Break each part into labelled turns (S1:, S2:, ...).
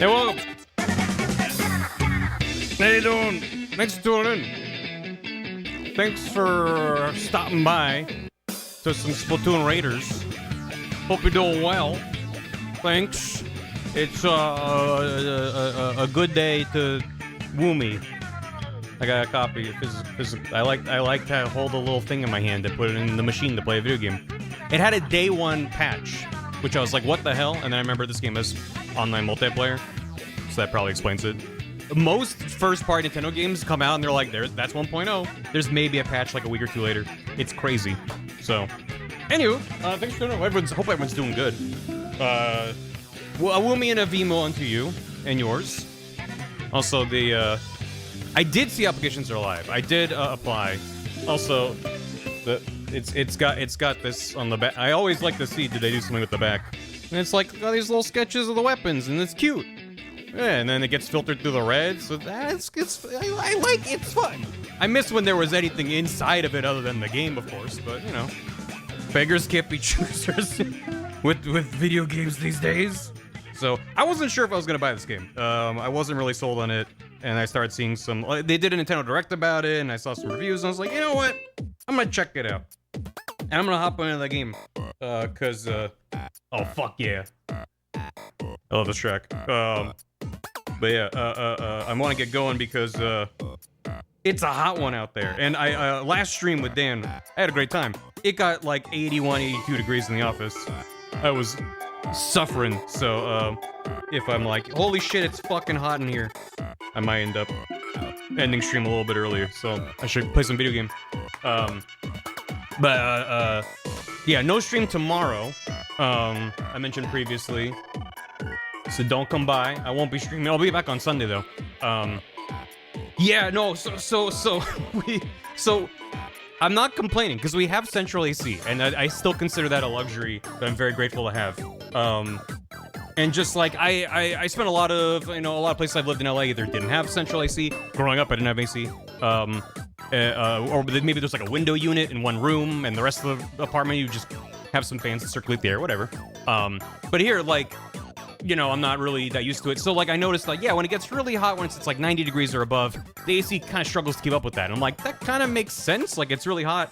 S1: Hey, welcome. How you doing? Thanks for tuning in. Thanks for stopping by to some Splatoon Raiders. Hope you're doing well. Thanks. It's a good day to woomy. I got a copy. I like to hold a little thing in my hand to put it in the machine to play a video game. It had a day one patch, which I was like, what the hell? And then I remember this game has online multiplayer, so that probably explains it. Most first-party Nintendo games come out and they're like, that's 1.0. There's maybe a patch like a week or two later. It's crazy. So, anywho, thanks for tuning in. Hope everyone's doing good. Well, a woomy and a Vimo unto you and yours. Also, I did see applications are live. I did apply. Also, it's got this on the back. I always like to see, did they do something with the back? And it's like all these little sketches of the weapons, and it's cute. Yeah, and then it gets filtered through the red, so I like it's fun. I miss when there was anything inside of it other than the game, of course, but you know, beggars can't be choosers with video games these days. So I wasn't sure if I was gonna buy this game. I wasn't really sold on it, and I started seeing some. They did a Nintendo Direct about it, and I saw some reviews, and I was like, you know what? I'm gonna check it out, and I'm gonna hop into the game, cause oh fuck yeah, I love this track. But yeah, I want to get going because it's a hot one out there, and I last stream with Dan, I had a great time. It got like 81, 82 degrees in the office. I was suffering, so if I'm like, holy shit, it's fucking hot in here, I might end up ending stream a little bit earlier, so I should play some video game. Yeah, no stream tomorrow, I mentioned previously, so don't come by. I won't be streaming. I'll be back on Sunday though. Yeah, no, so I'm not complaining because we have central AC, and I still consider that a luxury that I'm very grateful to have. And just like I spent a lot of places I've lived in LA either didn't have central AC. Growing up, I didn't have AC. Or maybe there's like a window unit in one room, and the rest of the apartment you just have some fans that circulate the air, whatever. But here, like, you know, I'm not really that used to it. So, like, I noticed, like, yeah, when it gets really hot, when it's like 90 degrees or above, the AC kind of struggles to keep up with that. And I'm like, that kind of makes sense. Like, it's really hot.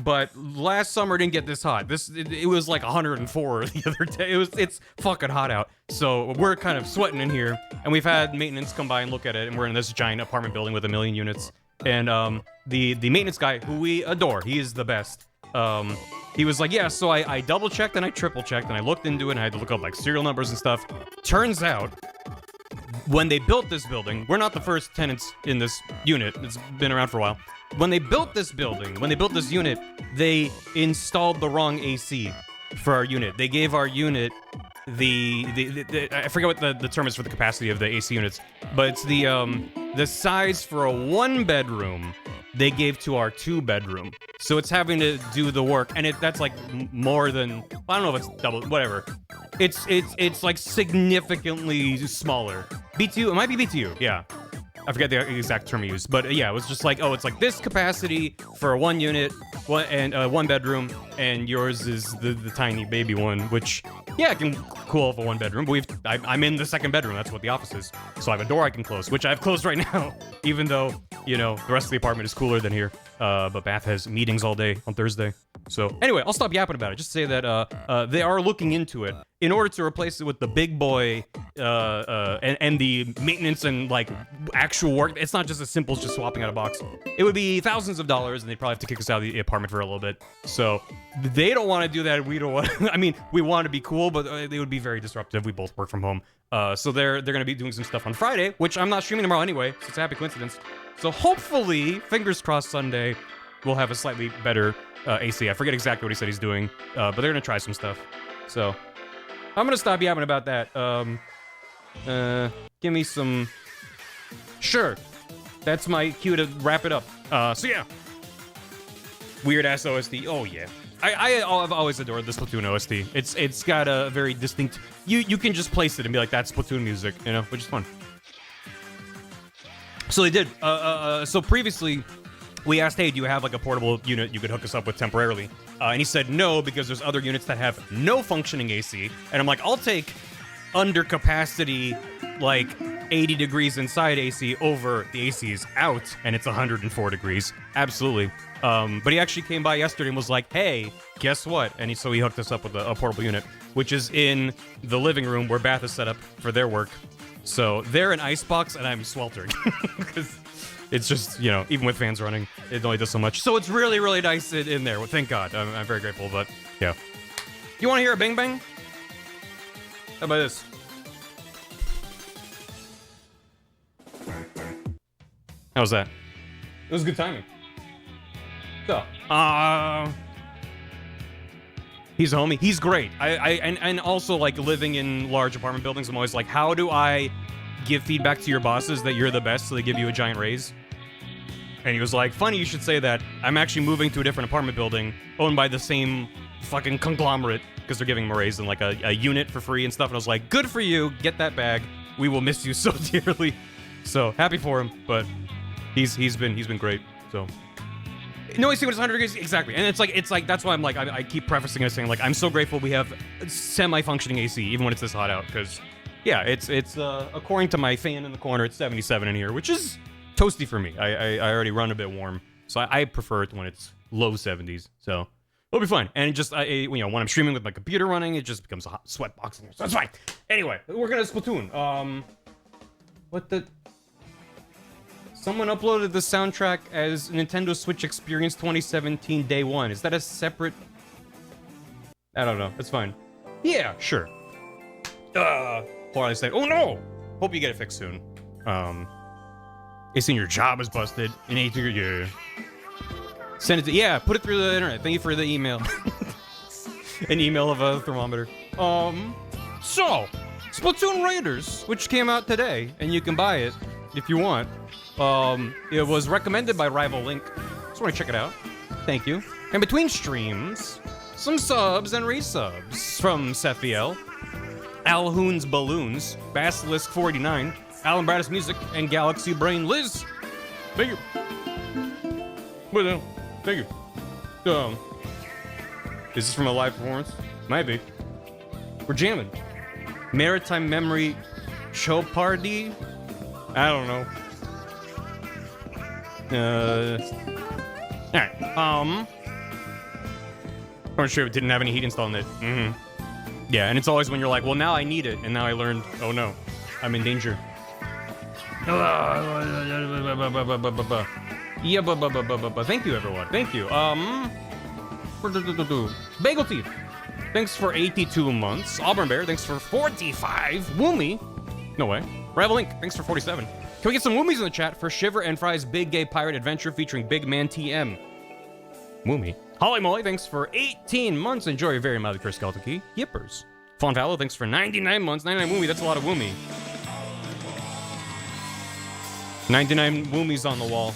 S1: But last summer didn't get this hot. It was like 104 the other day. It's fucking hot out. So we're kind of sweating in here. And we've had maintenance come by and look at it. And we're in this giant apartment building with 1 million units. And the maintenance guy, who we adore, he is the best. He was like, yeah, so I double checked and I triple checked and I looked into it and I had to look up like serial numbers and stuff. Turns out, when they built this building, we're not the first tenants in this unit. It's been around for a while. When they built this building, when they built this unit, they installed the wrong AC for our unit. They gave our unit the I forget what the term is for the capacity of the AC units, but it's the size for a 1-bedroom they gave to our 2-bedroom. So it's having to do the work, and that's like more than, I don't know if it's double, whatever. It's like significantly smaller. BTU, it might be BTU, yeah. I forget the exact term he used, but yeah, it was just like, oh, it's like this capacity for one unit, and 1-bedroom, and yours is the tiny baby one, which, yeah, it can cool off a 1-bedroom, but I'm in the 2nd bedroom, that's what the office is. So I have a door I can close, which I've closed right now, even though, you know, the rest of the apartment is cooler than here. But Bath has meetings all day on Thursday. So anyway, I'll stop yapping about it. Just say that they are looking into it in order to replace it with the big boy and the maintenance and like actual work. It's not just as simple as just swapping out a box. It would be thousands of dollars, and they'd probably have to kick us out of the apartment for a little bit. So they don't want to do that. We don't want. I mean, we want to be cool, but they would be very disruptive. We both work from home, so they're going to be doing some stuff on Friday, which I'm not streaming tomorrow anyway. So it's a happy coincidence. So hopefully, fingers crossed, Sunday we'll have a slightly better AC. I forget exactly what he said he's doing, but they're gonna try some stuff. So I'm gonna stop yapping about that. Give me some. Sure, that's my cue to wrap it up. So yeah, weird ass OST. Oh yeah, I've always adored the Splatoon OST. It's got a very distinct. You can just place it and be like, that's Splatoon music, you know, which is fun. So they did. So previously, we asked, hey, do you have like a portable unit you could hook us up with temporarily? And he said no, because there's other units that have no functioning AC. And I'm like, I'll take under capacity, like 80 degrees inside AC over the AC is out and it's 104 degrees. Absolutely. But he actually came by yesterday and was like, hey, guess what? And so he hooked us up with a portable unit, which is in the living room where Bath is set up for their work. So they're an icebox and I'm sweltering because it's just, you know, even with fans running, it only does so much. So it's really, really nice in there. Well, thank God. I'm very grateful, but yeah. You want to hear a bang bang? How about this? How was that? It was good timing. So, he's a homie. He's great. And also, like, living in large apartment buildings, I'm always like, how do I give feedback to your bosses that you're the best so they give you a giant raise? And he was like, funny you should say that. I'm actually moving to a different apartment building owned by the same fucking conglomerate because they're giving him a raise and, like, a unit for free and stuff. And I was like, good for you. Get that bag. We will miss you so dearly. So, happy for him, but he's been great, so... No, I see what it's 100 degrees, exactly, and it's like that's why I'm like, I keep prefacing it saying, like, I'm so grateful we have semi-functioning AC, even when it's this hot out, because, yeah, it's according to my fan in the corner, it's 77 in here, which is toasty for me. I already run a bit warm, so I prefer it when it's low 70s, so it'll be fine, and just, you know, when I'm streaming with my computer running, it just becomes a hot sweat box in here, so that's fine. Anyway, we're gonna Splatoon, what the... Someone uploaded the soundtrack as Nintendo Switch Experience 2017 Day 1. Is that a separate... I don't know. It's fine. Yeah, sure. Hold on a second. Oh, no! Hope you get it fixed soon. It's in your job is busted. In yeah. Send it to... Yeah, put it through the internet. Thank you for the email. An email of a thermometer. So, Splatoon Raiders, which came out today, and you can buy it if you want. It was recommended by Rival Link. Just want to check it out. Thank you. And between streams, some subs and resubs from Sephiel, Alhoon's Balloons, Basilisk 49, Alan Bradis Music, and Galaxy Brain Liz. Thank you. Well, thank you. Is this from a live performance? Might be. We're jamming. Maritime Memory Show Party? I don't know. Alright, I'm sure it didn't have any heat installed in it. Yeah, and it's always when you're like, well, now I need it, and now I learned, oh no, I'm in danger. Yeah, thank you, everyone. Thank you. Bagel Teeth, thanks for 82 months. Auburn Bear, thanks for 45. Woomy, no way. Rival Link, thanks for 47. Can we get some woomies in the chat for Shiver and Fry's Big Gay Pirate Adventure featuring Big Man TM? Woomy. Holly Molly, thanks for 18 months. Enjoy your very mildly cursed Celtic key. Yippers. Fawn Fallow, thanks for 99 months. 99 woomy, that's a lot of woomy. 99 woomies on the wall.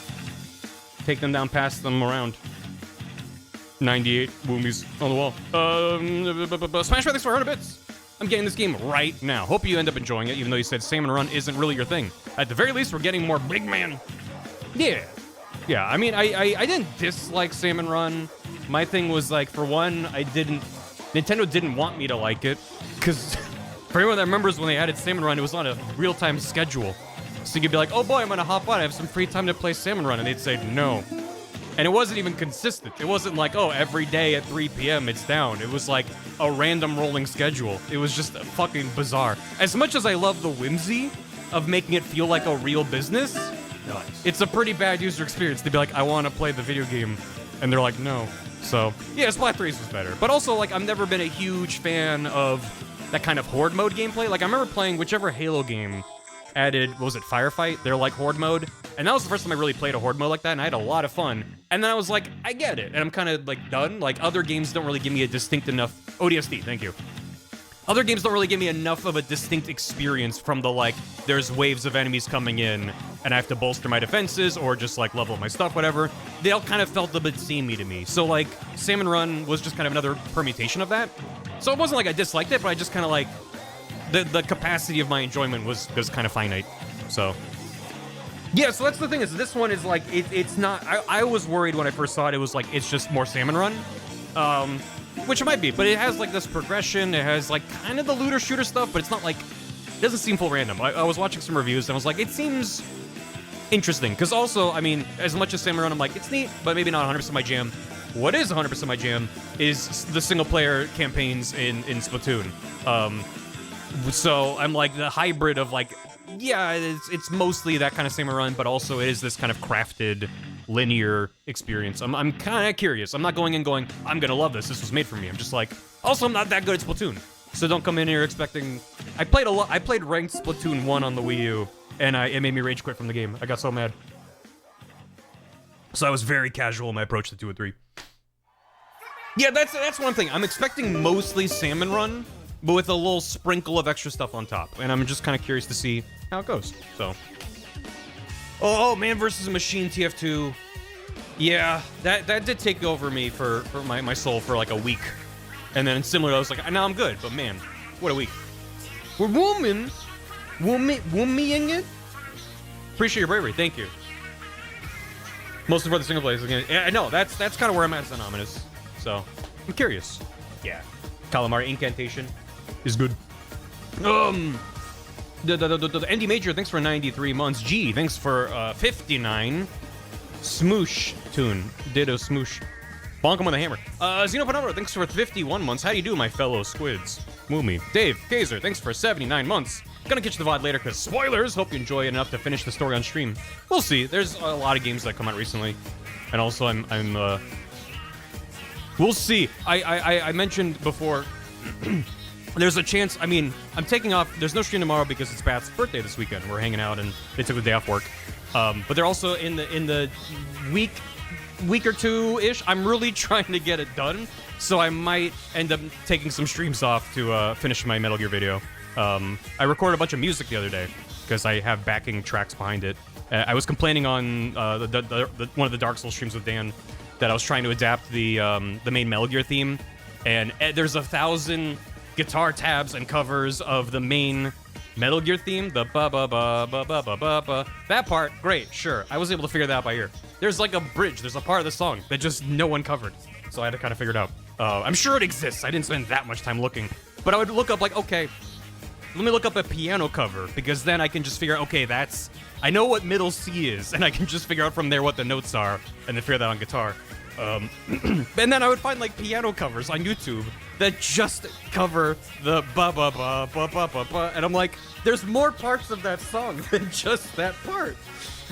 S1: Take them down, pass them around. 98 woomies on the wall. Smash Brothers for 100 bits. I'm getting this game right now. Hope you end up enjoying it, even though you said Salmon Run isn't really your thing. At the very least, we're getting more big man. Yeah. Yeah, I mean, I didn't dislike Salmon Run. My thing was, like, for one, Nintendo didn't want me to like it. Because for anyone that remembers when they added Salmon Run, it was on a real-time schedule. So you could be like, oh boy, I'm gonna hop on. I have some free time to play Salmon Run. And they'd say no. And it wasn't even consistent. It wasn't like, oh, every day at 3 p.m. it's down. It was like a random rolling schedule. It was just fucking bizarre. As much as I love the whimsy of making it feel like a real business, it's a pretty bad user experience to be like, I want to play the video game. And they're like, no. So, yeah, Splat 3 was better. But also, like, I've never been a huge fan of that kind of horde mode gameplay. Like, I remember playing whichever Halo game added, what was it, Firefight? They're like horde mode. And that was the first time I really played a horde mode like that, and I had a lot of fun. And then I was like, I get it. And I'm kind of, like, done. Like, other games don't really give me a distinct enough... ODSD, thank you. Other games don't really give me enough of a distinct experience from the, like, there's waves of enemies coming in, and I have to bolster my defenses, or just, like, level up my stuff, whatever. They all kind of felt a bit samey to me. So, like, Salmon Run was just kind of another permutation of that. So it wasn't like I disliked it, but I just kind of, like... The capacity of my enjoyment was kind of finite. So... Yeah, so that's the thing, is this one is like, it's not, I was worried when I first saw it, it was like, it's just more Salmon Run. which it might be, but it has like this progression. It has like kind of the looter shooter stuff, but it's not like, it doesn't seem full random. I was watching some reviews and I was like, it seems interesting. Because also, I mean, as much as Salmon Run, I'm like, it's neat, but maybe not 100% my jam. What is 100% my jam is the single player campaigns in Splatoon. So I'm like the hybrid of like, yeah, it's mostly that kind of Salmon Run, but also it is this kind of crafted linear experience. I'm kind of curious. I'm not going in going, I'm gonna love this. This was made for me. I'm just like, also I'm not that good at Splatoon. So don't come in here expecting... I played ranked Splatoon 1 on the Wii U, and it made me rage quit from the game. I got so mad. So I was very casual in my approach to 2 and 3. Yeah, that's one thing. I'm expecting mostly Salmon Run, but with a little sprinkle of extra stuff on top. And I'm just kind of curious to see how it goes, so... Oh, Man vs. Machine TF2. Yeah, that did take over me for my soul for like a week. And then similar, I was like, now I'm good, but man, what a week. We're woomying it? Appreciate your bravery, thank you. Mostly for the single players again. Yeah, I know, that's kind of where I'm at as Anonymous. So, I'm curious. Yeah. Calamari Incantation is good. Andy Major, thanks for 93 months. G, thanks for 59. Smoosh Tune. Ditto Smoosh. Bonk him with a hammer. Xeno Panova, thanks for 51 months. How do you do, my fellow squids? Woomy. Dave Kaiser, thanks for 79 months. Gonna catch the VOD later, because spoilers! Hope you enjoy it enough to finish the story on stream. We'll see. There's a lot of games that come out recently. And also, we'll see. I mentioned before... There's a chance, I mean, I'm taking off, there's no stream tomorrow because it's Pat's birthday this weekend. We're hanging out and they took the day off work. But they're also in the week or two-ish, I'm really trying to get it done. So I might end up taking some streams off to finish my Metal Gear video. I recorded a bunch of music the other day because I have backing tracks behind it. I was complaining on one of the Dark Souls streams with Dan that I was trying to adapt the main Metal Gear theme. And there's 1,000... guitar tabs and covers of the main Metal Gear theme, the ba-ba-ba-ba-ba-ba-ba. That part, great, sure. I was able to figure that out by ear. There's like a bridge, there's a part of the song that just no one covered. So I had to kind of figure it out. I'm sure it exists, I didn't spend that much time looking. But I would look up like, okay, let me look up a piano cover, because then I can just figure out, okay, I know what middle C is, and I can just figure out from there what the notes are, and then figure that on guitar. And then I would find like piano covers on YouTube that just cover the ba-ba-ba-ba-ba-ba-ba, and I'm like, there's more parts of that song than just that part.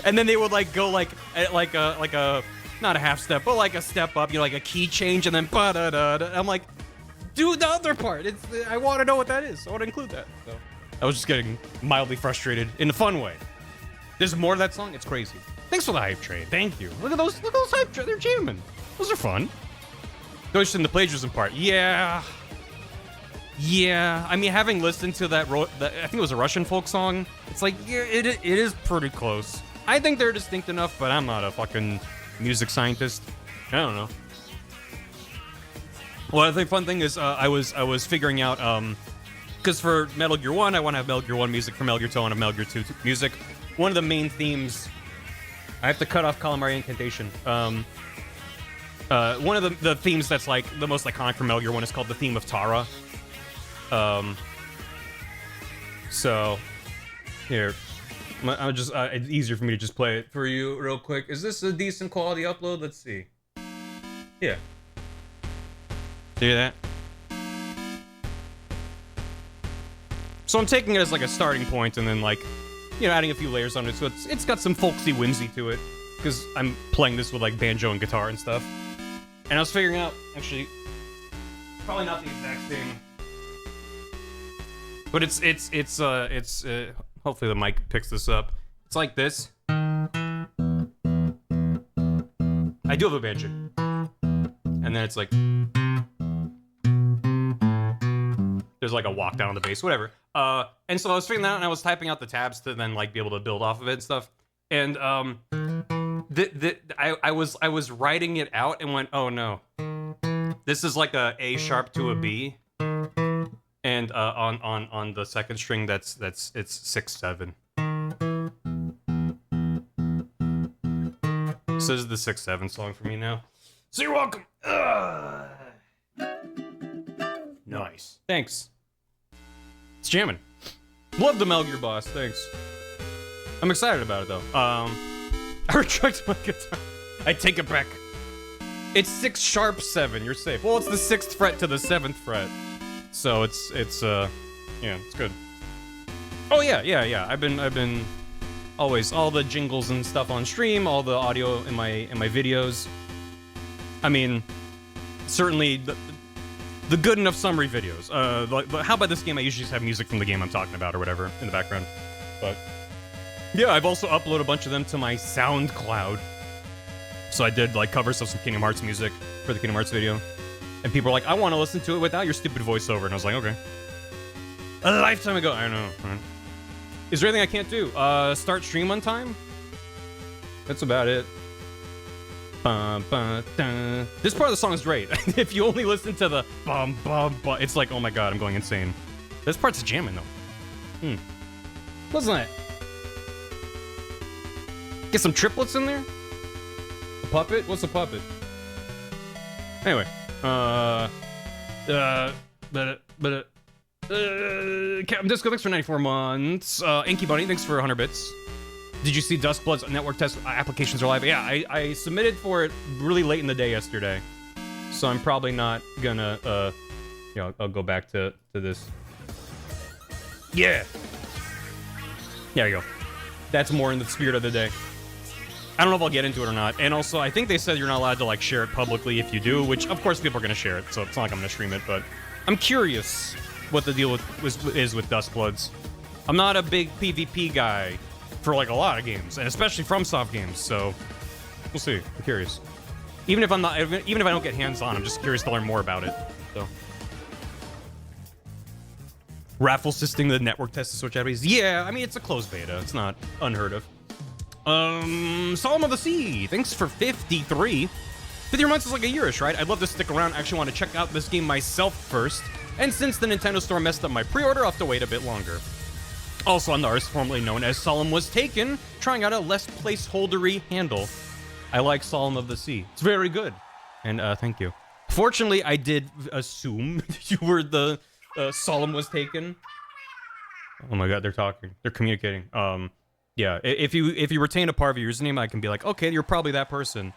S1: And then they would like go like a not a half step, but like a step up, you know, like a key change, and then ba-da-da-da. I'm like, do the other part. I want to know what that is. I want to include that. So I was just getting mildly frustrated in a fun way. There's more of that song. It's crazy. Thanks for the hype train. Thank you. Look at those hype train. They're jamming. Those are fun. Goes in the plagiarism part. Yeah. I mean, having listened to that, I think it was a Russian folk song. It's like, yeah, it is pretty close. I think they're distinct enough, but I'm not a fucking music scientist. I don't know. Well, the fun thing is, I was figuring out, because for Metal Gear 1, I want to have Metal Gear 1 music. For Metal Gear 2, I want to have Metal Gear 2 music. One of the main themes, I have to cut off Calamari Incantation. One of the themes that's like the most iconic for Metal Gear 1 is called the theme of Tara. So here, I'll just it's easier for me to just play it for you real quick. Is this a decent quality upload? Let's see. Yeah. Hear that? So I'm taking it as like a starting point, and then like, you know, adding a few layers on it, so it's got some folksy whimsy to it, because I'm playing this with like banjo and guitar and stuff. And I was figuring out, actually, probably not the exact thing, but it's hopefully the mic picks this up. It's like this. I do have a banjo, and then it's like, there's like a walk down on the bass, whatever. And so I was figuring that out, and I was typing out the tabs to then like be able to build off of it and stuff. And I was writing it out and went, oh no, this is like a A sharp to a B, and on the second string it's 6/7. So this is the 6/7 song for me now. So you're welcome. Nice. Thanks. It's jamming. Love the Metal Gear boss. Thanks. I'm excited about it though. I retract my guitar. I take it back. It's 6 sharp 7. You're safe. Well, it's the 6th fret to the 7th fret. So it's yeah, it's good. Oh yeah. I've been always all the jingles and stuff on stream, all the audio in my videos. I mean, certainly the good enough summary videos. Like how about this game? I usually just have music from the game I'm talking about or whatever in the background. But yeah, I've also uploaded a bunch of them to my SoundCloud. So I did like covers of some Kingdom Hearts music for the Kingdom Hearts video. And people were like, I want to listen to it without your stupid voiceover. And I was like, okay. A lifetime ago. I know. Right? Is there anything I can't do? Start stream on time? That's about it. This part of the song is great. If you only listen to the bum, it's like, oh my god, I'm going insane. This part's jamming though. Listen to that. Get some triplets in there? A puppet? What's a puppet? Anyway. Captain Disco, thanks for 94 months. Inky Bunny, thanks for 100 bits. Did you see Duskblood's network test applications are live? Yeah, I submitted for it really late in the day yesterday. So I'm probably not gonna, you know, I'll go back to this. Yeah. There you go. That's more in the spirit of the day. I don't know if I'll get into it or not. And also, I think they said you're not allowed to, like, share it publicly if you do, which, of course, people are gonna share it, so it's not like I'm gonna stream it, but I'm curious what the deal is with Duskbloods. I'm not a big PvP guy for, like, a lot of games, and especially FromSoft games, so we'll see. I'm curious. Even if I don't get hands-on, I'm just curious to learn more about it, so. Raffle assisting the network test to switch database. Yeah, I mean, it's a closed beta. It's not unheard of. Solemn of the Sea, thanks for 53. 53 months is like a yearish, right? I'd love to stick around. I actually want to check out this game myself first. And since the Nintendo Store messed up my pre-order, I'll have to wait a bit longer. Also on the artist formerly known as Solemn Was Taken, trying out a less placeholdery handle. I like Solemn of the Sea. It's very good. And, thank you. Fortunately, I did assume you were the, Solemn Was Taken. Oh my god, they're talking. They're communicating. Yeah, if you retain a part of your username, I can be like, okay, you're probably that person.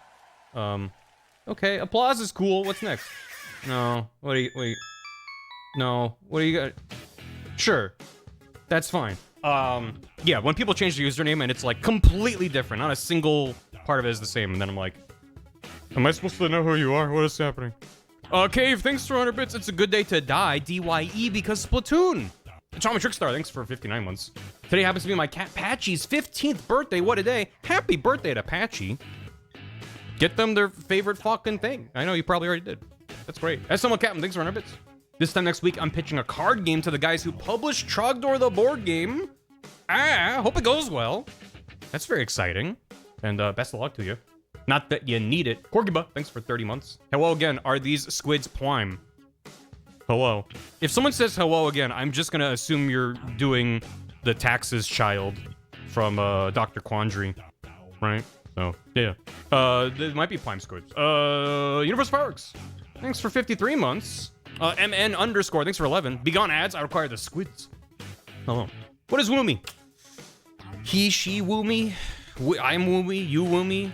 S1: Okay, applause is cool. What's next? No, wait. No, what do you got? Sure, that's fine. Yeah, when people change the username and it's like completely different, not a single part of it is the same, and then I'm like, am I supposed to know who you are? What is happening? Cave, thanks for 100 bits. It's a good day to die. DYE because Splatoon. Atomic Trickstar, thanks for 59 months. Today happens to be my cat Patchy's 15th birthday. What a day. Happy birthday to Patchy. Get them their favorite fucking thing. I know you probably already did. That's great. As someone, Captain, thanks for 100 bits. This time next week, I'm pitching a card game to the guys who published Trogdor the board game. Hope it goes well. That's very exciting. And best of luck to you. Not that you need it. Corgiba, thanks for 30 months. Hello again. Are these squids prime? Hello. If someone says hello again, I'm just gonna assume you're doing the taxes child from Dr. Quandary, right? So yeah. There might be prime squids. Universe Fireworks, thanks for 53 months. MN underscore, thanks for 11. Begone ads. I require the squids. Hello. What is woomy? He, she, woomy. I'm woomy. You woomy.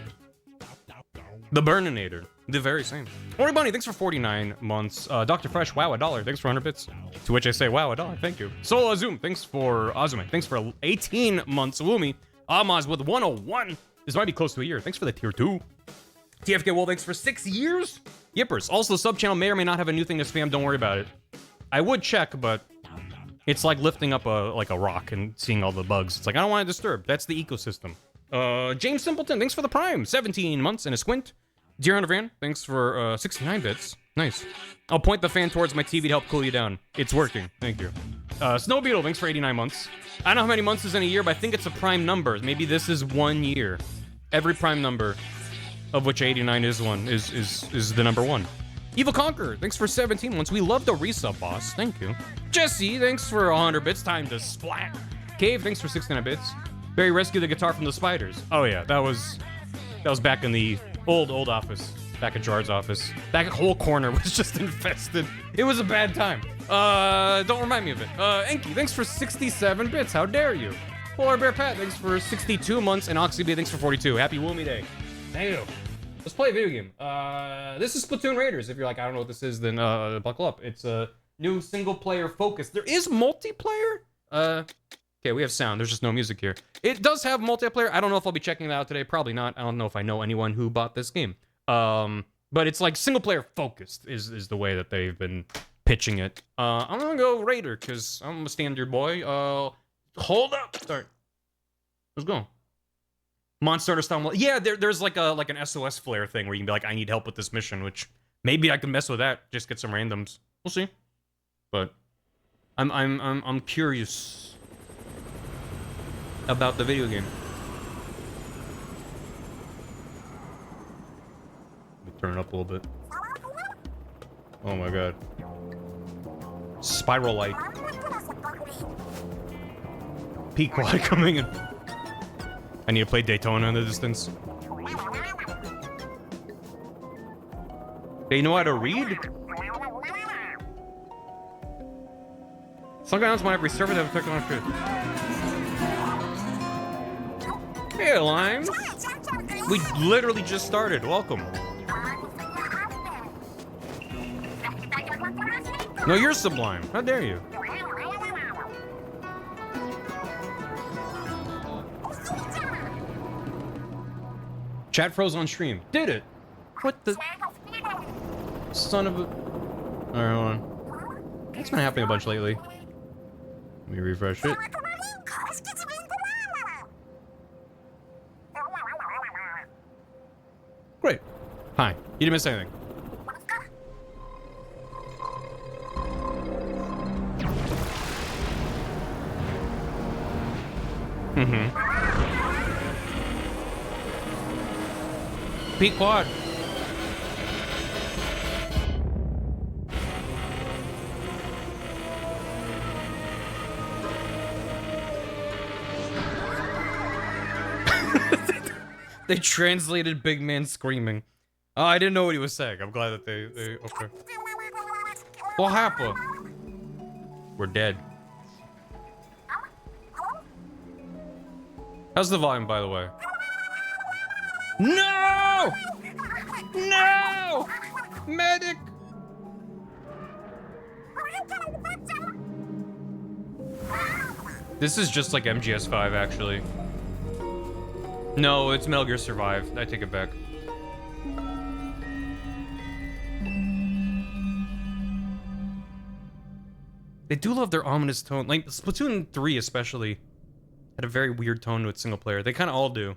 S1: The Burninator. The very same. Ori Bunny, thanks for 49 months. Dr. Fresh, wow, $1. Thanks for 100 bits. To which I say, wow, $1. Thank you. Solo Azum, thanks for Azume. Thanks for 18 months. Woomy. Amaz with 101. This might be close to a year. Thanks for the tier 2. TFK Wool, thanks for 6 years. Yippers. Also, sub channel may or may not have a new thing to spam. Don't worry about it. I would check, but it's like lifting up a rock and seeing all the bugs. It's like, I don't want to disturb. That's the ecosystem. James Simpleton, thanks for the Prime. 17 months and a squint. Dear Hunter Van, thanks for 69 bits. Nice. I'll point the fan towards my TV to help cool you down. It's working. Thank you. Snow Beetle, thanks for 89 months. I don't know how many months is in a year, but I think it's a prime number. Maybe this is 1 year. Every prime number, of which 89 is one, is the number 1. Evil Conqueror, thanks for 17 months. We love the resub, boss. Thank you. Jesse, thanks for 100 bits. Time to splat. Cave, thanks for 69 bits. Barry, rescue the guitar from the spiders. Oh yeah, that was back in the old office. Back at Gerard's office. That whole corner was just infested. It was a bad time. Don't remind me of it. Enki, thanks for 67 bits. How dare you? Polar Bear Pat, thanks for 62 months. And Oxy B, thanks for 42. Happy Woomy Day. Thank you. Let's play a video game. This is Splatoon Raiders. If you're like, I don't know what this is, then buckle up. It's a new single-player focus. There is multiplayer? Okay, we have sound. There's just no music here. It does have multiplayer. I don't know if I'll be checking it out today. Probably not. I don't know if I know anyone who bought this game. But it's like single-player focused is the way that they've been pitching it. I'm gonna go Raider, because I'm a standard boy. Hold up. Start. Let's go. Monster style. Yeah, there's like an SOS flare thing where you can be like, I need help with this mission, which maybe I can mess with that. Just get some randoms. We'll see. But I'm curious about the video game. Let me turn it up a little bit. Oh my god. Spiral light. Pequod coming in. I need to play Daytona in the distance. They know how to read? Some guys might have reserved that technology. Hey, Lime. We literally just started. Welcome. No, you're Sublime. How dare you? Chat froze on stream. Did it? What the? Son of a... Alright, hold on. That's been happening a bunch lately. Let me refresh it. Great. Hi. You didn't miss anything. Mm-hmm. Pequod. They translated Big Man screaming. Oh, I didn't know what he was saying. I'm glad that they okay. What happened? We're dead. How's the volume, by the way? No! No! Medic! This is just like MGS5, actually. No, it's Metal Gear Survive. I take it back. They do love their ominous tone. Like, Splatoon 3 especially had a very weird tone to its single player. They kind of all do.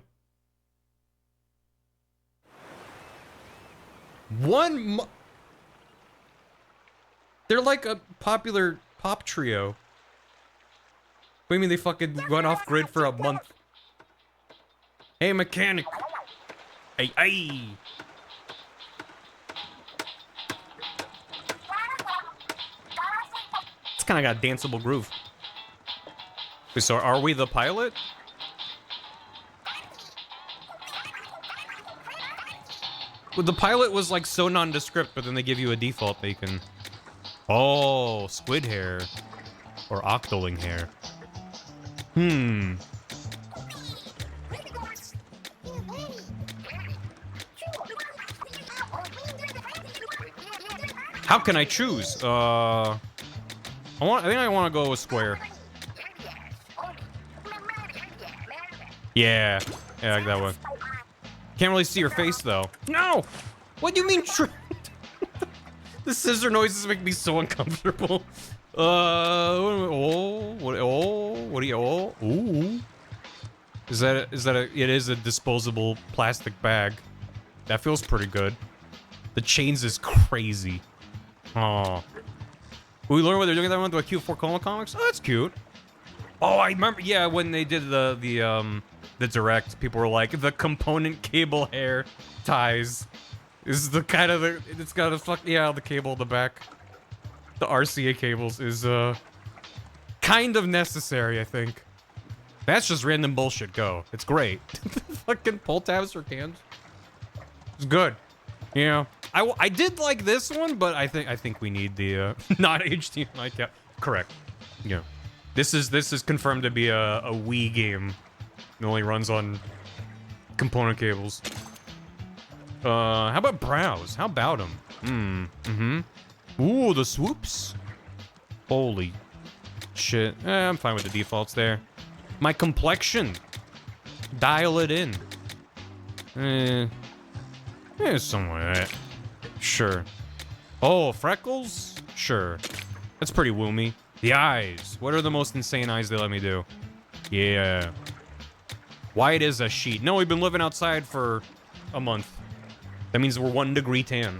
S1: They're like a popular pop trio. What do you mean they fucking went off grid for a month? Hey, mechanic. Hey, hey. It's kind of got a danceable groove. Wait, so are we the pilot? Well, the pilot was like so nondescript, but then they give you a default that you can... Oh, squid hair. Or octoling hair. Hmm. How can I choose? I think I want to go with square. Yeah, I like that one. Can't really see your face though. No! What do you mean? The scissor noises make me so uncomfortable. What do you? Oh, ooh. It is a disposable plastic bag. That feels pretty good. The chains is crazy. Oh. We learned what they're doing that one with the Q4 Coma comics. Oh, that's cute. Oh, I remember. Yeah, when they did the direct, people were like, the component cable hair ties is the kind of it's got a the cable in the back. The RCA cables is kind of necessary, I think. That's just random bullshit. Go. It's great. Fucking pull tabs for cans. It's good. Yeah, I did like this one, but I think we need the not HDMI cap. Correct. Yeah, this is confirmed to be a Wii game. It only runs on component cables. How about browse? How about them? Ooh, the swoops. Holy shit. I'm fine with the defaults there. My complexion. Dial it in. Something like that. Sure. Oh, freckles? Sure. That's pretty woomy. The eyes. What are the most insane eyes they let me do? Yeah. White as a sheet. No, we've been living outside for a month. That means we're 1 degree tan.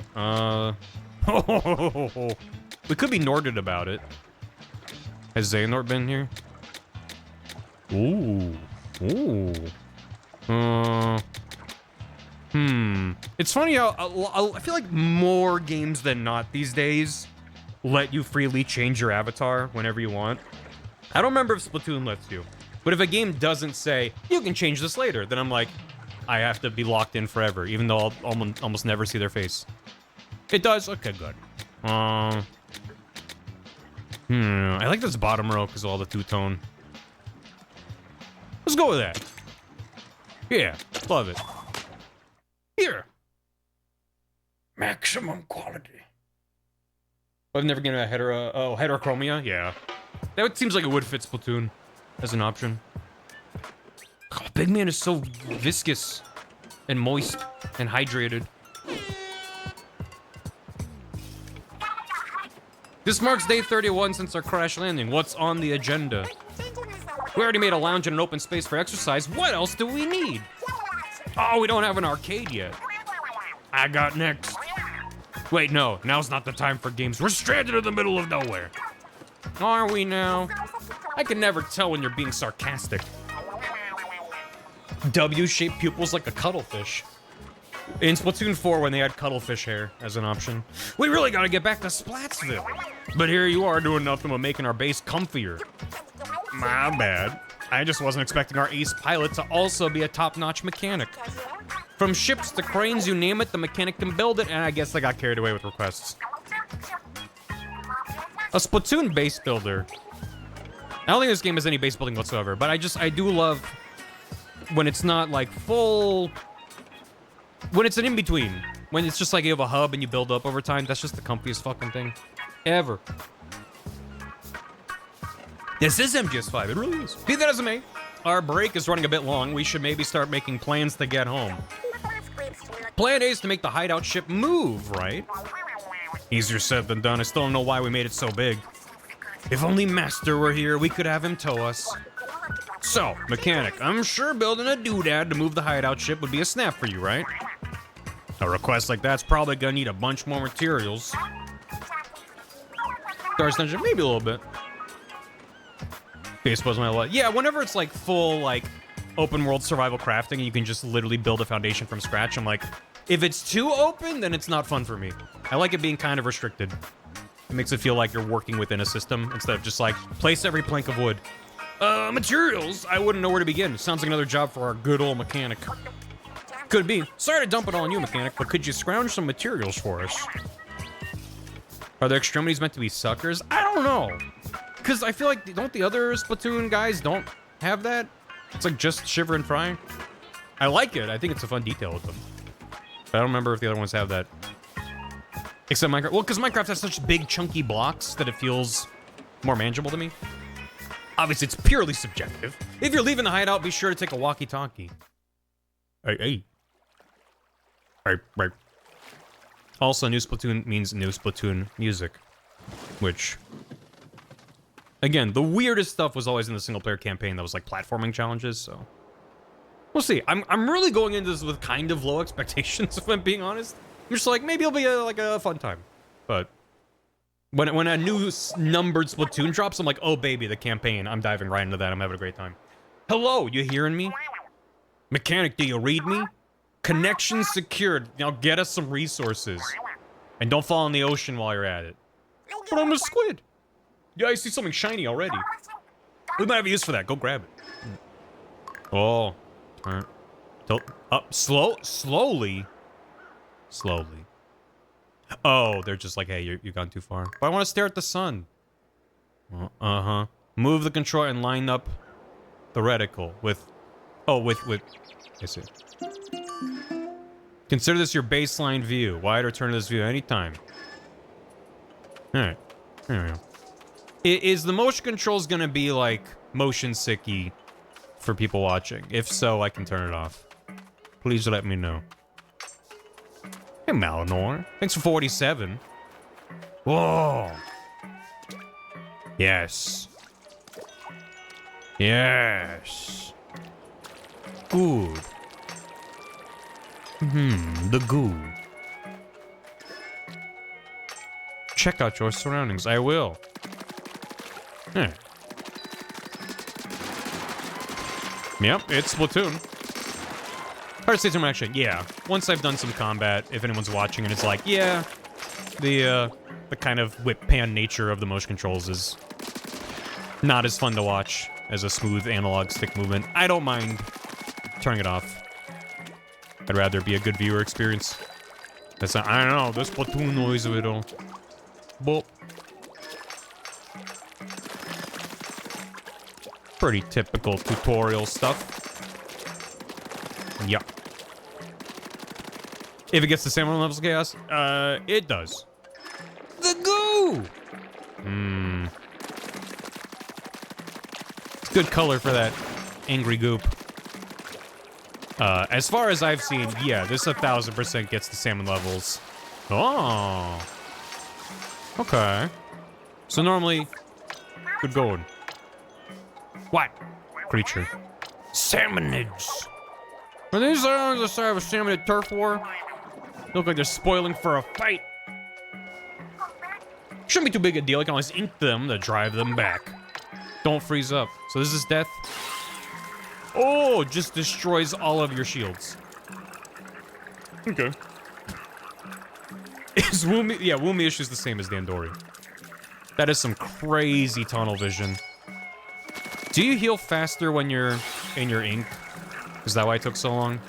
S1: We could be Norded about it. Has Xehanort been here? Ooh. It's funny how I feel like more games than not these days let you freely change your avatar whenever you want. I don't remember if Splatoon lets you, but if a game doesn't say, you can change this later, then I'm like, I have to be locked in forever, even though I'll almost never see their face. It does? Okay, good. I like this bottom row because of all the two-tone. Let's go with that. Yeah, love it. Here. Maximum quality. I've never given a heterochromia? Yeah. That seems like it would fit Splatoon as an option. Oh, Big Man is so viscous and moist and hydrated. This marks day 31 since our crash landing. What's on the agenda? We already made a lounge and an open space for exercise. What else do we need? Oh, we don't have an arcade yet. I got next. Wait, no. Now's not the time for games. We're stranded in the middle of nowhere. Are we now? I can never tell when you're being sarcastic. W-shaped pupils like a cuttlefish. In Splatoon 4, when they had cuttlefish hair as an option. We really gotta get back to Splatsville. But here you are doing nothing but making our base comfier. My bad. I just wasn't expecting our ace pilot to also be a top-notch mechanic. From ships to cranes, you name it, the mechanic can build it, and I guess I got carried away with requests. A Splatoon base builder. I don't think this game has any base building whatsoever, but I do love when it's not like full... When it's an in-between. When it's just like you have a hub and you build up over time. That's just the comfiest fucking thing ever. This is MGS5, it really is. Be that as it may, our break is running a bit long. We should maybe start making plans to get home. Plan A is to make the hideout ship move, right? Easier said than done. I still don't know why we made it so big. If only Master were here, we could have him tow us. So, mechanic, I'm sure building a doodad to move the hideout ship would be a snap for you, right? A request like that's probably gonna need a bunch more materials. Star Dungeon, maybe a little bit. Baseball's my lot. Yeah, whenever it's like full, like, open world survival crafting and you can just literally build a foundation from scratch, I'm like, if it's too open, then it's not fun for me. I like it being kind of restricted. It makes it feel like you're working within a system instead of just like, place every plank of wood. Materials? I wouldn't know where to begin. Sounds like another job for our good old mechanic. Could be. Sorry to dump it all on you, mechanic, but could you scrounge some materials for us? Are their extremities meant to be suckers? I don't know. Because I feel like, don't the other Splatoon guys don't have that? It's like just shiver and fry. I like it. I think it's a fun detail with them. But I don't remember if the other ones have that. Except Minecraft. Well, because Minecraft has such big, chunky blocks that it feels more manageable to me. Obviously, it's purely subjective. If you're leaving the hideout, be sure to take a walkie-talkie. Hey. Right. Also, new Splatoon means new Splatoon music. Which... Again, the weirdest stuff was always in the single-player campaign that was like platforming challenges, so... We'll see. I'm really going into this with kind of low expectations, if I'm being honest. I'm just like, maybe it'll be a fun time. But... When a new numbered Splatoon drops, I'm like, oh baby, the campaign. I'm diving right into that. I'm having a great time. Hello, you hearing me? Mechanic, do you read me? Connection secured. Now get us some resources. And don't fall in the ocean while you're at it. But I'm a squid. Yeah, I see something shiny already. We might have a use for that. Go grab it. Oh. Alright. Up. Slowly. Slowly. Oh, they're just like, hey, you've gone too far. But I want to stare at the sun. Uh-huh. Move the controller and line up the reticle with... Oh, with... I see. Consider this your baseline view. Wide or turn to this view anytime. Alright. There we go. Is the motion controls gonna be, like, motion sicky for people watching? If so, I can turn it off. Please let me know. Hey, Malinor. Thanks for 47. Whoa. Yes. Yes. Good. The goo. Check out your surroundings. I will. Yeah. Yep, it's Splatoon. Hard to say too much, actually. Yeah. Once I've done some combat, if anyone's watching and it's like, yeah, the kind of whip pan nature of the motion controls is not as fun to watch as a smooth analog stick movement. I don't mind turning it off. I'd rather it be a good viewer experience. That's not, I don't know, this Splatoon noise of it all. Well, pretty typical tutorial stuff. Yeah. If it gets the same levels of chaos, it does. The goo! It's good color for that angry goop. As far as I've seen, yeah, this 1000% gets the salmon levels. Oh. Okay. So normally, good going. What? Creature. Salmonids. Are these the start of a salmonid turf war? Look like they're spoiling for a fight. Shouldn't be too big a deal. I can always ink them to drive them back. Don't freeze up. So this is death. Oh, just destroys all of your shields. Okay. Is woomy? Yeah, woomy issue is the same as Dandori. That is some crazy tunnel vision. Do you heal faster when you're in your ink? Is that why it took so long?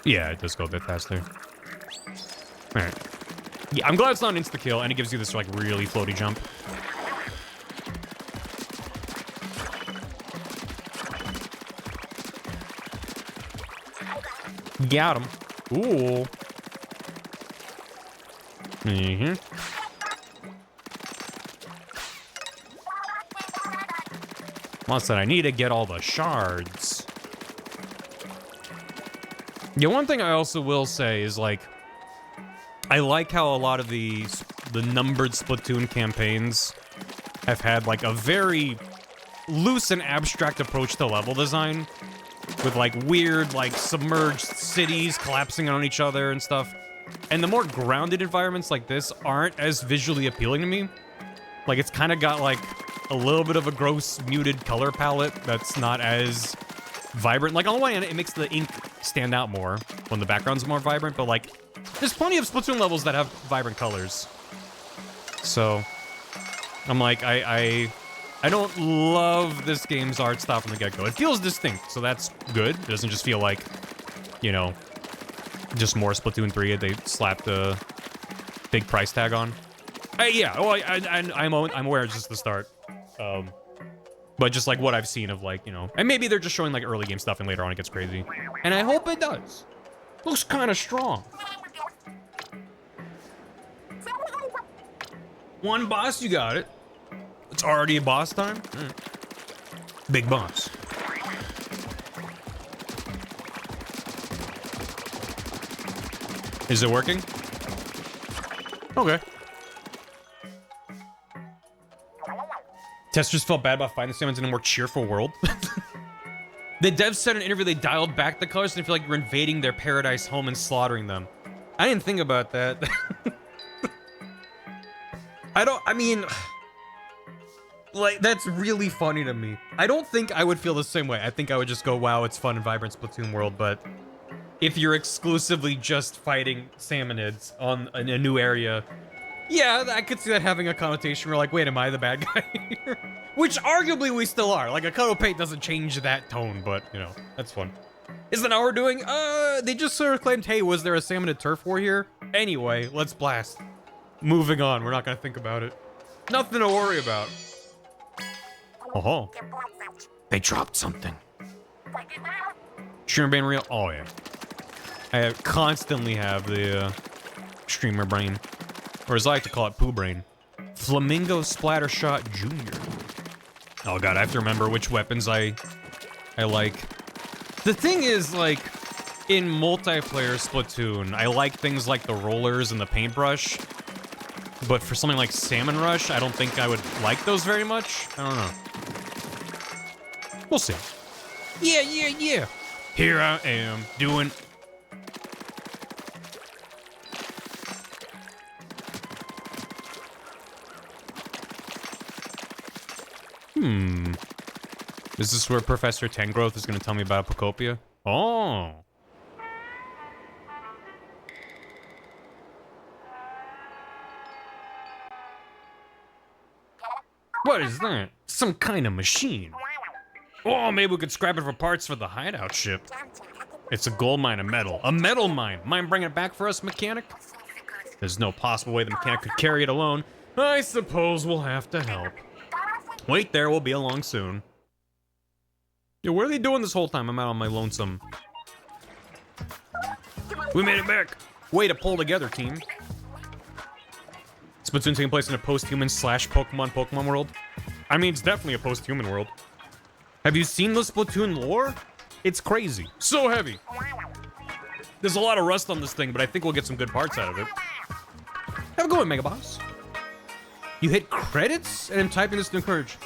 S1: Yeah, it does go a bit faster. Alright. Yeah, I'm glad it's not an insta-kill, and it gives you this, like, really floaty jump. Got him. Ooh. Mm-hmm. Once that I need to get all the shards. Yeah, one thing I also will say is, like, I like how a lot of the numbered Splatoon campaigns have had, like, a very loose and abstract approach to level design. With, like, weird, like, submerged cities collapsing on each other and stuff. And the more grounded environments like this aren't as visually appealing to me. Like, it's kind of got, like, a little bit of a gross, muted color palette that's not as vibrant. Like, on the one hand, it makes the ink stand out more when the background's more vibrant, but, like, there's plenty of Splatoon levels that have vibrant colors. So, I'm like, I don't love this game's art style from the get-go. It feels distinct, so that's good. It doesn't just feel like, you know, just more Splatoon 3 they slapped a big price tag on. Yeah, well, I'm aware it's just the start. But just like what I've seen of, like, you know, and maybe they're just showing like early game stuff and later on it gets crazy. And I hope it does. Looks kind of strong. One boss, you got it. It's already a boss time? Big boss. Is it working? Okay. Testers felt bad about finding Salmons in a more cheerful world. The devs said in an interview they dialed back the colors and they feel like you're invading their paradise home and slaughtering them. I didn't think about that. I mean... Like, that's really funny to me. I don't think I would feel the same way. I think I would just go, wow, it's fun and vibrant Splatoon world, but if you're exclusively just fighting salmonids in a new area, yeah, I could see that having a connotation where, like, wait, am I the bad guy here? Which arguably we still are. Like, a coat of paint doesn't change that tone, but, you know, that's fun. Is that how we're doing? They just sort of claimed, hey, was there a salmonid turf war here? Anyway, let's blast. Moving on, we're not gonna think about it. Nothing to worry about. Oh, they dropped something. Streamer brain real? Oh yeah. I constantly have the streamer brain, or as I like to call it, poo brain. Flamingo Splattershot Jr. Oh god, I have to remember which weapons I like. The thing is, like, in multiplayer Splatoon, I like things like the rollers and the paintbrush. But for something like Salmon Rush, I don't think I would like those very much. I don't know. We'll see. Yeah. Here I am, doing... Is this where Professor Tengrowth is going to tell me about Procopia? Oh. What is that? Some kind of machine. Oh, maybe we could scrap it for parts for the hideout ship. It's a gold mine of metal. A metal mine. Mind bringing it back for us, mechanic? There's no possible way the mechanic could carry it alone. I suppose we'll have to help. Wait there, we'll be along soon. Yo, what are they doing this whole time? I'm out on my lonesome. We made it back. Way to pull together, team. Splatoon taking place in a post-human / Pokemon world. I mean, it's definitely a post-human world. Have you seen the Splatoon lore? It's crazy. So heavy. There's a lot of rust on this thing, but I think we'll get some good parts out of it. Have a good one, Mega Boss. You hit credits? And I'm typing this to encourage.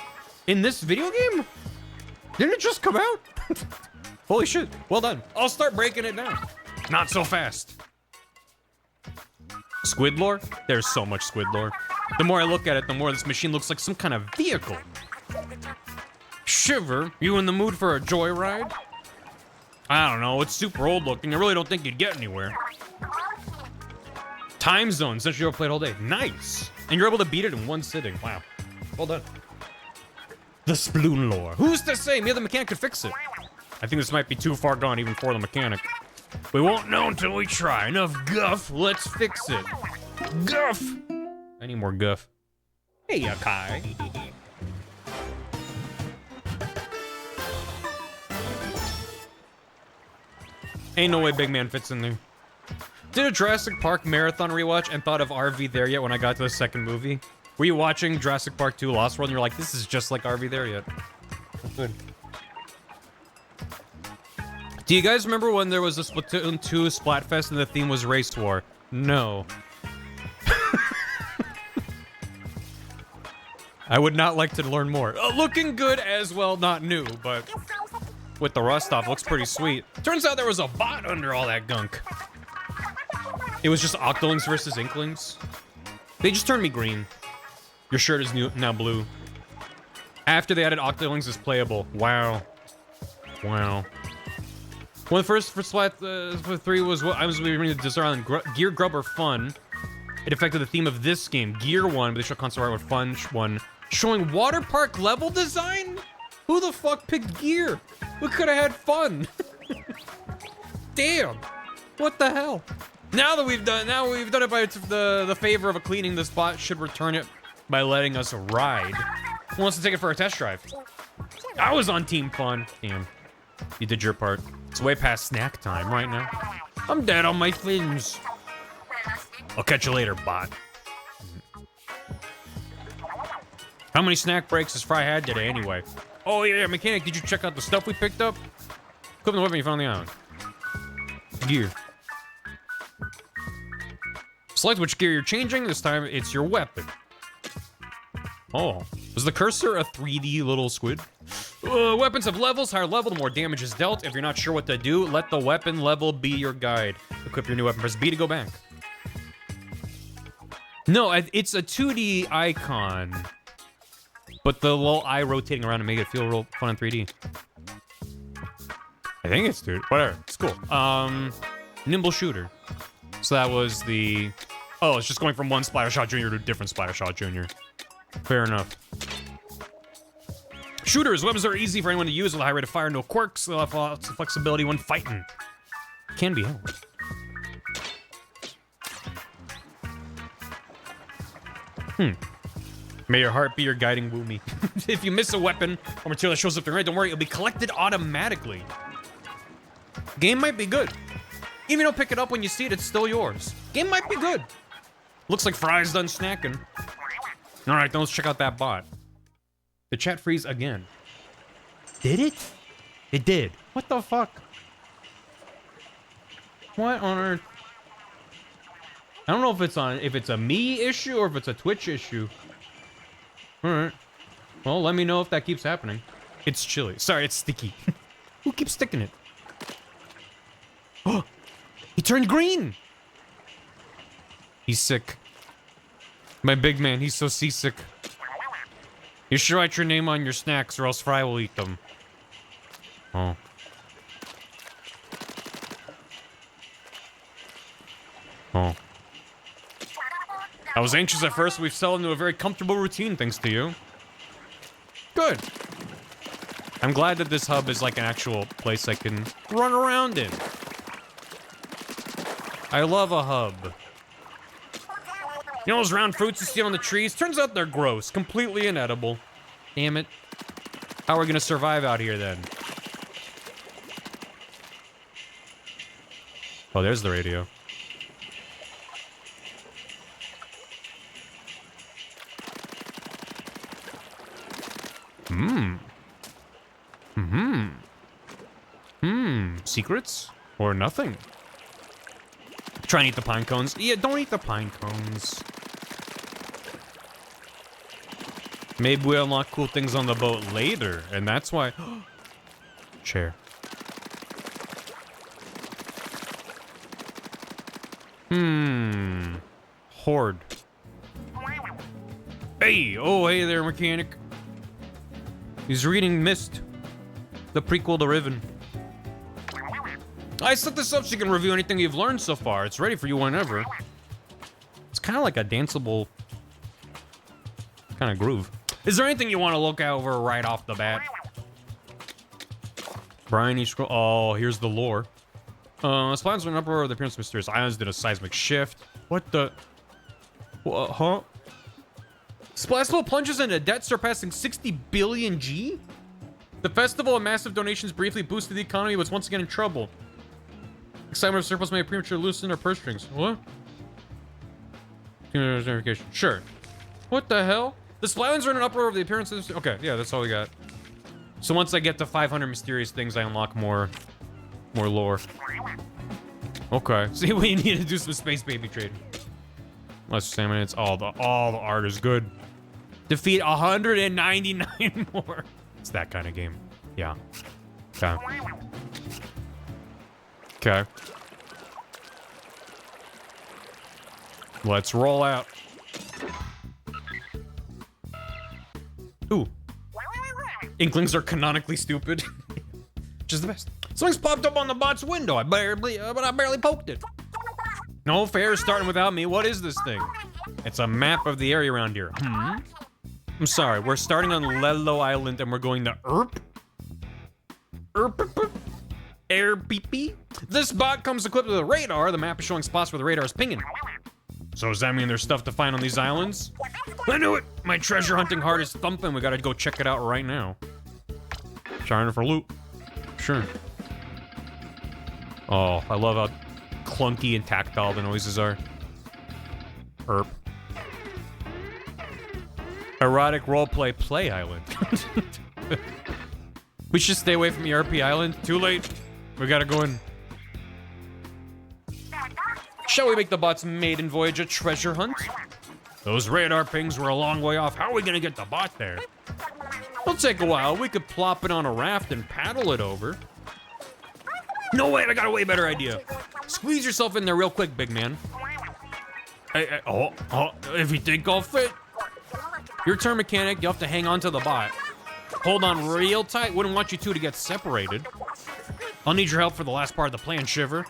S1: In this video game? Didn't it just come out? Holy shit. Well done. I'll start breaking it down. Not so fast. Squid lore? There's so much squid lore. The more I look at it, the more this machine looks like some kind of vehicle. Shiver, you in the mood for a joyride? I don't know, it's super old looking. I really don't think you'd get anywhere. Time zone, since you ever played all day. Nice. And you're able to beat it in one sitting. Wow. Well done. The Splatoon lore. Who's to say? Maybe the mechanic could fix it. I think this might be too far gone even for the mechanic. We won't know until we try. Enough guff, let's fix it. Guff! I need more guff. Hey, Kai. Ain't no way Big Man fits in there. Did a Jurassic Park marathon rewatch and thought of RV There Yet when I got to the second movie. Were you watching Jurassic Park 2 Lost World and you're like, this is just like RV There Yet? Good. Do you guys remember when there was a Splatoon 2 Splatfest and the theme was Race War? No. I would not like to learn more. Looking good as well, not new, but with the rust off, looks pretty sweet. Turns out there was a bot under all that gunk. It was just Octolings versus Inklings. They just turned me green. Your shirt is now blue. After they added Octolings as playable. Wow. Wow. Well, the first for Splat 3 was what I was reading the design on Gear Grubber Fun. It affected the theme of this game, Gear 1, but they show console art with Fun 1, showing water park level design? Who the fuck picked Gear? We could have had fun. Damn. What the hell? Now we've done it by the favor of a cleaning, this bot should return it by letting us ride. Who wants to take it for a test drive? I was on Team Fun. Damn. You did your part. It's way past snack time right now. I'm dead on my fins. I'll catch you later, bot. How many snack breaks has Fry had today anyway? Oh yeah, mechanic, did you check out the stuff we picked up? Equipment weapon you found on the island. Gear. Select which gear you're changing. This time it's your weapon. Oh, was the cursor a 3D little squid? Weapons have levels. Higher level, the more damage is dealt. If you're not sure what to do, let the weapon level be your guide. Equip your new weapon. Press B to go back. No, it's a 2D icon. But the little eye rotating around to make it feel real fun in 3D. I think it's, dude. Whatever. It's cool. Nimble Shooter. So that was the... Oh, it's just going from one Splattershot Jr. to a different Splattershot Jr. Fair enough. Shooters, weapons are easy for anyone to use with a high rate of fire, no quirks, they'll have lots of flexibility when fighting. Can be helped. May your heart be your guiding woomy. If you miss a weapon or material that shows up in red, don't worry, it'll be collected automatically. Game might be good. Even if you don't pick it up when you see it, it's still yours. Game might be good. Looks like Fry's done snacking. All right, then let's check out that bot. The chat freeze again. Did it? It did. What the fuck? What on earth? I don't know if it's a me issue or if it's a Twitch issue. All right. Well, let me know if that keeps happening. It's chilly. Sorry, it's sticky. Who keeps sticking it? Oh, he turned green. He's sick. My big man, he's so seasick. You should write your name on your snacks or else Fry will eat them. Oh. Oh. I was anxious at first, but we've settled into a very comfortable routine thanks to you. Good. I'm glad that this hub is like an actual place I can run around in. I love a hub. You know those round fruits you see on the trees? Turns out they're gross, completely inedible. Damn it. How are we gonna survive out here then? Oh, there's the radio. Secrets? Or nothing? Try and eat the pine cones. Yeah, don't eat the pine cones. Maybe we unlock cool things on the boat later, and that's why... Chair. Horde. Hey! Oh, hey there, mechanic. He's reading Mist. The prequel to Riven. I set this up so you can review anything you've learned so far. It's ready for you whenever. It's kind of like a danceable kind of groove. Is there anything you want to look over right off the bat? Brian, you scroll. Oh, here's the lore. Splatoon's went uproar of the appearance of mysterious islands did a seismic shift. What the? Huh? Splatoon plunges into debt surpassing 60 billion G? The festival of massive donations briefly boosted the economy, but it's once again in trouble. Excitement of surplus may have prematurely loosened our purse strings. What? Verification. Sure. What the hell? The Splatoons are in an uproar of the appearance of... Okay, yeah, that's all we got. So once I get to 500 mysterious things, I unlock more lore. Okay. See, we need to do some space baby trading. Less salmon. It's all the art is good. Defeat 199 more. It's that kind of game. Yeah. Okay. Okay. Let's roll out. Ooh. Inklings are canonically stupid. Which is the best. Something's popped up on the bot's window. But I barely poked it. No fair starting without me. What is this thing? It's a map of the area around here. I'm sorry. We're starting on Lelo Island and we're going to Erp. This bot comes equipped with a radar. The map is showing spots where the radar is pinging. So does that mean there's stuff to find on these islands? I knew it! My treasure hunting heart is thumping. We gotta go check it out right now. Trying for loot. Sure. Oh, I love how clunky and tactile the noises are. Erp. Erotic roleplay play island. We should stay away from ERP Island. Too late. We gotta go in. Shall we make the bot's maiden voyage a treasure hunt? Those radar pings were a long way off. How are we gonna get the bot there? It'll take a while. We could plop it on a raft and paddle it over. No, wait, I got a way better idea. Squeeze yourself in there real quick, big man. Hey, if you think I'll fit. Your turn, mechanic. You have to hang on to the bot. Hold on real tight. Wouldn't want you two to get separated. I'll need your help for the last part of the plan, Shiver.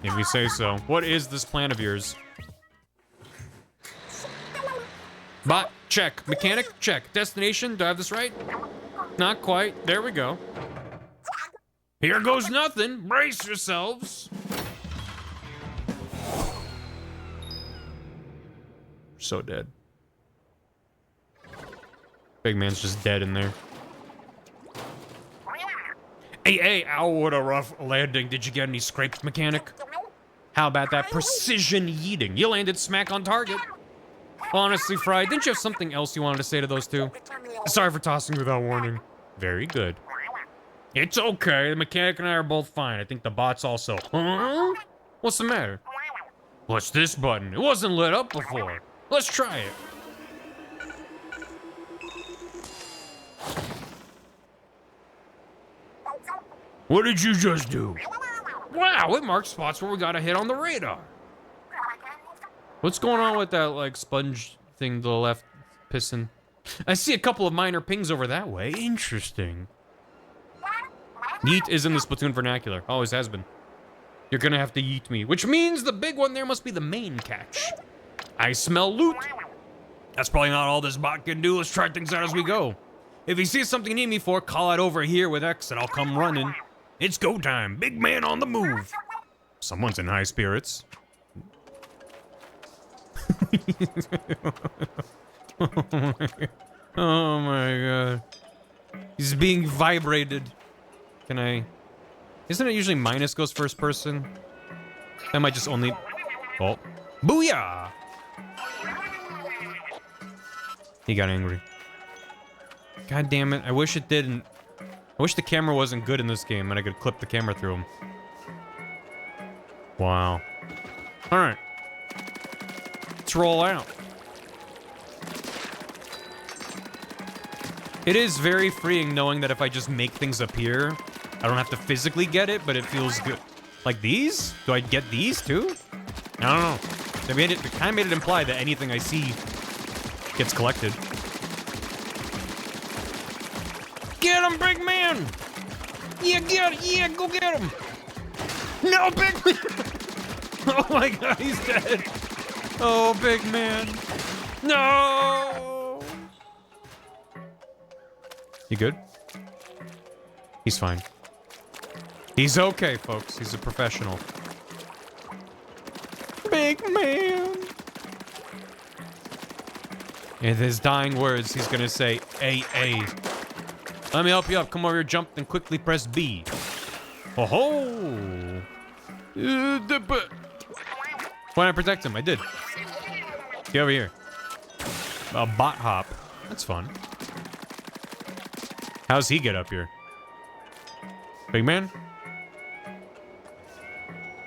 S1: If you say so. What is this plan of yours? Bot, check. Mechanic, check. Destination, do I have this right? Not quite. There we go. Here goes nothing. Brace yourselves. So dead. Big man's just dead in there. Hey, ow, what a rough landing. Did you get any scrapes, mechanic? How about that precision yeeting? You landed smack on target. Honestly, Fry, didn't you have something else you wanted to say to those two? Sorry for tossing without warning. Very good. It's okay. The mechanic and I are both fine. I think the bot's also. Huh? What's the matter? What's this button? It wasn't lit up before. Let's try it. What did you just do? Wow, it marks spots where we got a hit on the radar. What's going on with that, like, sponge thing to the left piston? I see a couple of minor pings over that way. Interesting. Yeet is in the Splatoon vernacular. Always has been. You're gonna have to yeet me, which means the big one there must be the main catch. I smell loot. That's probably not all this bot can do. Let's try things out as we go. If he sees something you need me for, call out over here with X and I'll come running. It's go time. Big man on the move. Someone's in high spirits. Oh my god. He's being vibrated. Can I... Isn't it usually minus goes first person? That might just only... Oh. Booyah! He got angry. God damn it. I wish it didn't. I wish the camera wasn't good in this game and I could clip the camera through him. Wow. Alright. Let's roll out. It is very freeing knowing that if I just make things appear, I don't have to physically get it, but it feels good. Like these? Do I get these too? I don't know. They kind of made it imply that anything I see gets collected. Get him, big man! Yeah, yeah, go get him! No, big man! Oh my god, he's dead! Oh, big man! No! You good? He's fine. He's okay, folks. He's a professional. Big man! In his dying words, he's gonna say, A. Let me help you up. Come over here, jump, and quickly press B. Oh ho! Why didn't I protect him? I did. Get over here. A bot hop. That's fun. How's he get up here? Big man?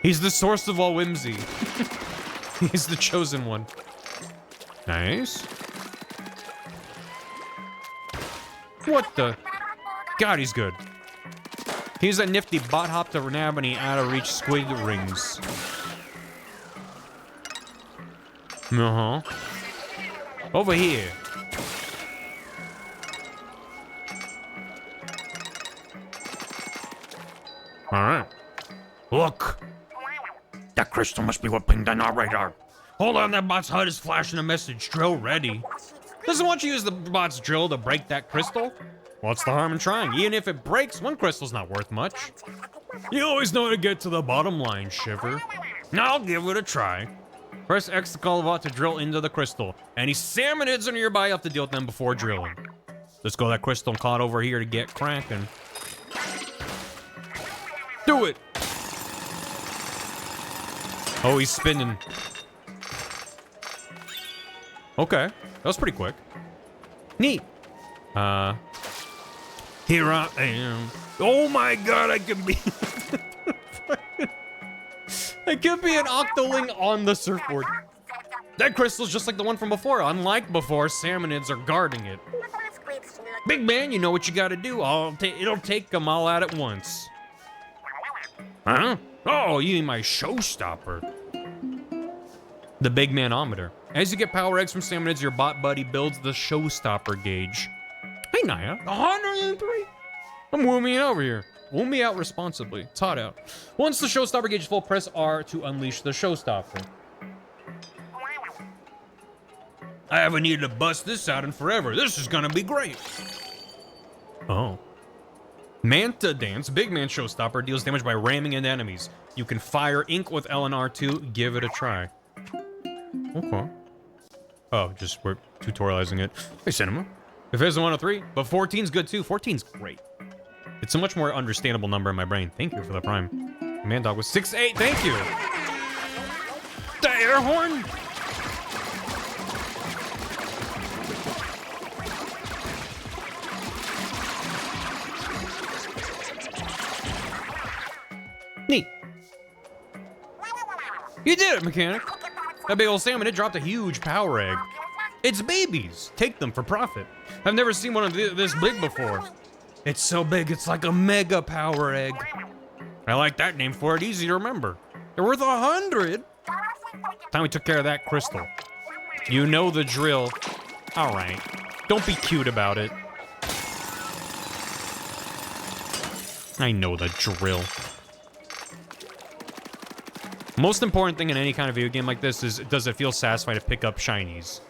S1: He's the source of all whimsy. He's the chosen one. Nice. What the? God, he's good. He's a nifty bot hop to nab any out of reach squid rings. Uh-huh. Over here. Alright. Look. That crystal must be what pinged on our radar. Hold on, that bot's HUD is flashing a message. Drill ready. Doesn't want you to use the bot's drill to break that crystal. What's the harm in trying? Even if it breaks, one crystal's not worth much. You always know how to get to the bottom line, Shiver. I'll give it a try. Press X to call the bot to drill into the crystal. Any salmonids are nearby, you have to deal with them before drilling. Let's go that crystal and call it over here to get cracking. Do it! Oh, he's spinning. Okay, that was pretty quick. Neat. Here I am. Oh my god, I could be... I could be an octoling on the surfboard. That crystal's just like the one from before. Unlike before, salmonids are guarding it. Big man, you know what you gotta do. It'll take them all out at once. Huh? Oh, you mean my showstopper. The big manometer. As you get power eggs from salmonids, your bot buddy builds the showstopper gauge. Hey, Naya. 103? I'm woomying over here. Woomy out responsibly. It's hot out. Once the showstopper gauge is full, press R to unleash the showstopper. I haven't needed to bust this out in forever. This is gonna be great. Oh. Manta Dance, big man showstopper, deals damage by ramming into enemies. You can fire ink with L and R2. Give it a try. Okay. Oh, just we're tutorializing it. Hey, Cinema. If it's a 103, but 14's good too. 14's great. It's a much more understandable number in my brain. Thank you for the prime. Man Dog was 6'8". Thank you. The air horn. Neat. You did it, mechanic. That big old salmon, it dropped a huge power egg. It's babies. Take them for profit. I've never seen one of this big before. It's so big, it's like a mega power egg. I like that name for it, easy to remember. They're worth 100. Time we took care of that crystal. You know the drill. All right. Don't be cute about it. I know the drill. Most important thing in any kind of video game like this is, does it feel satisfying to pick up shinies?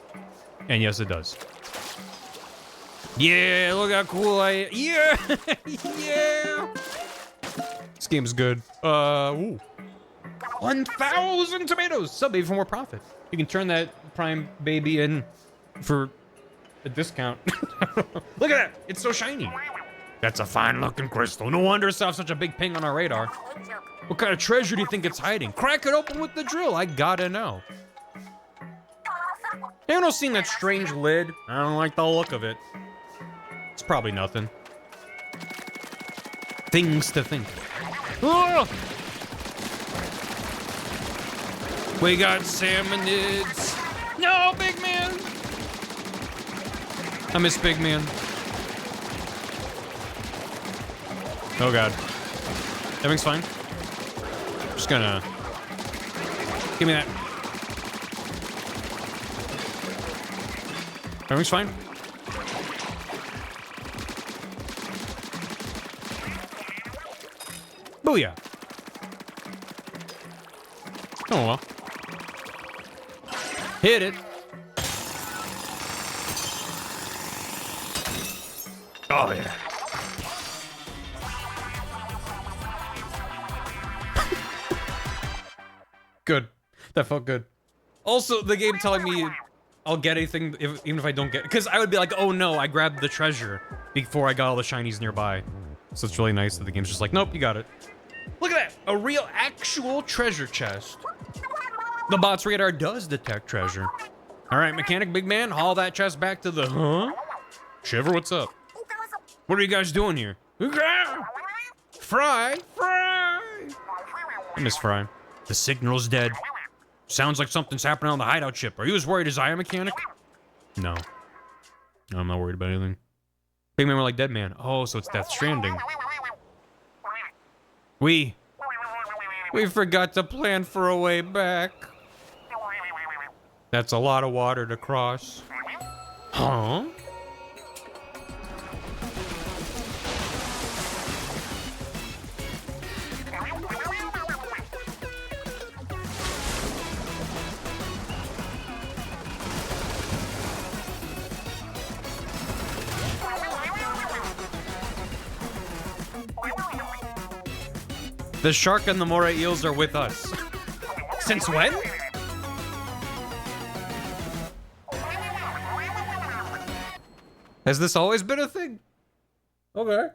S1: And yes, it does. Yeah, look how cool I am. Yeah, yeah. This game's good. Ooh. 1,000 tomatoes. Sub baby for more profit. You can turn that prime baby in for a discount. Look at that. It's so shiny. That's a fine looking crystal. No wonder it's off such a big ping on our radar. What kind of treasure do you think it's hiding? Crack it open with the drill. I gotta know. Anyone else seen that strange lid? I don't like the look of it. It's probably nothing. Things to think. Oh! We got salmonids. No, big man. I miss big man. Oh god. Everything's fine. Just gonna... Give me that. Everything's fine. Booyah. Oh well. Hit it. Oh yeah. Good. That felt good. Also, the game telling me I'll get anything even if I don't get... Because I would be like, oh no, I grabbed the treasure before I got all the shinies nearby. So it's really nice that the game's just like, nope, you got it. Look at that! A real, actual treasure chest. The bot's radar does detect treasure. Alright, mechanic big man, haul that chest back to the... Huh? Shiver, what's up? What are you guys doing here? Fry! Fry! I miss Fry. The signal's dead. Sounds like something's happening on the hideout ship. Are you as worried as I am, mechanic? No. I'm not worried about anything. Big man, we're like Dead Man. Oh, so it's Death Stranding. We forgot to plan for a way back. That's a lot of water to cross. Huh? The shark and the moray eels are with us. Since when? Has this always been a thing? Okay.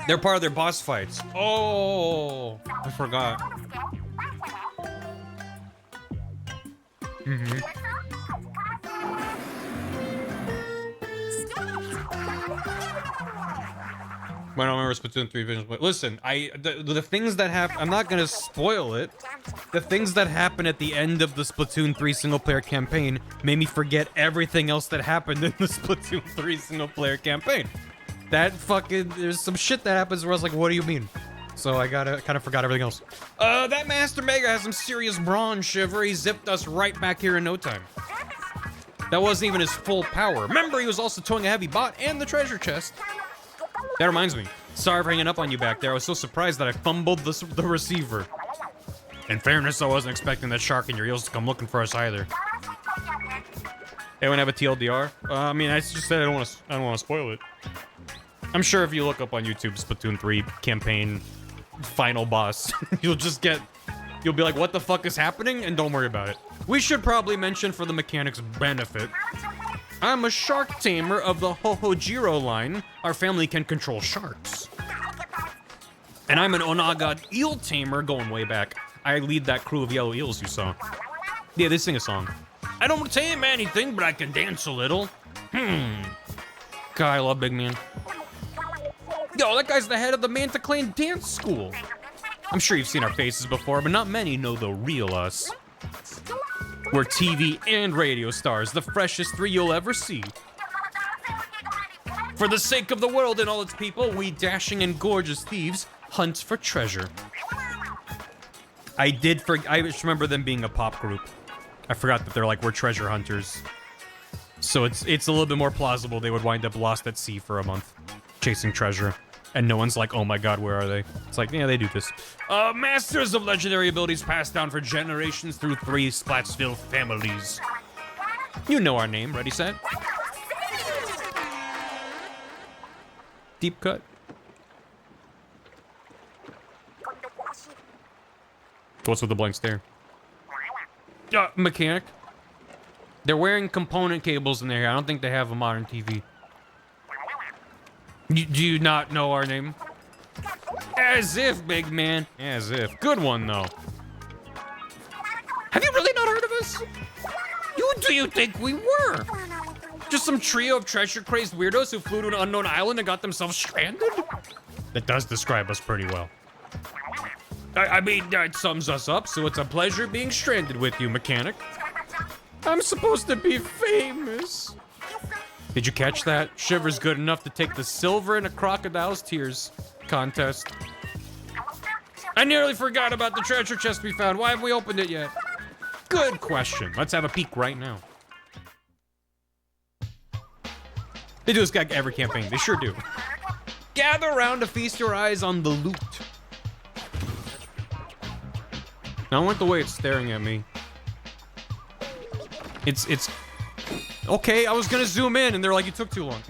S1: They're part of their boss fights. Oh, I forgot. Mm-hmm. I don't remember Splatoon 3 visions, but listen, the things that happen, I'm not gonna spoil it. The things that happen at the end of the Splatoon 3 single-player campaign made me forget everything else that happened in the Splatoon 3 single-player campaign. That fucking, there's some shit that happens where I was like, what do you mean? So I kind of forgot everything else. That Master Mega has some serious brawn, Shiver. He zipped us right back here in no time. That wasn't even his full power. Remember, he was also towing a heavy bot and the treasure chest. That reminds me. Sorry for hanging up on you back there. I was so surprised that I fumbled the receiver. In fairness, I wasn't expecting that shark and your eels to come looking for us either. Anyone have a TLDR? I mean, I just said I don't want to spoil it. I'm sure if you look up on YouTube Splatoon 3 campaign final boss, you'll be like, what the fuck is happening? And don't worry about it. We should probably mention for the mechanics benefit, I'm a shark tamer of the Hohojiro line. Our family can control sharks. And I'm an Onaga eel tamer going way back. I lead that crew of yellow eels you saw. Yeah, they sing a song. I don't tame anything, but I can dance a little. God, I love Big Man. Yo, that guy's the head of the Manta Clan dance school. I'm sure you've seen our faces before, but not many know the real us. We're TV and radio stars, the freshest three you'll ever see. For the sake of the world and all its people, we dashing and gorgeous thieves hunt for treasure. I just remember them being a pop group. I forgot that they're like, we're treasure hunters. So it's a little bit more plausible they would wind up lost at sea for a month, chasing treasure. And no one's like, oh my god, where are they? It's like, yeah, they do this. Masters of legendary abilities passed down for generations through 3 Splatsville families. You know our name, ready, set? Deep cut. What's with the blank stare? Mechanic. They're wearing component cables in their hair. I don't think they have a modern TV. Do you not know our name? As if, big man. As if. Good one, though. Have you really not heard of us? Who do you think we were? Just some trio of treasure-crazed weirdos who flew to an unknown island and got themselves stranded? That does describe us pretty well. I mean, that sums us up, so it's a pleasure being stranded with you, mechanic. I'm supposed to be famous. Did you catch that? Shiver's good enough to take the silver in a crocodile's tears contest. I nearly forgot about the treasure chest we found. Why haven't we opened it yet? Good question. Let's have a peek right now. They do this guy every campaign. They sure do. Gather around to feast your eyes on the loot. I don't like the way it's staring at me. It's... Okay, I was gonna zoom in and they're like, it took too long.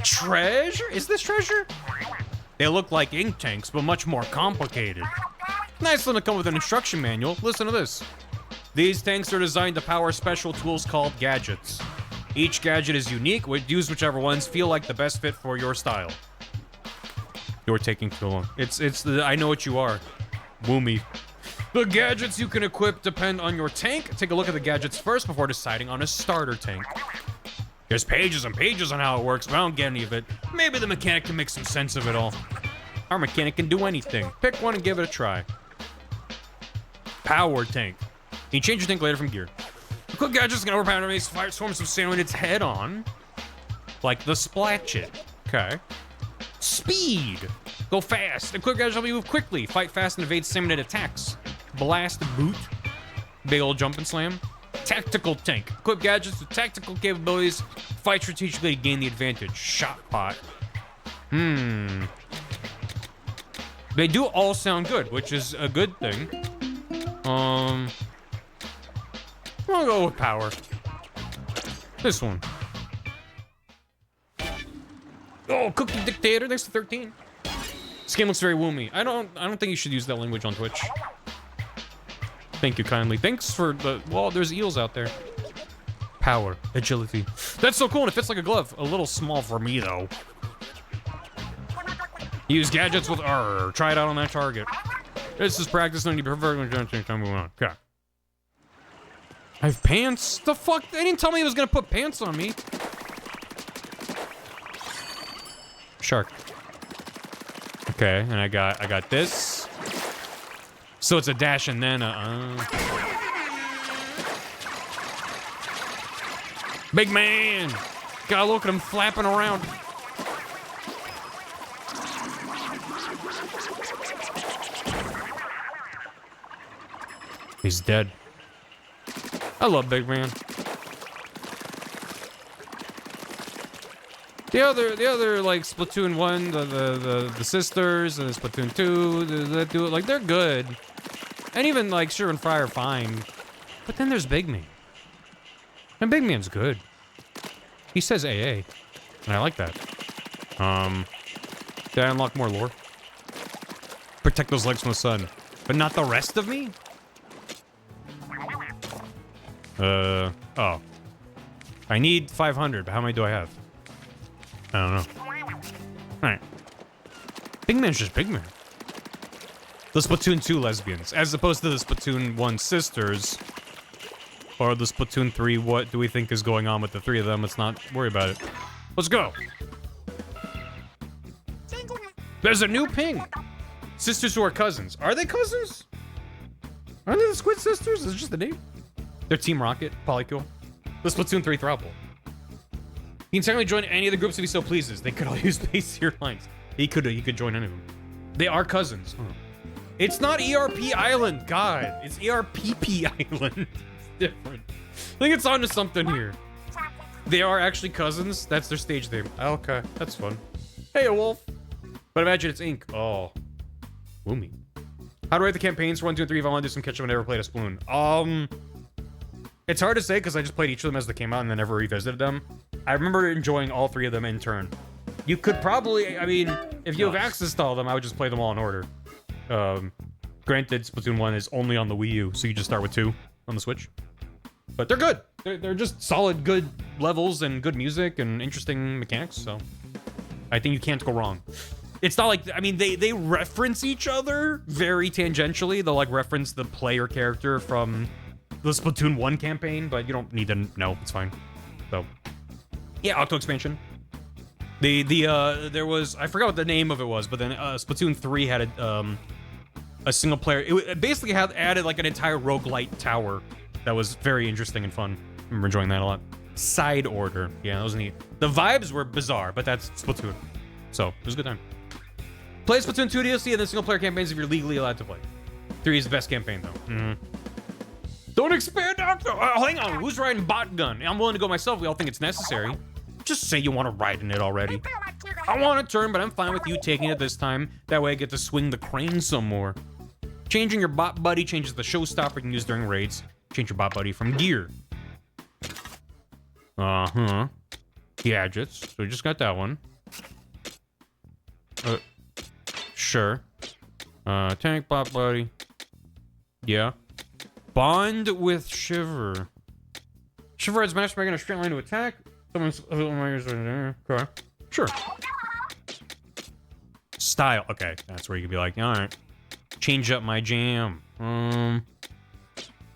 S1: Treasure? Is this treasure? They look like ink tanks, but much more complicated. Nice of them to come with an instruction manual. Listen to this. These tanks are designed to power special tools called gadgets. Each gadget is unique. Use whichever ones feel like the best fit for your style. You're taking too long. I know what you are. Woomy. The gadgets you can equip depend on your tank. Take a look at the gadgets first before deciding on a starter tank. There's pages and pages on how it works, but I don't get any of it. Maybe the mechanic can make some sense of it all. Our mechanic can do anything. Pick one and give it a try. Power tank. You can change your tank later from gear. Quick gadgets can overpower enemies, fire swarms of sand when it's head on. Like the Splatchet. Okay. Speed. Go fast. And quick gadgets help you move quickly. Fight fast and evade similar attacks. Blast boot. Big old jump and slam. Tactical tank. Equip gadgets with tactical capabilities. Fight strategically to gain the advantage. Shot pot. They do all sound good, which is a good thing. I'll go with power. This one. Oh, Cookie Dictator, thanks to 13. This game looks very woomy. I don't think you should use that language on Twitch. Thank you kindly. Thanks for the... Well, there's eels out there. Power. Agility. That's so cool, and it fits like a glove. A little small for me, though. Use gadgets with R. Try it out on that target. This is practice, and you prefer when you're time moving on. Okay. I have pants? The fuck? They didn't tell me he was gonna put pants on me. Shark. Okay, and I got this. So it's a dash and then Big man! Gotta look at him flapping around. He's dead. I love Big Man. The other like Splatoon 1, the sisters, and Splatoon 2, that do it, like they're good. And even like Sure and Fry are fine. But then there's Big Man. And Big Man's good. He says AA, and I like that. Did I unlock more lore? Protect those legs from the sun, but not the rest of me? Oh. I need 500, but how many do I have? I don't know. Alright. Big Man's just Big Man. The Splatoon 2 lesbians, as opposed to the Splatoon 1 sisters. Or the Splatoon 3, what do we think is going on with the three of them? Let's not worry about it. Let's go! There's a new ping! Sisters who are cousins. Are they cousins? Aren't they the Squid Sisters? Is it just the name? They're Team Rocket, Polykill. The Splatoon 3 Throuple. He can technically join any of the groups if he so pleases. They could all use base tier lines. He could join any of them. They are cousins. Huh. It's not ERP Island, God. It's ERPP Island. It's different. I think it's onto something here. They are actually cousins. That's their stage name. Okay, that's fun. Hey, a wolf. But imagine it's ink. Oh. Woomy. How do I write the campaigns for 1, 2, and 3 if I want to do some catch up and never played a Splatoon? It's hard to say because I just played each of them as they came out and then never revisited them. I remember enjoying all three of them in turn. You could probably, I mean, if you have access to all of them, I would just play them all in order. Granted, Splatoon 1 is only on the Wii U, so you just start with 2 on the Switch. But they're good. They're just solid, good levels and good music and interesting mechanics, so I think you can't go wrong. It's not like, I mean, they reference each other very tangentially. They'll, like, reference the player character from the Splatoon 1 campaign, but you don't need to know. It's fine. So, yeah, Octo Expansion. There was, I forgot what the name of it was, but then Splatoon 3 had a single player. It basically had added, like, an entire roguelite tower that was very interesting and fun. I remember enjoying that a lot. Side Order. Yeah, that was neat. The vibes were bizarre, but that's Splatoon. So, it was a good time. Play Splatoon 2 DLC and then single player campaigns if you're legally allowed to play. 3 is the best campaign, though. Mm-hmm. Don't expand Octo! Hang on, who's riding Bot Gun? I'm willing to go myself. We all think it's necessary. Just say you want to ride in it already. I want a turn, but I'm fine with you taking it this time. That way I get to swing the crane some more. Changing your bot buddy changes the showstopper you can use during raids. Change your bot buddy from gear. Uh-huh. Gadgets. So we just got that one. Sure. Tank bot buddy. Yeah. Bond with Shiver. Shiver adds matchmaking a straight line to attack. Someone's okay. Sure. Style. Okay, that's where you could be like, all right, change up my jam.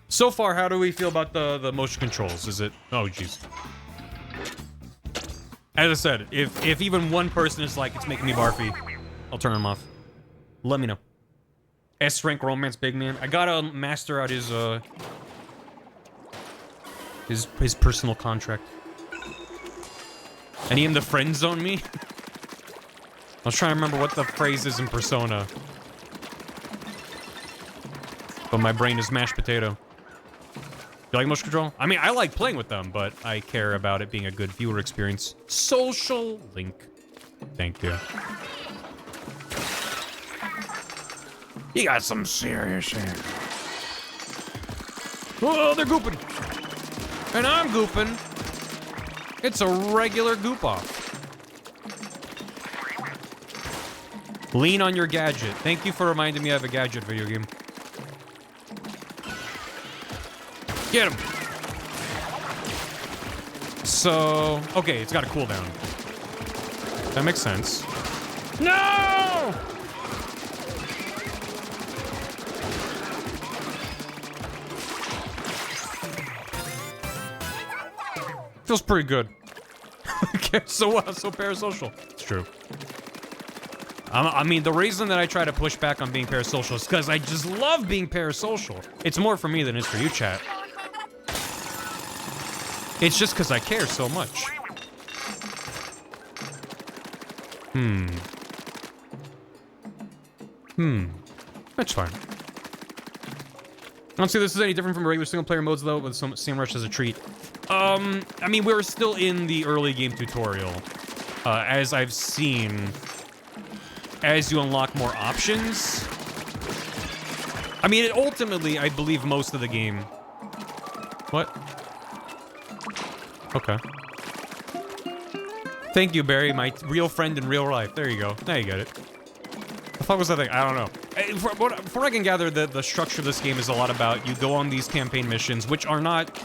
S1: So far, how do we feel about the motion controls? Is it? Oh, jeez. As I said, if even one person is like, it's making me barfy, I'll turn them off. Let me know. S rank romance big man. I gotta master out his personal contract. And he in the friend zone me? I was trying to remember what the phrase is in Persona. But my brain is mashed potato. You like motion control? I mean, I like playing with them, but I care about it being a good viewer experience. Social link. Thank you. You got some serious shit. Oh, they're gooping. And I'm gooping. It's a regular goop off. Lean on your gadget. Thank you for reminding me I have a gadget video game. Get him. So, okay, it's got a cooldown. That makes sense. No! Feels pretty good. So parasocial. It's true. I mean, the reason that I try to push back on being parasocial is because I just love being parasocial. It's more for me than it is for you, chat. It's just because I care so much. That's fine. I don't see this is any different from regular single-player modes, though, with some Sam Rush as a treat. I mean, we're still in the early game tutorial. As I've seen, as you unlock more options. I mean, ultimately, I believe most of the game... What? Okay. Thank you, Barry, my real friend in real life. There you go. Now you get it. The fuck was that thing? I don't know. From what I can gather, the structure of this game is a lot about you go on these campaign missions, which are not,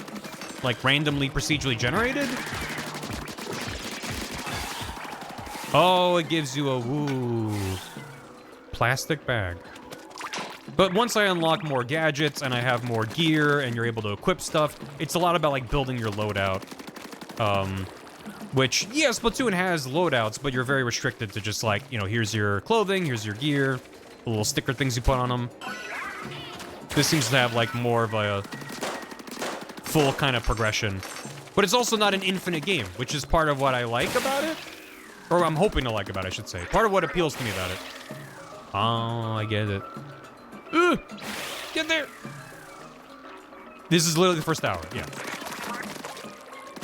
S1: like, randomly procedurally generated. Oh, it gives you a plastic bag. But once I unlock more gadgets and I have more gear and you're able to equip stuff, it's a lot about, like, building your loadout. Which, yeah, Splatoon has loadouts, but you're very restricted to just, like, you know, here's your clothing, here's your gear, the little sticker things you put on them. This seems to have, like, more of a full kind of progression. But it's also not an infinite game, which is part of what I like about it. Or I'm hoping to like about it, I should say. Part of what appeals to me about it. Oh, I get it. Get there! This is literally the first hour, yeah.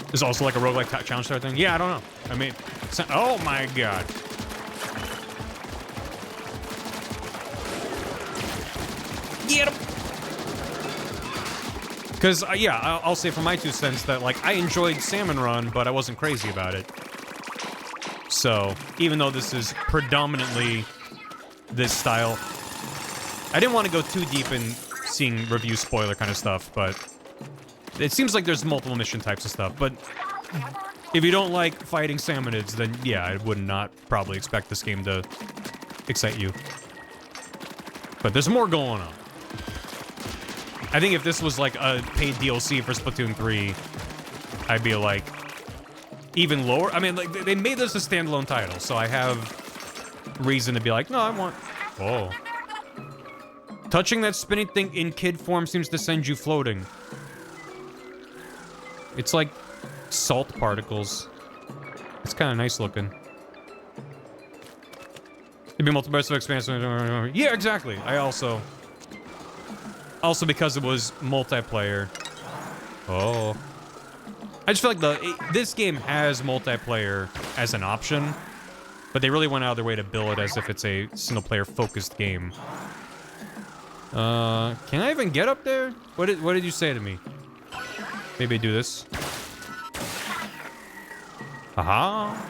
S1: There's also like a roguelike challenge star thing. Yeah, I don't know. I mean, oh my god. Get him! Because, yeah, I'll say from my 2 cents that, like, I enjoyed Salmon Run, but I wasn't crazy about it. So, even though this is predominantly this style, I didn't want to go too deep in seeing review spoiler kind of stuff, but it seems like there's multiple mission types of stuff. But if you don't like fighting salmonids, then yeah, I would not probably expect this game to excite you. But there's more going on. I think if this was like a paid DLC for Splatoon 3, I'd be like, even lower. I mean, like, they made this a standalone title, so I have reason to be like, no, I want... Oh. Touching that spinning thing in kid form seems to send you floating. It's like salt particles. It's kind of nice looking. It'd be multiple so expansive. Yeah, exactly. I also because it was multiplayer. Oh. I just feel like this game has multiplayer as an option, but they really went out of their way to bill it as if it's a single-player focused game. Can I even get up there? What did you say to me? Maybe I do this. Aha.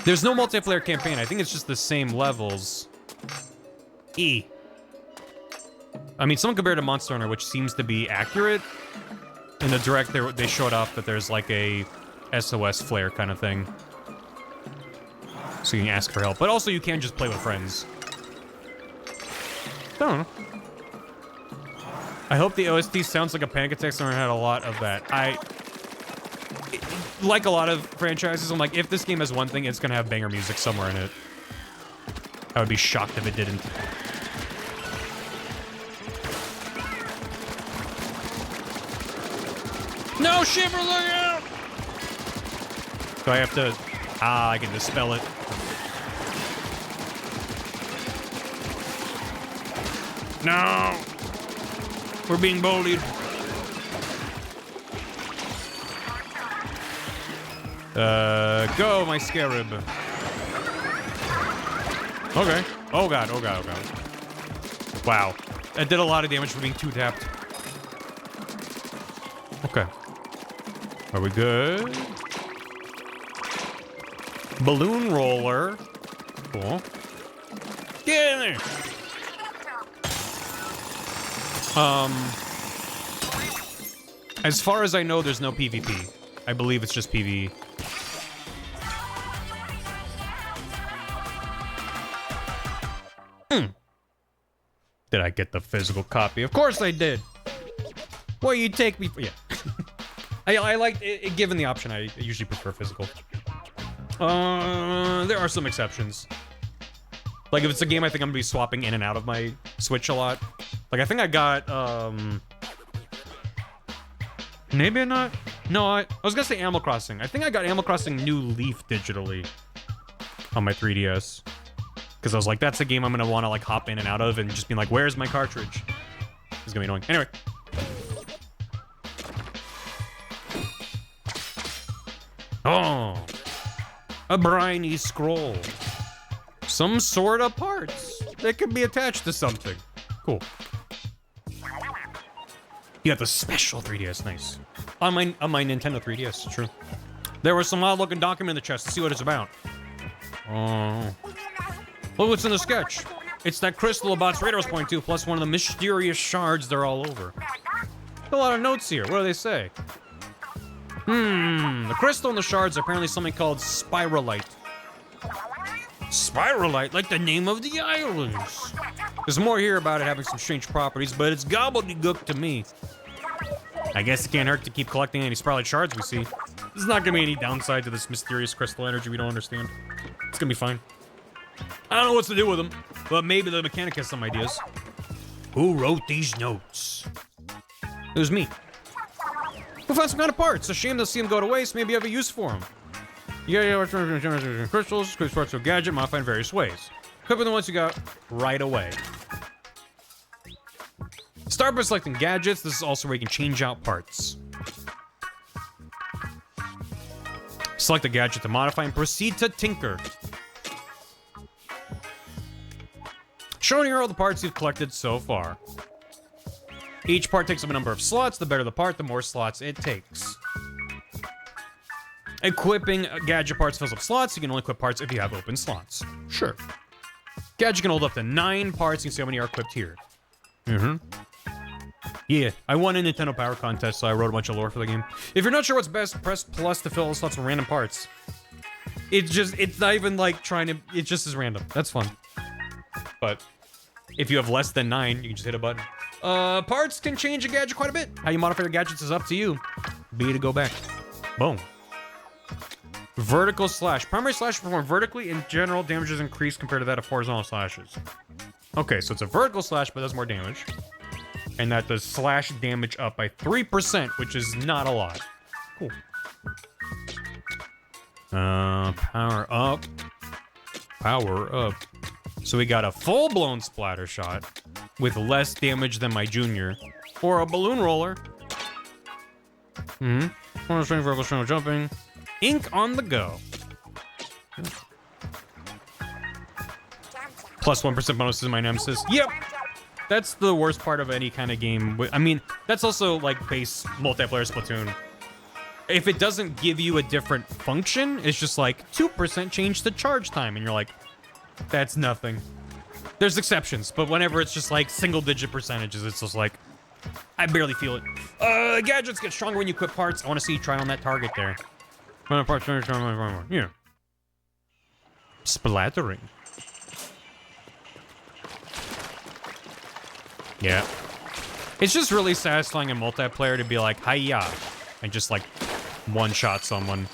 S1: There's no multiplayer campaign. I think it's just the same levels. E. I mean, some compared to Monster Hunter, which seems to be accurate. In the direct, they showed off that there's like a SOS flare kind of thing. So you can ask for help. But also you can just play with friends. I don't know. I hope the OST sounds like a Panic Attack Summer had a lot of that. Like a lot of franchises, I'm like, if this game has one thing, it's gonna have banger music somewhere in it. I would be shocked if it didn't. No, Shiver, look out! Do I have to... I can dispel it. No! We're being bullied. Go, my scarab. Okay. Oh god, oh god, oh god. Wow. That did a lot of damage for being 2-tapped. Okay. Are we good? Balloon roller. Cool. Get in there! As far as I know, there's no PvP. I believe it's just PvE. Did I get the physical copy? Of course I did! Well, you take me for... Yeah. I like it, given the option, I usually prefer physical. There are some exceptions. Like, if it's a game I think I'm gonna be swapping in and out of my Switch a lot. Like, I think I got, maybe not. No, I was gonna say Animal Crossing. I think I got Animal Crossing New Leaf digitally on my 3DS. Because I was like, that's a game I'm gonna want to, like, hop in and out of and just be like, where's my cartridge? It's gonna be annoying. Anyway. Oh. A briny scroll. Some sort of parts that could be attached to something. Cool. You got the special 3DS, nice. On my Nintendo 3DS, true. There was some odd-looking document in the chest. Let's see what it's about. Oh. Look what's in the sketch. It's that crystal Bots Raiders point to, plus one of the mysterious shards they're all over. A lot of notes here. What do they say? The crystal and the shards are apparently something called spiralite. Spiralite, like the name of the islands. There's more here about it having some strange properties, but it's gobbledygook to me. I guess it can't hurt to keep collecting any spiralite shards we see. There's not gonna be any downside to this mysterious crystal energy we don't understand. It's gonna be fine. I don't know what to do with them, but maybe the mechanic has some ideas. Who wrote these notes? It was me. We'll find some kind of parts. A shame to see them go to waste. Maybe you have a use for them. Crystals, quick parts of a gadget, modified in various ways. Equip the ones you got right away. Start by selecting gadgets. This is also where you can change out parts. Select a gadget to modify and proceed to tinker. Showing here all the parts you've collected so far. Each part takes up a number of slots. The better the part, the more slots it takes. Equipping gadget parts fills up slots. You can only equip parts if you have open slots. Sure. Gadget can hold up to 9 parts. You can see how many are equipped here. Yeah, I won a Nintendo Power Contest, so I wrote a bunch of lore for the game. If you're not sure what's best, press plus to fill all slots with random parts. It's not even like trying to, it just is random. That's fun. But if you have less than 9, you can just hit a button. Parts can change a gadget quite a bit. How you modify your gadgets is up to you. B to go back. Boom. Vertical slash. Primary slash performed vertically. In general, damage is increased compared to that of horizontal slashes. Okay, so it's a vertical slash, but does more damage. And that does slash damage up by 3%, which is not a lot. Cool. Power up. Power up. So we got a full-blown splatter shot with less damage than my junior. Or a balloon roller. Strength, vertical strength, jumping. Ink on the go. Plus 1% bonus is my nemesis. Yep. That's the worst part of any kind of game. I mean, that's also like base multiplayer Splatoon. If it doesn't give you a different function, it's just like 2% change the charge time. And you're like, that's nothing. There's exceptions, but whenever it's just like single-digit percentages, it's just like, I barely feel it. Gadgets get stronger when you equip parts. I want to see you try on that target there. Yeah. Splattering. Yeah. It's just really satisfying in multiplayer to be like, hiya, and just like one-shot someone.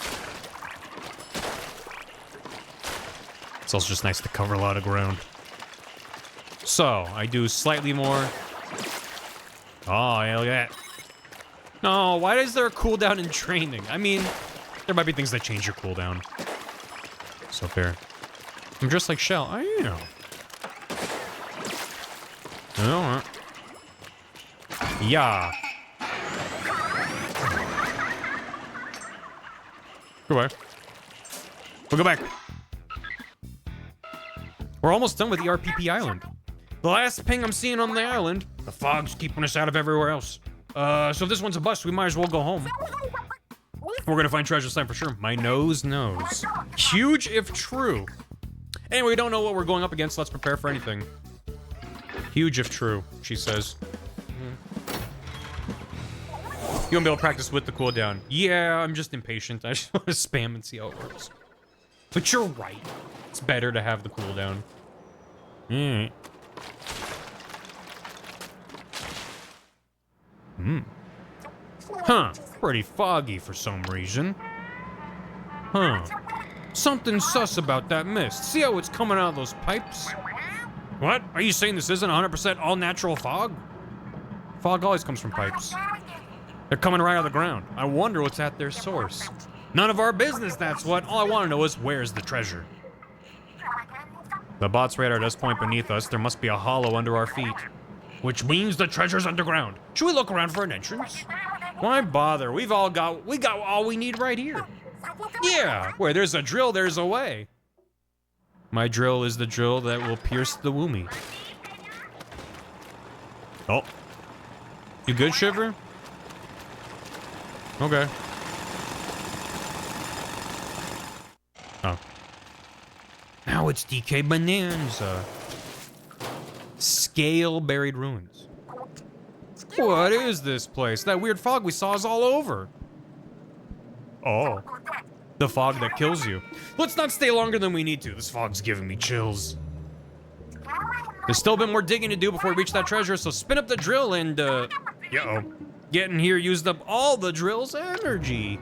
S1: It's also just nice to cover a lot of ground. So, I do slightly more. Oh, yeah, look at that. No, why is there a cooldown in training? I mean, there might be things that change your cooldown. So fair. I'm just like Shell. I am. Alright. Yeah. Go back. We'll go back. We're almost done with the RPP Island. The last ping I'm seeing on the island, the fog's keeping us out of everywhere else. So if this one's a bust, we might as well go home. We're gonna find treasure slime for sure. My nose knows. Huge if true. Anyway, we don't know what we're going up against. Let's prepare for anything. Huge if true, she says. You won't be able to practice with the cooldown. Yeah, I'm just impatient. I just want to spam and see how it works. But you're right. It's better to have the cooldown. Huh. Pretty foggy for some reason. Huh. Something sus about that mist. See how it's coming out of those pipes? What? Are you saying this isn't 100% all-natural fog? Fog always comes from pipes. They're coming right out of the ground. I wonder what's at their source. None of our business, that's what. All I want to know is where's the treasure? The bot's radar does point beneath us. There must be a hollow under our feet. Which means the treasure's underground. Should we look around for an entrance? Why bother? We got all we need right here. Yeah, where there's a drill, there's a way. My drill is the drill that will pierce the woomy. Oh. You good, Shiver? Okay. Oh. Now it's DK Bonanza. Scale buried ruins. What is this place? That weird fog we saw is all over. Oh. The fog that kills you. Let's not stay longer than we need to. This fog's giving me chills. There's still a bit more digging to do before we reach that treasure, so spin up the drill and, uh-oh. Getting here used up all the drill's energy.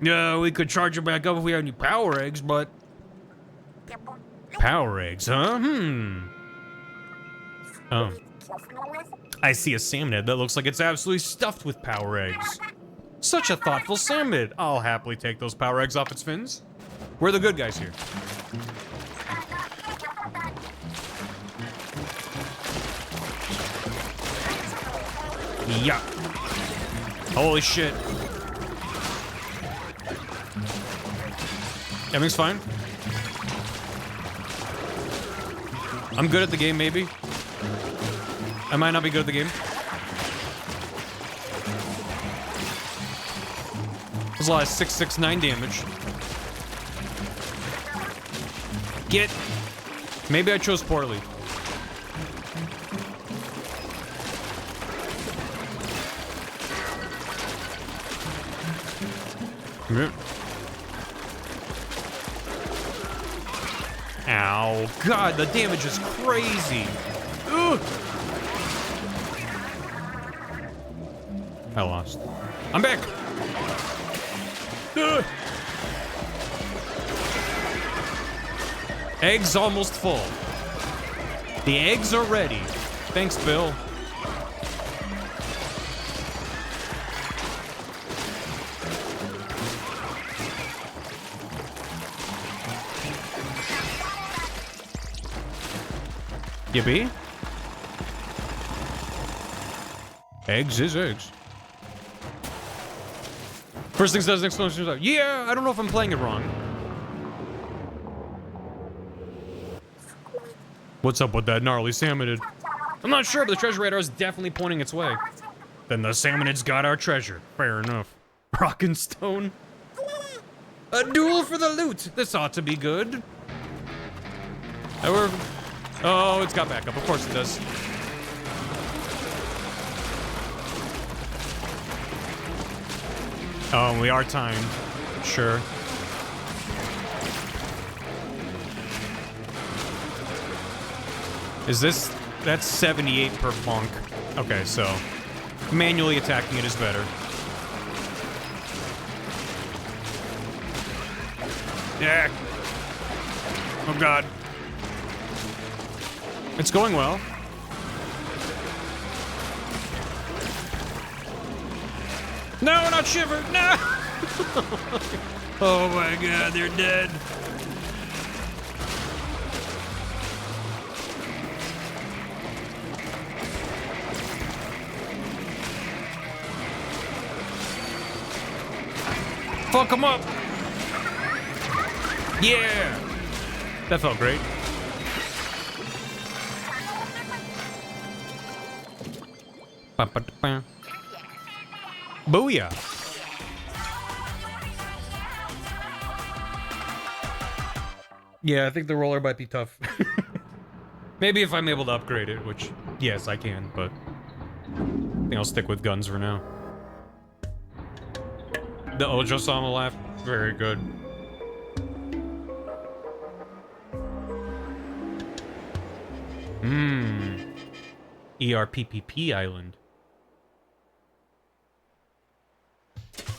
S1: Yeah, we could charge it back up if we had any power eggs, but... Power eggs, huh? Oh. I see a salmon head that looks like it's absolutely stuffed with power eggs. Such a thoughtful salmon. I'll happily take those power eggs off its fins. We're the good guys here. Yeah. Holy shit. Everything's fine. I'm good at the game, maybe. I might not be good at the game. There's a lot of 669 damage. Get. Maybe I chose poorly. Yeah. Ow. God, the damage is crazy. Ugh. I lost. I'm back. Ugh. Eggs almost full. The eggs are ready. Thanks, Bill. Yippee. Eggs is eggs. First things does, next one. Yeah, I don't know if I'm playing it wrong. What's up with that gnarly salmonid? I'm not sure, but the treasure radar is definitely pointing its way. Then the salmonid's got our treasure. Fair enough. Rock and stone. A duel for the loot. This ought to be good. However, oh, it's got backup. Of course it does. Oh, we are timed. Sure. Is this... That's 78 per bonk. Okay, so... Manually attacking it is better. Yeah. Oh, God. It's going well. No, not Shiver! No! Oh my God, they're dead. Fuck them up! Yeah! That felt great. Booyah! Yeah, I think the roller might be tough. Maybe if I'm able to upgrade it, which, yes, I can, but I think I'll stick with guns for now. The Ojo Sama laugh, very good. ERPPP Island.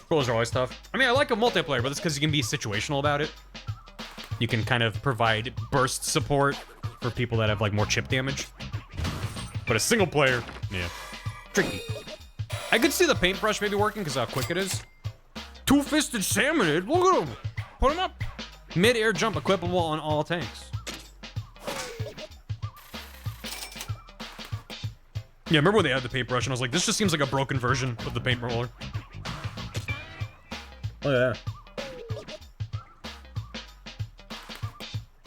S1: Rollers are always tough. I mean, I like a multiplayer, but that's because you can be situational about it. You can kind of provide burst support for people that have, like, more chip damage. But a single player, yeah, tricky. I could see the paintbrush maybe working because how quick it is. Two-fisted salmonid, look at him! Put him up! Mid-air jump equipable on all tanks. Yeah, remember when they had the paintbrush and I was like, this just seems like a broken version of the paint roller. Oh yeah.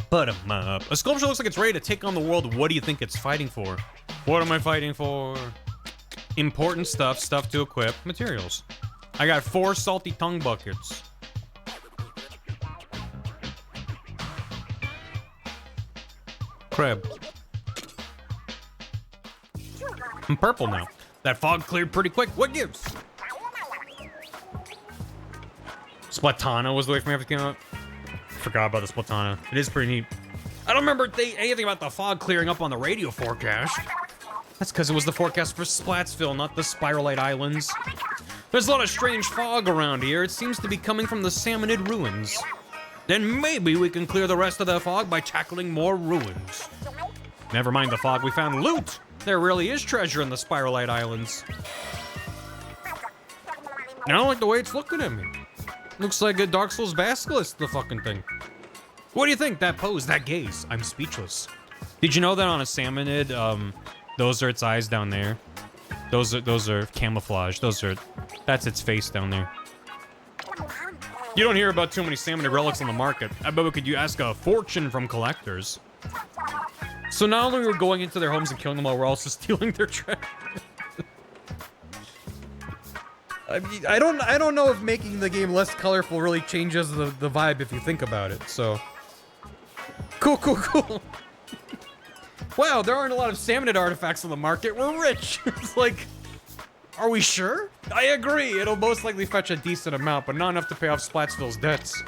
S1: Put him up. A sculpture looks like it's ready to take on the world. What do you think it's fighting for? What am I fighting for? Important stuff, stuff to equip, materials. I got 4 salty tongue buckets. Crab. I'm purple now. That fog cleared pretty quick. What gives? Splatana was the way for me to came out. Forgot about the Splatana. It is pretty neat. I don't remember anything about the fog clearing up on the radio forecast. That's because it was the forecast for Splatsville, not the Spiralite Islands. There's a lot of strange fog around here. It seems to be coming from the Salmonid ruins. Then maybe we can clear the rest of the fog by tackling more ruins. Never mind the fog, we found loot! There really is treasure in the Spiralite Islands. I don't like the way it's looking at me. Looks like a Dark Souls Basilisk, the fucking thing. What do you think? That pose, that gaze. I'm speechless. Did you know that on a Salmonid, those are its eyes down there? Those are camouflage. That's its face down there. You don't hear about too many Salmonid relics on the market. I bet we could ask a fortune from collectors. So not only are we going into their homes and killing them all, we're also stealing their treasure. I mean, I don't know if making the game less colorful really changes the vibe if you think about it, so. Cool. Wow, there aren't a lot of Salmonid artifacts on the market. We're rich. It's like, are we sure? I agree. It'll most likely fetch a decent amount, but not enough to pay off Splatsville's debts.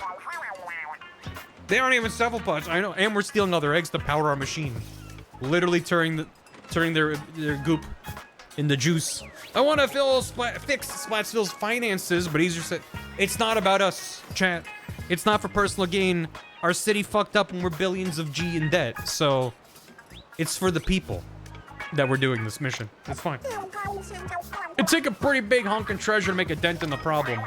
S1: They aren't even cephalopods. I know, and we're stealing all their eggs to power our machine. Literally turning their goop into juice. I want to fix Splatsville's finances, but easier said. It's not about us, chat. It's not for personal gain. Our city fucked up and we're billions of G in debt, so it's for the people that we're doing this mission. It's fine. It'd take a pretty big honking treasure to make a dent in the problem.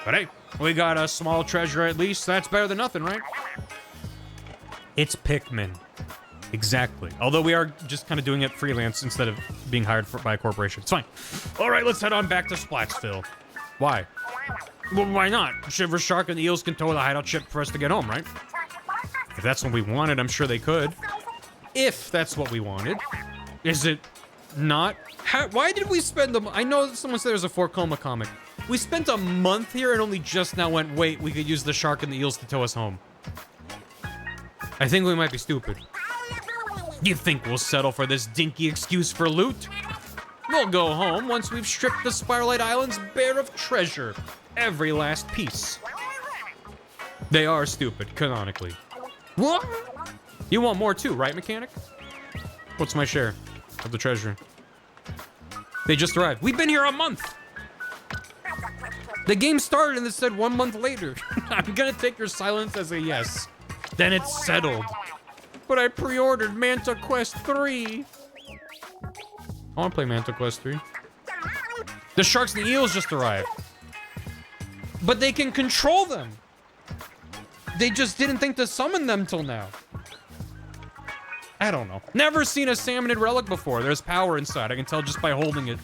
S1: But hey, we got a small treasure at least. That's better than nothing, right? It's Pikmin. Exactly. Although we are just kind of doing it freelance instead of being hired by a corporation. It's fine. All right, let's head on back to Splatsville. Why? Well, why not? Shiver Shark and the Eels can tow the hideout ship for us to get home, right? If that's what we wanted, I'm sure they could. If that's what we wanted. Is it not? Why did we spend them? I know someone said there's a Fort Coma comic. We spent a month here and only just now went, wait, we could use the shark and the eels to tow us home. I think we might be stupid. You think we'll settle for this dinky excuse for loot? We'll go home once we've stripped the Spiralite Islands bare of treasure. Every last piece. They are stupid, canonically. What? You want more too, right, mechanic? What's my share of the treasure? They just arrived. We've been here a month! The game started and it said 1 month later. I'm gonna take your silence as a yes. Then it's settled. But I pre-ordered Manta Quest 3. I wanna play Manta Quest 3. The sharks and the eels just arrived. But they can control them. They just didn't think to summon them till now. I don't know. Never seen a Salmonid relic before. There's power inside. I can tell just by holding it.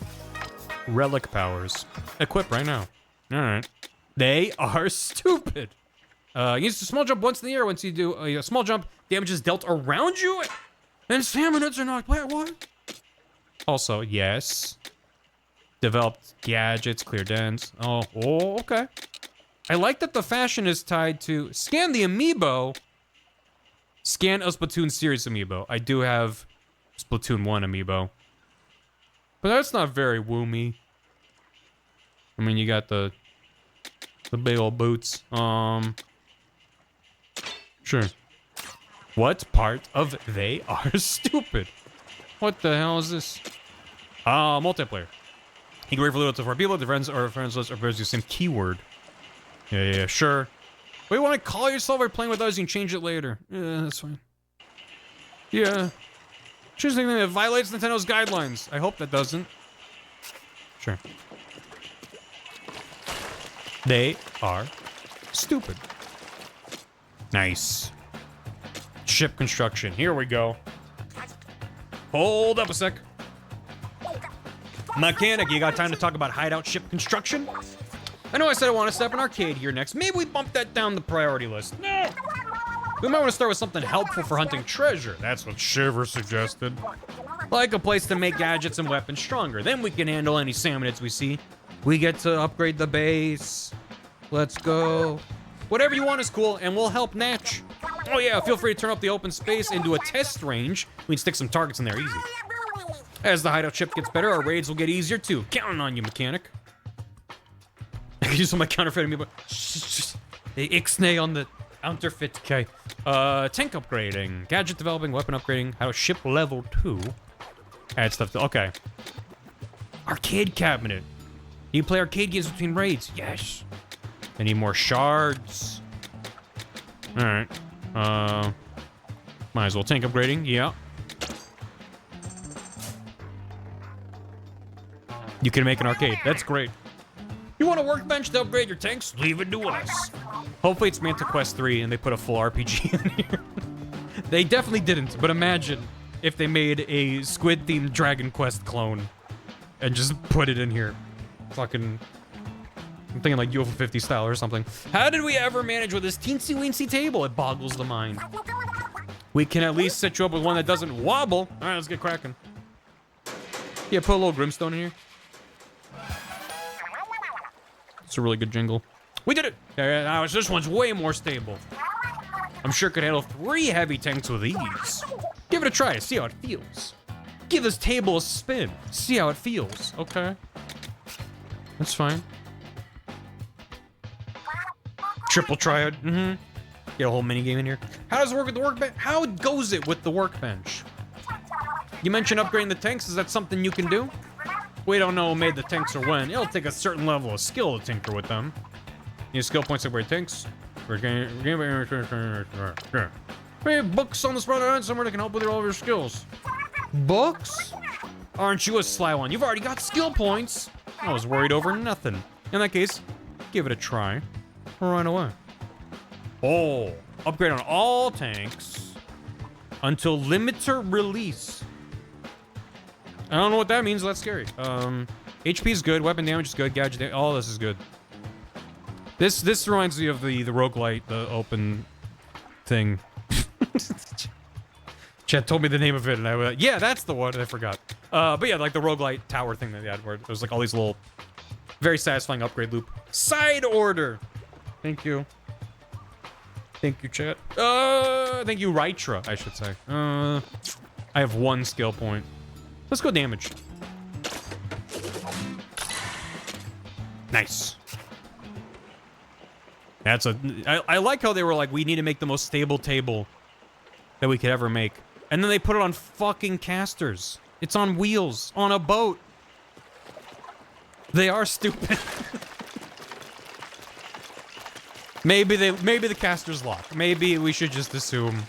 S1: Relic powers. Equip right now. All right. They are stupid. Use a small jump once in the air. Once you do a small jump, damage is dealt around you. And Salmonids are not. Wait, what? Also, yes. Developed gadgets, clear dents. Oh, okay. I like that the fashion is tied to scan the amiibo. Scan a Splatoon series amiibo. I do have Splatoon 1 amiibo. But that's not very woomy. I mean, you got the big old boots. Sure. What part of they are stupid? What the hell is this? Multiplayer. You can wait for little to 4 people. The friends or friends list or bears the same keyword. Yeah, sure. Wait, want to call yourself or playing with us? You can change it later. Yeah, that's fine. Yeah. Choose anything that violates Nintendo's guidelines. I hope that doesn't. Sure. They are stupid. Nice. Ship construction. Here we go. Hold up a sec. Mechanic, you got time to talk about hideout ship construction? I know I said I want to set up an arcade here next. Maybe we bump that down the priority list. No! We might want to start with something helpful for hunting treasure. That's what Shiver suggested. Like a place to make gadgets and weapons stronger. Then we can handle any salmonids we see. We get to upgrade the base. Let's go. Whatever you want is cool, and we'll help Natch. Oh yeah, feel free to turn up the open space into a test range. We can stick some targets in there easy. As the hideout chip gets better, our raids will get easier too. Counting on you, mechanic. I can use some of my counterfeit me, but the ixnay on the counterfeit. Okay. Tank upgrading, gadget developing, weapon upgrading, how to ship level 2. Add stuff to, okay. Arcade cabinet. You play arcade games between raids. Yes. I need more shards. All right. Might as well tank upgrading. Yeah. You can make an arcade. That's great. You want a workbench to upgrade your tanks? Leave it to us. Hopefully it's Manta Quest 3 and they put a full RPG in here. They definitely didn't, but imagine if they made a squid-themed Dragon Quest clone and just put it in here. Fucking... I'm thinking like UFO 50 style or something. How did we ever manage with this teensy-weensy table? It boggles the mind. We can at least set you up with one that doesn't wobble. All right, let's get cracking. Yeah, put a little Grimstone in here. It's a really good jingle. We did it! Now this one's way more stable. I'm sure it could handle 3 heavy tanks with ease. Give it a try, see how it feels. Give this table a spin, see how it feels. Okay. That's fine. Triple triad, Get a whole mini game in here. How does it work with the workbench? How goes it with the workbench? You mentioned upgrading the tanks, is that something you can do? We don't know who made the tanks or when. It'll take a certain level of skill to tinker with them. Need skill points to upgrade tanks. Hey, books on the spot island somewhere that can help with all of your skills. Books? Aren't you a sly one? You've already got skill points. I was worried over nothing. In that case, give it a try. Run away. Oh, upgrade on all tanks until limiter release. I don't know what that means. That's scary. HP is good. Weapon damage is good. Gadget all this is good. This reminds me of the roguelite, the open thing. Chat told me the name of it, and I went, yeah, that's the one. I forgot. But yeah, like the roguelite tower thing that they had, where it was like all these little, very satisfying upgrade loop. Side order. Thank you. Thank you, chat. Thank you, Rytra, I should say. I have 1 skill point. Let's go damage. Nice. That's a... I like how they were like, we need to make the most stable table that we could ever make. And then they put it on fucking casters. It's on wheels, on a boat. They are stupid. Maybe the caster's locked. Maybe we should just assume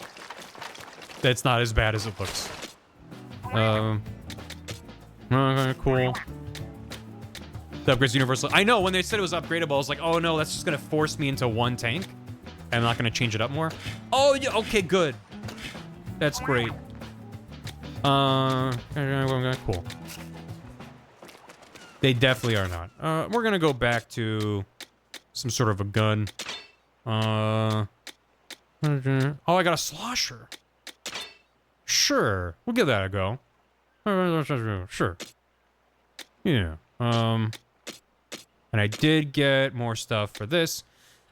S1: that it's not as bad as it looks. Okay, cool. The upgrade's universal. I know, when they said it was upgradable, I was like, oh no, that's just gonna force me into 1 tank. And I'm not gonna change it up more. Oh, yeah, okay, good. That's great. Cool. They definitely are not. We're gonna go back to some sort of a gun. Oh, I got a slosher. Sure, we'll give that a go. Sure. Yeah. And I did get more stuff for this.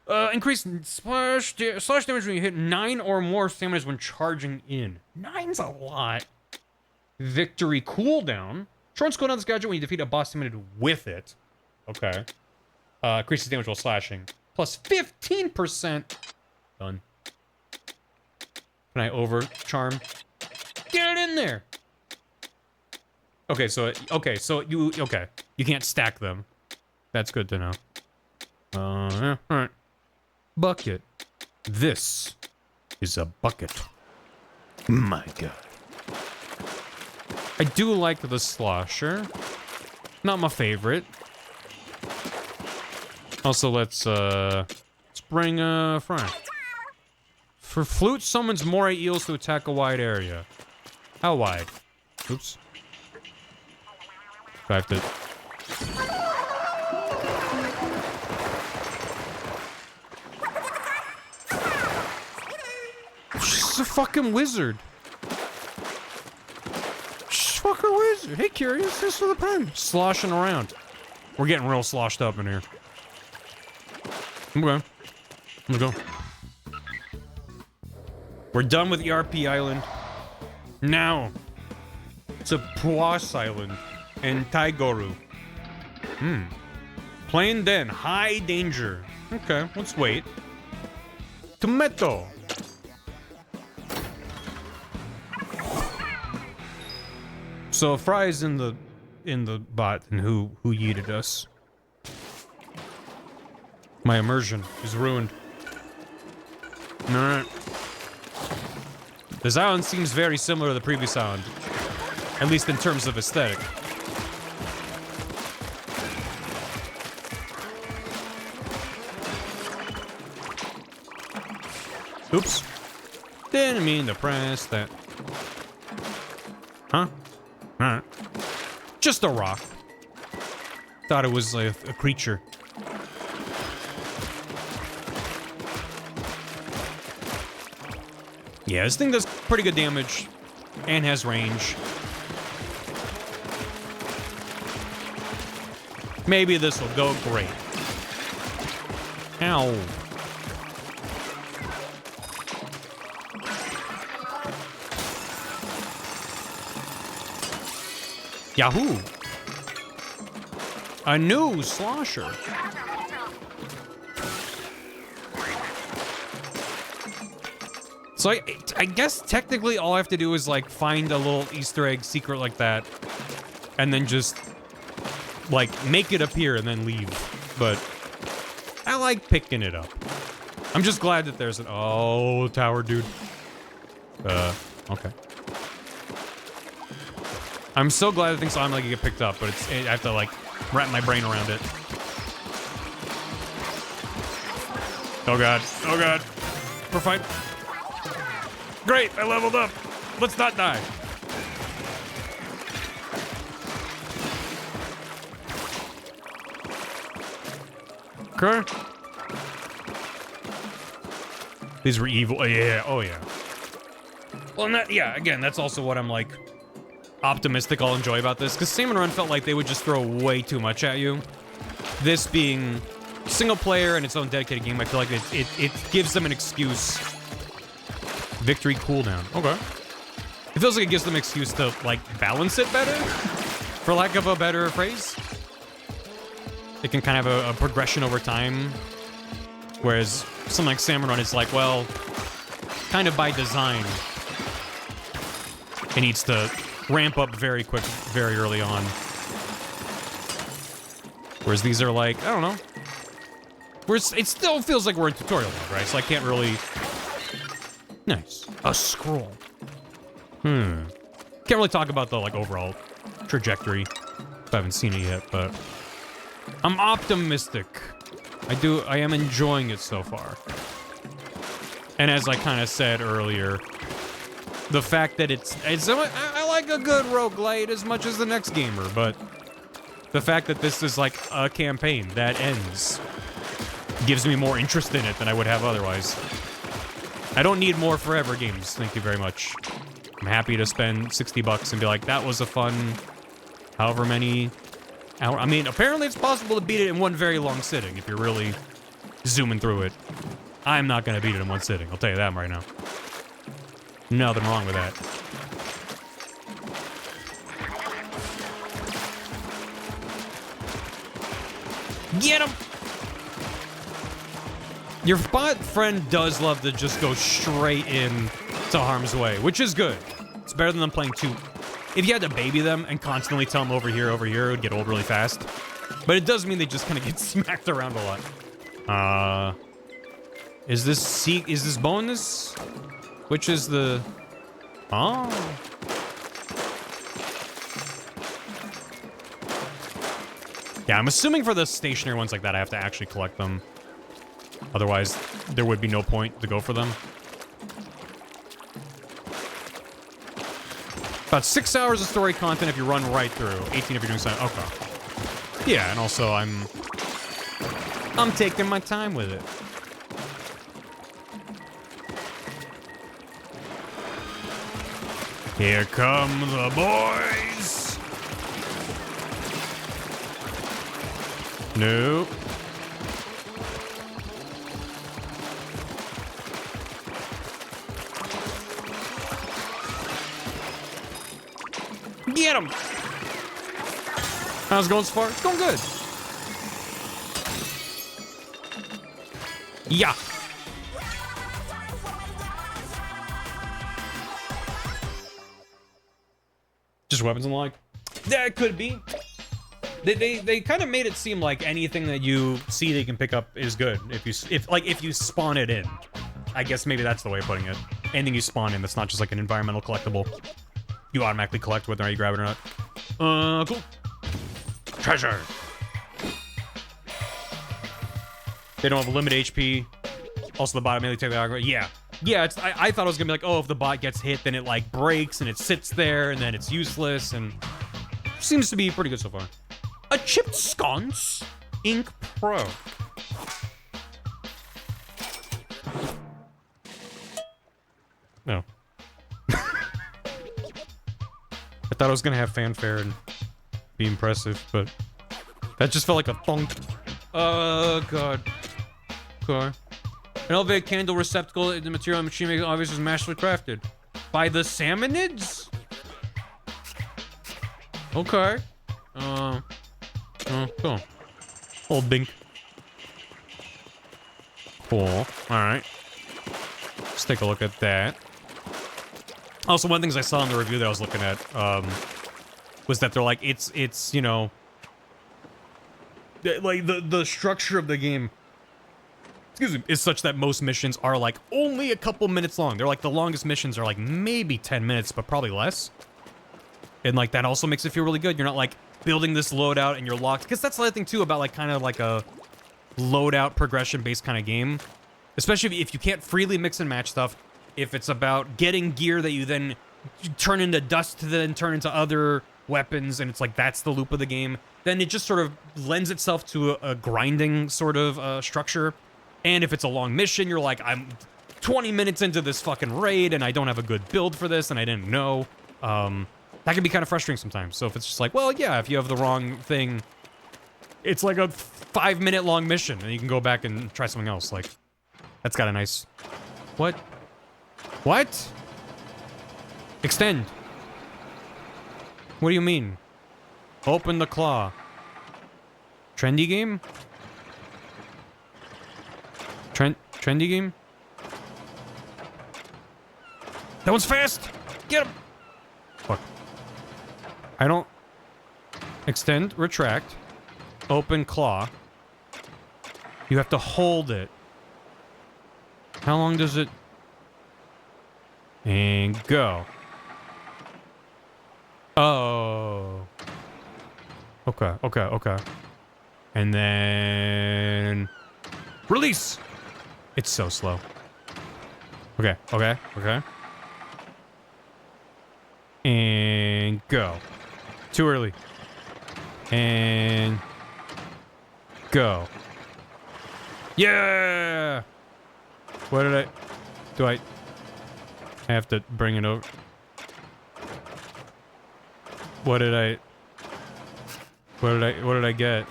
S1: Increase slash damage when you hit 9 or more stamina when charging in. 9's a lot. Victory cooldown. Shortens cooldown this gadget when you defeat a boss summoned with it. Okay. Increases damage while slashing. Plus 15%. Done. Can I overcharm? Get it in there. Okay, so you can't stack them. That's good to know. Yeah, all right. Bucket. This is a bucket. My God. I do like the slosher. Not my favorite. Also, let's bring a friend. For flute, summons more eels to attack a wide area. How wide? Oops. I have to... She's a fucking wizard. She's Sucker Wizard. Hey, Curious, this for the pen. Sloshing around. We're getting real sloshed up in here. Okay. Let's go. We're done with ERP Island. Now, to Puas Island and Taigoru. Plain Den, high danger. Okay, let's wait. Tomato. So Fry's in the bot, and who yeeted us? My immersion is ruined. Alright. This island seems very similar to the previous island. At least in terms of aesthetic. Oops. Didn't mean to press that. Huh? Alright. Just a rock. Thought it was like a creature. Yeah, this thing does pretty good damage. And has range. Maybe this will go great. Ow. Yahoo! A new slosher. So I guess technically all I have to do is like find a little Easter egg secret like that, and then just like make it appear and then leave. But I like picking it up. I'm just glad that there's an tower dude. Okay. I'm so glad that things I'm like get picked up, but I have to like wrap my brain around it. Oh god, oh god. We're fine. Great, I leveled up. Let's not die. Okay. These were evil. Oh, yeah, oh yeah. Well, and that, yeah, again, that's also what I'm like optimistic I'll enjoy about this, because Salmon Run felt like they would just throw way too much at you. This being single player and its own dedicated game, I feel like it gives them an excuse. Victory cooldown. Okay. It feels like it gives them an excuse to, like, balance it better, for lack of a better phrase. It can kind of have a progression over time, whereas something like Salmon Run is like, well, kind of by design, it needs to ramp up very quick, very early on. Whereas these are like, I don't know. It still feels like we're in tutorial mode, right? So I can't really... Nice. A scroll. Can't really talk about the, like, overall trajectory if I haven't seen it yet, but... I'm optimistic. I am enjoying it so far. And as I kind of said earlier, the fact that I like a good roguelite as much as the next gamer, but the fact that this is like a campaign that ends gives me more interest in it than I would have otherwise. I don't need more forever games, thank you very much. I'm happy to spend $60 and be like, that was a fun however many hours. I mean, apparently it's possible to beat it in one very long sitting if you're really zooming through it. I'm not gonna beat it in one sitting, I'll tell you that right now. Nothing wrong with that. Get him! Your bot friend does love to just go straight in to harm's way, which is good. It's better than them playing two. If you had to baby them and constantly tell them over here, it would get old really fast. But it does mean they just kind of get smacked around a lot. Is this bonus? Which is the... Oh. Yeah, I'm assuming for the stationary ones like that, I have to actually collect them. Otherwise, there would be no point to go for them. About 6 hours of story content if you run right through. 18 if you're doing something. Okay. Yeah, and also I'm taking my time with it. Here come the boys. Nope. Get him! How's it going so far? It's going good. Yeah. Just weapons and like. That could be. They kind of made it seem like anything that you see that you can pick up is good if you spawn it in. I guess maybe that's the way of putting it. Anything you spawn in that's not just like an environmental collectible, you automatically collect whether or not you grab it or not. Cool. Treasure. They don't have a limit HP. Also, the bot immediately take the aggro. Yeah. Yeah, I thought it was gonna be like, oh, if the bot gets hit, then it like breaks and it sits there and then it's useless, and seems to be pretty good so far. A chipped sconce, Ink Pro. No. I thought I was gonna have fanfare and be impressive, but that just felt like a thunk. Oh god. Okay. An elevated candle receptacle, the material and machine making obviously was masterfully crafted. By the Salmonids? Okay. Cool. Old bink. Cool. Alright. Let's take a look at that. Also, one of the things I saw in the review that I was looking at, was that they're like, it's, you know, like, the structure of the game, excuse me, is such that most missions are, like, only a couple minutes long. They're like, the longest missions are, like, maybe 10 minutes, but probably less. And, like, that also makes it feel really good. You're not, like, building this loadout and you're locked. Because that's the other thing, too, about, like, kind of like a loadout progression-based kind of game. Especially if you can't freely mix and match stuff. If it's about getting gear that you then turn into dust to then turn into other weapons, and it's like that's the loop of the game, then it just sort of lends itself to a grinding sort of structure. And if it's a long mission, you're like, I'm 20 minutes into this fucking raid, and I don't have a good build for this, and I didn't know. That can be kind of frustrating sometimes. So if it's just like, well, yeah, if you have the wrong thing, it's like a 5-minute long mission, and you can go back and try something else. Like, that's got a nice... What? What? Extend. What do you mean? Open the claw. Trendy game? Trendy game? That one's fast! Get him! Fuck. I don't... Extend, retract, open claw. You have to hold it. How long does it... And go. Oh. Okay. And then... Release! It's so slow. Okay. And go. Too early. And... Go. Yeah! What did I... Do I have to bring it over? What did I get?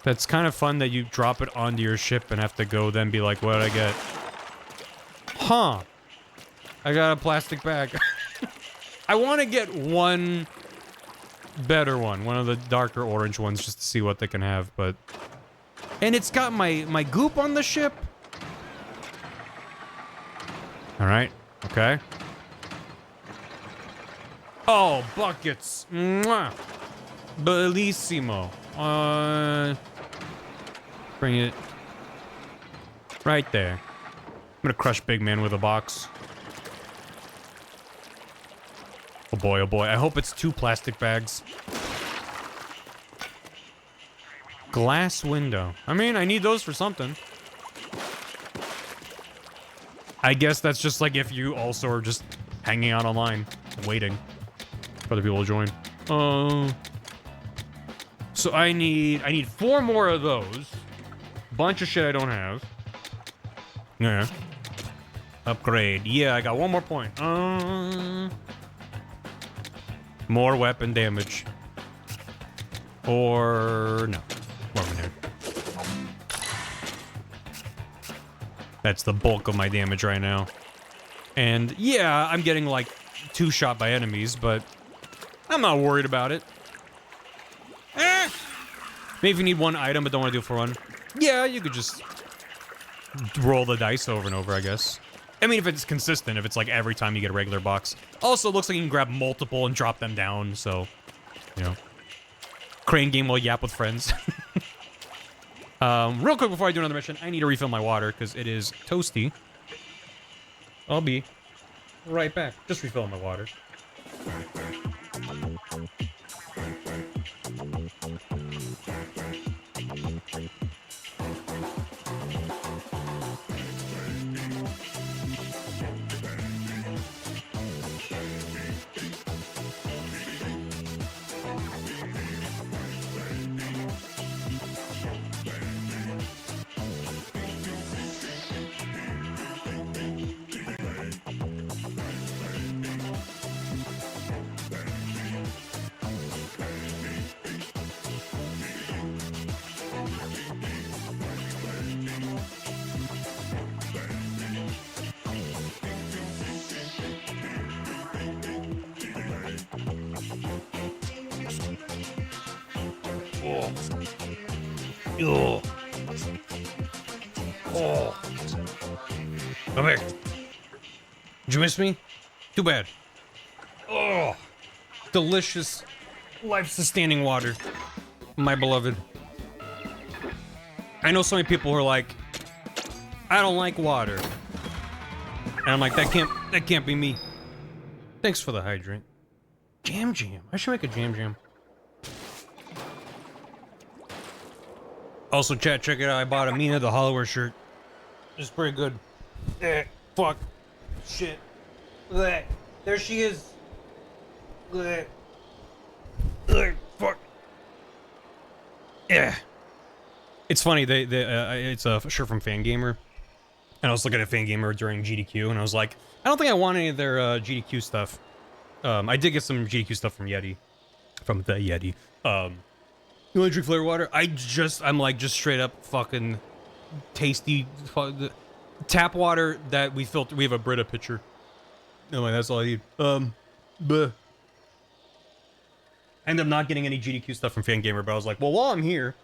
S1: That's kind of fun that you drop it onto your ship and have to go then be like, what did I get? Huh. I got a plastic bag. I want to get one better one. One of the darker orange ones just to see what they can have, but... And it's got my goop on the ship. Alright. Okay. Oh, buckets. Mwah. Bellissimo. Bring it right there. I'm gonna crush Big Man with a box. Oh boy. I hope it's 2 plastic bags. Glass window. I mean, I need those for something. I guess that's just like if you also are just hanging out online, waiting for other people to join. So I need 4 more of those. Bunch of shit I don't have. Yeah. Upgrade. Yeah, I got one more point. More weapon damage. Or no. More weapon. That's the bulk of my damage right now. And yeah, I'm getting like 2-shot by enemies, but I'm not worried about it. Maybe if you need one item but don't want to do it for one. Yeah, you could just roll the dice over and over, I guess. I mean, if it's consistent, if it's like every time you get a regular box. Also, it looks like you can grab multiple and drop them down, so, you know. Crane game while yap with friends. Real quick before I do another mission, I need to refill my water because it is toasty. I'll be right back. Just refilling my water. Oh. Oh. Come here. Did you miss me? Too bad. Oh. Delicious, life-sustaining water. My beloved. I know so many people who are like, I don't like water. And I'm like, that can't be me. Thanks for the hydrant. Jam Jam. I should make a Jam Jam. Also, chat, check it out. I bought a Mina the Hollower shirt. It's pretty good. Fuck. Shit. There she is. Fuck. Yeah. It's funny. It's a shirt from Fangamer. And I was looking at Fangamer during GDQ, and I was like, I don't think I want any of their GDQ stuff. I did get some GDQ stuff from Yeti. From the Yeti. You want to drink flavored water? I'm like just straight up fucking tasty tap water that we filter. We have a Brita pitcher. Anyway, that's all I need. But I ended up not getting any GDQ stuff from Fangamer, but I was like, well, while I'm here,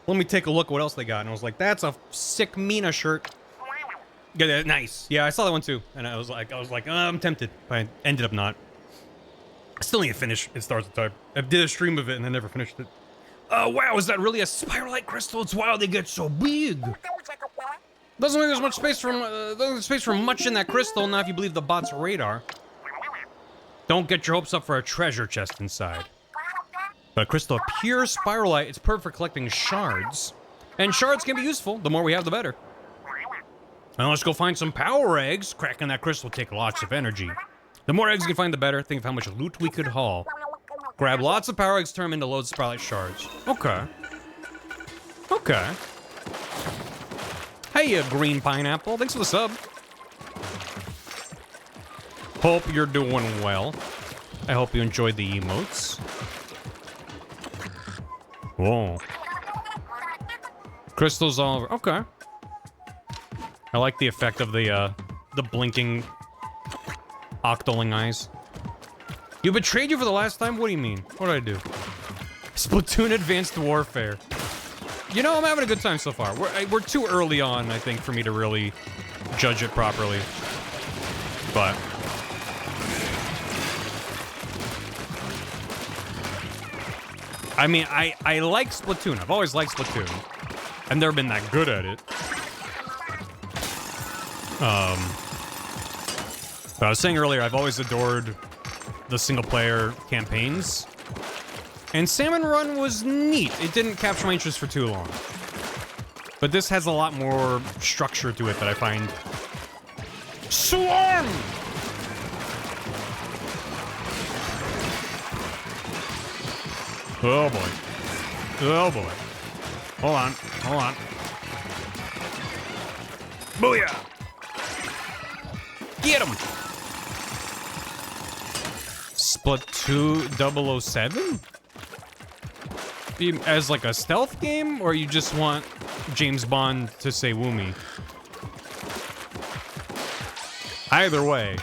S1: let me take a look at what else they got. And I was like, that's a sick Mina shirt. Yeah, nice. Yeah, I saw that one too, and I was like, I'm tempted, but I ended up not. I still need to finish It Stars with Time. I did a stream of it and I never finished it. Wow, is that really a spiralite crystal? It's wild they get so big. Doesn't look like there's much space for much in that crystal, not if you believe the bot's radar. Don't get your hopes up for a treasure chest inside. But a crystal of pure spiralite, it's perfect for collecting shards. And shards can be useful. The more we have, the better. Now let's go find some power eggs. Cracking that crystal will take lots of energy. The more eggs you can find, the better. Think of how much loot we could haul. Grab lots of power eggs, turn them into loads of spiralite shards. Okay. Okay. Hey, green pineapple. Thanks for the sub. Hope you're doing well. I hope you enjoyed the emotes. Whoa. Crystals all over. Okay. I like the effect of the blinking octoling eyes. You betrayed you for the last time? What do you mean? What did I do? Splatoon Advanced Warfare. You know, I'm having a good time so far. We're too early on, I think, for me to really judge it properly. But I mean, I like Splatoon. I've always liked Splatoon. I've never been that good at it. But I was saying earlier, I've always adored the single-player campaigns. And Salmon Run was neat. It didn't capture my interest for too long. But this has a lot more structure to it that I find... Swarm! Oh boy. Oh boy. Hold on. Hold on. Booyah! Get him! Splatoon 007? As like a stealth game, or you just want James Bond to say woomy? Either way,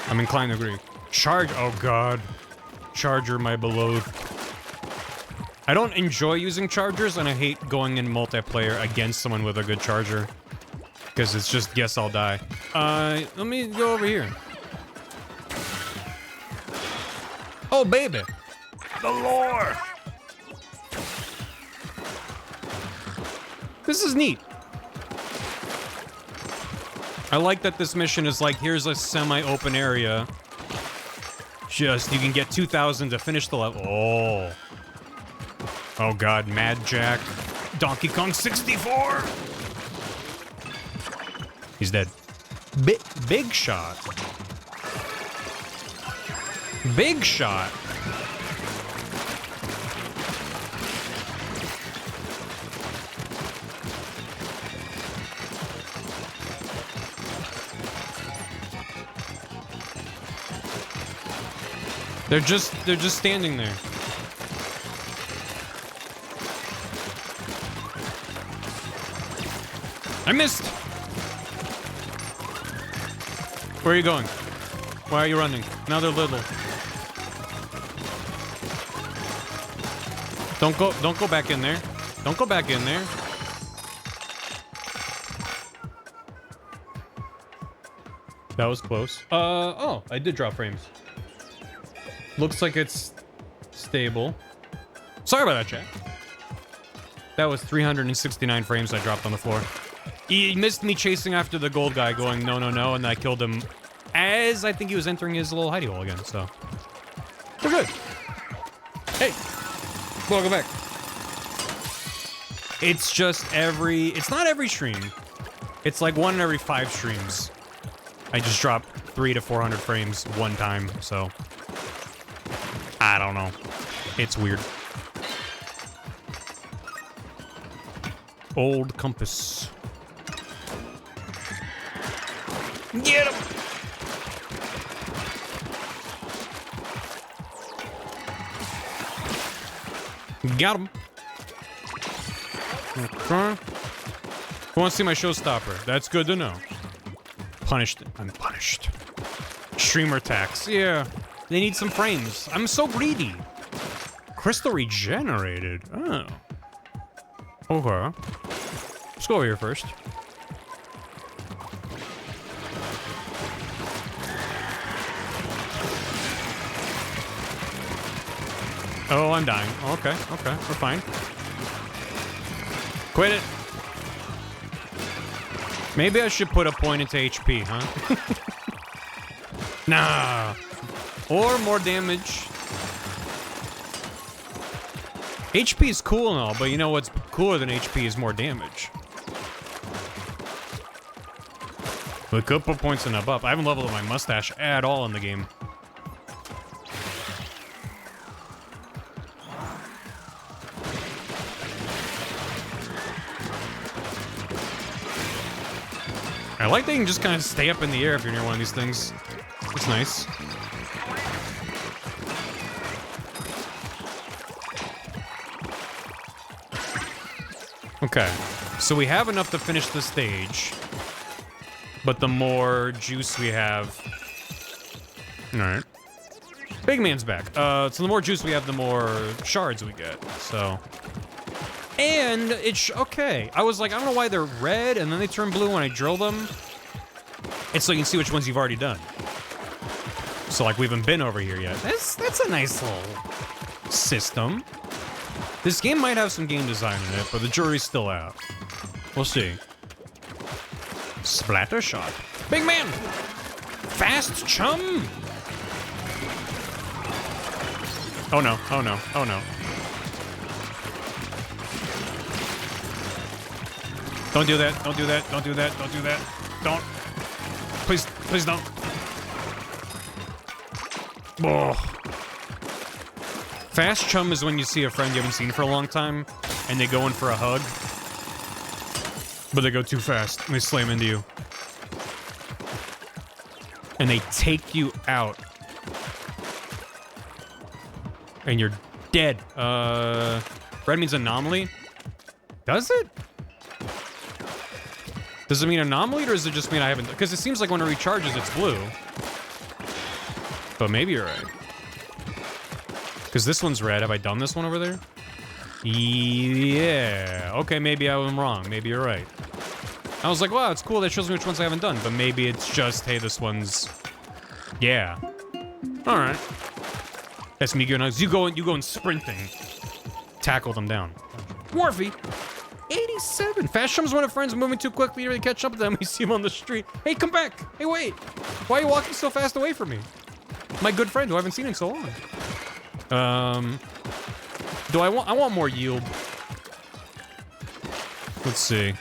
S1: I'm inclined to agree. Oh god. Charger, my beloved. I don't enjoy using chargers, and I hate going in multiplayer against someone with a good charger. Because it's just, guess I'll die. Let me go over here. Oh, baby. The lore. This is neat. I like that this mission is like, here's a semi-open area. Just, you can get 2,000 to finish the level. Oh. Oh god, Mad Jack. Donkey Kong 64! He's dead. Big shot. Big shot. They're just standing there. I missed. Where are you going? Why are you running? Now they're little. Don't go back in there. Don't go back in there. That was close. Oh, I did drop frames. Looks like it's stable. Sorry about that, chat. That was 369 frames I dropped on the floor. He missed me chasing after the gold guy going, no, no, no, and I killed him as I think he was entering his little hidey hole again, so. We're good. Hey, welcome back. It's just it's not every stream. It's like 1 in every 5 streams. I just drop 300 to 400 frames one time, so. I don't know. It's weird. Old compass. Get him! Got him. Okay. Who wants to see my showstopper? That's good to know. Punished. I'm punished. Streamer tax. Yeah. They need some frames. I'm so greedy. Crystal regenerated. Oh. Okay. Let's go over here first. Oh, I'm dying. Okay, okay, we're fine. Quit it. Maybe I should put a point into HP, huh? Nah. Or more damage. HP is cool and all, but you know what's cooler than HP is more damage. We could put points in a buff. I haven't leveled up my mustache at all in the game. I like that you can just kind of stay up in the air if you're near one of these things. It's nice. Okay, so we have enough to finish the stage, but the more juice we have... Alright. Big man's back. So the more juice we have, the more shards we get, so... And it's... Okay, I was like, I don't know why they're red, and then they turn blue when I drill them. It's so you can see which ones you've already done. So, like, we haven't been over here yet. That's a nice little system. This game might have some game design in it, but the jury's still out. We'll see. Splatter shot. Big man! Fast chum! Oh no, oh no, oh no. Don't do that, don't do that, don't do that, don't do that. Don't. Please, please don't. Oh. Fast chum is when you see a friend you haven't seen for a long time, and they go in for a hug, but they go too fast, and they slam into you. And they take you out. And you're dead. Red means anomaly? Does it? Does it mean anomaly, or does it just mean I haven't... Because it seems like when it recharges, it's blue. But maybe you're right. Because this one's red. Have I done this one over there? Yeah. Okay, maybe I was wrong. Maybe you're right. I was like, wow, it's cool that shows me which ones I haven't done. But maybe it's just, hey, this one's... Yeah. All right. That's me going... You go and sprinting. Tackle them down. Morphe! 87. Fast Chum's one of friends moving too quickly to really catch up to them. We see him on the street. Hey, come back. Hey, wait. Why are you walking so fast away from me? My good friend who I haven't seen in so long. Do I want more yield. Let's see.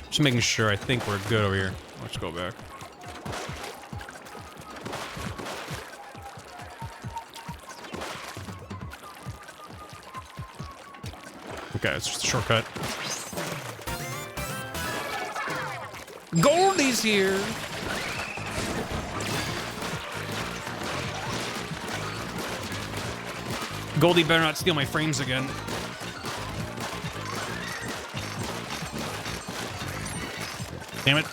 S1: Just making sure. I think we're good over here. Let's go back. Okay, it's just a shortcut. Goldie's here! Goldie better not steal my frames again. Damn it.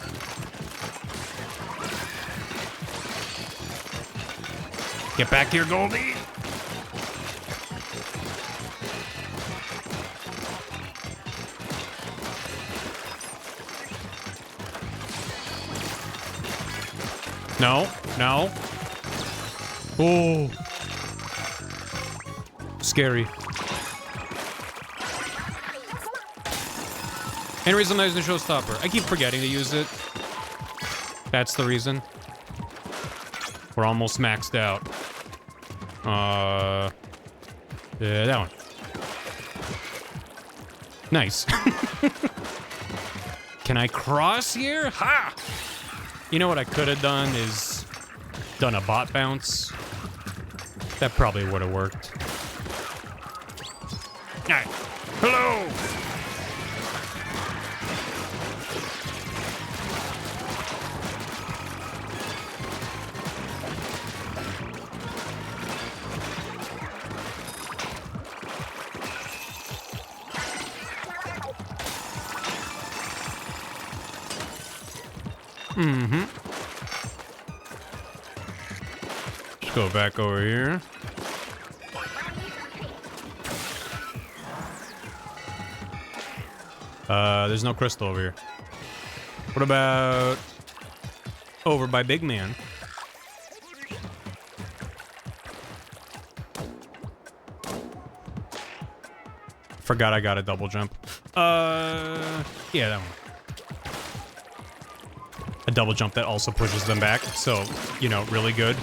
S1: Get back here, Goldie! No, no. Oh. Scary. Any reason I'm not using the showstopper? I keep forgetting to use it. That's the reason. We're almost maxed out. Yeah, that one. Nice. Can I cross here? Ha! You know what I could have done is done a bot bounce. That probably would have worked. Alright. Hello! Mm-hmm. Let's go back over here. There's no crystal over here. What about over by Big Man? Forgot I got a double jump. Yeah, that one. A double jump that also pushes them back, so, you know, really good.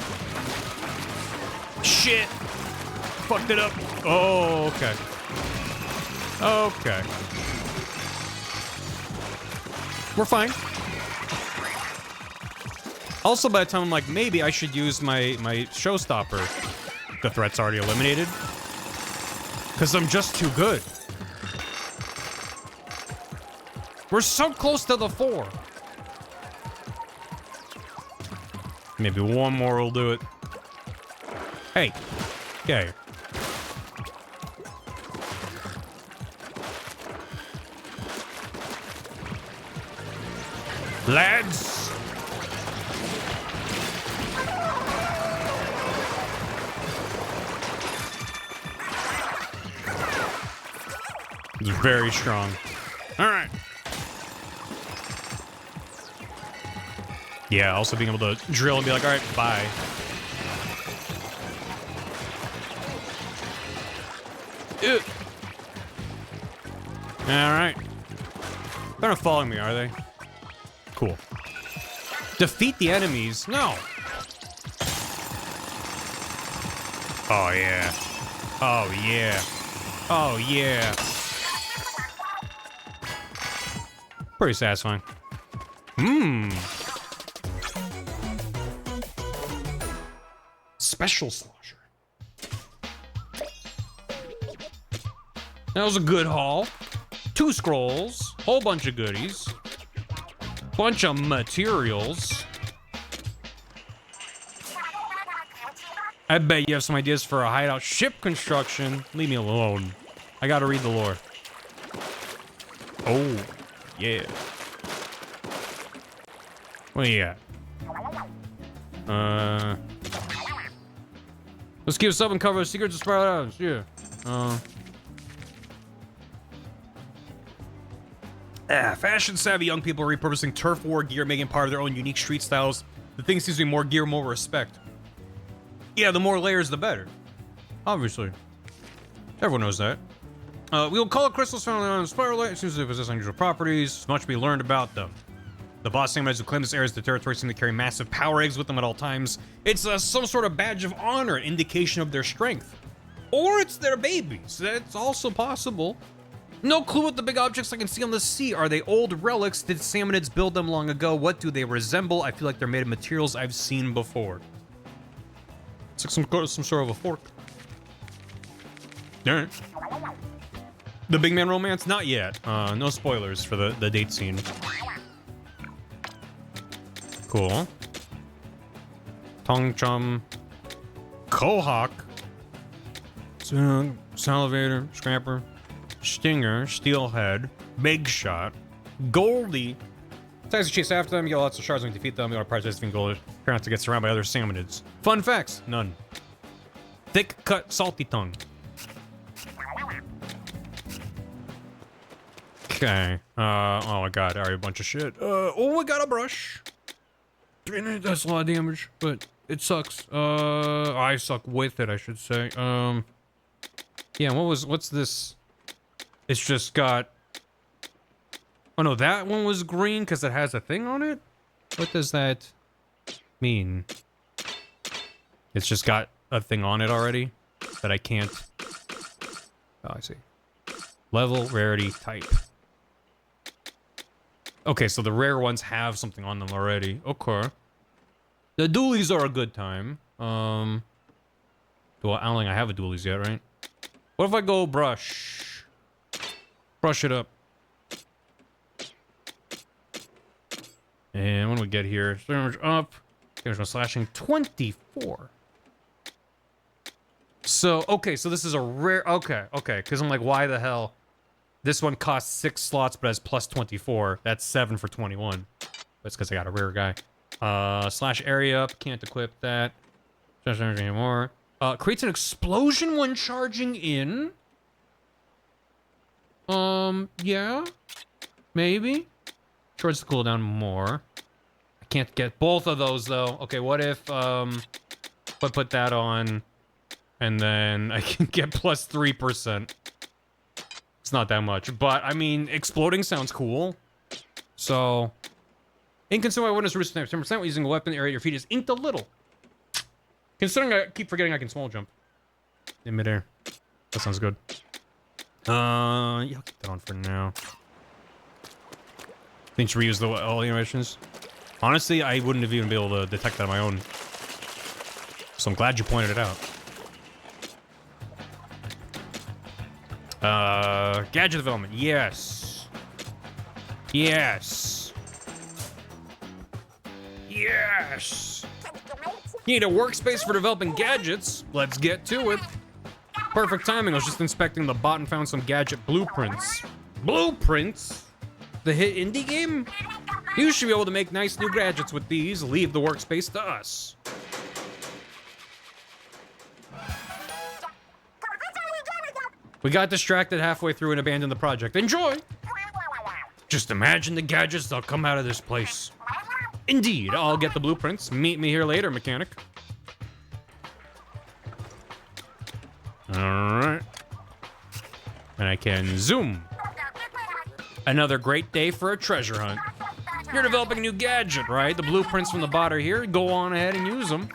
S1: Shit! Fucked it up. Oh, okay. Okay. We're fine. Also, by the time I'm like, maybe I should use my showstopper, the threat's already eliminated. Because I'm just too good. We're so close to the 4. Maybe one more will do it. Hey. Okay. Lads! It's very strong. All right. Yeah, also being able to drill and be like, all right, bye. Ew. All right. They're not following me, are they? Cool. Defeat the enemies? No. Oh, yeah. Oh, yeah. Oh, yeah. Pretty satisfying. Mmm. Special slosher. That was a good haul. 2 scrolls. Whole bunch of goodies. Bunch of materials. I bet you have some ideas for a hideout ship construction. Leave me alone. I gotta read the lore. Oh, yeah. What do you got? Let's keep us up and cover secrets of Spiral Islands. Yeah. Fashion-savvy young people are repurposing turf war gear, making part of their own unique street styles. The thing seems to be more gear, more respect. Yeah, the more layers, the better. Obviously. Everyone knows that. We will call it crystals found on Spiral Light. It seems to possess unusual properties. Much to be learned about them. The boss samurais who claim this area as the territory seem to carry massive power eggs with them at all times. It's some sort of badge of honor, an indication of their strength. Or it's their babies. That's also possible. No clue what the big objects I can see on the sea. Are they old relics? Did salmonids build them long ago? What do they resemble? I feel like they're made of materials I've seen before. It's like some sort of a fork. Alright. The big man romance? Not yet. No spoilers for the date scene. Cool. Tong Chum. Kohawk. Salivator. Scrapper. Stinger. Steelhead. Big Shot. Goldie. Taxi chase after them. You get lots of shards when you defeat them. You are prizes defeating Goldie. Try not to get surrounded by other salmonids. Fun facts? None. Thick cut salty tongue. Okay. Oh my god. Alright, a bunch of shit. Oh, we got a brush. That's a lot of damage, but it sucks. I suck with it, I should say. Yeah, what's this? It's just got... Oh no, that one was green because it has a thing on it? What does that mean? It's just got a thing on it already that I can't... Oh, I see. Level, rarity, type. Okay, so the rare ones have something on them already. Okay. The dualies are a good time. Well, I don't think I have a dualies yet, right? What if I go brush? Brush it up. And when we get here, damage up. Damage slashing 24. So, okay, so this is a rare... Okay, because I'm like, why the hell? This one costs 6 slots, but has plus 24. That's 7 for 21. That's because I got a rare guy. Slash area up. Can't equip that. Slash energy anymore. Creates an explosion when charging in. Yeah. Maybe. Shorts the cooldown more. I can't get both of those, though. Okay, what if, put that on, and then I can get plus 3%. It's not that much, but I mean, exploding sounds cool. So, inconsumed by witness roost 10% when using a weapon, the area at your feet is inked a little. Considering I keep forgetting I can small jump in midair. That sounds good. Yeah, I'll keep that on for now. Think you reuse all the animations? Honestly, I wouldn't have even been able to detect that on my own. So I'm glad you pointed it out. Gadget development. Yes. Yes. Yes. You need a workspace for developing gadgets. Let's get to it. Perfect timing. I was just inspecting the bot and found some gadget blueprints. Blueprints? The hit indie game? You should be able to make nice new gadgets with these. Leave the workspace to us. We got distracted halfway through and abandoned the project. Enjoy! Just imagine the gadgets that'll come out of this place. Indeed, I'll get the blueprints. Meet me here later, mechanic. Alright. And I can zoom. Another great day for a treasure hunt. You're developing a new gadget, right? The blueprints from the bot are here. Go on ahead and use them.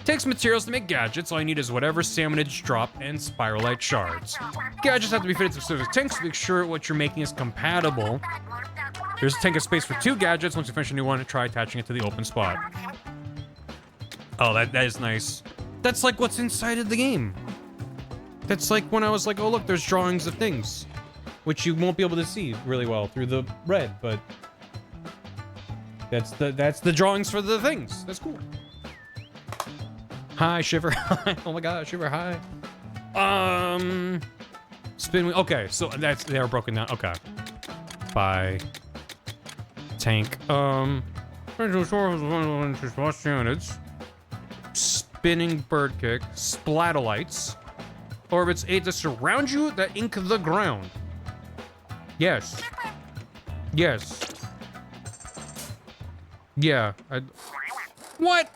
S1: Takes materials to make gadgets. All you need is whatever salmonids drop and spiralite shards. Gadgets have to be fitted to specific tanks to make sure what you're making is compatible. There's a tank of space for 2 gadgets. Once you finish a new one, try attaching it to the open spot. Oh, that is nice. That's like what's inside of the game. That's like when I was like, oh look, there's drawings of things. Which you won't be able to see really well through the red, but... That's the drawings for the things. That's cool. Hi, Shiver. Hi. Oh my God, Shiver. Hi. Spin wheel. Okay, so they are broken down. Okay. By tank. Units. Spinning bird kick. Splatolites. Orbits 8 to surround you that ink the ground. Yes. Yes. Yeah. What?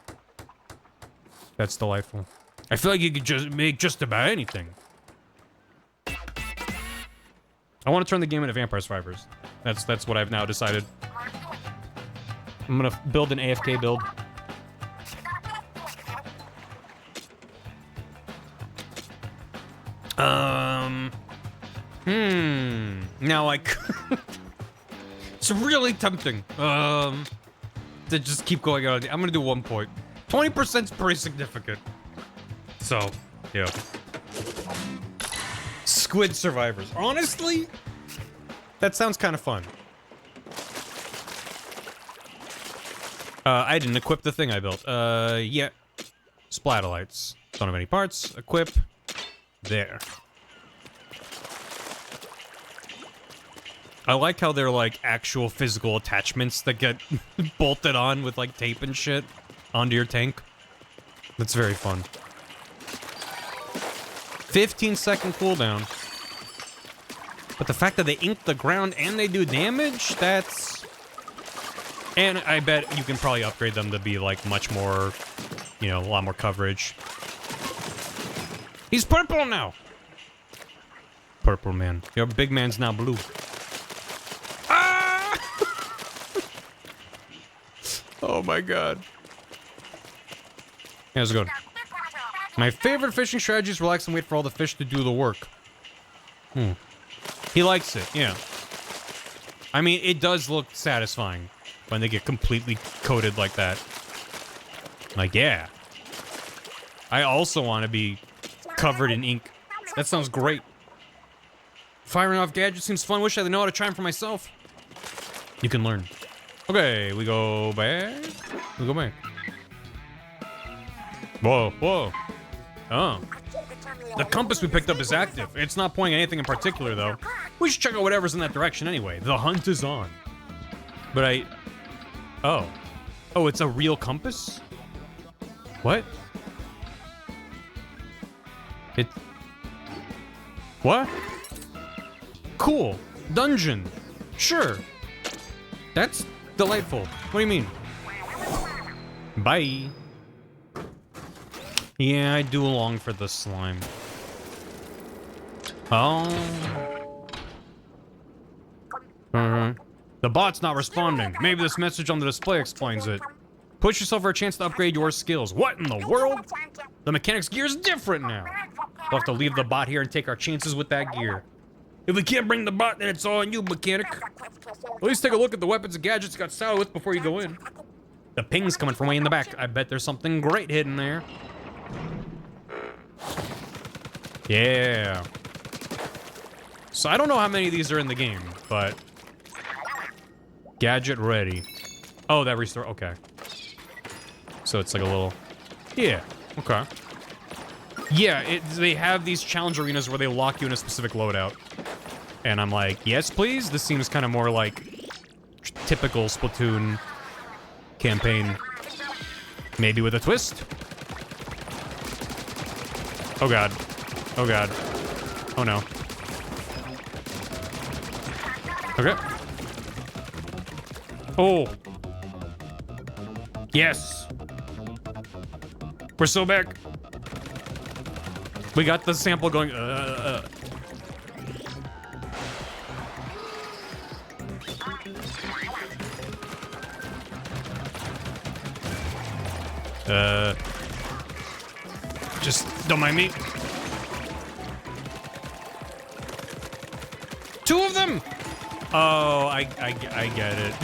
S1: That's delightful. I feel like you could just make just about anything. I want to turn the game into Vampire Survivors. That's what I've now decided. I'm gonna build an AFK build. Now it's really tempting. To just keep going on. I'm gonna do 1 point. 20% is pretty significant. So, yeah. Squid Survivors. Honestly, that sounds kind of fun. I didn't equip the thing I built. Yeah. Splatolites. Don't have any parts. Equip. There. I like how they're like actual physical attachments that get bolted on with like tape and shit onto your tank. That's very fun. 15-second cooldown. But the fact that they ink the ground and they do damage, that's... And I bet you can probably upgrade them to be like much more, you know, a lot more coverage. He's purple now! Purple man. Your big man's now blue. Ah! Oh my God. How's it going? My favorite fishing strategy is relax and wait for all the fish to do the work. He likes it, yeah. I mean, it does look satisfying when they get completely coated like that. Like, yeah. I also want to be covered in ink. That sounds great. Firing off gadgets seems fun. Wish I know how to try them for myself. You can learn. Okay, we go back. We go back. Whoa, whoa. Oh. The compass we picked up is active. It's not pointing anything in particular, though. We should check out whatever's in that direction anyway. The hunt is on. But Oh. Oh, it's a real compass? What? What? Cool. Dungeon. Sure. That's delightful. What do you mean? Bye. Yeah, I do long for the slime. Oh. The bot's not responding. Maybe this message on the display explains it. Push yourself for a chance to upgrade your skills. What in the world? The mechanic's gear is different now. We'll have to leave the bot here and take our chances with that gear. If we can't bring the bot, then it's all on you, mechanic. At least take a look at the weapons and gadgets you got saddled with before you go in. The ping's coming from way in the back. I bet there's something great hidden there. Yeah. So I don't know how many of these are in the game, but... Gadget ready. Oh, that restore, okay. So it's like a little... Yeah, okay. Yeah, they have these challenge arenas where they lock you in a specific loadout. And I'm like, yes, please? This seems kind of more like typical Splatoon campaign. Maybe with a twist? Oh god. Oh god. Oh no. Okay. Oh. Yes. We're so back. We got the sample going. Just don't mind me. 2 of them. Oh, I get it.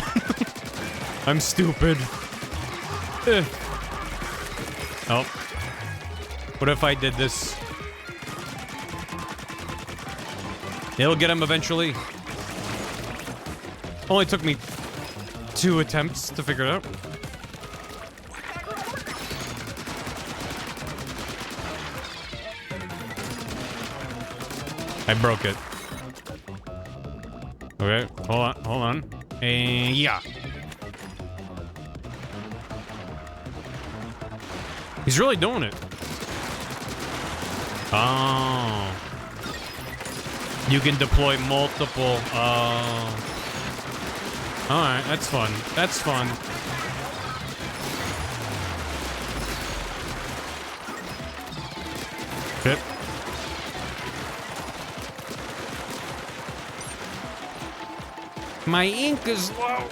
S1: I'm stupid. Oh. What if I did this? It'll get him eventually. Only took me 2 attempts to figure it out. I broke it. Okay, hold on. And yeah. He's really doing it. Oh. You can deploy multiple. Alright, that's fun. That's fun. Hit. My ink is low.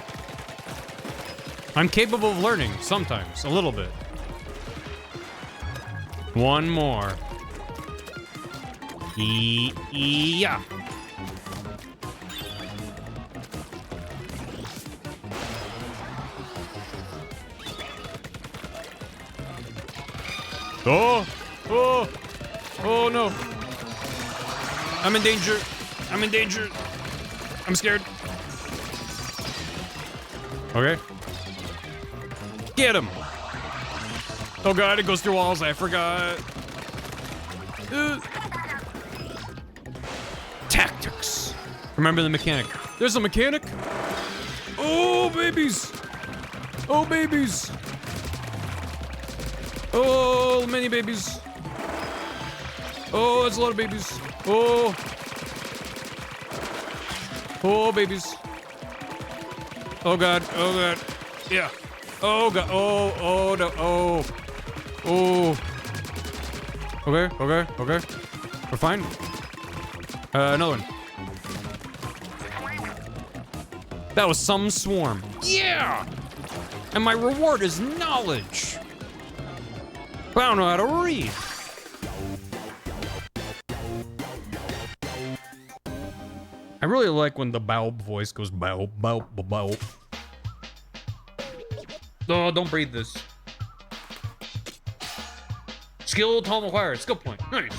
S1: I'm capable of learning sometimes, a little bit. One more. Yeah. Oh no. I'm in danger. I'm scared. Okay. Get him. Oh god, it goes through walls. I forgot. Tactics. Remember the mechanic. There's a mechanic. Oh, babies. Oh, babies. Oh, many babies. Oh, that's a lot of babies. Oh. Oh, babies. Oh, God. Oh, God. Yeah. Oh, God. Oh, no. Oh. Oh. Okay. We're fine. Another one. That was some swarm. Yeah! And my reward is knowledge. But I don't know how to read. I really like when the Baub voice goes Baub, Baub, Baub. Oh, don't breathe this. Skill Tom acquired. Skill point. Nice.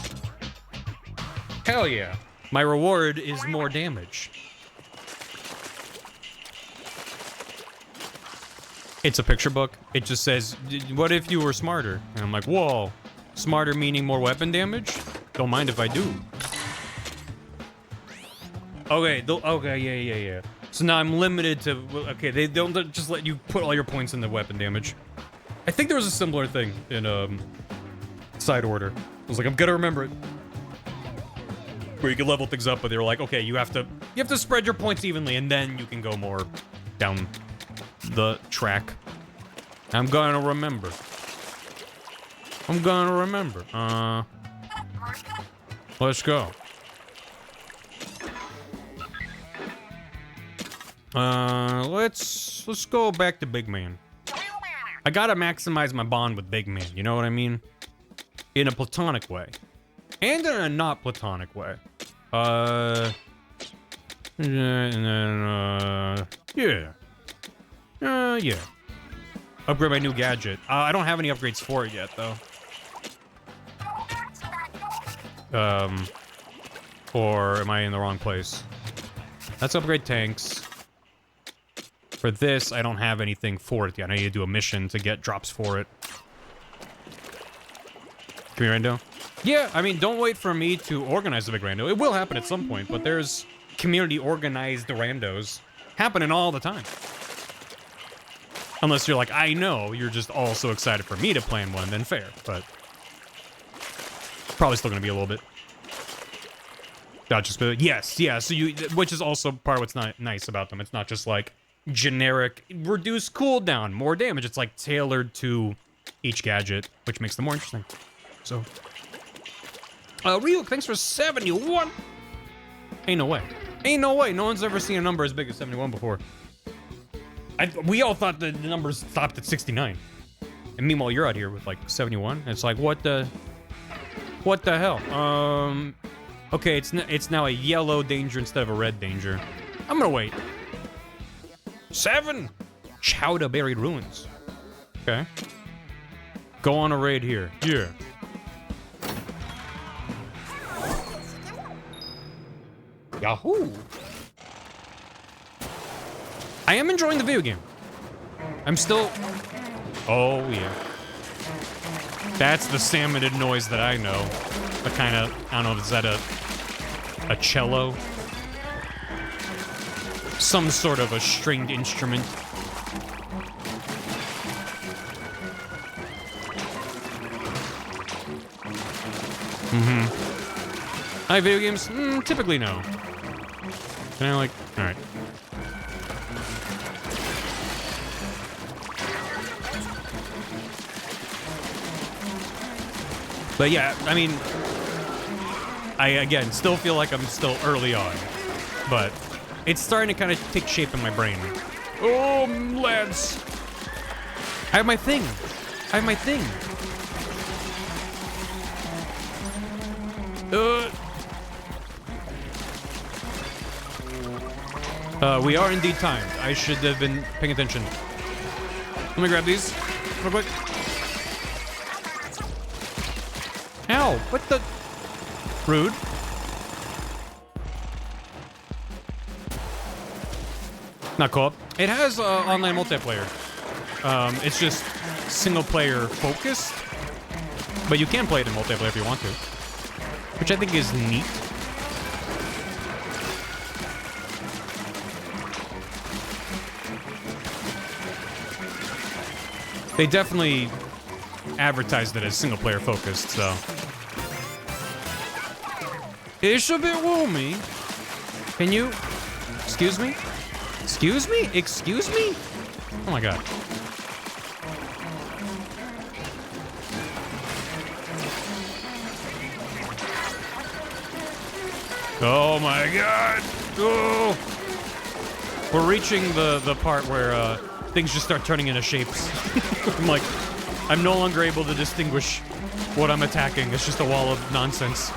S1: Hell yeah. My reward is more damage. It's a picture book. It just says, what if you were smarter? And I'm like, whoa. Smarter meaning more weapon damage? Don't mind if I do. Okay, okay, yeah. So now I'm limited to, okay, they don't just let you put all your points in the weapon damage. I think there was a similar thing in, Side Order. I was like, I'm gonna remember it. Where you can level things up, but they were like, okay, you have to spread your points evenly, and then you can go more down the track. I'm gonna remember. Let's go. Let's go back to Big Man. I gotta maximize my bond with Big Man, you know what I mean? In a platonic way. And in a not platonic way. Yeah. Yeah. Upgrade my new gadget. I don't have any upgrades for it yet, though. Or am I in the wrong place? Let's upgrade tanks. For this, I don't have anything for it yet. I need to do a mission to get drops for it. Come here, Rando. Yeah, I mean, don't wait for me to organize the big rando. It will happen at some point, but there's community-organized randos happening all the time. Unless you're like, I know, you're just all so excited for me to plan one, then fair, but... Probably still gonna be a little bit. Not just, yes, yeah, so you, which is also part of what's not nice about them. It's not just like generic, reduce cooldown, more damage. It's like tailored to each gadget, which makes them more interesting. So, Ryuk, thanks for 71. Ain't no way. No one's ever seen a number as big as 71 before. We all thought the numbers stopped at 69. And meanwhile, you're out here with like 71. It's like, what the hell? Okay, it's now a yellow danger instead of a red danger. I'm gonna wait. 7! Chowda Buried Ruins. Okay. Go on a raid here. Yeah. Yahoo! I am enjoying the video game. I'm still... Oh, yeah. That's the salmonid noise that I know. The kind of... I don't know, is that a cello? Some sort of a stringed instrument. I like video games? Typically no. Can I like... Alright. But yeah, I mean... I, again, still feel like I'm still early on. But it's starting to kind of take shape in my brain. Oh, lads. I have my thing. I have my thing. We are indeed timed. I should have been paying attention. Let me grab these real quick. Ow! What the? Rude. Not co-op. It has online multiplayer. It's just single player focused, but you can play it in multiplayer if you want to, which I think is neat. They definitely advertised it as single-player focused, so... It's a bit woomy. Can you... Excuse me? Excuse me? Excuse me? Oh my god. Oh my god! Oh! We're reaching the part where, things just start turning into shapes. I'm like, I'm no longer able to distinguish what I'm attacking. It's just a wall of nonsense.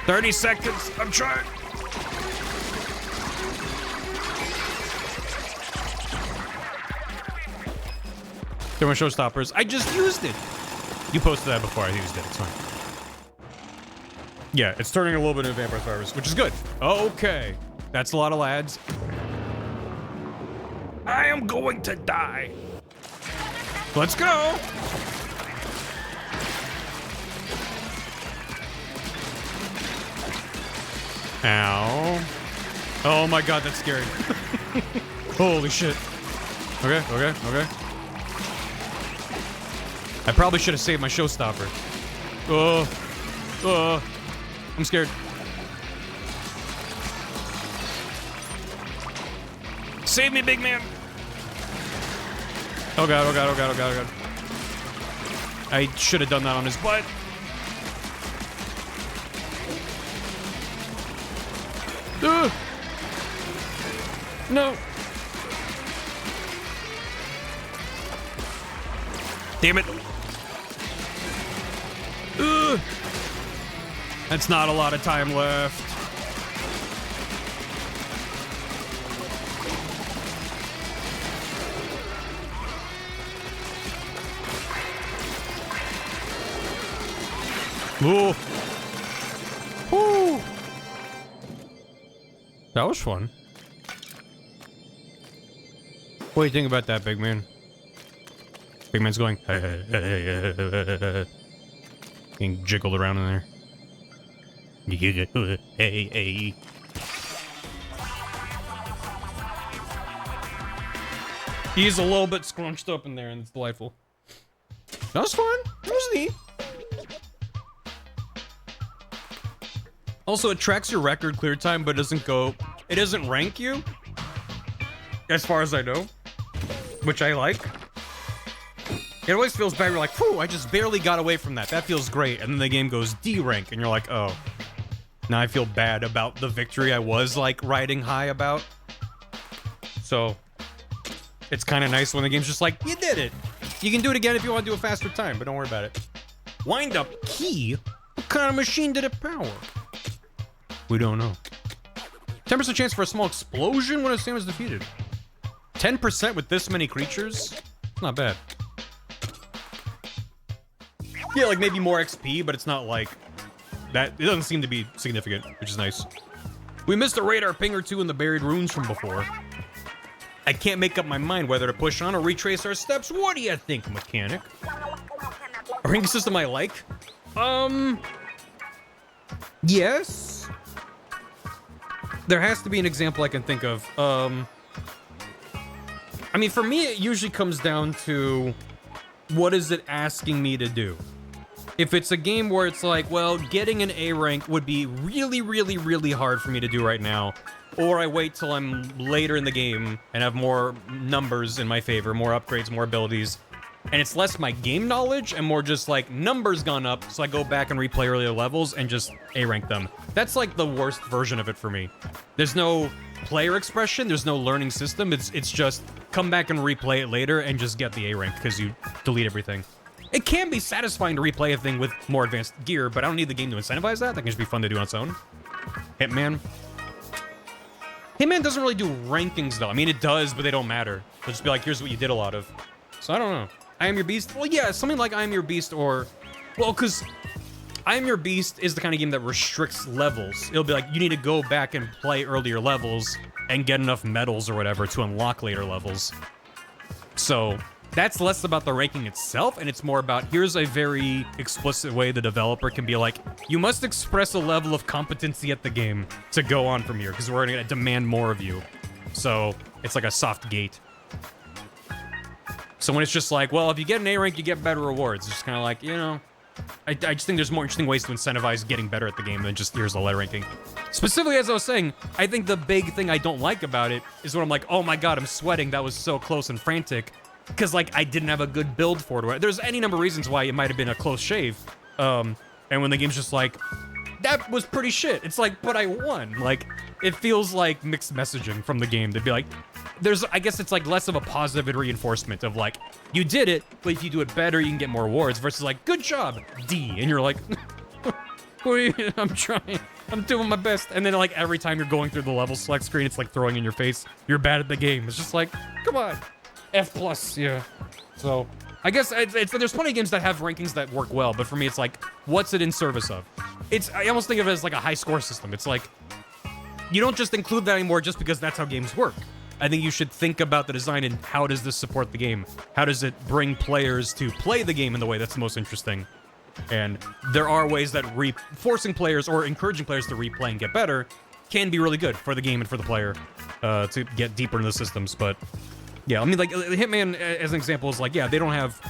S1: "30 seconds, I'm trying." They're my showstoppers. I just used it. You posted that before I used it, it's fine. Yeah, it's turning a little bit into Vampire Survivors, which is good. Okay. That's a lot of lads. I am going to die. Let's go. Ow. Oh my god, that's scary. Holy shit. Okay, okay, okay. I probably should have saved my showstopper. I'm scared. Save me, big man. Oh god, oh god, oh god, oh god, oh god. I should have done that on his butt. No. Damn it. That's not a lot of time left. Ooh. Woo. That was fun. What do you think about that, big man? Big man's going, getting jiggled around in there. Hey. He's a little bit scrunched up in there, and it's delightful. That was fun. That was neat. Also, it tracks your record clear time, but it doesn't rank you. As far as I know. Which I like. It always feels bad. You're like, whew, I just barely got away from that. That feels great. And then the game goes D rank, and you're like, oh. Now I feel bad about the victory I was, like, riding high about. So, it's kind of nice when the game's just like, you did it. You can do it again if you want to do a faster time, but don't worry about it. Wind up key? What kind of machine did it power? We don't know. 10% chance for a small explosion when a Sam is defeated. 10% with this many creatures? Not bad. Yeah, like maybe more XP, but it's not like that it doesn't seem to be significant, which is nice. We missed a radar ping or two in the buried ruins from before. I can't make up my mind whether to push on or retrace our steps. What do you think, mechanic? A ranking system I like? Yes. There has to be an example I can think of. I mean, for me, it usually comes down to what is it asking me to do? If it's a game where it's like, well, getting an A rank would be really, really, really hard for me to do right now, or I wait till I'm later in the game and have more numbers in my favor, more upgrades, more abilities, and it's less my game knowledge and more just like numbers gone up, so I go back and replay earlier levels and just A rank them. That's like the worst version of it for me. There's no player expression, there's no learning system, it's just come back and replay it later and just get the A rank because you delete everything. It can be satisfying to replay a thing with more advanced gear, but I don't need the game to incentivize that. That can just be fun to do on its own. Hitman. Hitman doesn't really do rankings, though. I mean, it does, but they don't matter. It'll just be like, here's what you did a lot of. So I don't know. I Am Your Beast? Well, yeah, something like I Am Your Beast or... Well, because I Am Your Beast is the kind of game that restricts levels. It'll be like, you need to go back and play earlier levels and get enough medals or whatever to unlock later levels. So... that's less about the ranking itself, and it's more about, here's a very explicit way the developer can be like, you must express a level of competency at the game to go on from here, because we're going to demand more of you. So, it's like a soft gate. So when it's just like, well, if you get an A rank, you get better rewards. It's just kind of like, you know, I just think there's more interesting ways to incentivize getting better at the game than just, here's the letter ranking. Specifically, as I was saying, I think the big thing I don't like about it is when I'm like, oh my god, I'm sweating, that was so close and frantic. Because, like, I didn't have a good build for it. There's any number of reasons why it might have been a close shave. And when the game's just like, that was pretty shit. It's like, but I won. Like, it feels like mixed messaging from the game. They'd be like, I guess it's like less of a positive reinforcement of like, you did it, but if you do it better, you can get more awards. Versus like, good job, D. And you're like, I'm trying. I'm doing my best. And then like every time you're going through the level select screen, it's like throwing in your face, you're bad at the game. It's just like, come on. F+, yeah. So, I guess there's plenty of games that have rankings that work well, but for me, it's like, what's it in service of? I almost think of it as like a high score system. It's like, you don't just include that anymore just because that's how games work. I think you should think about the design and how does this support the game? How does it bring players to play the game in the way that's the most interesting? And there are ways that forcing players or encouraging players to replay and get better can be really good for the game and for the player to get deeper into the systems, but... yeah, I mean, like, Hitman, as an example, is like, yeah, they don't have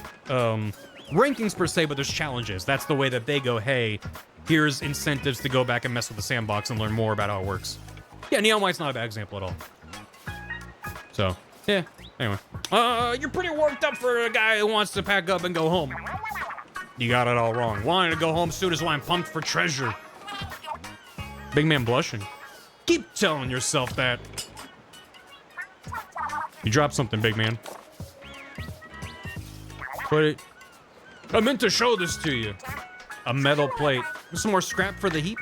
S1: rankings per se, but there's challenges. That's the way that they go, hey, here's incentives to go back and mess with the sandbox and learn more about how it works. Yeah, Neon White's not a bad example at all. So, yeah, anyway. You're pretty worked up for a guy who wants to pack up and go home. You got it all wrong. Wanting to go home soon is why I'm pumped for treasure. Big man blushing. Keep telling yourself that. You dropped something, big man. I meant to show this to you. A metal plate. Some more scrap for the heap?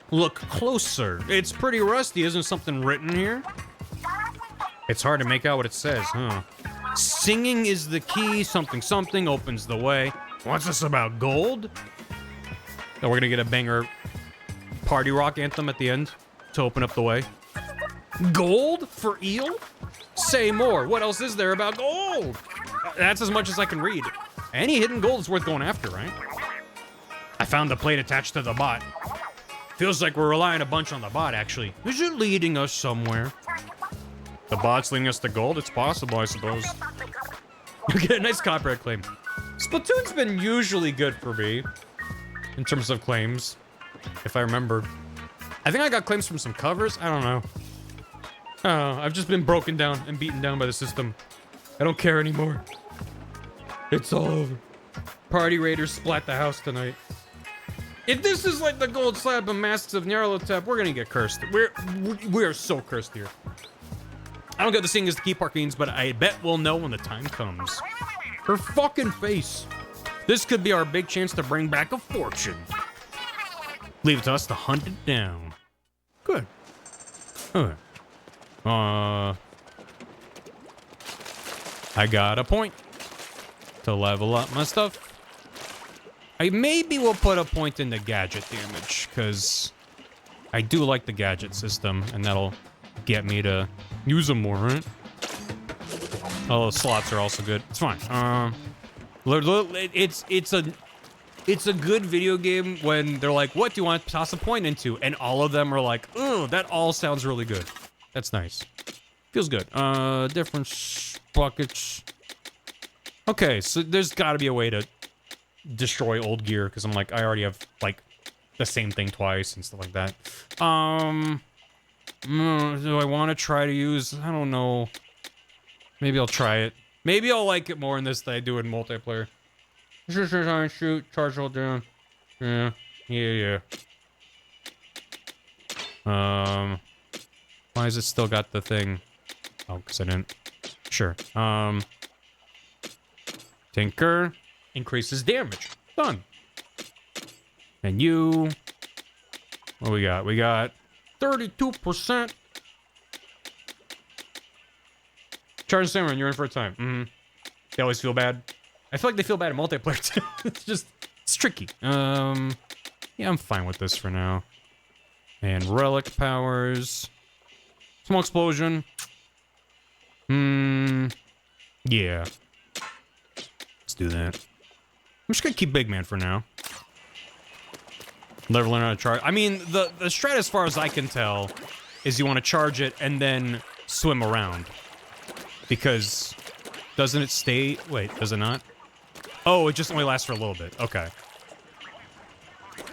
S1: Look closer. It's pretty rusty. Isn't something written here? It's hard to make out what it says, huh? Singing is the key. Something something opens the way. What's this about? Gold? Oh, we're gonna get a banger party rock anthem at the end to open up the way. Gold for eel? Say more. What else is there about gold? That's as much as I can read. Any hidden gold is worth going after, right? I found the plate attached to the bot. Feels like we're relying a bunch on the bot, actually. Is it leading us somewhere? The bot's leading us to gold? It's possible, I suppose. Okay, nice copyright claim. Splatoon's been usually good for me in terms of claims, if I remember. I think I got claims from some covers. I don't know. I've just been broken down and beaten down by the system. I don't care anymore. It's all over. Party Raiders splat the house tonight. If this is like the gold slab of Masks of Nyarlathotep, we're gonna get cursed. We are so cursed here. I don't get the seeing as the key parkings, but I bet we'll know when the time comes. Her fucking face. This could be our big chance to bring back a fortune. Leave it to us to hunt it down. Good. Alright. I got a point to level up my stuff. I maybe will put a point into gadget damage, because I do like the gadget system, and that'll get me to use them more, right? Oh, slots are also good. It's fine. It's a good video game when they're like, what do you want to toss a point into? And all of them are like, oh, that all sounds really good. That's nice. Feels good. Different buckets. Okay, so there's got to be a way to destroy old gear, because I'm like, I already have, like, the same thing twice and stuff like that. Do I want to try to use... I don't know. Maybe I'll try it. Maybe I'll like it more in this than I do in multiplayer. Shoot, charge hold down. Yeah. Why has it still got the thing? Oh, because I didn't. Sure. Tinker increases damage. Done. And you. What we got? We got 32%. Charge Samurai, you're in for a time. They always feel bad. I feel like they feel bad in multiplayer too. It's tricky. Yeah, I'm fine with this for now. And relic powers. Small explosion. Yeah. Let's do that. I'm just gonna keep Big Man for now. Never learn how to charge. I mean, the strat, as far as I can tell, is you want to charge it and then swim around. Because doesn't it stay? Wait, does it not? Oh, it just only lasts for a little bit. Okay.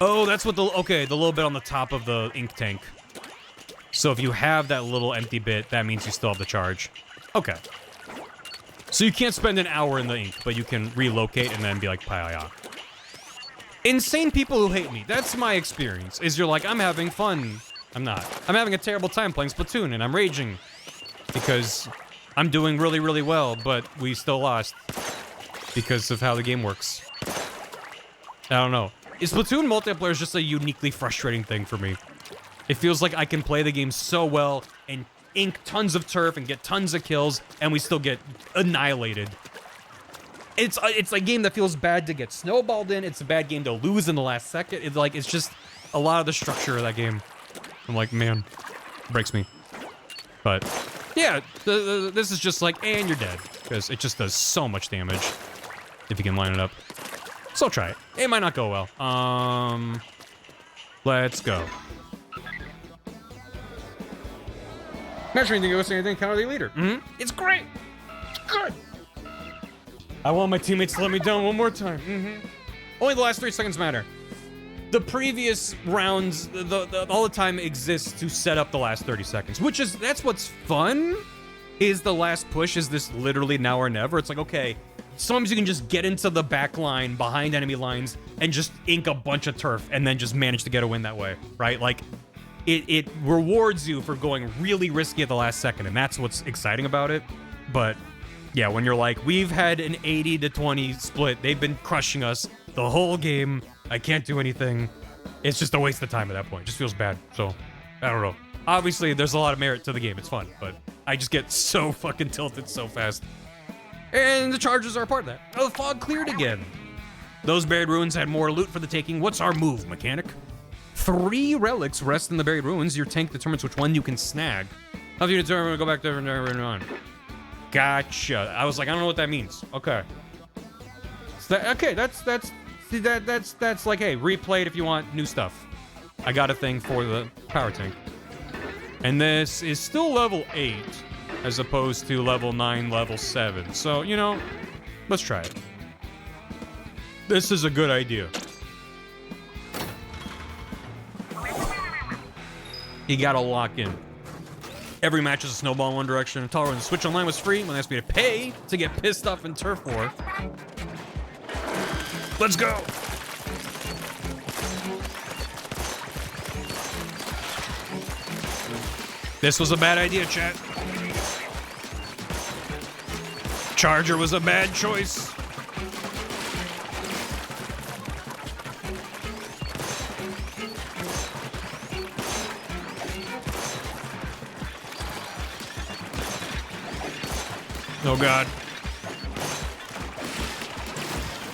S1: Oh, that's what the little bit on the top of the ink tank. So if you have that little empty bit, that means you still have the charge. Okay. So you can't spend an hour in the ink, but you can relocate and then be like, paya. Insane people who hate me. That's my experience. Is you're like, I'm having fun. I'm not. I'm having a terrible time playing Splatoon, and I'm raging. Because I'm doing really, really well, but we still lost. Because of how the game works. I don't know. Splatoon multiplayer is just a uniquely frustrating thing for me. It feels like I can play the game so well and ink tons of turf and get tons of kills, and we still get annihilated. It's a game that feels bad to get snowballed in. It's a bad game to lose in the last second. It's just a lot of the structure of that game. I'm like, man, it breaks me. But yeah, this is just like, and you're dead, because it just does so much damage if you can line it up. So I'll try it. It might not go well. Let's go. Measure anything, go say anything, counter the leader. It's great. It's good. I want my teammates to let me down one more time. Only the last 3 seconds matter. The previous rounds, all the time exists to set up the last 30 seconds, that's what's fun, is the last push is this literally now or never. It's like, okay, sometimes you can just get into the back line behind enemy lines and just ink a bunch of turf and then just manage to get a win that way, right? Like, it rewards you for going really risky at the last second, and that's what's exciting about it. But yeah, when you're like, we've had an 80-20 split, they've been crushing us the whole game, I can't do anything, it's just a waste of time at that point. It just feels bad. So I don't know. Obviously there's a lot of merit to the game, it's fun, but I just get so fucking tilted so fast. And the charges are a part of that. Oh, the fog cleared again. Those buried ruins had more loot for the taking. What's our move, mechanic? 3 relics rest in the buried ruins. Your tank determines which one you can snag. How do you determine to go back there and on? Gotcha. I was like, I don't know what that means. Okay. So okay, that's like, hey, replay it if you want new stuff. I got a thing for the power tank. And this is still level 8, as opposed to level 9, level 7. So, you know, let's try it. This is a good idea. You gotta lock in. Every match is a snowball in one direction. Until when the Switch Online was free, when they asked me to pay to get pissed off in Turf War. Let's go! This was a bad idea, chat. Charger was a bad choice. Oh god.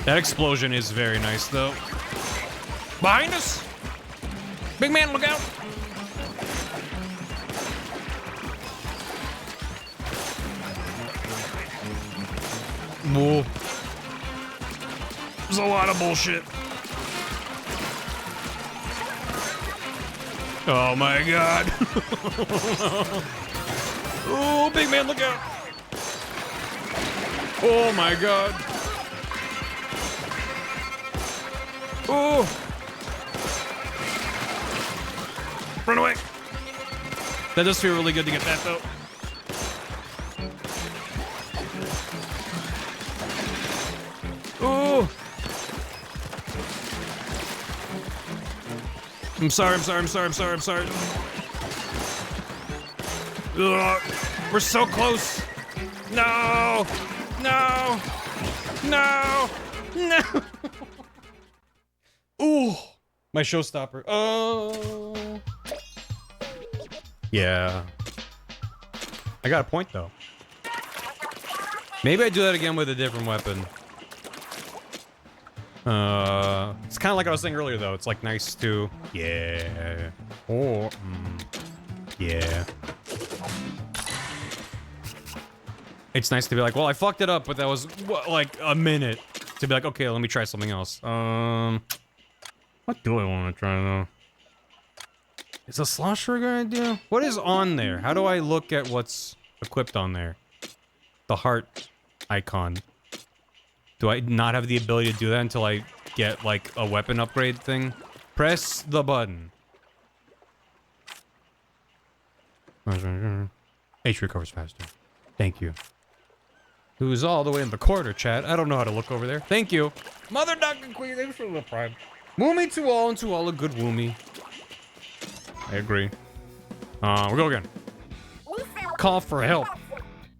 S1: That explosion is very nice, though. Behind us! Big man, look out! Whoa. There's a lot of bullshit. Oh my god. Oh, big man, look out! Oh my god. Oh! Run away! That does feel really good to get that, though. Oh! I'm sorry. Ugh, we're so close! No! No! No! No! Ooh! My showstopper. Oh! Yeah. I got a point, though. Maybe I do that again with a different weapon. It's kind of like I was saying earlier, though. It's like nice to... Yeah. Or... yeah. It's nice to be like, well, I fucked it up, but that was, what, like, a minute. To be like, okay, let me try something else. What do I want to try, though? Is a slosher a good idea? What is on there? How do I look at what's equipped on there? The heart icon. Do I not have the ability to do that until I get, like, a weapon upgrade thing? Press the button. HP recovers faster. Thank you. Who's all the way in the corner, chat? I don't know how to look over there. Thank you. Mother Duck and Queen, thanks for the prime. Woomy to all, and to all a good woomy. I agree. We go again. Call for help.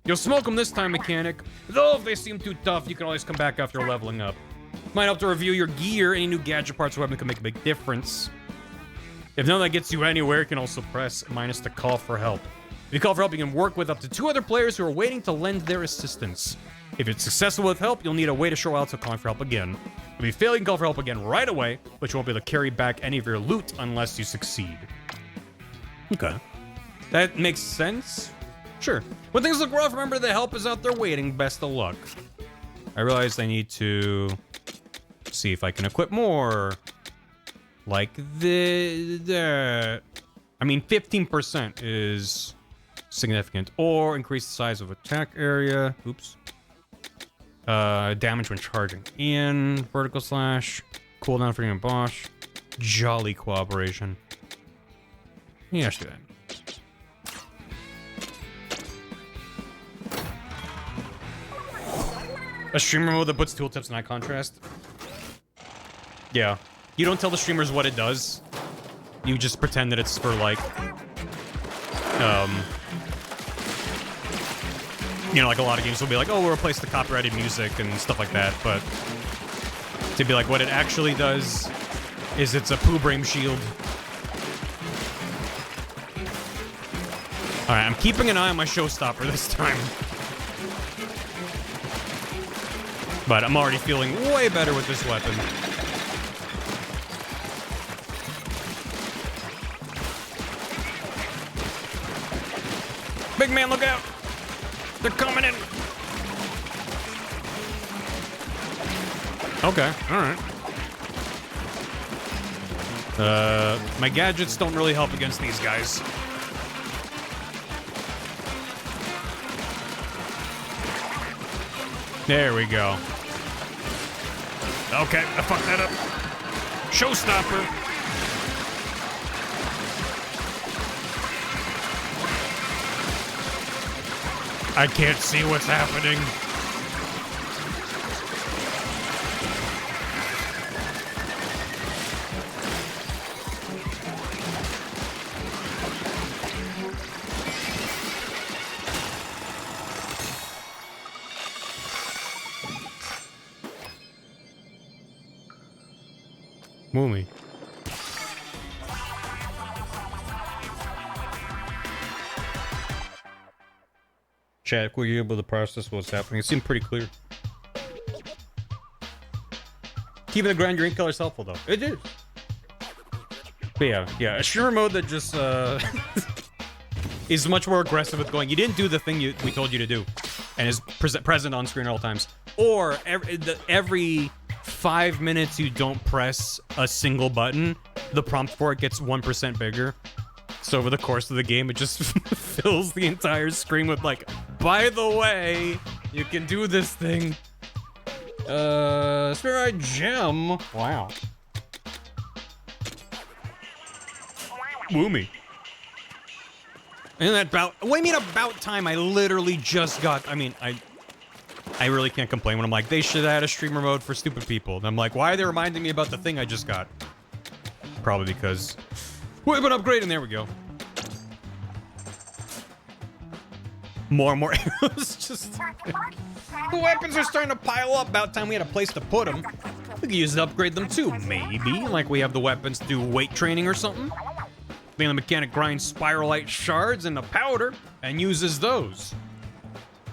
S1: You'll smoke them this time, mechanic. Though if they seem too tough, you can always come back after leveling up. Might help to review your gear. Any new gadget parts or weapon can make a big difference. If none of that gets you anywhere, you can also press minus to call for help. If you call for help, you can work with up to 2 other players who are waiting to lend their assistance. If you're successful with help, you'll need a way to show out to calling for help again. If you fail, you can call for help again right away, but you won't be able to carry back any of your loot unless you succeed. Okay. That makes sense? Sure. When things look rough, remember the help is out there waiting. Best of luck. I realized I need to see if I can equip more. Like that. I mean, 15% is significant. Or increase the size of attack area. Oops. Damage when charging in. Vertical slash. Cooldown for getting Bosch. Jolly cooperation. Yeah, let's do that. A streamer mode that puts tooltips in high contrast. Yeah. You don't tell the streamers what it does. You just pretend that it's for, like... you know, like a lot of games will be like, oh, we'll replace the copyrighted music and stuff like that, but... to be like, what it actually does is it's a poo brain shield. Alright, I'm keeping an eye on my showstopper this time. But I'm already feeling way better with this weapon. Big man, look out! They're coming in! Okay, alright. My gadgets don't really help against these guys. There we go. Okay, I fucked that up. Showstopper. I can't see what's happening. Woomy. Chat, were you able to process what's happening? It seemed pretty clear. Keeping the grind green color is helpful though. It is. But yeah, a streamer mode that just is much more aggressive with going, you didn't do the thing we told you to do, and is present on screen at all times. Or every 5 minutes you don't press a single button, the prompt for it gets 1% bigger. So over the course of the game, it just fills the entire screen with like, by the way, you can do this thing. Spirit Gem. Wow. Woomy. Isn't that about... What do you mean about time? I literally just got... I mean, I really can't complain when I'm like, they should add a streamer mode for stupid people. And I'm like, why are they reminding me about the thing I just got? Probably because... We've been upgrading. There we go. More and more arrows. Just... The weapons are starting to pile up. About time we had a place to put them. We could use it to upgrade them too, maybe. Like we have the weapons to do weight training or something. The mechanic grinds spiralite shards into powder and uses those.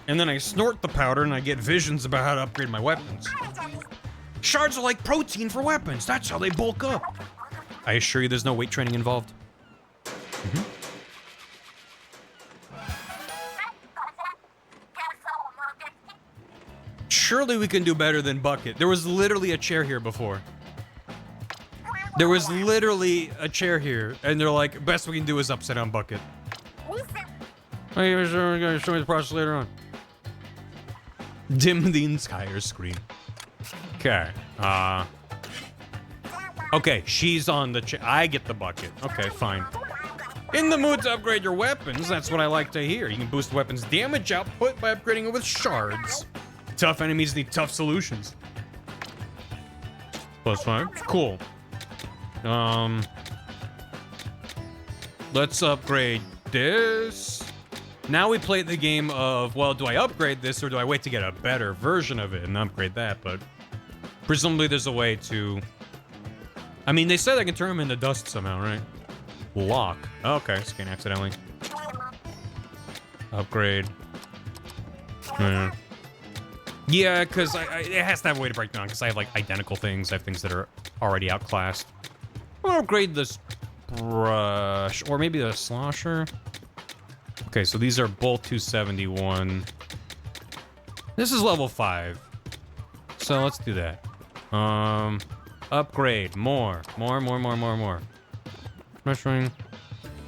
S1: And then I snort the powder and I get visions about how to upgrade my weapons. Shards are like protein for weapons. That's how they bulk up. I assure you there's no weight training involved. Surely we can do better than Bucket. There was literally a chair here before. There was literally a chair here, and they're like, best we can do is upside down Bucket. Hey, we're gonna show me the process later on. Dim the entire screen. Okay. Okay, she's on the chair. I get the Bucket. Okay, fine. In the mood to upgrade your weapons, that's what I like to hear. You can boost the weapon's damage output by upgrading it with shards. Tough enemies need tough solutions. +5. Cool. Let's upgrade this. Now we play the game of, well, do I upgrade this or do I wait to get a better version of it and upgrade that? But presumably there's a way to... I mean, they said I can turn them into dust somehow, right? Lock. Okay, scan accidentally. Upgrade. Yeah, because it has to have a way to break down, because I have, like, identical things. I have things that are already outclassed. I'm gonna upgrade this brush, or maybe the slosher. Okay, so these are both 271. This is level 5. So let's do that. Upgrade. More. Measuring.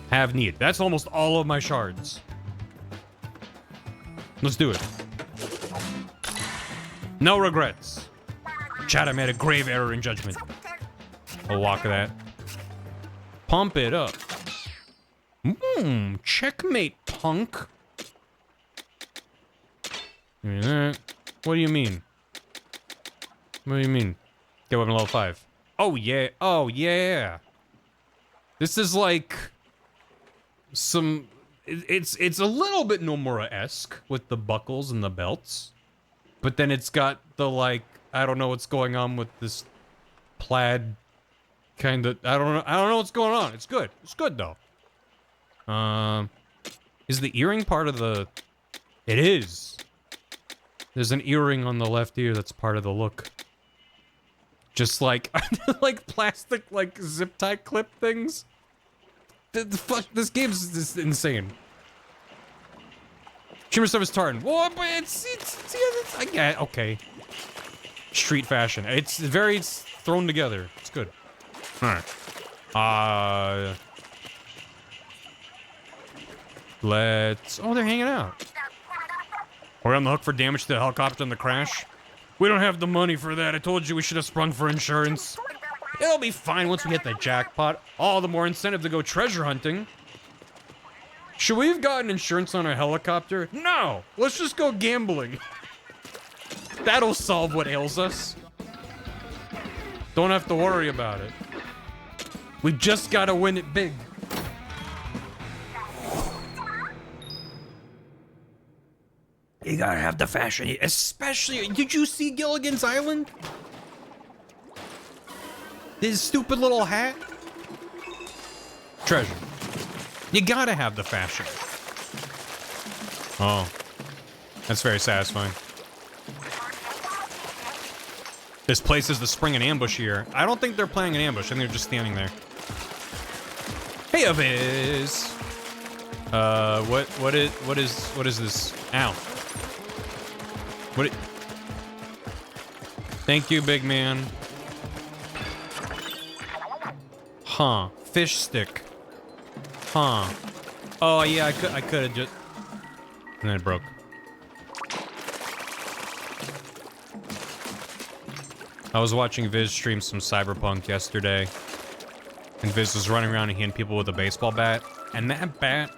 S1: Have need. That's almost all of my shards. Let's do it. No regrets. Chad, I made a grave error in judgment. I'll walk that. Pump it up. Checkmate, punk. What do you mean? What do you mean? Get weapon level 5. Oh, yeah. Oh, yeah. This is like... some... It's a little bit Nomura-esque with the buckles and the belts. But then it's got the, like... I don't know what's going on with this plaid kind of... I don't know what's going on. It's good. It's good, though. Is the earring part of the... It is. There's an earring on the left ear that's part of the look. Just like... like plastic, like, zip tie clip things. The fuck? This game's just insane. Shimmer stuff is tartan. Well, but it's I get it. Okay. Street fashion. It's very thrown together. It's good. Alright. Let's... Oh, they're hanging out. We're on the hook for damage to the helicopter in the crash. We don't have the money for that. I told you we should have sprung for insurance. It'll be fine once we hit the jackpot. All the more incentive to go treasure hunting. Should we have gotten insurance on our helicopter? No! Let's just go gambling. That'll solve what ails us. Don't have to worry about it. We just gotta win it big. You gotta have the fashion, especially... Did you see Gilligan's Island? His stupid little hat? Treasure. You gotta have the fashion. Oh. That's very satisfying. This place is the spring and ambush here. I don't think they're playing an ambush. I think they're just standing there. Hey, Aviz. What is this? Ow. Thank you, big man. Huh. Fish stick. Huh. Oh yeah, I could have just. And then it broke. I was watching Viz stream some Cyberpunk yesterday, and Viz was running around and hitting people with a baseball bat, and that bat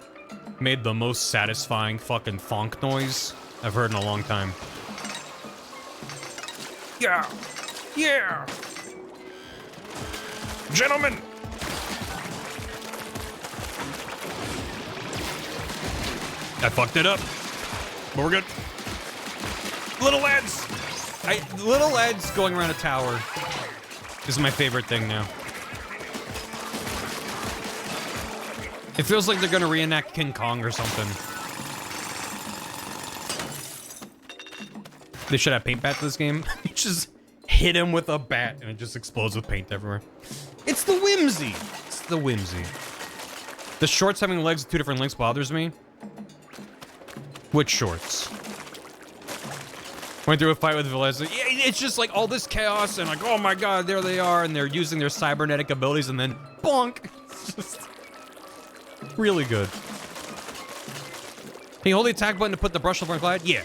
S1: made the most satisfying fucking thonk noise I've heard in a long time. Yeah! Yeah! Gentlemen! I fucked it up, but we're good. Little lads! Little lads going around a tower is my favorite thing now. It feels like they're gonna reenact King Kong or something. They should have paint bat to this game. You just hit him with a bat and it just explodes with paint everywhere. It's the whimsy. It's the whimsy. The shorts having legs with two different links bothers me. Which shorts? Went through a fight with Velez. Yeah, it's just like all this chaos and like, oh my god, there they are, and they're using their cybernetic abilities, and then bonk. It's just really good. Can you hold the attack button to put the brush over and glide? Yeah.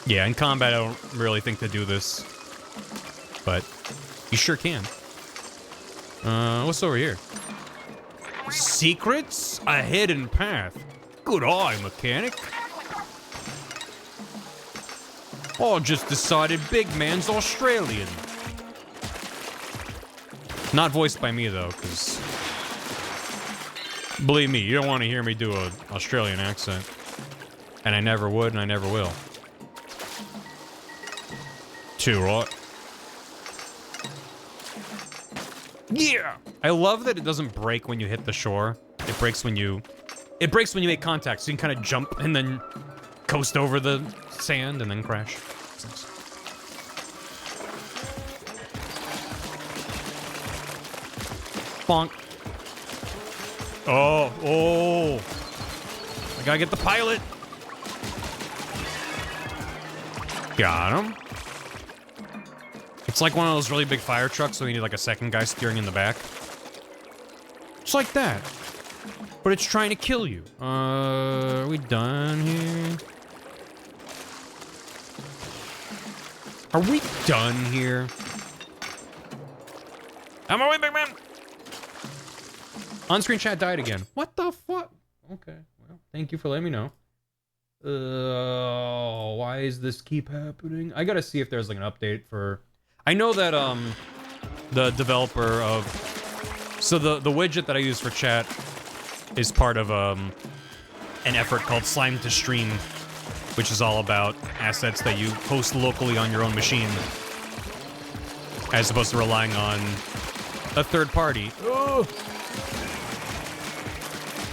S1: Yeah, in combat, I don't really think to do this, but you sure can. What's over here? Secrets? A hidden path. Good eye, mechanic. Oh, just decided big man's Australian. Not voiced by me, though, because... Believe me, you don't want to hear me do an Australian accent. And I never would, and I never will. Too right. Yeah! I love that it doesn't break when you hit the shore. It breaks when you... It breaks when you make contact, so you can kind of jump and then coast over the sand and then crash. Bonk. Oh. I gotta get the pilot. Got him. It's like one of those really big fire trucks, so you need like a second guy steering in the back. It's like that. But it's trying to kill you. Are we done here? Are we done here? I'm away, big man! On-screen chat died again. What the fuck? Okay, well, thank you for letting me know. Why is this keep happening? I gotta see if there's like an update for... I know that, the developer of... So the widget that I use for chat is part of, an effort called Slime to Stream, which is all about assets that you host locally on your own machine, as opposed to relying on a third party. Oh.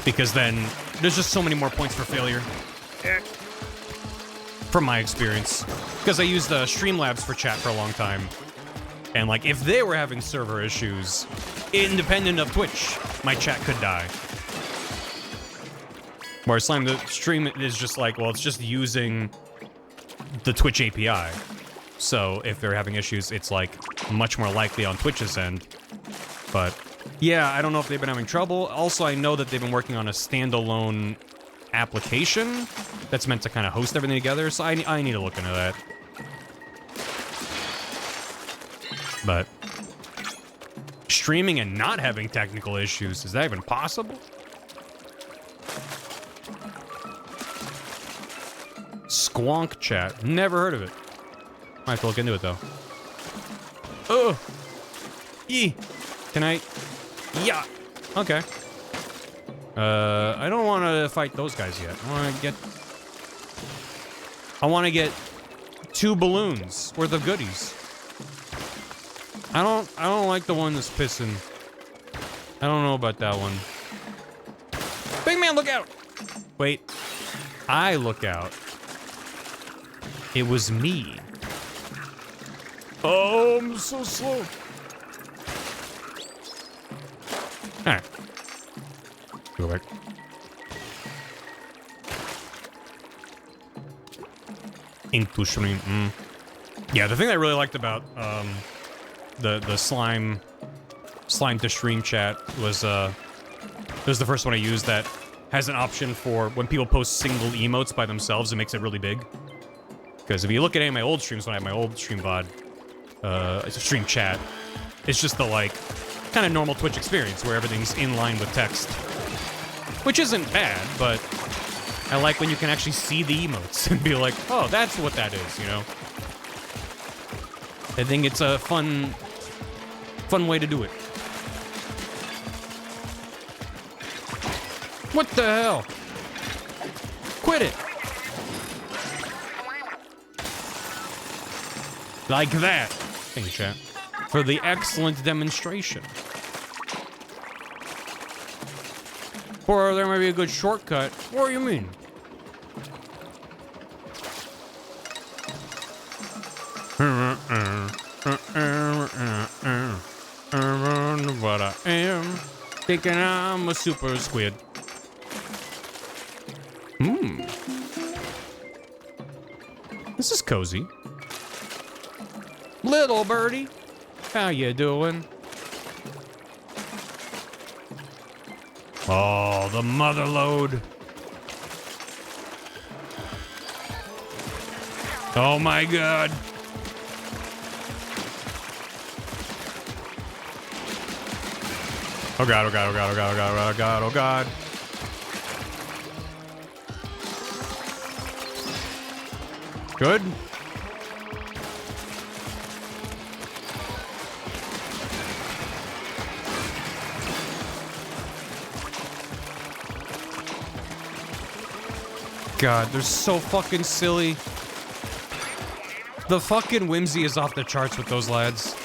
S1: Because then there's just so many more points for failure. From my experience. Because I used Streamlabs for chat for a long time. And like, if they were having server issues, independent of Twitch, my chat could die. Whereas Slime the Stream is just like, well, it's just using the Twitch API. So if they're having issues, it's like much more likely on Twitch's end. But yeah, I don't know if they've been having trouble. Also, I know that they've been working on a standalone application that's meant to kind of host everything together. So I need to look into that. But streaming and not having technical issues, is that even possible? Squonk chat. Never heard of it. Might have to look into it, though. Oh! Yee! Can I... Yeah! Okay. I don't want to fight those guys yet. I want to get 2 balloons worth of goodies. I don't like the one that's pissing. I don't know about that one. Big man, look out! Wait. I look out. It was me. Oh, I'm so slow. Alright. Go back. Into stream. Yeah, the thing I really liked about the slime to stream chat was this is the first one I used that has an option for when people post single emotes by themselves, it makes it really big. Because if you look at any of my old streams when I had my old stream VOD, it's a stream chat, it's just the like kind of normal Twitch experience where everything's in line with text. Which isn't bad, but I like when you can actually see the emotes and be like, oh, that's what that is, you know? I think it's a fun way to do it. What the hell? Quit it! Like that. Thank you, chat. For the excellent demonstration. Or there might be a good shortcut. What do you mean? What I am, thinking I'm a super squid. This is cozy. Little birdie, how you doing? Oh, the mother load. Oh my god. Oh god, oh god, oh god, oh god, oh god, oh god, oh god. Good. God, they're so fucking silly. The fucking whimsy is off the charts with those lads.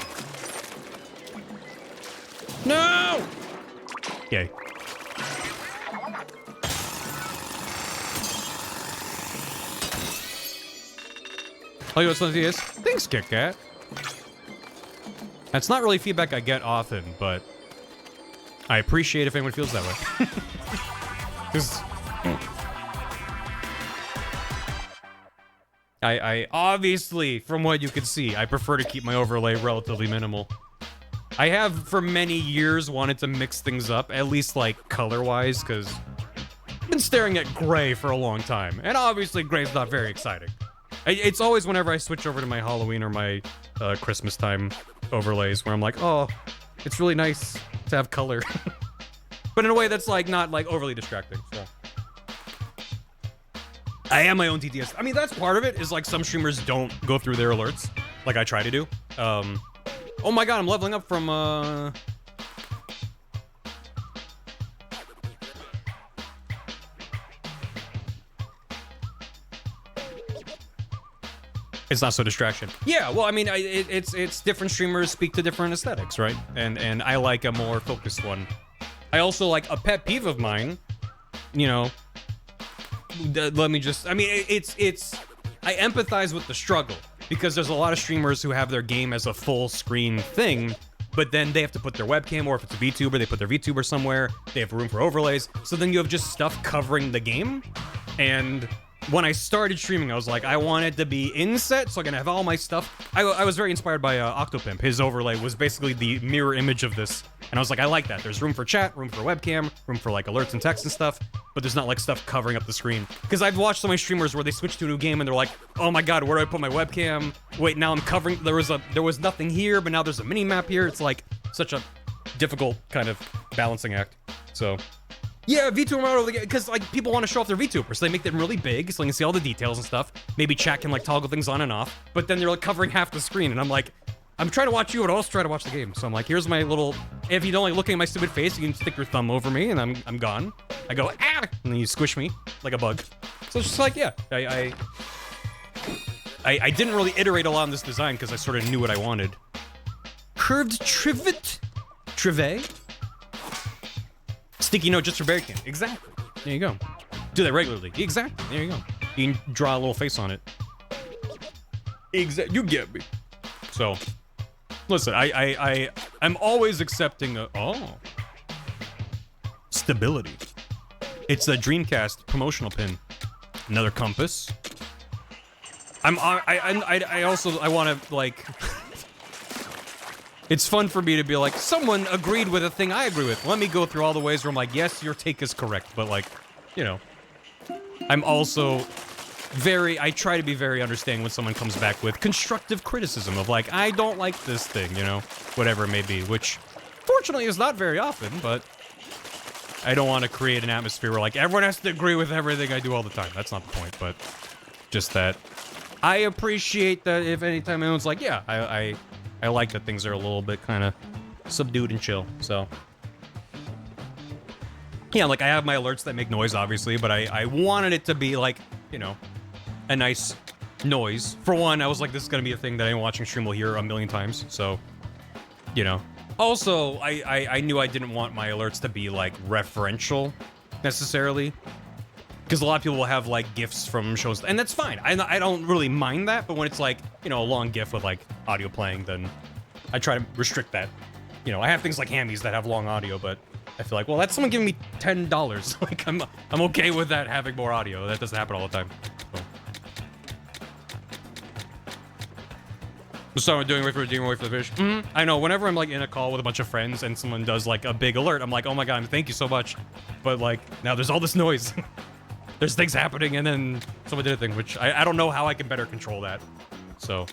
S1: No! Yay. Oh, you want something to this? Thanks, Kit Kat. That's not really feedback I get often, but I appreciate if anyone feels that way. Because I obviously, from what you can see, I prefer to keep my overlay relatively minimal. I have, for many years, wanted to mix things up, at least, like, color-wise, because I've been staring at gray for a long time, and obviously gray's not very exciting. It's always whenever I switch over to my Halloween or my Christmas time overlays where I'm like, oh, it's really nice to have color. But in a way that's, like, not, like, overly distracting, so. I am my own TTS. I mean, that's part of it, is, like, some streamers don't go through their alerts, like I try to do. Oh my god, I'm leveling up from, It's not so distraction. Yeah, well, I mean, it's different streamers speak to different aesthetics, right? And I like a more focused one. I also like a pet peeve of mine, you know, let me just, I mean, I empathize with the struggle because there's a lot of streamers who have their game as a full screen thing, but then they have to put their webcam, or if it's a VTuber, they put their VTuber somewhere, they have room for overlays, so then you have just stuff covering the game, and when I started streaming, I was like, I want it to be inset so I can have all my stuff. I was very inspired by Octopimp. His overlay was basically the mirror image of this. And I was like, I like that. There's room for chat, room for webcam, room for like alerts and text and stuff, but there's not like stuff covering up the screen. Because I've watched so many streamers where they switch to a new game and they're like, oh my god, where do I put my webcam? Wait, now I'm covering, there was nothing here, but now there's a mini map here. It's like such a difficult kind of balancing act. So yeah, VTuber mode over the game, because like people want to show off their VTubers, so they make them really big so you can see all the details and stuff. Maybe chat can like toggle things on and off, but then they're like covering half the screen, and I'm like, I'm trying to watch you, but also try to watch the game. So I'm like, here's my little. If you don't like looking at my stupid face, you can stick your thumb over me, and I'm gone. I go ah, and then you squish me like a bug. So it's just like, yeah, I didn't really iterate a lot on this design because I sort of knew what I wanted. Curved trivet, sticky note just for Barry Can. Exactly. There you go. Do that regularly. Exactly. There you go. You can draw a little face on it. Exactly. You get me. So, listen, I'm always accepting stability. It's a Dreamcast promotional pin. Another compass. I also want to, like... It's fun for me to be like, someone agreed with a thing I agree with. Let me go through all the ways where I'm like, yes, your take is correct. But, like, you know, I'm also I try to be very understanding when someone comes back with constructive criticism of, like, I don't like this thing, you know, whatever it may be, which fortunately is not very often, but I don't want to create an atmosphere where, like, everyone has to agree with everything I do all the time. That's not the point, but just that I appreciate that if anytime anyone's like, yeah, I like that things are a little bit kind of subdued and chill, so. Yeah, like, I have my alerts that make noise, obviously, but I wanted it to be, like, you know, a nice noise. For one, I was like, this is gonna be a thing that anyone watching stream will hear a million times, so, you know. Also, I knew I didn't want my alerts to be, like, referential, necessarily. Because a lot of people will have, like, GIFs from shows, and that's fine. I don't really mind that, but when it's, like, you know, a long GIF with, like, audio playing, then I try to restrict that. You know, I have things like hammies that have long audio, but I feel like, well, that's someone giving me $10. Like, I'm okay with that having more audio. That doesn't happen all the time. So I'm doing wait for the fish. I know, whenever I'm, like, in a call with a bunch of friends and someone does, like, a big alert, I'm like, oh my god, thank you so much. But, like, now there's all this noise. There's things happening, and then someone did a thing, which I don't know how I can better control that. So,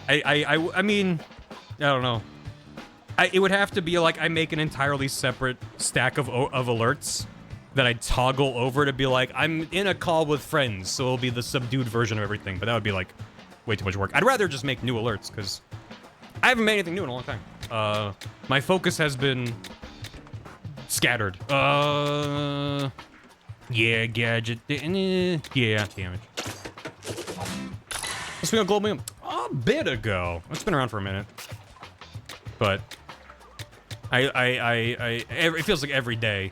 S1: I mean, I don't know. It would have to be like I make an entirely separate stack of alerts that I toggle over to be like, I'm in a call with friends, so it'll be the subdued version of everything. But that would be like way too much work. I'd rather just make new alerts because I haven't made anything new in a long time. My focus has been scattered. Yeah, gadget. Yeah, damn it. Let's be on Global a bit ago. It's been around for a minute. But it feels like every day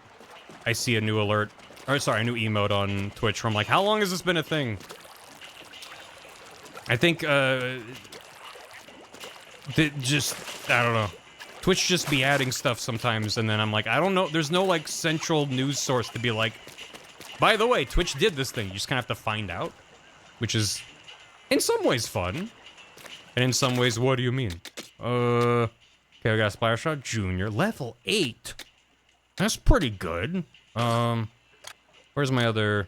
S1: I see a new alert. Or sorry, a new emote on Twitch where I'm like, how long has this been a thing? I think I don't know. Twitch just be adding stuff sometimes, and then I'm like, I don't know. There's no like central news source to be like, by the way, Twitch did this thing. You just kind of have to find out, which is in some ways fun, and in some ways, what do you mean? Okay, we got Splattershot Junior, level 8. That's pretty good. Where's my other?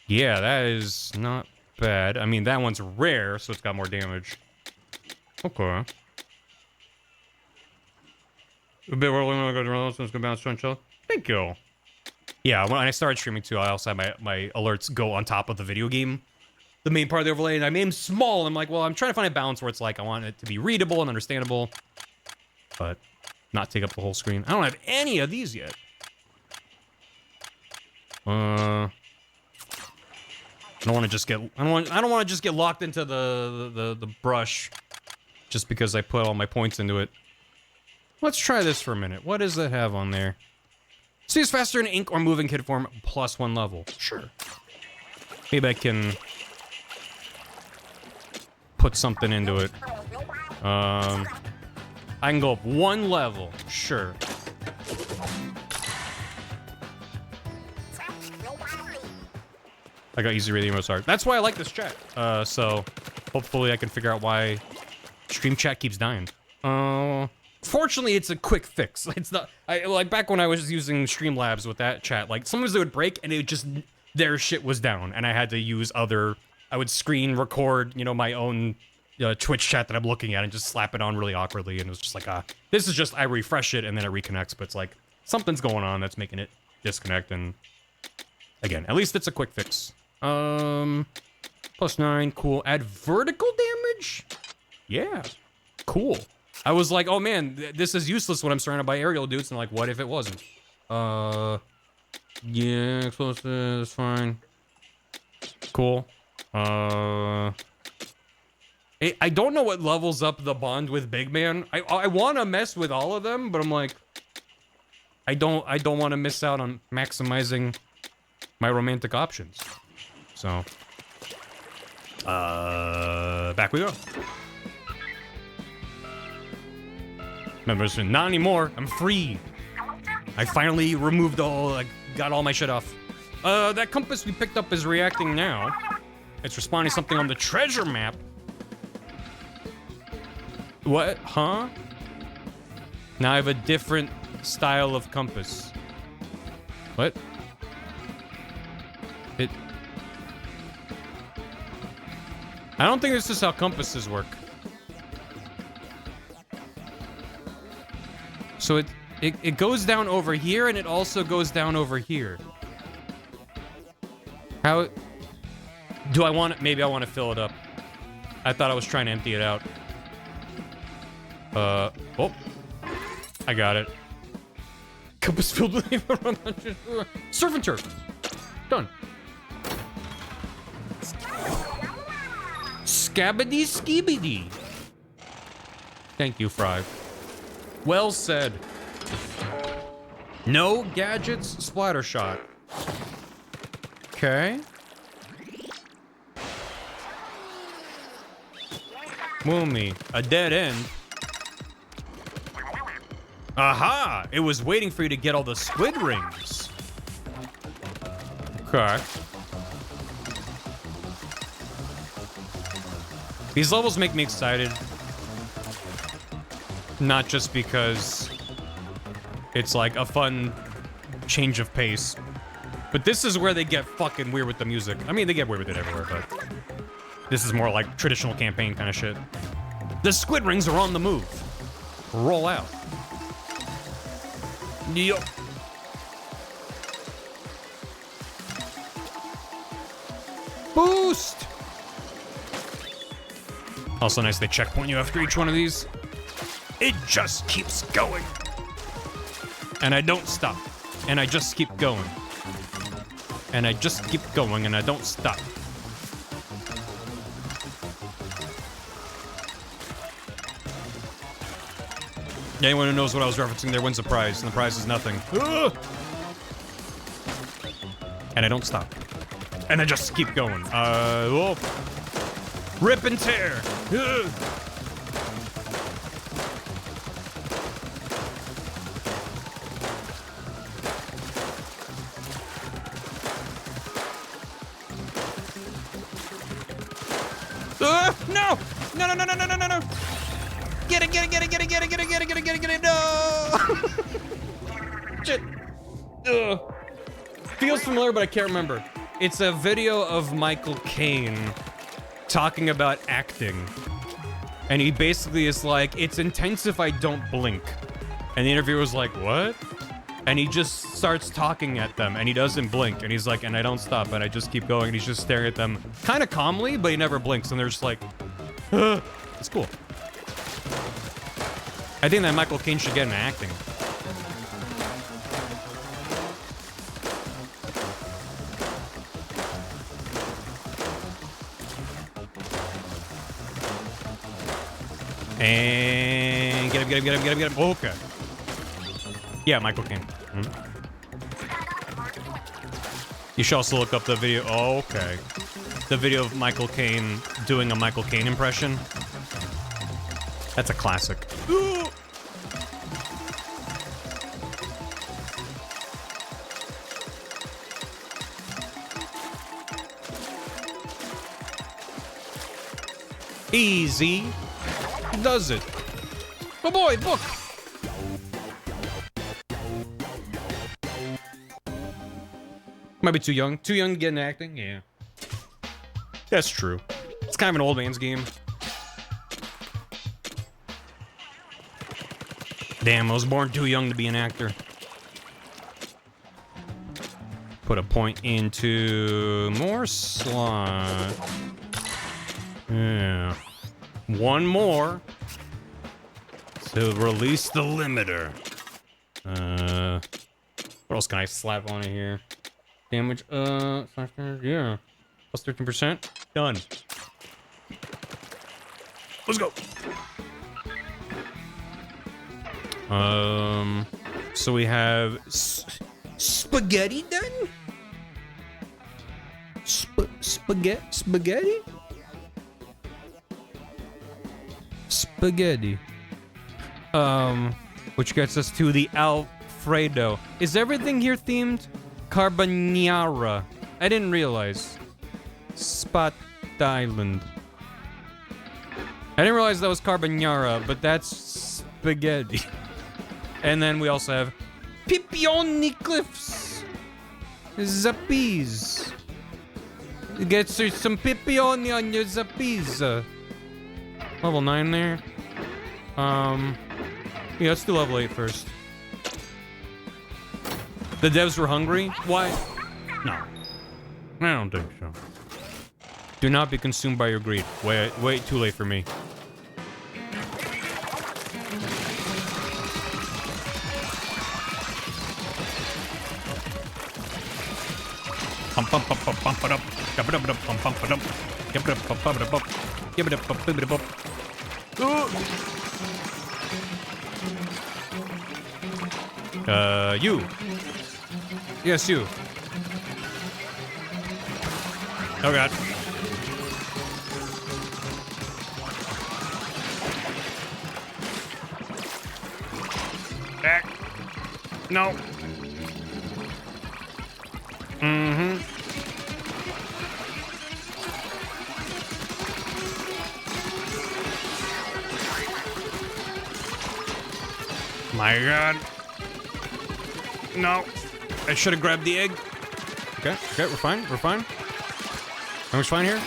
S1: Yeah, that is not bad. I mean, that one's rare, so it's got more damage. Okay. A bit early when I go to Reynolds, it's gonna bounce to chill. Thank you. Yeah, when I started streaming too, I also had my alerts go on top of the video game, the main part of the overlay, and I made them small. I'm like, well, I'm trying to find a balance where it's like I want it to be readable and understandable, but not take up the whole screen. I don't have any of these yet. I don't want to just get I don't want to just get locked into the brush just because I put all my points into it. Let's try this for a minute. What does it have on there? See, it's faster in ink or moving kit form +1 level. Sure. Maybe I can put something into it. I can go up 1 level. Sure. I got easy reading most hard. That's why I like this chat. So hopefully I can figure out why stream chat keeps dying. Fortunately, it's a quick fix. It's not like back when I was using Streamlabs with that chat. Like sometimes it would break and it would just their shit was down, and I had to use other. I would screen record, you know, my own Twitch chat that I'm looking at and just slap it on really awkwardly, and it was just like, this is just I refresh it and then it reconnects, but it's like something's going on that's making it disconnect. And again, at least it's a quick fix. +9, cool. Add vertical damage? Yeah, cool. I was like, oh man, this is useless when I'm surrounded by aerial dudes, and like, what if it wasn't? Yeah, explosive is fine. Cool. I don't know what levels up the bond with Big Man. I want to mess with all of them, but I'm like, I don't want to miss out on maximizing my romantic options. So, back we go. Members, not anymore. I'm free. I finally removed got all my shit off. That compass we picked up is reacting now. It's responding to something on the treasure map. What? Huh? Now I have a different style of compass. What? I don't think this is how compasses work. So it goes down over here, and it also goes down over here. How... Do I want it? Maybe I want to fill it up. I thought I was trying to empty it out. Oh. I got it. Compass filled with... Surf and turf. Done. Scabbity skibidi. Thank you, Fry. Well said. No gadgets, splatter shot. Okay. Woomy, a dead end. Aha! It was waiting for you to get all the squid rings. Okay. These levels make me excited. Not just because it's like a fun change of pace. But this is where they get fucking weird with the music. I mean, they get weird with it everywhere, but this is more like traditional campaign kind of shit. The squid rings are on the move. Roll out. Yup. Boost! Also nice they checkpoint you after each one of these. It just keeps going. And I don't stop. And I just keep going. And I just keep going and I don't stop. Anyone who knows what I was referencing there wins a prize, and the prize is nothing. Ugh! And I don't stop. And I just keep going. Whoa. Rip and tear. Ugh. No! No, no, no, no, no, no, no, no! Get it, get it, get it, get it, get it, get it, get it, get it, get it, get it, no! Shit. Ugh. Feels familiar, but I can't remember. It's a video of Michael Caine talking about acting. And he basically is like, it's intense if I don't blink. And the interviewer's like, what? And he just starts talking at them, and he doesn't blink. And he's like, and I don't stop, and I just keep going. And he's just staring at them kind of calmly, but he never blinks. And they're just like, ugh. It's cool. I think that Michael Caine should get into acting. And get him, get him, get him, get him, get him. Okay. Yeah, Michael Caine. You should also look up the video. Oh, okay. The video of Michael Caine doing a Michael Caine impression. That's a classic. Ooh. Easy does it. Oh boy, look. Might be too young. Too young to get into acting? Yeah. That's true. It's kind of an old man's game. Damn, I was born too young to be an actor. Put a point into more slot. Yeah. One more. To release the limiter. What else can I slap on it here? Damage, yeah. Plus 13%. Done. Let's go. So we have spaghetti done? Spaghetti? Spaghetti. Which gets us to the Alfredo. Is everything here themed? Carbonara. I didn't realize. Spot Island. I didn't realize that was carbonara, but that's spaghetti. And then we also have Pipioni Cliffs. Zappies. Get some Pipioni on your Zappies. Level 9 there. Yeah, let's do level 8 first. The devs were hungry? Why? No. I don't think so. Do not be consumed by your greed. Wait, too late for me. You. Yes, you. Oh god. Back. No. Mm-hmm. My god. No. I should have grabbed the egg. Okay, we're fine, we're fine. Everyone's fine here?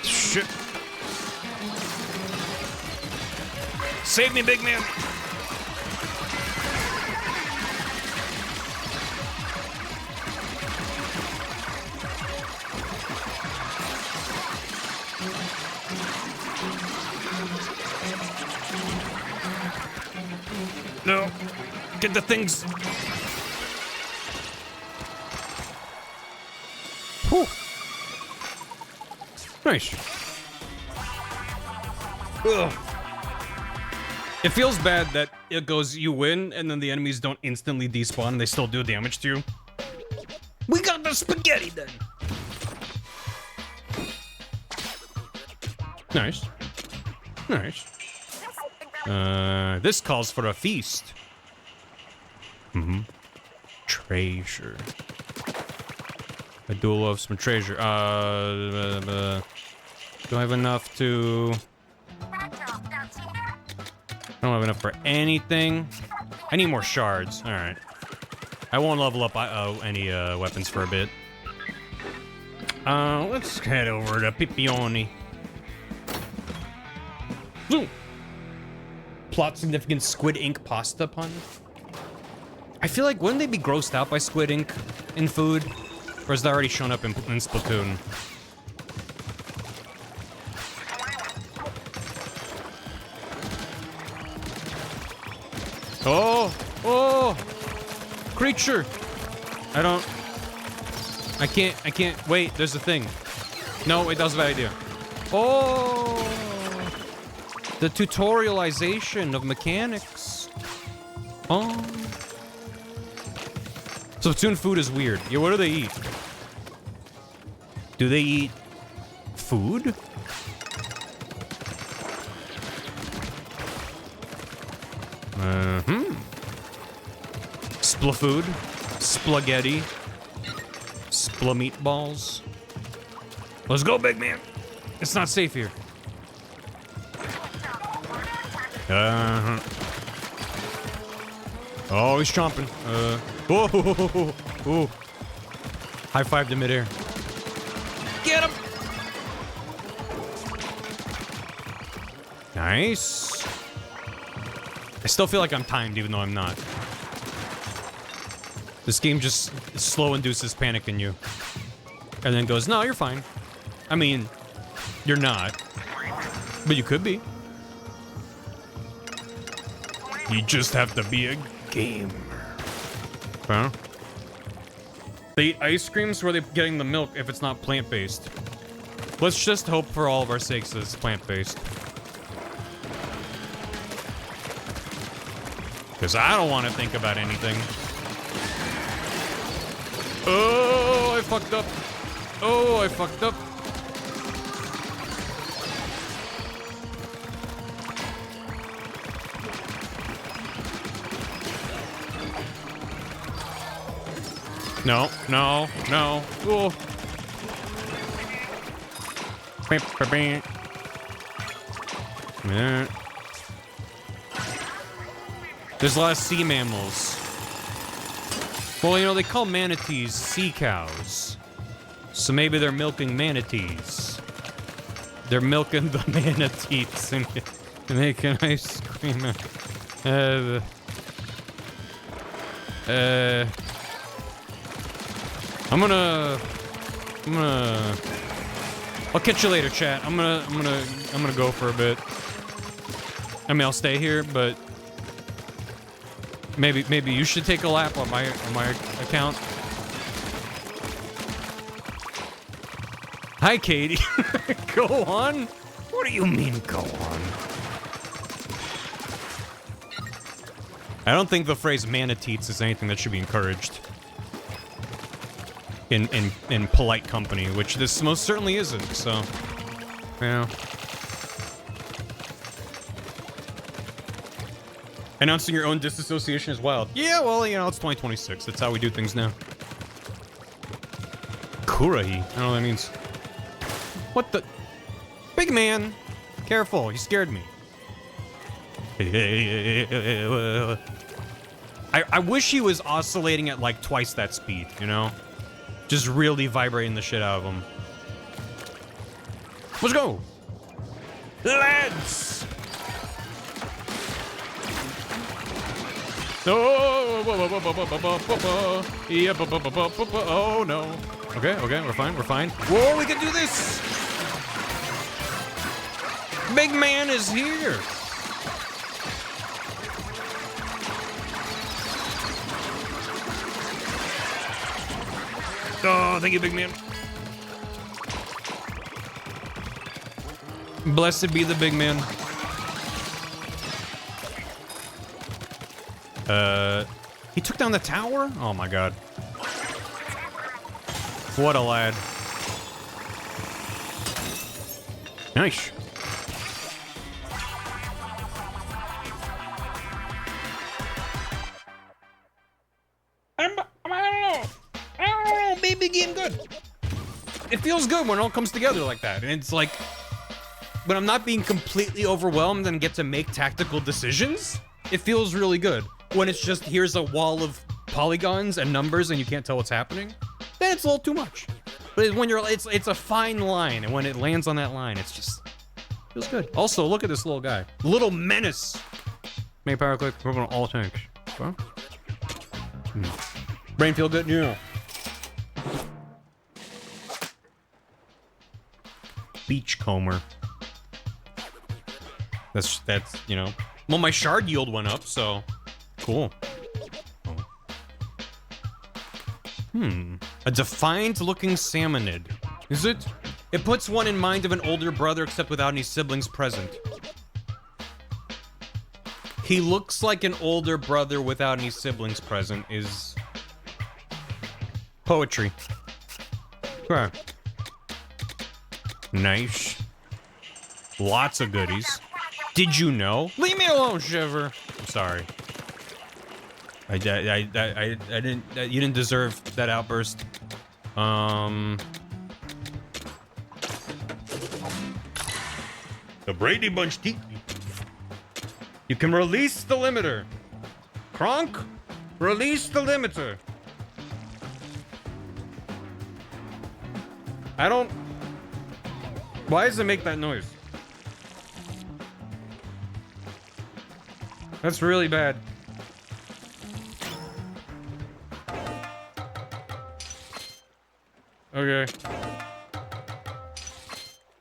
S1: Shit. Save me, big man. No. Get the things. Whew. Nice. Ugh. It feels bad that it goes, you win, and then the enemies don't instantly despawn, and they still do damage to you. We got the spaghetti then! Nice. Nice. This calls for a feast. Mm-hmm. Treasure. I do love some treasure. Do I have enough to... I don't have enough for anything. I need more shards. Alright. I won't level up any weapons for a bit. Let's head over to Pipioni. Zoom! Plot significant squid ink pasta pun? I feel like, wouldn't they be grossed out by squid ink in food? Or has that already shown up in Splatoon? Oh! Oh! Creature! I can't, wait, there's a thing. No, wait, that was a bad idea. Oh! The tutorialization of mechanics. Oh. Splatoon food is weird. Yeah, what do they eat? Do they eat food? Spla food. Splaghetti. Spla meatballs. Let's go, big man. It's not safe here. Oh, he's chomping. Oh. High five to midair. Get him! Nice. I still feel like I'm timed, even though I'm not. This game just slow induces panic in you. And then goes, no, you're fine. I mean, you're not. But you could be. You just have to be a gamer. Huh? They eat ice creams, where are they getting the milk if it's not plant-based? Let's just hope for all of our sakes that it's plant-based. Because I don't want to think about anything. Oh, I fucked up. Oh, I fucked up. No, no, no. Ooh. Yeah. There's a lot of sea mammals. Well, you know, they call manatees sea cows. So maybe they're milking manatees. They're milking the manatees and making ice cream. I'll catch you later, chat. I'm gonna go for a bit. I mean, I'll stay here, but maybe you should take a lap on my account. Hi, Katie. Go on? What do you mean, go on? I don't think the phrase manatees is anything that should be encouraged in polite company, which this most certainly isn't, so, yeah. Announcing your own disassociation is wild. Yeah, well, you know, it's 2026. That's how we do things now. Kurahi. I don't know what that means. What the? Big man. Careful, you scared me. I wish he was oscillating at like twice that speed, you know? Just really vibrating the shit out of him. Let's go! Lads! Oh no. Okay, we're fine. Whoa, we can do this! Big man is here! Oh, thank you, big man. Blessed be the big man. He took down the tower? Oh my god. What a lad. Nice. I don't know, baby game good. It feels good when it all comes together like that. And it's like, when I'm not being completely overwhelmed and get to make tactical decisions, it feels really good. When it's just, here's a wall of polygons and numbers and you can't tell what's happening, then it's a little too much. But when you're, it's a fine line, and when it lands on that line, it's just, feels good. Also, look at this little guy. Little menace. Make power click, we're going to all tanks. Huh? Brain feel good? Yeah. Beachcomber. That's, you know. Well, my shard yield went up, so cool. A defined looking salmonid. Is it? It puts one in mind of an older brother except without any siblings present. He looks like an older brother without any siblings present is poetry. Okay. Nice. Lots of goodies. Did you know? Leave me alone, Shiver. I'm sorry. I didn't. You didn't deserve that outburst. The Brady Bunch teeth. You can release the limiter. Kronk, release the limiter. I don't. Why does it make that noise? That's really bad. Okay.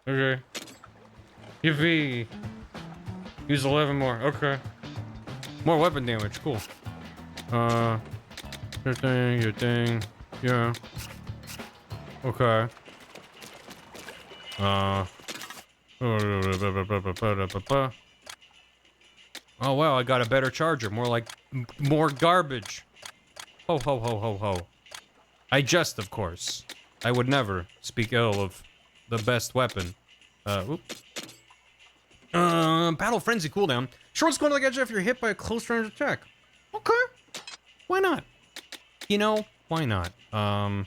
S1: Okay. Yippee. Use 11 more. Okay. More weapon damage. Cool. Your thing. Yeah. Okay. Oh wow, I got a better charger. More like more garbage. Ho ho ho ho ho. I jest, of course. I would never speak ill of the best weapon. Oops. Battle Frenzy cooldown. Short's going to the gadget if you're hit by a close range attack. Okay. Why not? You know, Why not? I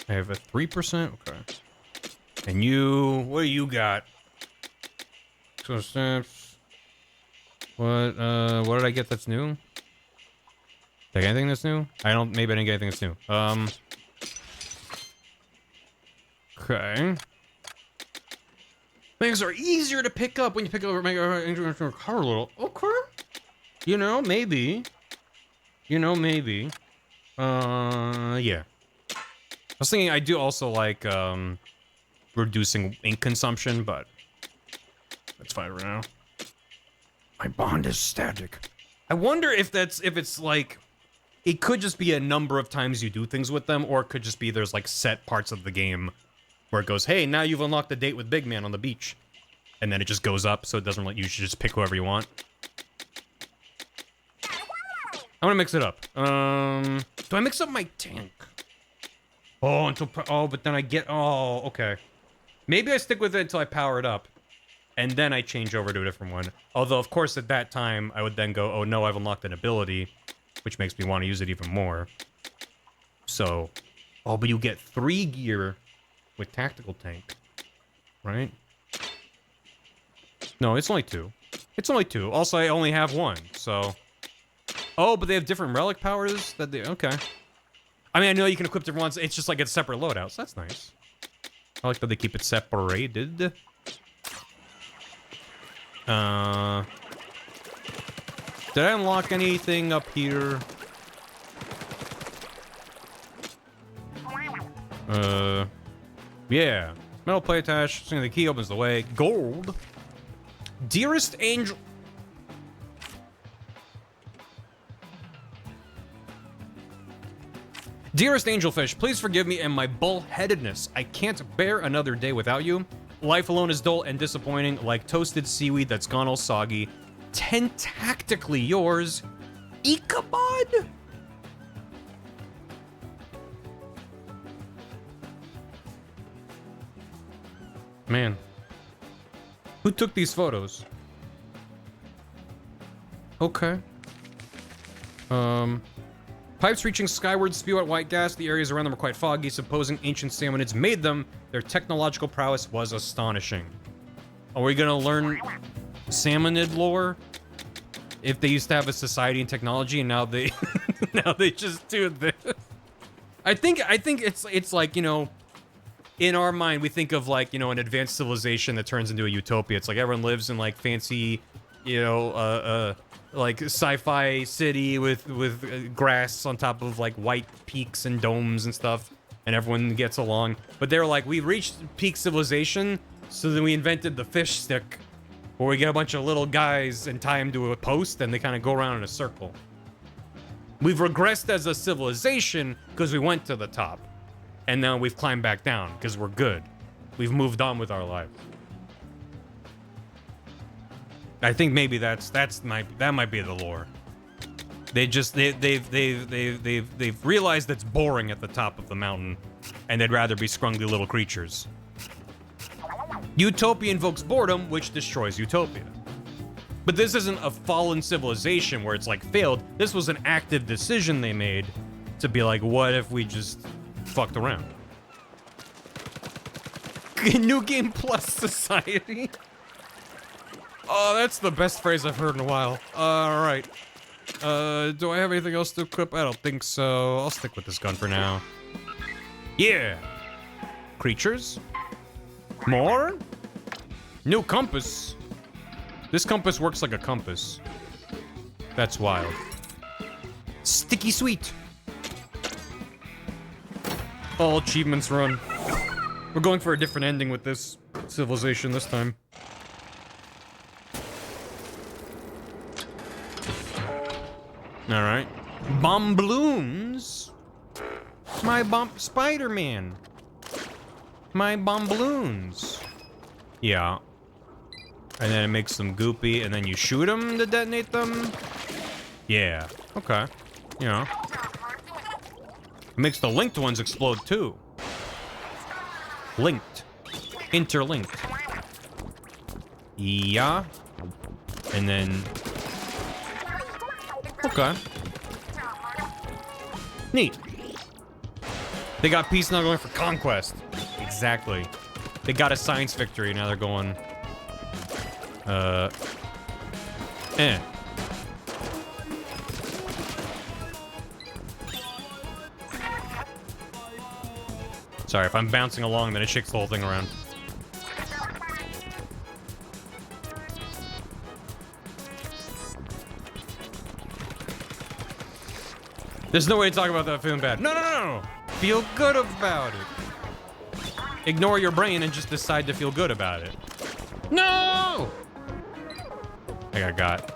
S1: have a 3%. Okay. And you, what do you got? So steps. What did I get that's new? Did I get anything that's new? Maybe I didn't get anything that's new. Okay. Things are easier to pick up when you pick up a car a little. Okay. You know, maybe. Yeah. I was thinking I do also like, reducing ink consumption, but that's fine right now. My bond is static. I wonder if it's like, it could just be a number of times you do things with them, or it could just be there's like set parts of the game where it goes, hey, now you've unlocked a date with Big Man on the beach. And then it just goes up, so it doesn't let you just pick whoever you want. I want to mix it up. Do I mix up my tank? But then I get, okay. Maybe I stick with it until I power it up, and then I change over to a different one. Although, of course, at that time, I would then go, oh no, I've unlocked an ability, which makes me want to use it even more. So, but you get 3 gear with tactical tank, right? No, it's only 2. It's only 2. Also, I only have 1, so... Oh, but they have different relic powers that they... Okay. I mean, I know you can equip different ones. It's just like it's separate loadouts. So that's nice. I like that they keep it separated. Did I unlock anything up here? Yeah. Metal plate attached. The key opens the way. Gold. Dearest Angel... Dearest Angelfish, please forgive me and my bullheadedness. I can't bear another day without you. Life alone is dull and disappointing, like toasted seaweed that's gone all soggy. Tentactically yours, Ichabod? Man. Who took these photos? Okay. Pipes reaching skyward spew out white gas. The areas around them are quite foggy. Supposing ancient salmonids made them, their technological prowess was astonishing. Are we gonna learn salmonid lore? If they used to have a society and technology, and now they now they just do this. I think it's like, you know, in our mind we think of like, you know, an advanced civilization that turns into a utopia. It's like everyone lives in like fancy, you know, like sci-fi city with grass on top of like white peaks and domes and stuff, and everyone gets along. But they're like, we reached peak civilization, so then we invented the fish stick, where we get a bunch of little guys and tie them to a post, and they kind of go around in a circle. We've regressed as a civilization because we went to the top, and now we've climbed back down because we're good. We've moved on with our lives. I think maybe that might be the lore. They've realized it's boring at the top of the mountain, and they'd rather be scrungly little creatures. Utopia invokes boredom, which destroys utopia. But this isn't a fallen civilization where it's like failed. This was an active decision they made to be like, what if we just fucked around? New Game Plus Society. Oh, that's the best phrase I've heard in a while. Alright. Do I have anything else to equip? I don't think so. I'll stick with this gun for now. Yeah! Creatures? More? New compass? This compass works like a compass. That's wild. Sticky sweet! All achievements run. We're going for a different ending with this civilization this time. Alright. Bomb balloons. My bomb Spider-Man. My bomb balloons. Yeah. And then it makes them goopy, and then you shoot them to detonate them? Yeah. Okay. You know. It makes the linked ones explode too. Linked. Interlinked. Yeah. And then... Okay. Neat. They got peace, now going for conquest. Exactly. They got a science victory, now they're going... Sorry, if I'm bouncing along, then it shakes the whole thing around. There's no way to talk about that feeling bad. No, no, no, no! Feel good about it. Ignore your brain and just decide to feel good about it. No! I got.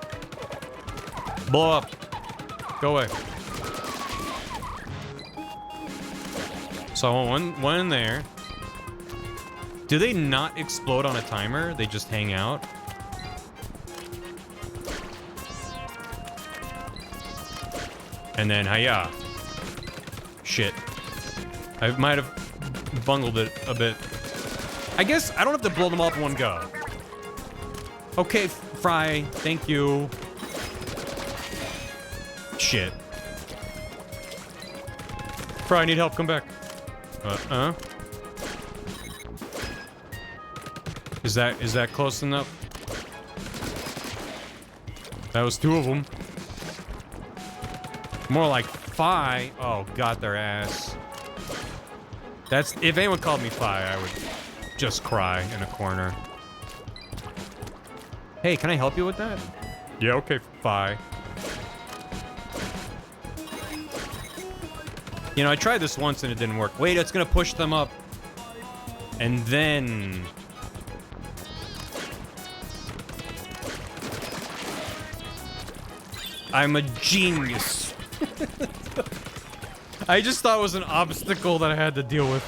S1: Blow up. Go away. So I want one in there. Do they not explode on a timer? They just hang out? And then, hiya. Shit. I might have bungled it a bit. I guess I don't have to blow them all in one go. Okay, Fry. Thank you. Shit. Fry, I need help. Come back. Is that close enough? That was 2 of them. More like Phi. Oh, got their ass. That's, if anyone called me Phi, I would just cry in a corner. Hey, can I help you with that? Yeah, okay, Phi. You know, I tried this once and it didn't work. Wait, it's gonna push them up. And then... I'm a genius. I just thought it was an obstacle that I had to deal with.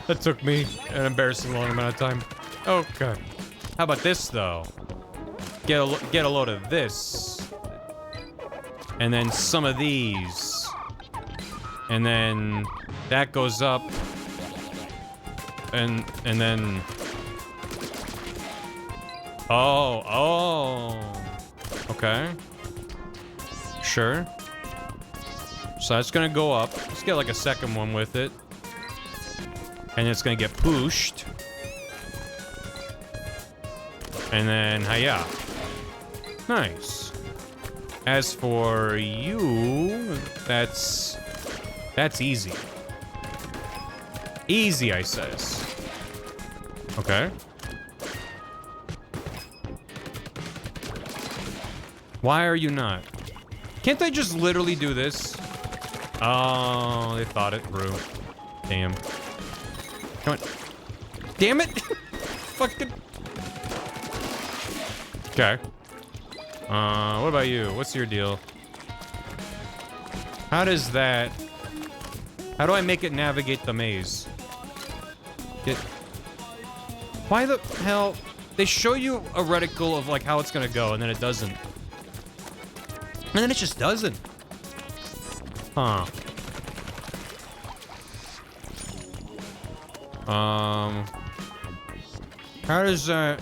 S1: That took me an embarrassing long amount of time. Okay. How about this, though? Get a load of this. And then some of these. And then that goes up. And then... Oh. Okay. Sure. So that's gonna go up. Let's get like a second one with it. And it's gonna get pushed. And then, hiya. Nice. As for you, that's easy. Easy, I says. Okay. Why are you not? Can't I just literally do this? Oh, they thought it through. Damn. Come on. Damn it! Fucking... Okay. What about you? What's your deal? How does that... How do I make it navigate the maze? Why the hell... They show you a reticle of, like, how it's gonna go, and then it doesn't. And then it just doesn't. Huh. How does that...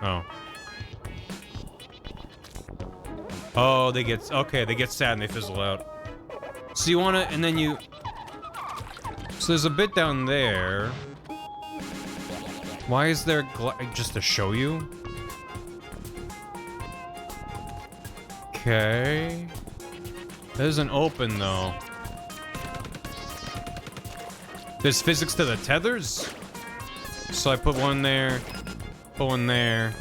S1: Oh. Oh, they get... Okay, they get sad and they fizzle out. So you wanna... And then you... So there's a bit down there. Why is there... Just to show you? Okay. That isn't open, though. There's physics to the tethers? So I put one there. Put one there.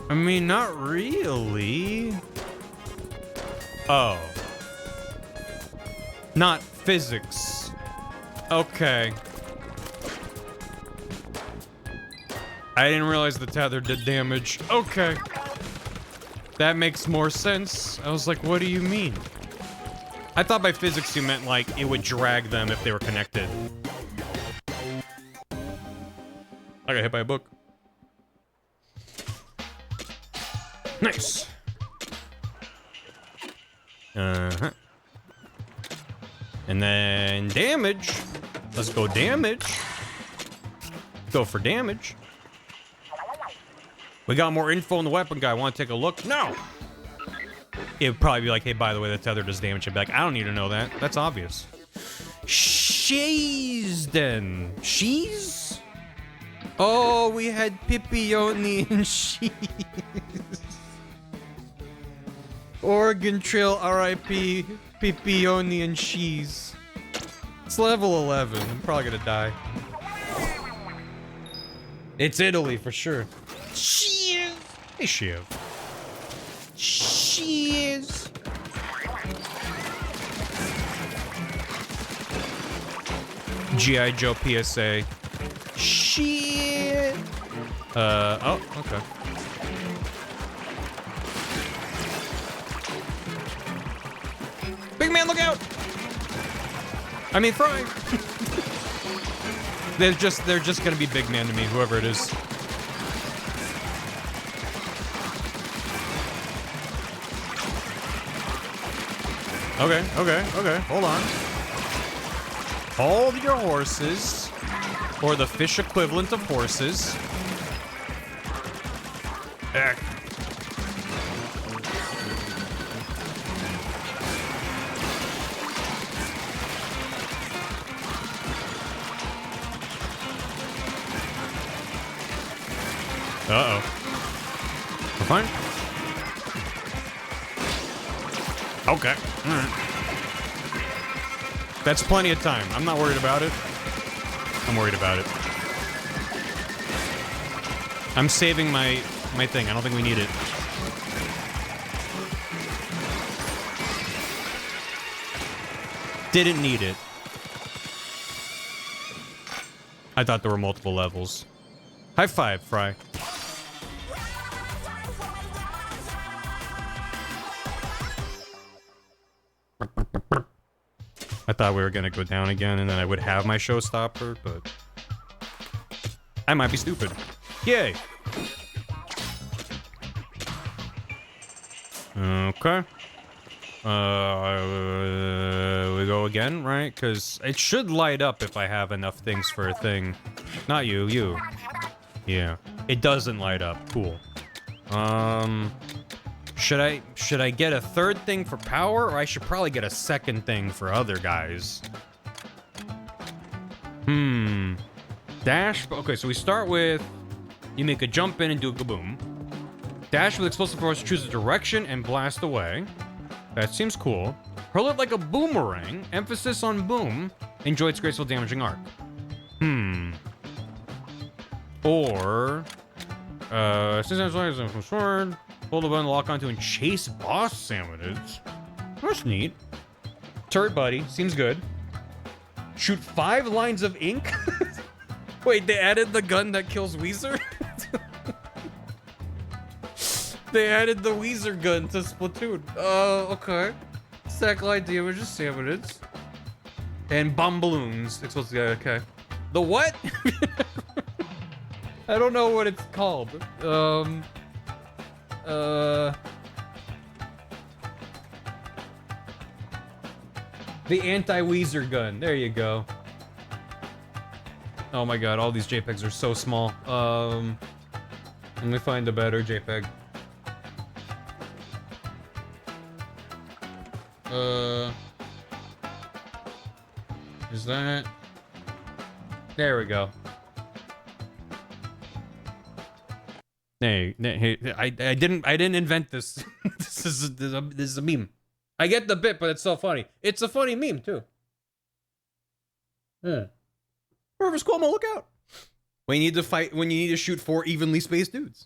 S1: I mean, not really. Oh. Not physics. Okay. I didn't realize the tether did damage. Okay. That makes more sense. I was like, what do you mean? I thought by physics you meant, like, it would drag them if they were connected. I got hit by a book. Nice. Uh-huh. And then damage. Let's go damage. Go for damage. We got more info on the weapon guy. Want to take a look? No! it would probably be like, hey, by the way, the tether does damage. I'd be like, I don't need to know that. That's obvious. She's then. She's? Oh, we had Pippioni and She's. Oregon Trail RIP Pippioni and She's. It's level 11. I'm probably gonna die. It's Italy for sure. Cheers. Hey, Shiv. Cheers. G.I. Joe PSA. Shit. Oh, okay. Big man, look out! I mean, Fry. they're just gonna be big man to me, whoever it is. Okay. Hold on. Hold your horses, or the fish equivalent of horses. Heck. Uh-oh. We're fine? Okay. All right. That's plenty of time. I'm not worried about it. I'm worried about it. I'm saving my thing. I don't think we need it. Didn't need it. I thought there were multiple levels. High five, Fry. I thought we were gonna go down again and then I would have my showstopper, but I might be stupid. Yay! Okay. We go again, right? Because it should light up if I have enough things for a thing. Not you, you. Yeah. It doesn't light up. Cool. Should I get a third thing for power, or I should probably get a second thing for other guys? Dash. Okay, so we start with you make a jump in and do a kaboom. Dash with explosive force, choose a direction and blast away. That seems cool. Hurl it like a boomerang. Emphasis on boom. Enjoy its graceful damaging arc. Or from sword. Hold the button, lock onto, and chase boss salmonids. That's neat. Turret buddy, seems good. Shoot 5 lines of ink? Wait, they added the gun that kills Weezer? They added the Weezer gun to Splatoon. Okay. Stack light damage of salmonids. And bomb balloons. Okay. The what? I don't know what it's called. The anti-Weezer gun. There you go. Oh my god, all these JPEGs are so small. Let me find a better JPEG. Is that? There we go. Hey, I didn't invent this. this is a meme. I get the bit, but it's so funny. It's a funny meme too. Rivers Cuomo, look out! When you need to fight, when you need to shoot 4 evenly spaced dudes.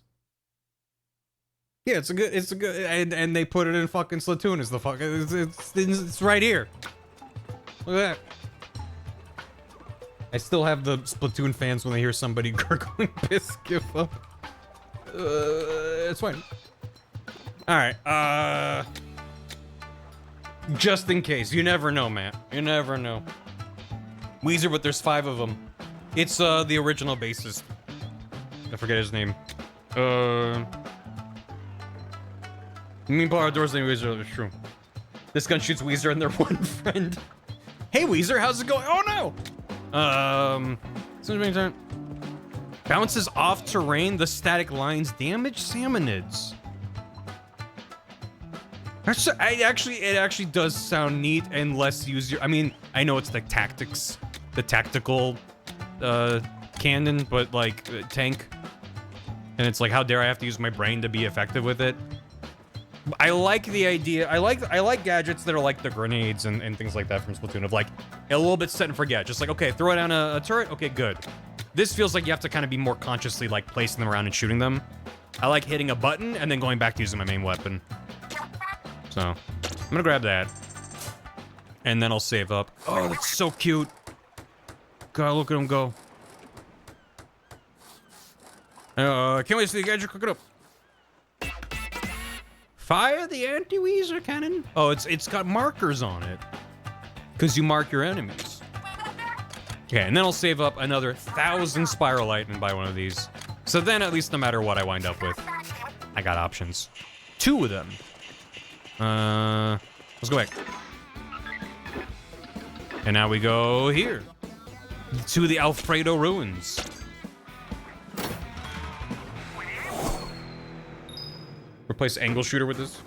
S1: Yeah, it's a good, and they put it in fucking Splatoon. Is the fuck? It's right here. Look at that. I still have the Splatoon fans when they hear somebody gurgling piss give up. It's fine. All right. Just in case, you never know, Matt. You never know. Weezer, but there's 5 of them. It's the original bassist. I forget his name. Me Bar Doors and Weezer, that's true. This gun shoots Weezer and their one friend. Hey Weezer, how's it going? Oh no! Bounces off terrain, the static lines damage salmonids. It actually does sound neat and less user. I mean, I know it's the tactical cannon, but like tank, and it's like, how dare I have to use my brain to be effective with it? I like the idea. I like gadgets that are like the grenades and things like that from Splatoon, of like a little bit set and forget. Just like, okay, throw down a turret. Okay, good. This feels like you have to kind of be more consciously like placing them around and shooting them. I like hitting a button and then going back to using my main weapon. So, I'm gonna grab that. And then I'll save up. Oh, that's so cute. God, look at him go. Can't wait to see the gadget cook it up. Fire the anti-weezer cannon. Oh, it's got markers on it. Because you mark your enemies. Okay, and then I'll save up another 1,000 spiral light and buy one of these. So then, at least no matter what I wind up with, I got options. 2 of them. Let's go back. And now we go here. To the Alfredo Ruins. Replace angle shooter with this.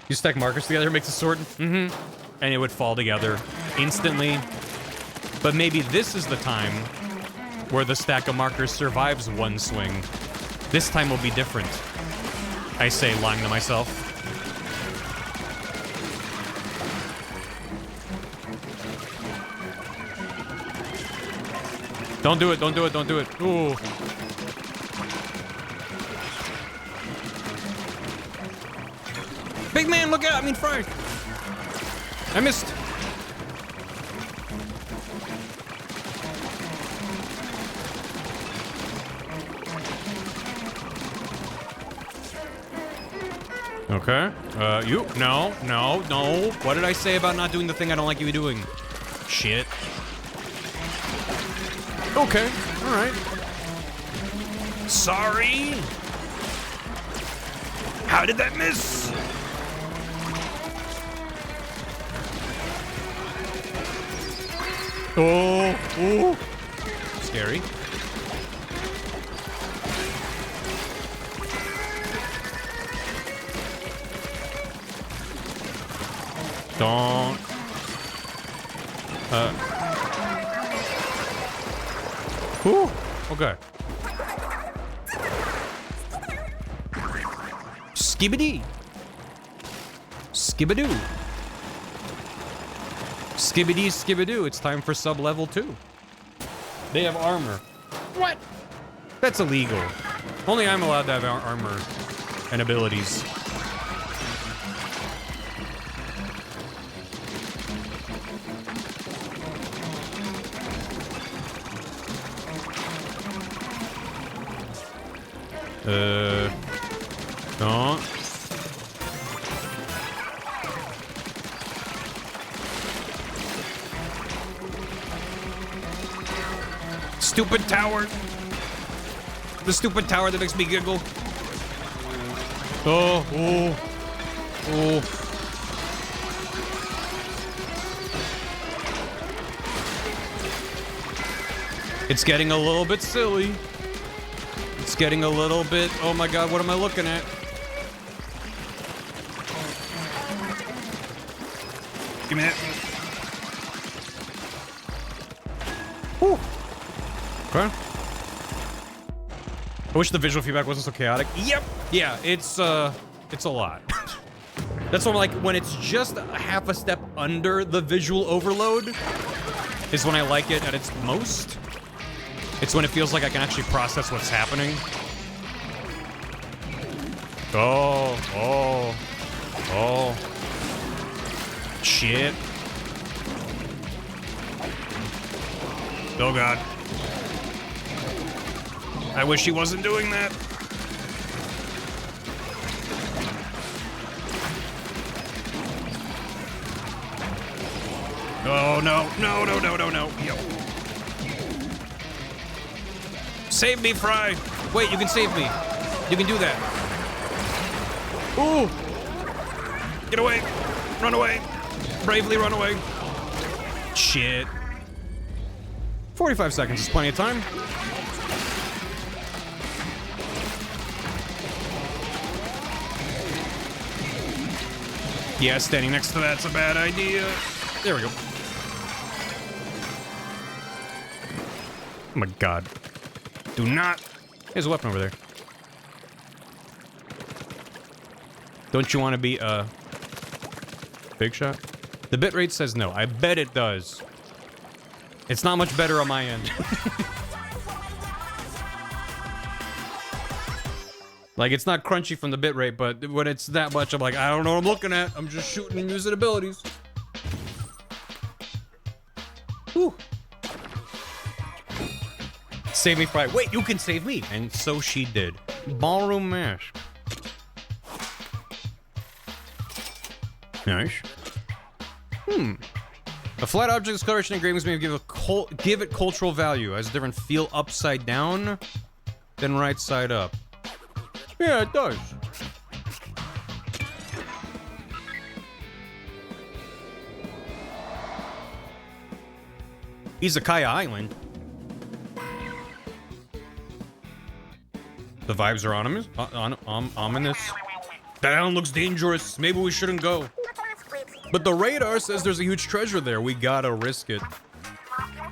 S1: You stack markers together, makes a sword. Mm-hmm. And it would fall together instantly. But maybe this is the time where the stack of markers survives one swing. This time will be different. I say, lying to myself. Don't do it, don't do it, don't do it. Ooh. Big man, look out! I mean, Fry. I missed. Okay. No. What did I say about not doing the thing I don't like you doing? Shit. Okay. All right. Sorry. How did that miss? Oh. Scary. Don't. Whew. Okay. Skibbity. Skibbadoo. Skibbity skibadoo. It's time for sub-level 2. They have armor. What? That's illegal. Only I'm allowed to have armor and abilities. No. Stupid tower. The stupid tower that makes me giggle. Oh. It's getting a little bit silly. It's getting a little bit, oh my god, what am I looking at? Give me that. Whew. Okay. I wish the visual feedback wasn't so chaotic. Yep. Yeah, it's a lot. That's what I'm like, when it's just a half a step under the visual overload is when I like it at its most. It's when it feels like I can actually process what's happening. Oh. Shit. Oh god. I wish he wasn't doing that. Oh no. Yo. Save me, Fry! Wait, you can save me. You can do that. Ooh! Get away! Run away! Bravely run away! Shit. 45 seconds is plenty of time. Yeah, standing next to that's a bad idea. There we go. Oh my god. Do not. There's a weapon over there. Don't you want to be a big shot? The bitrate says no. I bet it does. It's not much better on my end. Like, it's not crunchy from the bitrate, but when it's that much, I'm like, I don't know what I'm looking at. I'm just shooting and using abilities. Whew. Save me, Fry. Wait, you can save me. And so she did. Ballroom mask. Nice. A flat object discoloration in engravings may give it cultural value. Has a different feel upside down than right side up. Yeah, it does. Izakaya Island. The vibes are ominous. Ominous. That island looks dangerous. Maybe we shouldn't go. But the radar says there's a huge treasure there. We gotta risk it.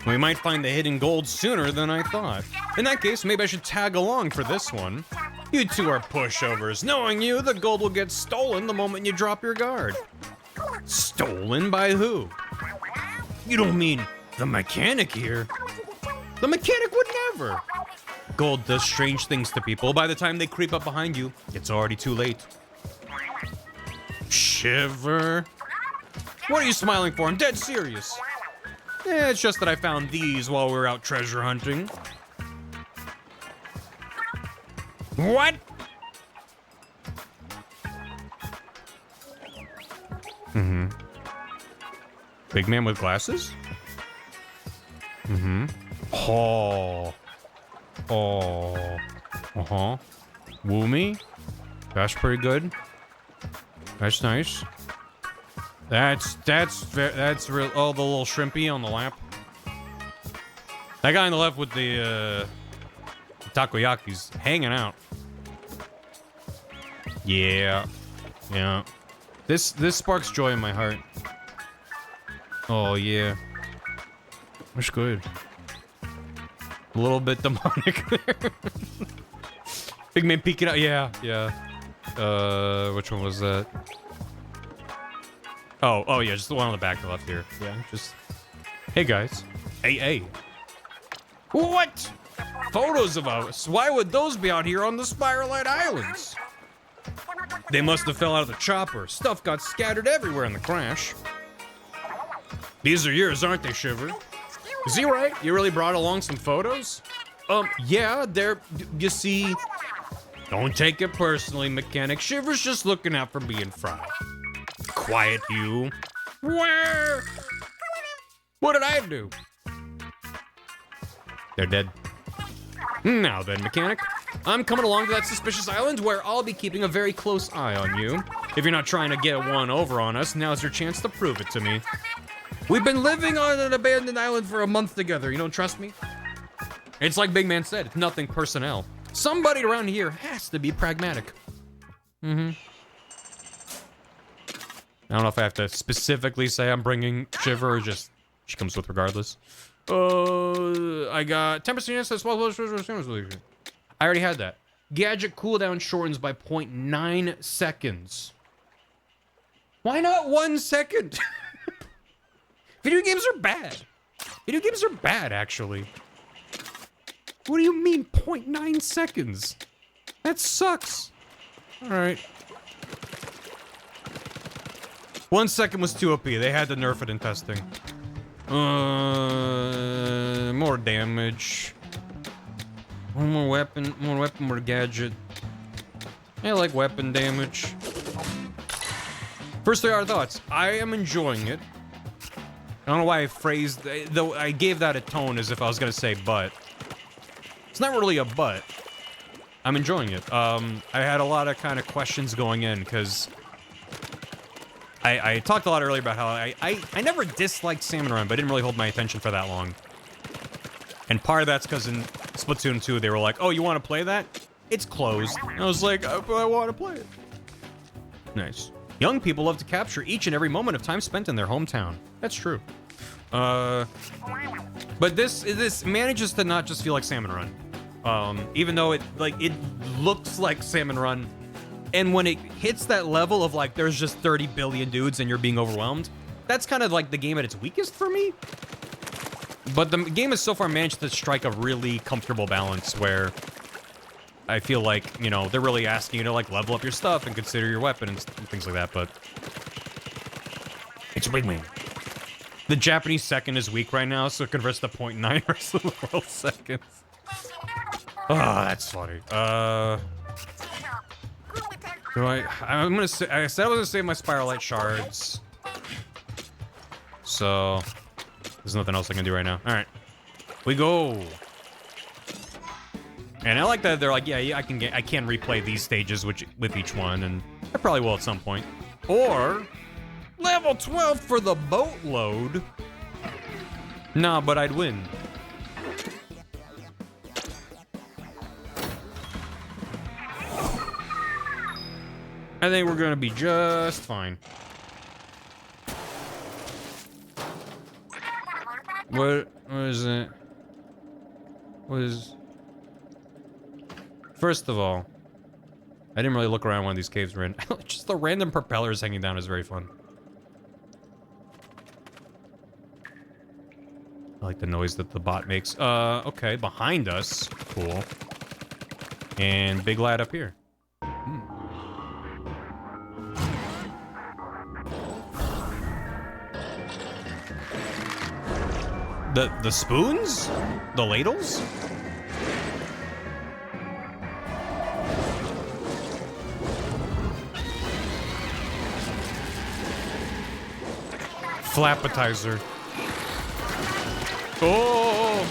S1: We might find the hidden gold sooner than I thought. In that case, maybe I should tag along for this one. You two are pushovers. Knowing you, the gold will get stolen the moment you drop your guard. Stolen by who? You don't mean the mechanic here? The mechanic would never. Gold does strange things to people. By the time they creep up behind you, it's already too late. Shiver. What are you smiling for? I'm dead serious. Yeah, it's just that I found these while we were out treasure hunting. What? Big man with glasses? Oh. Woomy? That's pretty good. That's nice. That's real. Oh, the little shrimpy on the lap. That guy on the left with the takoyaki's hanging out. Yeah. This sparks joy in my heart. Oh yeah. That's good. A little bit demonic there. Big man peeking out. Yeah. Which one was that? Oh yeah, just the one on the back left here. Yeah, just... Hey, guys. Hey. What? Photos of us? Why would those be out here on the Spiralite Islands? They must have fell out of the chopper. Stuff got scattered everywhere in the crash. These are yours, aren't they, Shiver? Is he right? You really brought along some photos? Yeah, they're... You see... Don't take it personally, mechanic. Shiver's just looking out for being fried. Quiet, you. Where? What did I do? They're dead. Now then, mechanic. I'm coming along to that suspicious island where I'll be keeping a very close eye on you. If you're not trying to get one over on us, now's your chance to prove it to me. We've been living on an abandoned island for a month together. You don't trust me? It's like Big Man said, it's nothing personnel. Somebody around here has to be pragmatic. I don't know if I have to specifically say I'm bringing Shiver or just she comes with regardless. I got 10% chance as well. I already had that. Gadget cooldown shortens by 0.9 seconds. Why not 1 second? Video games are bad. Video games are bad, actually. What do you mean 0.9 seconds? That sucks. All right. 1 second was too OP. They had to nerf it in testing. More damage. One more weapon, more gadget. I like weapon damage. First 3 hour thoughts. I am enjoying it. I don't know why I phrased, though I gave that a tone as if I was gonna say but. It's not really a but. I'm enjoying it. I had a lot of kind of questions going in because I talked a lot earlier about how I never disliked Salmon Run, but I didn't really hold my attention for that long. And part of that's because in Splatoon 2, they were like, oh, you want to play that? It's closed. And I was like, I want to play it. Nice. Young people love to capture each and every moment of time spent in their hometown. That's true. But this manages to not just feel like Salmon Run. Even though it looks like Salmon Run, and when it hits that level of like there's just 30 billion dudes and you're being overwhelmed, that's kind of like the game at its weakest for me. But the game has so far managed to strike a really comfortable balance where I feel like, you know, they're really asking you to like level up your stuff and consider your weapon and things like that, but it's wing. The Japanese second is weak right now, so it converts to 0.9 versus the world seconds. Oh, that's funny. I'm gonna say, I said I was gonna save my Spiralite shards. So there's nothing else I can do right now. All right, we go. And I like that they're like, yeah, I can replay these stages with each one, and I probably will at some point. Or level 12 for the boatload. Nah, but I'd win. I think we're gonna be just fine. What is it? First of all, I didn't really look around one of these caves we're in. Just the random propellers hanging down is very fun. I like the noise that the bot makes. Okay, behind us. Cool. And big lad up here. The spoons? The ladles? Flappetizer. Oh,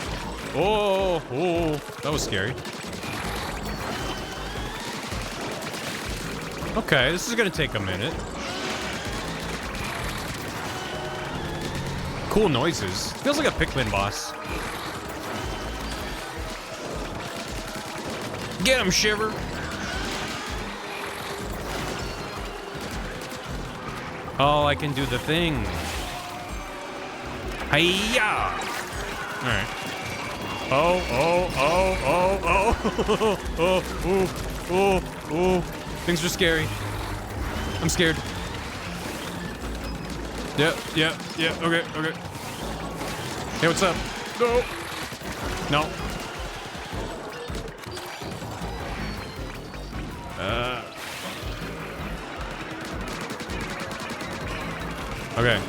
S1: that was scary. Okay, this is gonna take a minute. Cool noises. Feels like a Pikmin boss. Get him, Shiver. Oh, I can do the thing. Hiya! Alright. Oh. Things are scary. I'm scared. Yeah. Okay. Hey, what's up? Go. No.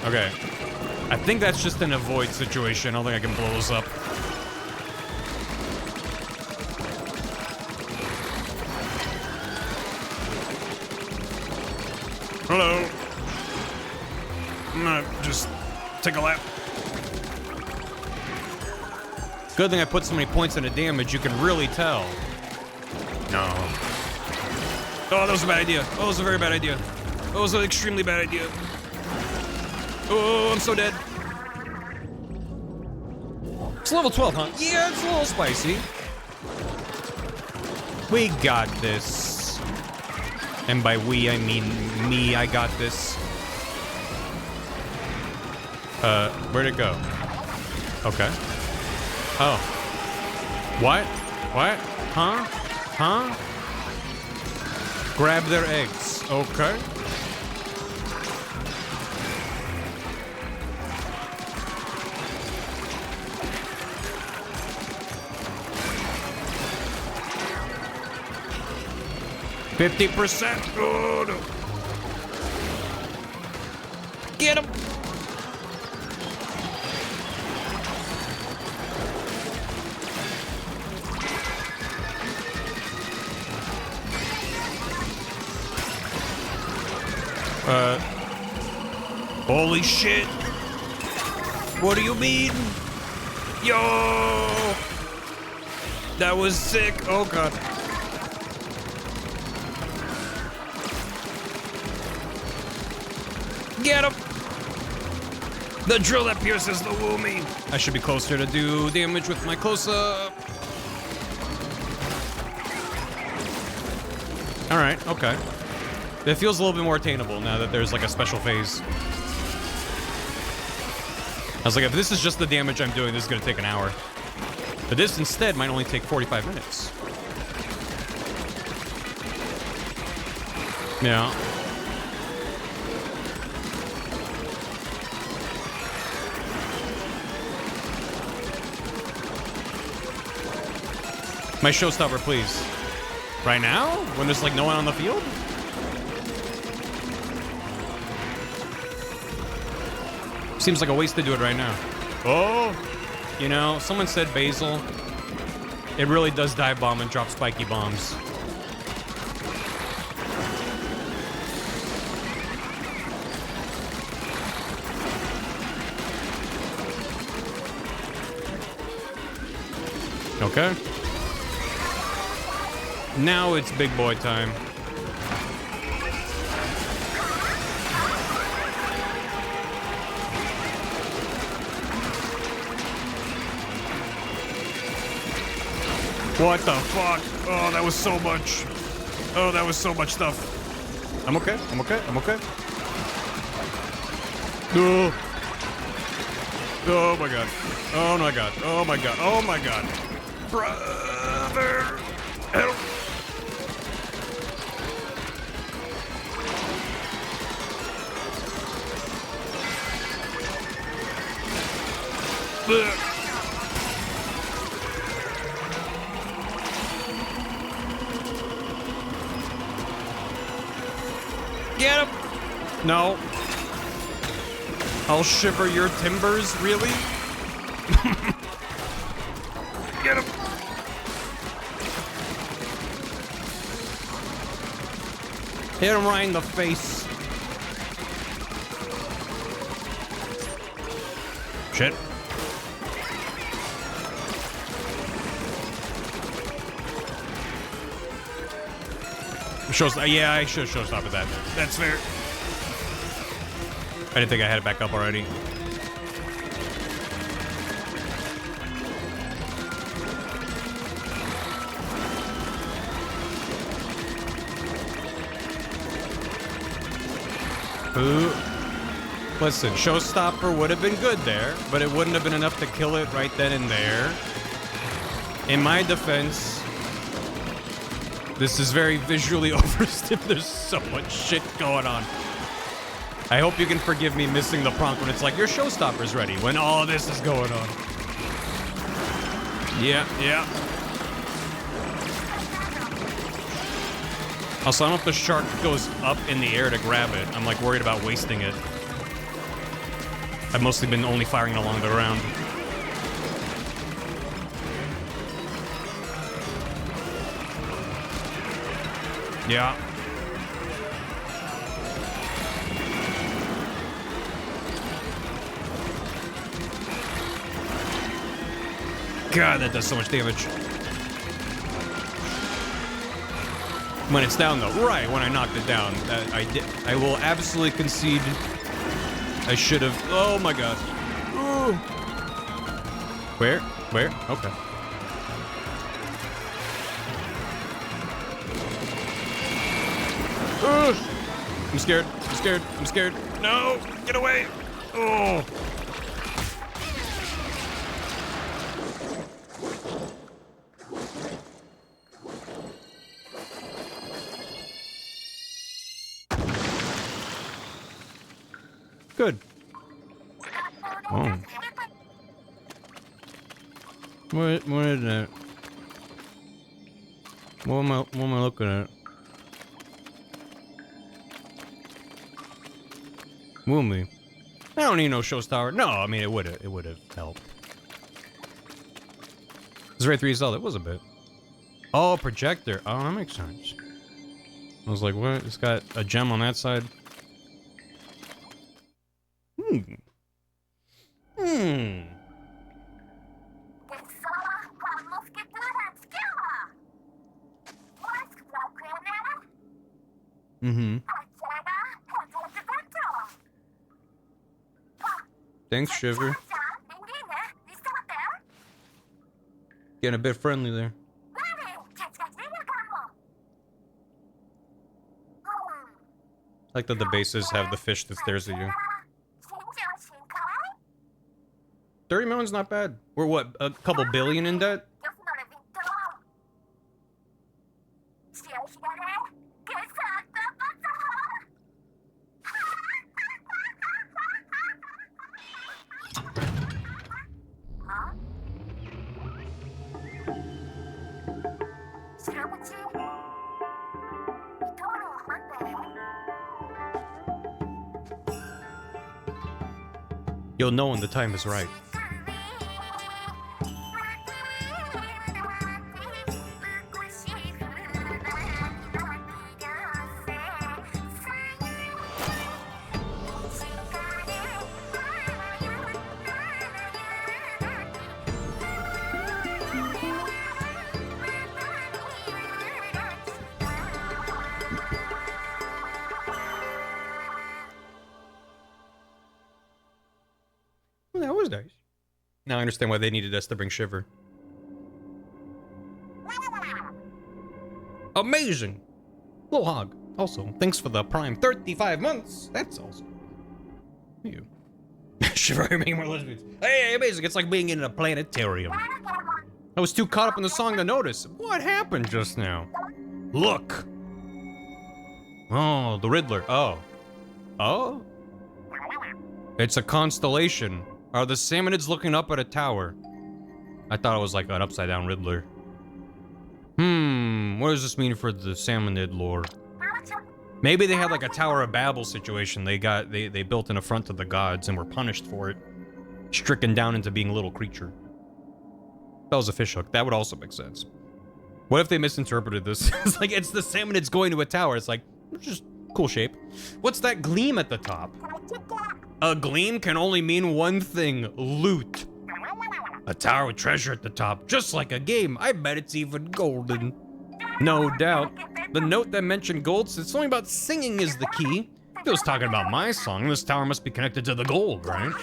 S1: Okay. I think that's just an avoid situation. I don't think I can blow this up. Hello. I'm gonna just take a lap. Good thing I put so many points into damage, you can really tell. No. Oh, that was a bad idea. Oh, that was a very bad idea. That was an extremely bad idea. Oh, I'm so dead. It's level 12, huh? Yeah, it's a little spicy. We got this. And by we, I mean me, I got this. Where'd it go? Okay. Oh. What? Huh? Grab their eggs. Okay. %. Oh, no. Get him. Holy shit. What do you mean? Yo. That was sick. Oh, God. Get him! The drill that pierces the woomy. I should be closer to do damage with my close-up. All right, okay. It feels a little bit more attainable now that there's like a special phase. I was like, if this is just the damage I'm doing, this is gonna take an hour. But this instead might only take 45 minutes. Yeah. My showstopper, please. Right now? When there's like no one on the field? Seems like a waste to do it right now. Oh! You know, someone said Basil. It really does dive bomb and drop spiky bombs. Okay. Now it's big boy time. What the fuck? Oh, that was so much. Oh, that was so much stuff. I'm okay. I'm okay. I'm okay. Oh. Oh my god. Oh my god. Oh my god. Oh my god. Brother. Help. Get him! No. I'll shiver your timbers, really? Get him! Hit him right in the face. Shit. Yeah, I should have showstopper that. That's fair. I didn't think I had it back up already. Ooh. Listen, showstopper would have been good there, but it wouldn't have been enough to kill it right then and there. In my defense, this is very visually overstimulated. There's so much shit going on. I hope you can forgive me missing the prompt when it's like, your showstopper's ready, when all this is going on. Yeah, yeah. Also, I don't know if the shark goes up in the air to grab it. I'm like worried about wasting it. I've mostly been only firing along the ground. Yeah. God, that does so much damage. When it's down, though. Right, when I knocked it down. I will absolutely concede. I should have. Oh my god. Ooh. Where? Where? Okay. I'm scared. I'm scared. I'm scared. No! Get away! Oh! Good. Oh. What is that? What am I looking at? Woomy. I don't need no showstopper. No, I mean it would have helped. This Ray 3 Zelda, it was a bit. Oh, projector. Oh, that makes sense. I was like, what? It's got a gem on that side. Thanks, Shiver. Getting a bit friendly there. Like that the bases have the fish that stares at you. 30 million's not bad. We're what, a couple billion in debt? You'll know when the time is right. Well, that was nice. Now I understand why they needed us to bring Shiver. Amazing! Little Hog. Also, thanks for the prime 35 months. That's awesome. You. Shiver, you're making more lesbians. Hey, amazing. It's like being in a planetarium. I was too caught up in the song to notice. What happened just now? Look! Oh, the Riddler. Oh. Oh? It's a constellation. Are the salmonids looking up at a tower? I thought it was like an upside down Riddler. What does this mean for the salmonid lore? Maybe they had like a Tower of Babel situation. They built an affront to the gods and were punished for it. Stricken down into being a little creature. That was a fishhook. That would also make sense. What if they misinterpreted this? It's like, it's the salmonids going to a tower. It's like, just cool shape. What's that gleam at the top? A gleam can only mean one thing, loot. A tower with treasure at the top, just like a game. I bet it's even golden. No doubt. The note that mentioned gold said something about singing is the key. If it was talking about my song, this tower must be connected to the gold, right?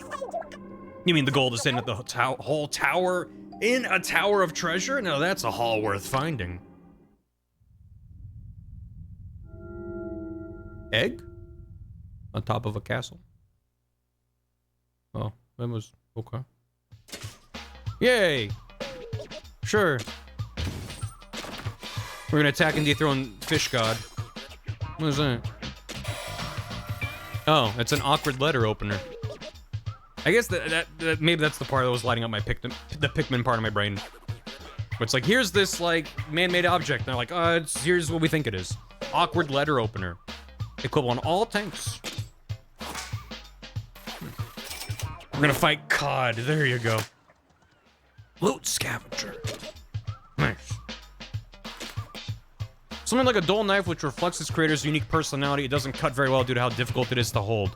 S1: You mean the gold is in the whole tower, in a tower of treasure? No, that's a haul worth finding. Egg? On top of a castle. Oh, that was okay. Yay! Sure. We're gonna attack and dethrone Fish God. What is that? Oh, it's an awkward letter opener. I guess that maybe that's the part that was lighting up my the Pikmin part of my brain. But it's like, here's this like man-made object, and they're like, here's what we think it is. Awkward letter opener. Equivalent on all tanks. We're gonna fight Cod. There you go. Loot scavenger. Nice. Something like a dull knife which reflects its creator's unique personality. It doesn't cut very well due to how difficult it is to hold.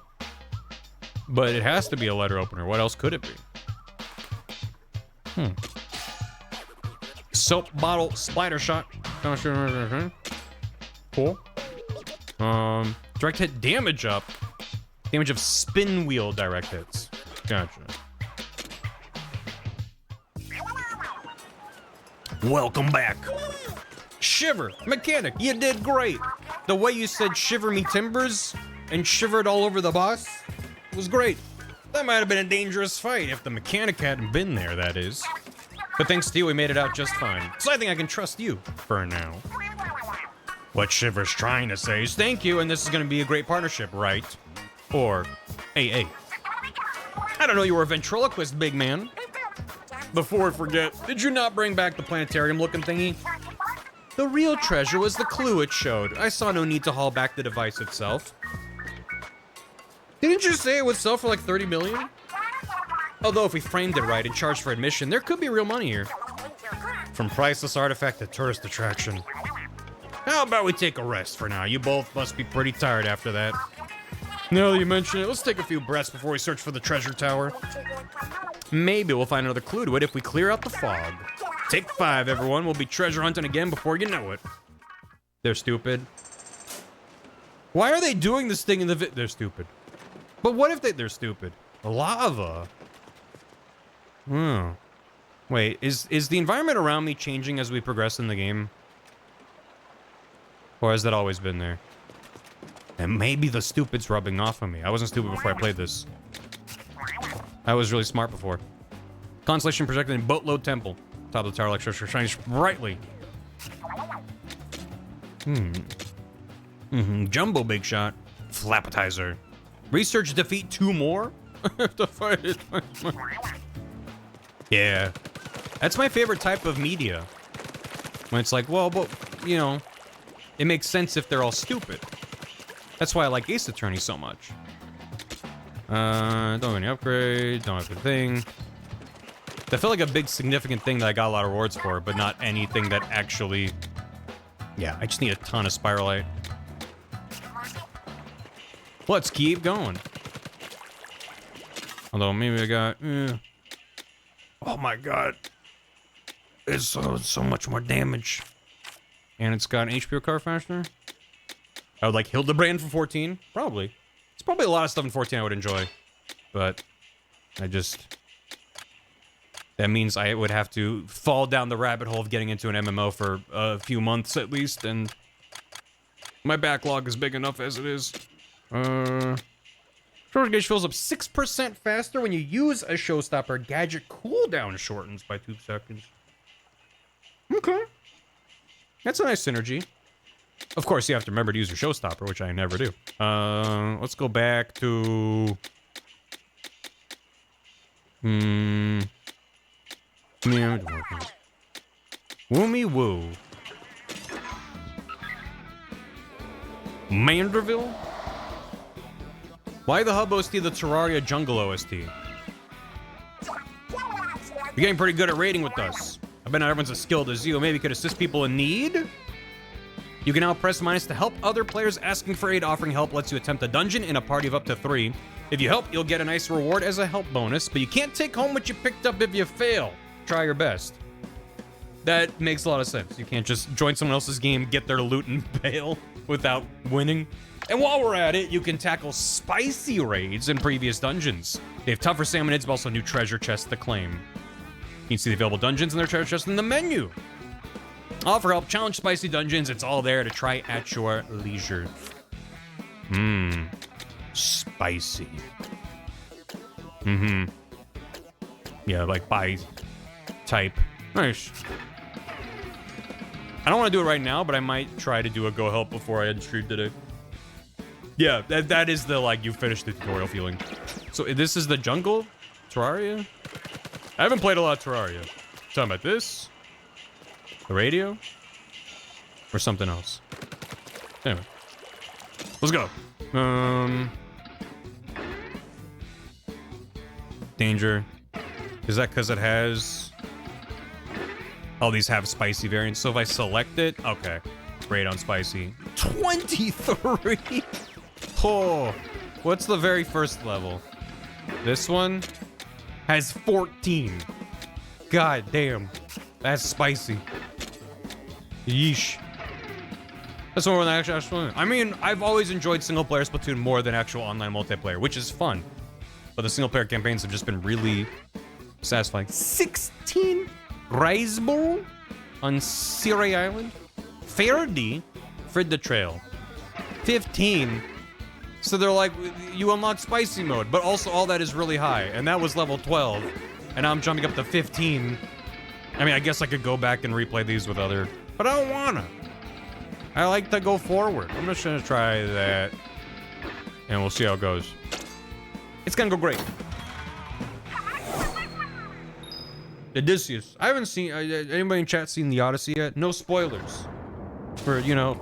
S1: But it has to be a letter opener. What else could it be? Soap bottle splatter shot. Cool. Direct hit damage up. Damage of spin wheel direct hits. Gotcha. Welcome back. Shiver, mechanic, you did great. The way you said shiver me timbers and shivered all over the boss was great. That might have been a dangerous fight if the mechanic hadn't been there, that is. But thanks to you, we made it out just fine. So I think I can trust you for now. What Shiver's trying to say is thank you, and this is gonna be a great partnership, right? Or AA. I don't know, you were a ventriloquist, big man. Before I forget, did you not bring back the planetarium looking thingy? The real treasure was the clue it showed. I saw no need to haul back the device itself. Didn't you say it would sell for like 30 million? Although if we framed it right and charged for admission, there could be real money here. From priceless artifact to tourist attraction. How about we take a rest for now? You both must be pretty tired after that. Now that you mention it, let's take a few breaths before we search for the treasure tower. Maybe we'll find another clue to it if we clear out the fog. Take 5, everyone. We'll be treasure hunting again before you know it. They're stupid. Why are they doing this thing in the They're stupid. But what if they're stupid? Lava. Wait, is the environment around me changing as we progress in the game? Or has that always been there? And maybe the stupid's rubbing off on me. I wasn't stupid before I played this. I was really smart before. Constellation projected in Boatload Temple. Top of the tower lecture shines brightly. Jumbo Big Shot. Flappetizer. Research defeat 2 more? I have to fight it. Yeah. That's my favorite type of media. When it's like, well, but, you know, it makes sense if they're all stupid. That's why I like Ace Attorney so much. Don't have any upgrades, don't have the thing. I feel like a big significant thing that I got a lot of rewards for, but not anything that actually... Yeah, I just need a ton of Spiralite. Let's keep going. Although maybe I got... Oh my god. It's so much more damage. And it's got an HP recover faster. I would like Hildebrand for 14. Probably. It's probably a lot of stuff in 14 I would enjoy. But I just... That means I would have to fall down the rabbit hole of getting into an MMO for a few months at least, and my backlog is big enough as it is. Storage gauge fills up 6% faster when you use a showstopper. Gadget cooldown shortens by 2 seconds. Okay. That's a nice synergy. Of course, you have to remember to use your showstopper, which I never do. Let's go back to... Woomy Woo. Manderville? Why the hub OST the Terraria Jungle OST? You're getting pretty good at raiding with us. I bet not everyone's as skilled as you. Maybe you could assist people in need? You can now press minus to help other players. Asking for aid, offering help lets you attempt a dungeon in a party of up to 3. If you help, you'll get a nice reward as a help bonus, but you can't take home what you picked up if you fail. Try your best. That makes a lot of sense. You can't just join someone else's game, get their loot, and bail without winning. And while we're at it, you can tackle spicy raids in previous dungeons. They have tougher salmonids, but also new treasure chests to claim. You can see the available dungeons and their treasure chests in the menu. Offer help, challenge spicy dungeons. It's all there to try at your leisure. Spicy. Yeah, like by type. Nice. I don't want to do it right now, but I might try to do a go help before I end stream today. Yeah, that is the, like, you finished the tutorial feeling. So this is the jungle? Terraria? I haven't played a lot of Terraria. Talking about this? The radio? Or something else? Anyway. Let's go. Danger. Is that because it has... Oh, these have spicy variants. So if I select it... Okay. Raid on spicy. 23! Oh. What's the very first level? This one has 14. God damn. That's spicy. Yeesh. That's more than actual... I mean, I've always enjoyed single-player Splatoon more than actual online multiplayer, which is fun. But the single-player campaigns have just been really satisfying. 16 Rice Bowl on Siri Island. Fairdy, Frid the Trail. 15. So they're like, you unlock spicy mode, but also all that is really high. And that was level 12. And now I'm jumping up to 15. I mean, I guess I could go back and replay these with other... But I don't wanna. I like to go forward. I'm just gonna try that. And we'll see how it goes. It's gonna go great. Odysseus. I haven't seen... anybody in chat seen The Odyssey yet? No spoilers. For, you know...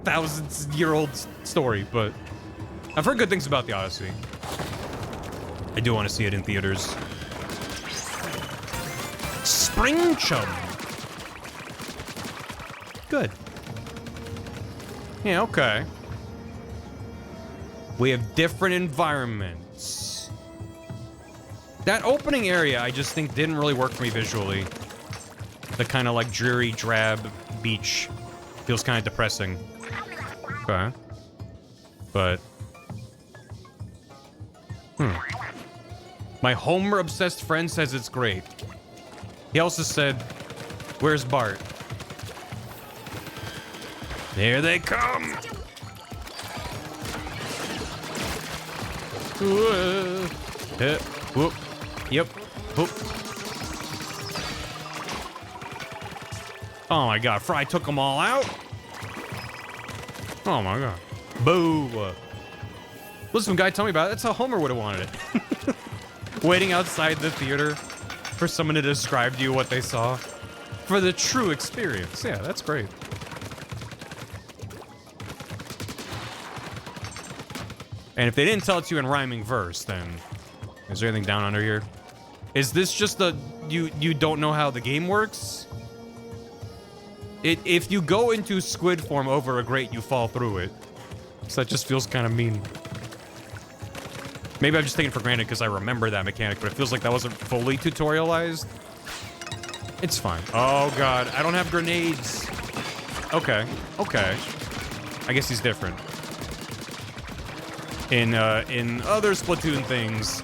S1: thousands-year-old story, but... I've heard good things about The Odyssey. I do want to see it in theaters. Spring Chum. Good. Yeah, okay. We have different environments. That opening area, I just think, didn't really work for me visually. The kind of, like, dreary, drab beach feels kind of depressing. Okay. But... My Homer-obsessed friend says it's great. He also said, where's Bart? There they come! Whoop. Yep. Whoop. Oh my god, Fry took them all out. Oh my god. Boo. Listen, guy, tell me about it. That's how Homer would have wanted it. Waiting outside the theater for someone to describe to you what they saw. For the true experience. Yeah, that's great. And if they didn't tell it to you in rhyming verse, then... Is there anything down under here? Is this just the... You don't know how the game works? If you go into squid form over a grate, you fall through it. So that just feels kind of mean. Maybe I'm just taking it for granted because I remember that mechanic, but it feels like that wasn't fully tutorialized. It's fine. Oh god, I don't have grenades. Okay, okay. I guess he's different. In other Splatoon things,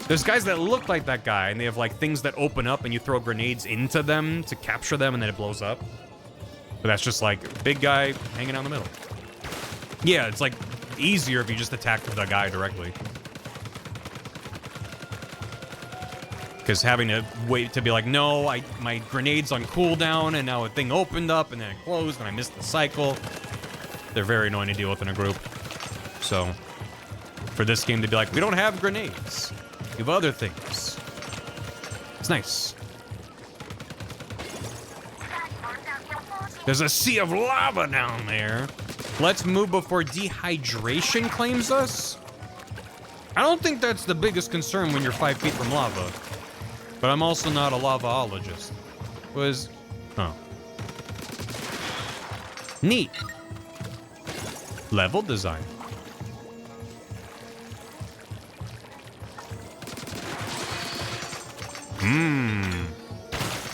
S1: there's guys that look like that guy, and they have like things that open up and you throw grenades into them to capture them and then it blows up. But that's just like, big guy hanging out in the middle. Yeah, it's like easier if you just attack the guy directly. Because having to wait to be like, no, my grenade's on cooldown, and now a thing opened up, and then it closed, and I missed the cycle. They're very annoying to deal with in a group. So, for this game to be like, we don't have grenades. We have other things. It's nice. There's a sea of lava down there. Let's move before dehydration claims us. I don't think that's the biggest concern when you're 5 feet from lava. But I'm also not a lavaologist. Oh. Neat. Level design.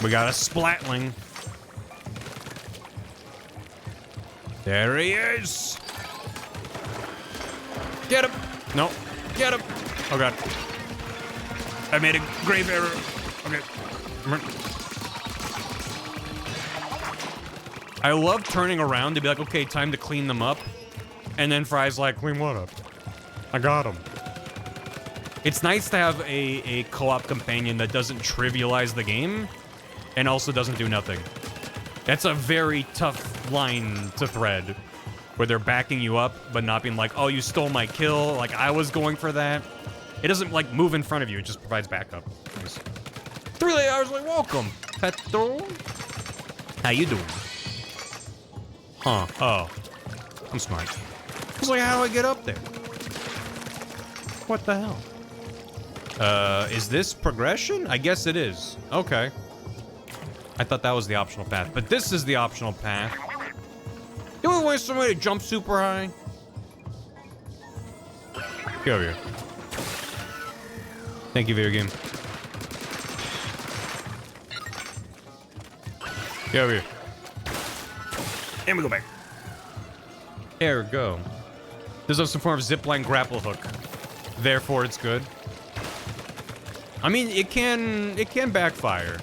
S1: We got a splatling. There he is. Get him. No. Get him. Oh god. I made a grave error. Okay. I love turning around to be like, okay, time to clean them up. And then Fry's like, clean what up? I got him. It's nice to have a co-op companion that doesn't trivialize the game and also doesn't do nothing. That's a very tough line to thread, where they're backing you up, but not being like, oh, you stole my kill, like I was going for that. It doesn't, like, move in front of you, it just provides backup. Nice. 3 hours, like, welcome, Petro. How you doing? Huh, oh. I'm smart. I was like, how do I get up there? What the hell? Is this progression? I guess it is. Okay. I thought that was the optional path, but this is the optional path. You want to waste somebody to jump super high? Get over here. Thank you, video game. Get over here. And we go back. There we go. There's also some form of zipline grapple hook. Therefore, it's good. I mean, it can backfire.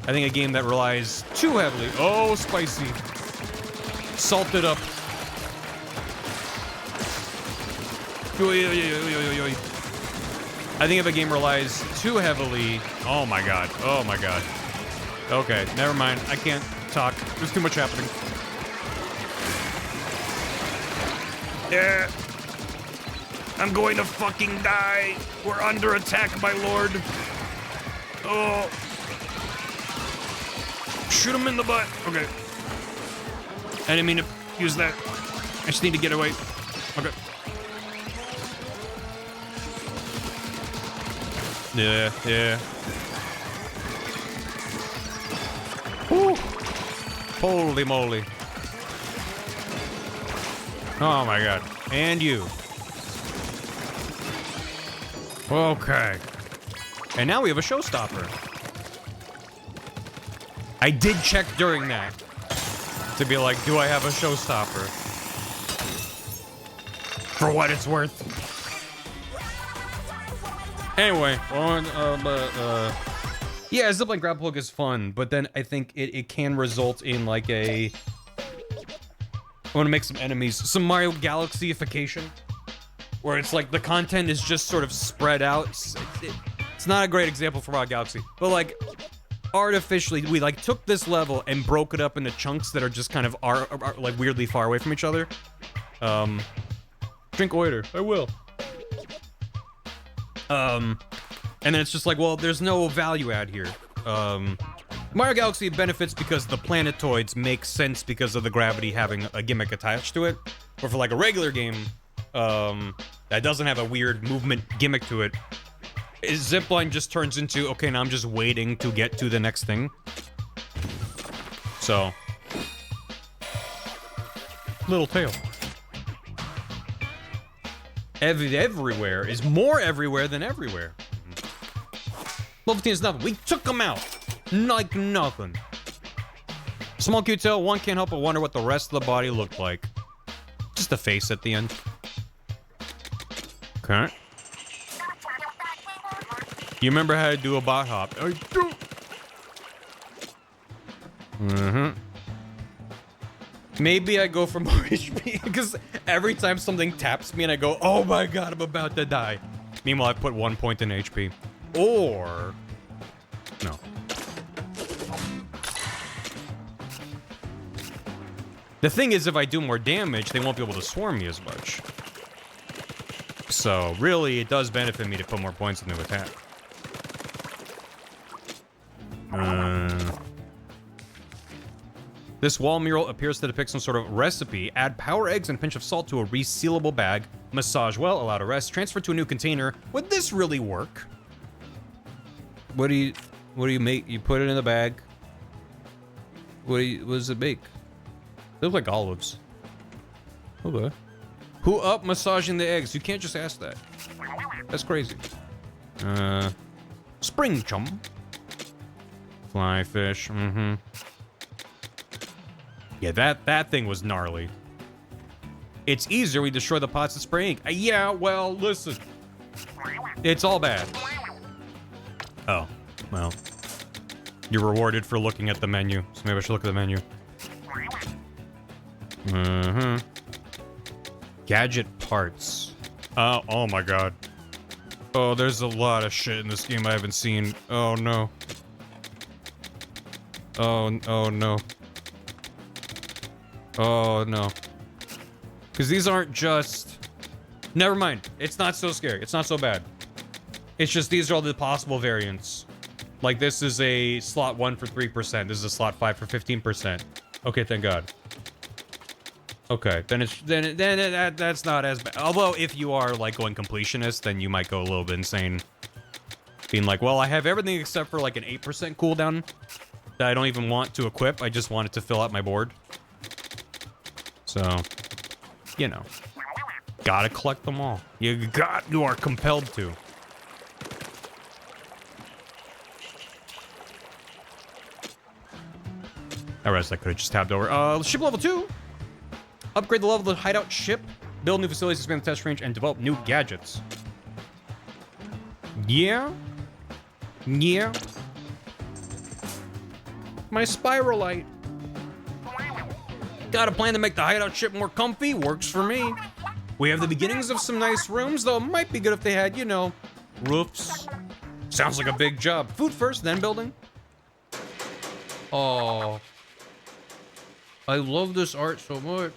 S1: I think a game that relies too heavily. Oh, spicy. Salted up. I think if a game relies too heavily... Oh my god. Oh my god. Okay, never mind. I can't talk. There's too much happening. Yeah. I'm going to fucking die. We're under attack, my lord. Oh. Shoot him in the butt. Okay. I didn't mean to use that. I just need to get away. Okay. Yeah, yeah. Woo. Holy moly. Oh my god. And you. Okay. And now we have a showstopper. I did check during that to be like, do I have a showstopper? For what it's worth. Anyway, yeah, zipline grapple hook is fun, but then I think it can result in like a... I want to make some enemies, some Mario Galaxy-ification. where it's like the content is just sort of spread out. It's not a great example for Mario Galaxy, but like artificially, we like took this level and broke it up into chunks that are just kind of are like weirdly far away from each other. Drink water. I will. And then it's just like, well, there's no value add here. Mario Galaxy benefits because the planetoids make sense because of the gravity having a gimmick attached to it. But for like a regular game, that doesn't have a weird movement gimmick to it, zipline just turns into, okay, now I'm just waiting to get to the next thing. So, little tail. Everywhere is more everywhere than everywhere. Level 15 is nothing. We took them out. Like nothing. Small cute tail, one can't help but wonder what the rest of the body looked like. Just a face at the end. Okay. You remember how to do a bot hop? I do. Maybe I go for more HP because every time something taps me and I go, oh my god, I'm about to die. Meanwhile, I put 1 point in HP. Or... no. The thing is, if I do more damage, they won't be able to swarm me as much. So, really, it does benefit me to put more points in the attack. This wall mural appears to depict some sort of recipe. Add power eggs and a pinch of salt to a resealable bag. Massage well, allow to rest. Transfer to a new container. Would this really work? What do you make? You put it in the bag. What does it make? They look like olives. Okay. Who up massaging the eggs? You can't just ask that. That's crazy. Spring chum. Fly fish. Yeah, that thing was gnarly. It's easier. We destroy the pots of spray ink. Yeah, well, listen. It's all bad. Oh, well. You're rewarded for looking at the menu. So maybe I should look at the menu. Gadget parts. Oh my god. Oh, there's a lot of shit in this game I haven't seen. Oh no. Oh no. Oh no. Because these aren't just... Never mind. It's not so scary. It's not so bad. It's just these are all the possible variants. Like this is a slot 1 for 3%. This is a slot 5 for 15%. Okay, thank god. Okay, then that's not as bad. Although if you are like going completionist, then you might go a little bit insane. Being like, well, I have everything except for like an 8% cooldown that I don't even want to equip. I just want it to fill out my board. So, you know, gotta collect them all. You are compelled to. I realized I could have just tabbed over. Ship level 2. Upgrade the level of the hideout ship. Build new facilities, expand the test range, and develop new gadgets. Yeah. Yeah. My spiralite. Got a plan to make the hideout ship more comfy? Works for me. We have the beginnings of some nice rooms, though it might be good if they had, you know, roofs. Sounds like a big job. Food first, then building. Oh. I love this art so much.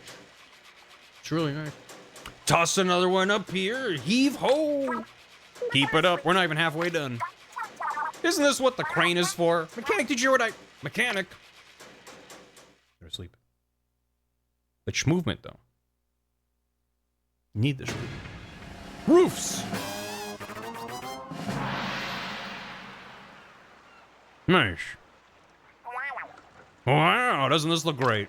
S1: It's really nice. Toss another one up here. Heave ho. Keep it up. We're not even halfway done. Isn't this what the crane is for? Mechanic, did you hear what I... Mechanic. They're asleep. Which movement, though? Need this roofs. Nice. Wow, doesn't this look great?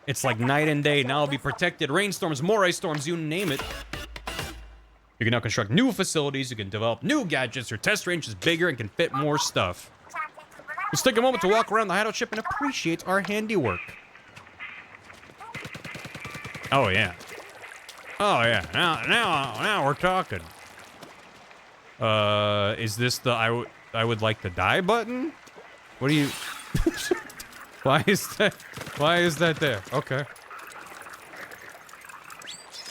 S1: It's like night and day. Now I'll be protected. Rainstorms, more ice storms, you name it. You can now construct new facilities. You can develop new gadgets. Your test range is bigger and can fit more stuff. Let's take a moment to walk around the hideout ship and appreciate our handiwork. Oh yeah. Oh yeah. Now we're talking. Is this the I would like to die button? What do you? Why is that there? Okay.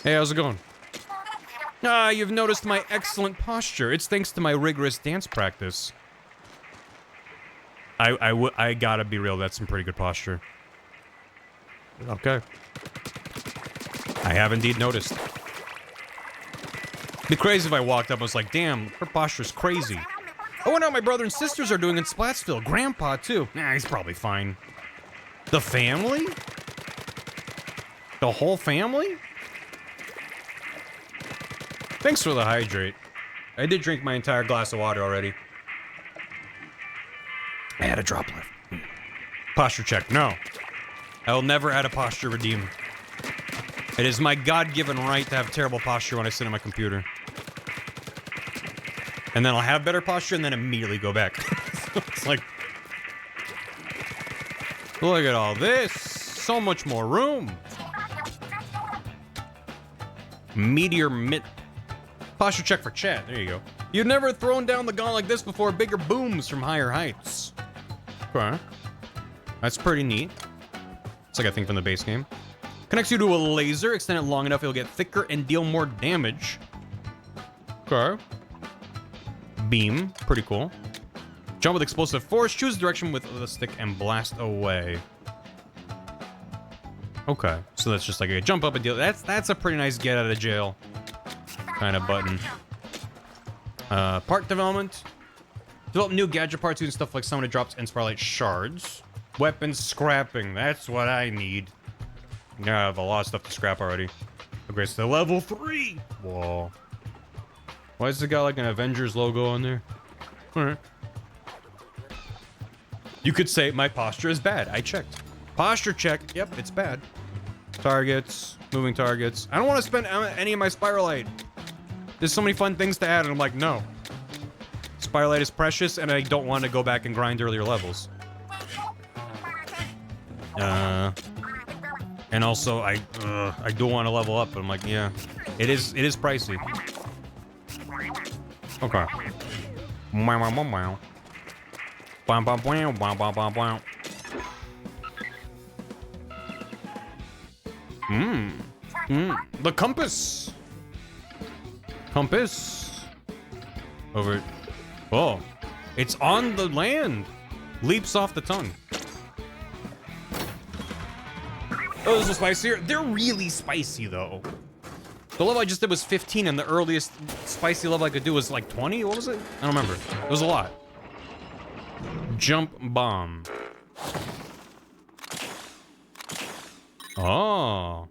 S1: Hey, how's it going? Ah, you've noticed my excellent posture. It's thanks to my rigorous dance practice. I gotta be real, that's some pretty good posture. Okay. I have indeed noticed. It'd be crazy if I walked up and was like, damn, her posture's crazy. I wonder how my brother and sisters are doing in Splatsville. Grandpa, too. Nah, he's probably fine. The family? The whole family? Thanks for the hydrate. I did drink my entire glass of water already. I had a drop left. Posture check. No. I will never add a posture redeem. It is my God-given right to have terrible posture when I sit on my computer. And then I'll have better posture and then immediately go back. It's like... Look at all this. So much more room. Meteor Mitt. Posture check for chat. There you go. You've never thrown down the gun like this before. Bigger booms from higher heights. Okay. That's pretty neat. It's like a thing from the base game. Connects you to a laser. Extend it long enough, it'll get thicker and deal more damage. Okay. Beam. Pretty cool. Jump with explosive force. Choose direction with the stick and blast away. Okay. So that's just like a jump up and deal. That's a pretty nice get out of jail kind of button. Part development. Develop new gadget parts using stuff like summoner drops and Sparlight shards. Weapons scrapping. That's what I need. Yeah, I have a lot of stuff to scrap already. Upgrades to level 3. Whoa. Why has it got like an Avengers logo on there? Alright. You could say my posture is bad. I checked. Posture check. Yep, it's bad. Targets. Moving targets. I don't want to spend any of my Spiralite. There's so many fun things to add, and I'm like, no. Spiralite is precious, and I don't want to go back and grind earlier levels. And also, I do want to level up, but I'm like, yeah. It is pricey. Okay. The compass. Compass. Over. Oh. It's on the land. Leaps off the tongue. Oh, this is spicier. They're really spicy, though. The level I just did was 15, and the earliest spicy level I could do was like 20? What was it? I don't remember. It was a lot. Jump bomb. Oh.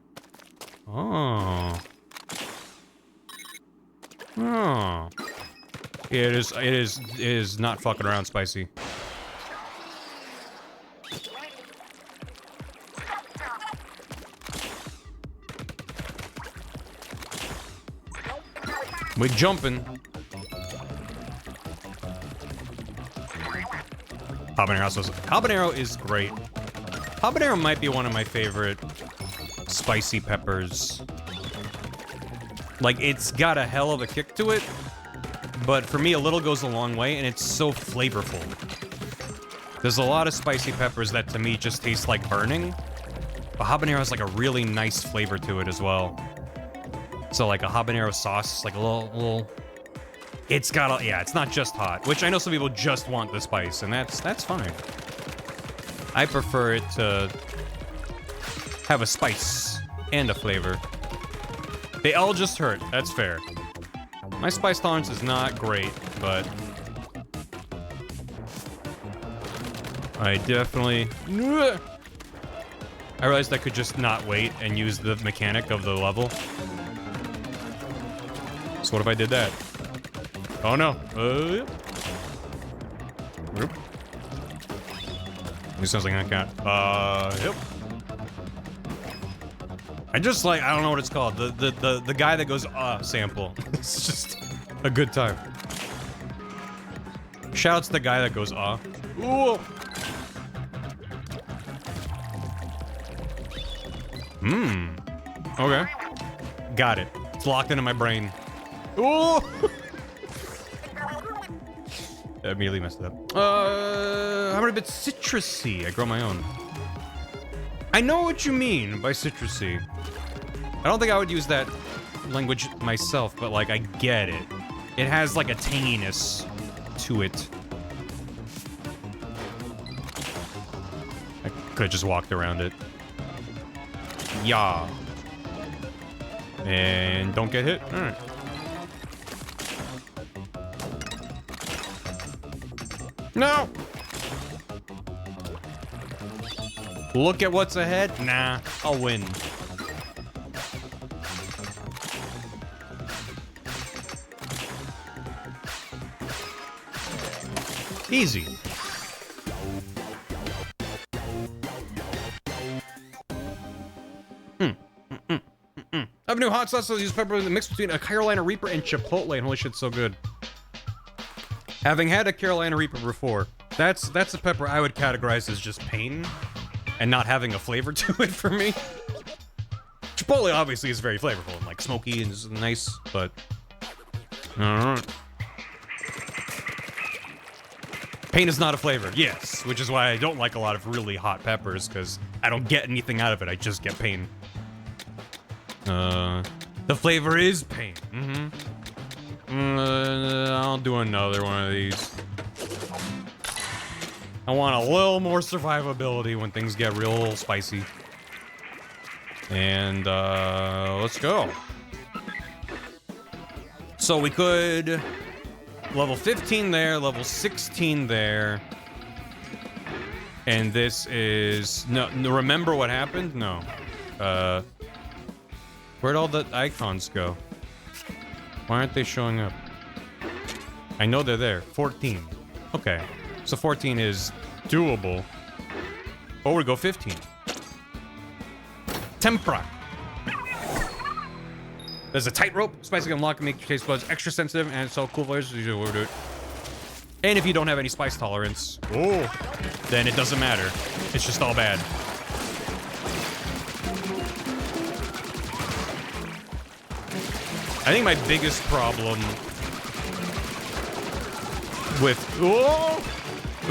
S1: Oh. Oh. It is not fucking around spicy. We're jumping. Habanero is great. Habanero might be one of my favorite spicy peppers. Like, it's got a hell of a kick to it, but for me, a little goes a long way, and it's so flavorful. There's a lot of spicy peppers that, to me, just taste like burning, but habanero has, like, a really nice flavor to it as well. So, like, a habanero sauce, like a little... It's got a... Yeah, it's not just hot, which I know some people just want the spice, and that's fine. I prefer it to have a spice and a flavor. They all just hurt. That's fair. My spice tolerance is not great, but... I definitely... I realized I could just not wait and use the mechanic of the level. So what if I did that? Oh no. Yep. It sounds like I can't. Yep. I just like, I don't know what it's called. The guy that goes, sample. It's just a good time. Shout out to the guy that goes, Ooh. Okay. Got it. It's locked into my brain. Ooh. I immediately messed it up. I'm a bit citrusy. I grow my own. I know what you mean by citrusy. I don't think I would use that language myself, but like I get it. It has like a tanginess to it. I could have just walked around it. Yeah. And don't get hit. All right. No! Look at what's ahead. Nah, I'll win. Easy. I have a new hot sauce. I'll use pepper in the mix between a Carolina Reaper and Chipotle, and holy shit, so good. Having had a Carolina Reaper before, that's a pepper I would categorize as just pain and not having a flavor to it for me. Chipotle obviously is very flavorful and like smoky and is nice, but pain is not a flavor, yes, which is why I don't like a lot of really hot peppers, because I don't get anything out of it, I just get pain. The flavor is pain. I'll do another one of these. I want a little more survivability when things get real spicy. And, let's go. So we could... level 15 there, level 16 there. And this is... No, remember what happened? No. Where'd all the icons go? Why aren't they showing up? I know they're there. 14. Okay. So 14 is doable. Or we go 15. Tempra. There's a tightrope. Spicy can unlock and make your taste buds extra sensitive, and it's so cool flavors. We'll do it. And if you don't have any spice tolerance, then it doesn't matter. It's just all bad. I think my biggest problem with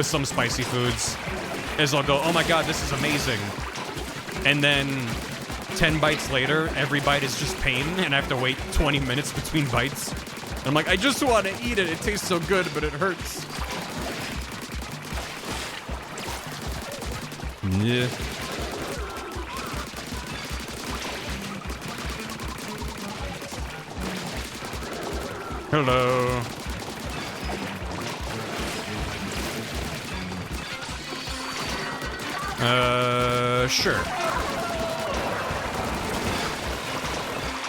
S1: some spicy foods is I'll go, oh my god, this is amazing. And then 10 bites later, every bite is just pain, and I have to wait 20 minutes between bites. I'm like, I just want to eat it. It tastes so good, but it hurts. Yeah. Hello. Sure.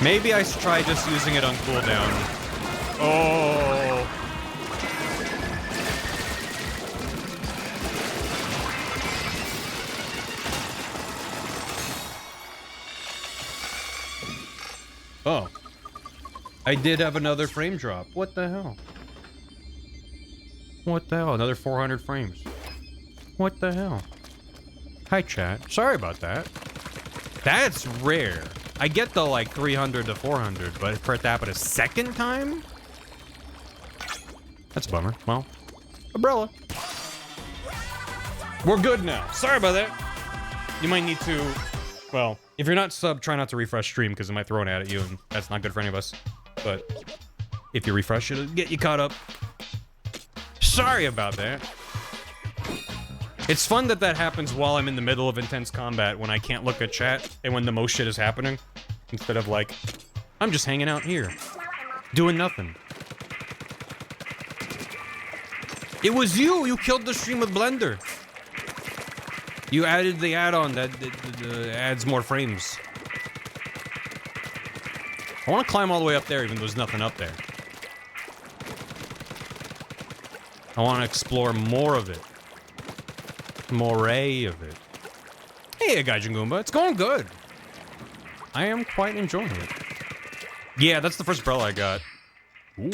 S1: Maybe I should try just using it on cooldown. Oh. Oh. I did have another frame drop. What the hell? What the hell? Another 400 frames. What the hell? Hi, chat. Sorry about that. That's rare. I get the, like, 300 to 400, but for it to happen a second time? That's a bummer. Well, umbrella. We're good now. Sorry about that. You might need to... Well, if you're not sub, try not to refresh stream, because it might throw an ad at you, and that's not good for any of us. But if you refresh, it'll get you caught up. Sorry about that. It's fun that that happens while I'm in the middle of intense combat, when I can't look at chat, and when the most shit is happening. Instead of like, I'm just hanging out here, doing nothing. It was you! You killed the stream with Blender! You added the add-on that adds more frames. I want to climb all the way up there, even though there's nothing up there. I want to explore more of it. More of it. Hey, Gaijin Goomba, it's going good. I am quite enjoying it. Yeah, that's the first umbrella I got. Ooh.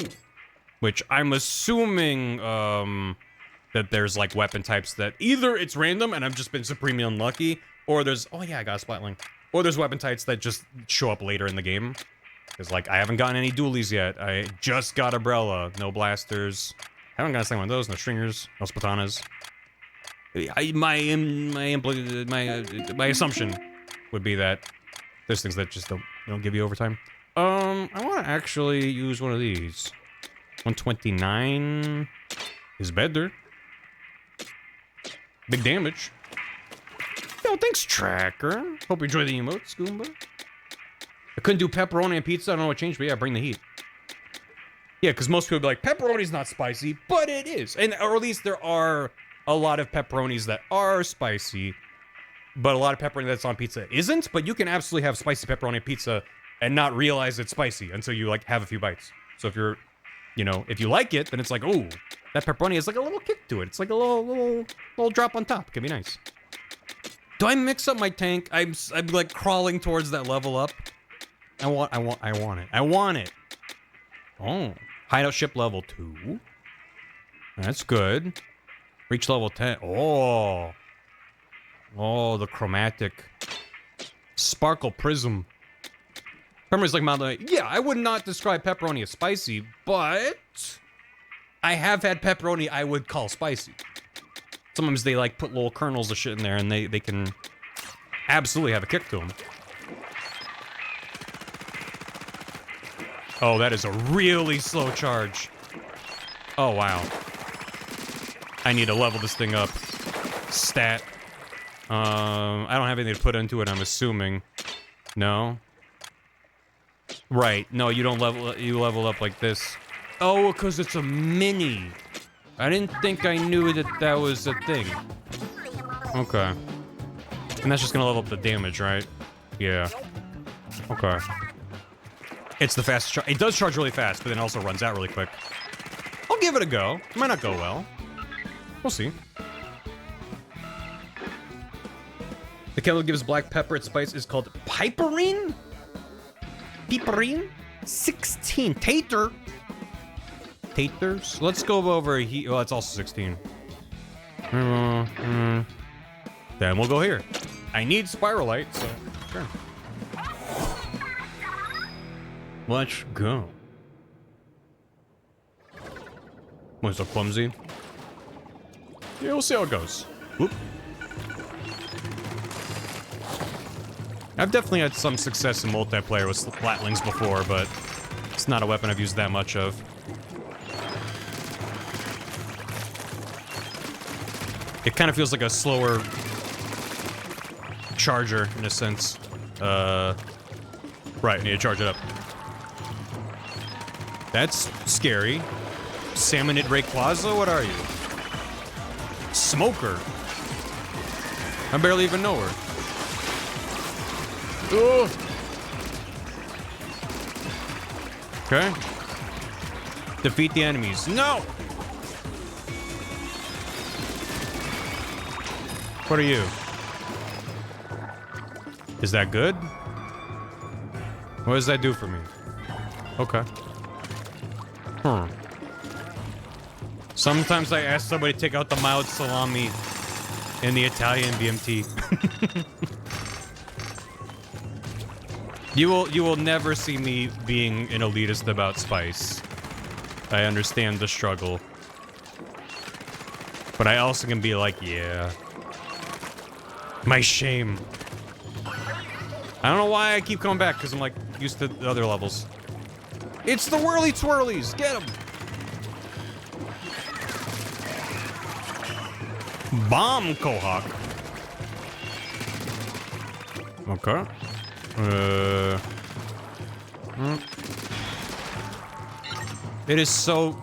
S1: Which I'm assuming, that there's, like, weapon types that either it's random and I've just been supremely unlucky, or there's... Oh, yeah, I got a Splatling. Or there's weapon types that just show up later in the game. Because, like, I haven't gotten any dualies yet. I just got umbrella. No blasters. Haven't got a single one of those. No stringers. No spatanas. My assumption would be that there's things that just don't give you overtime. I want to actually use one of these. 129 is better. Big damage. Yo, thanks, Tracker. Hope you enjoy the emotes, Goomba. I couldn't do pepperoni and pizza. I don't know what changed, but yeah, bring the heat. Yeah, because most people be like, pepperoni's not spicy, but it is. And or at least there are a lot of pepperonis that are spicy, but a lot of pepperoni that's on pizza isn't. But you can absolutely have spicy pepperoni pizza and not realize it's spicy until you like have a few bites. So if you're, you know, if you like it, then it's like, oh, that pepperoni has like a little kick to it. It's like a little drop on top. It can be nice. Do I mix up my tank? I'm like crawling towards that level up. I want it. I want it. Oh, hideout ship level 2. That's good. Reach level 10. Oh, the chromatic sparkle prism. Pepperoni's like mild. Yeah, I would not describe pepperoni as spicy, but I have had pepperoni I would call spicy. Sometimes they like put little kernels of shit in there, and they can absolutely have a kick to them. Oh, that is a really slow charge. Oh, wow. I need to level this thing up. Stat. I don't have anything to put into it, I'm assuming. No? Right. No, you don't level... You level up like this. Oh, because it's a mini. I didn't think I knew that that was a thing. Okay. And that's just gonna level up the damage, right? Yeah. Okay. It's the fastest charge. It does charge really fast, but then also runs out really quick. I'll give it a go. It might not go well. We'll see. The kettle gives black pepper its spice is called piperine? Piperine? 16. Tater. Taters? Let's go over here. Well, it's also 16. Then we'll go here. I need spiralite, so sure. Let's go. Was so clumsy? Yeah, we'll see how it goes. Whoop. I've definitely had some success in multiplayer with flatlings before, but it's not a weapon I've used that much of. It kind of feels like a slower charger in a sense. Right, need to charge it up. That's scary. Salmonid Rayquaza, what are you? Smoker. I barely even know her. Ugh. Okay. Defeat the enemies. No! What are you? Is that good? What does that do for me? Okay. Sometimes I ask somebody to take out the mild salami in the Italian BMT. You will never see me being an elitist about spice. I understand the struggle. But I also can be like, yeah. My shame. I don't know why I keep coming back, because I'm like used to the other levels. It's the whirly twirlies! Get them! Bomb Kohawk. Okay. It is so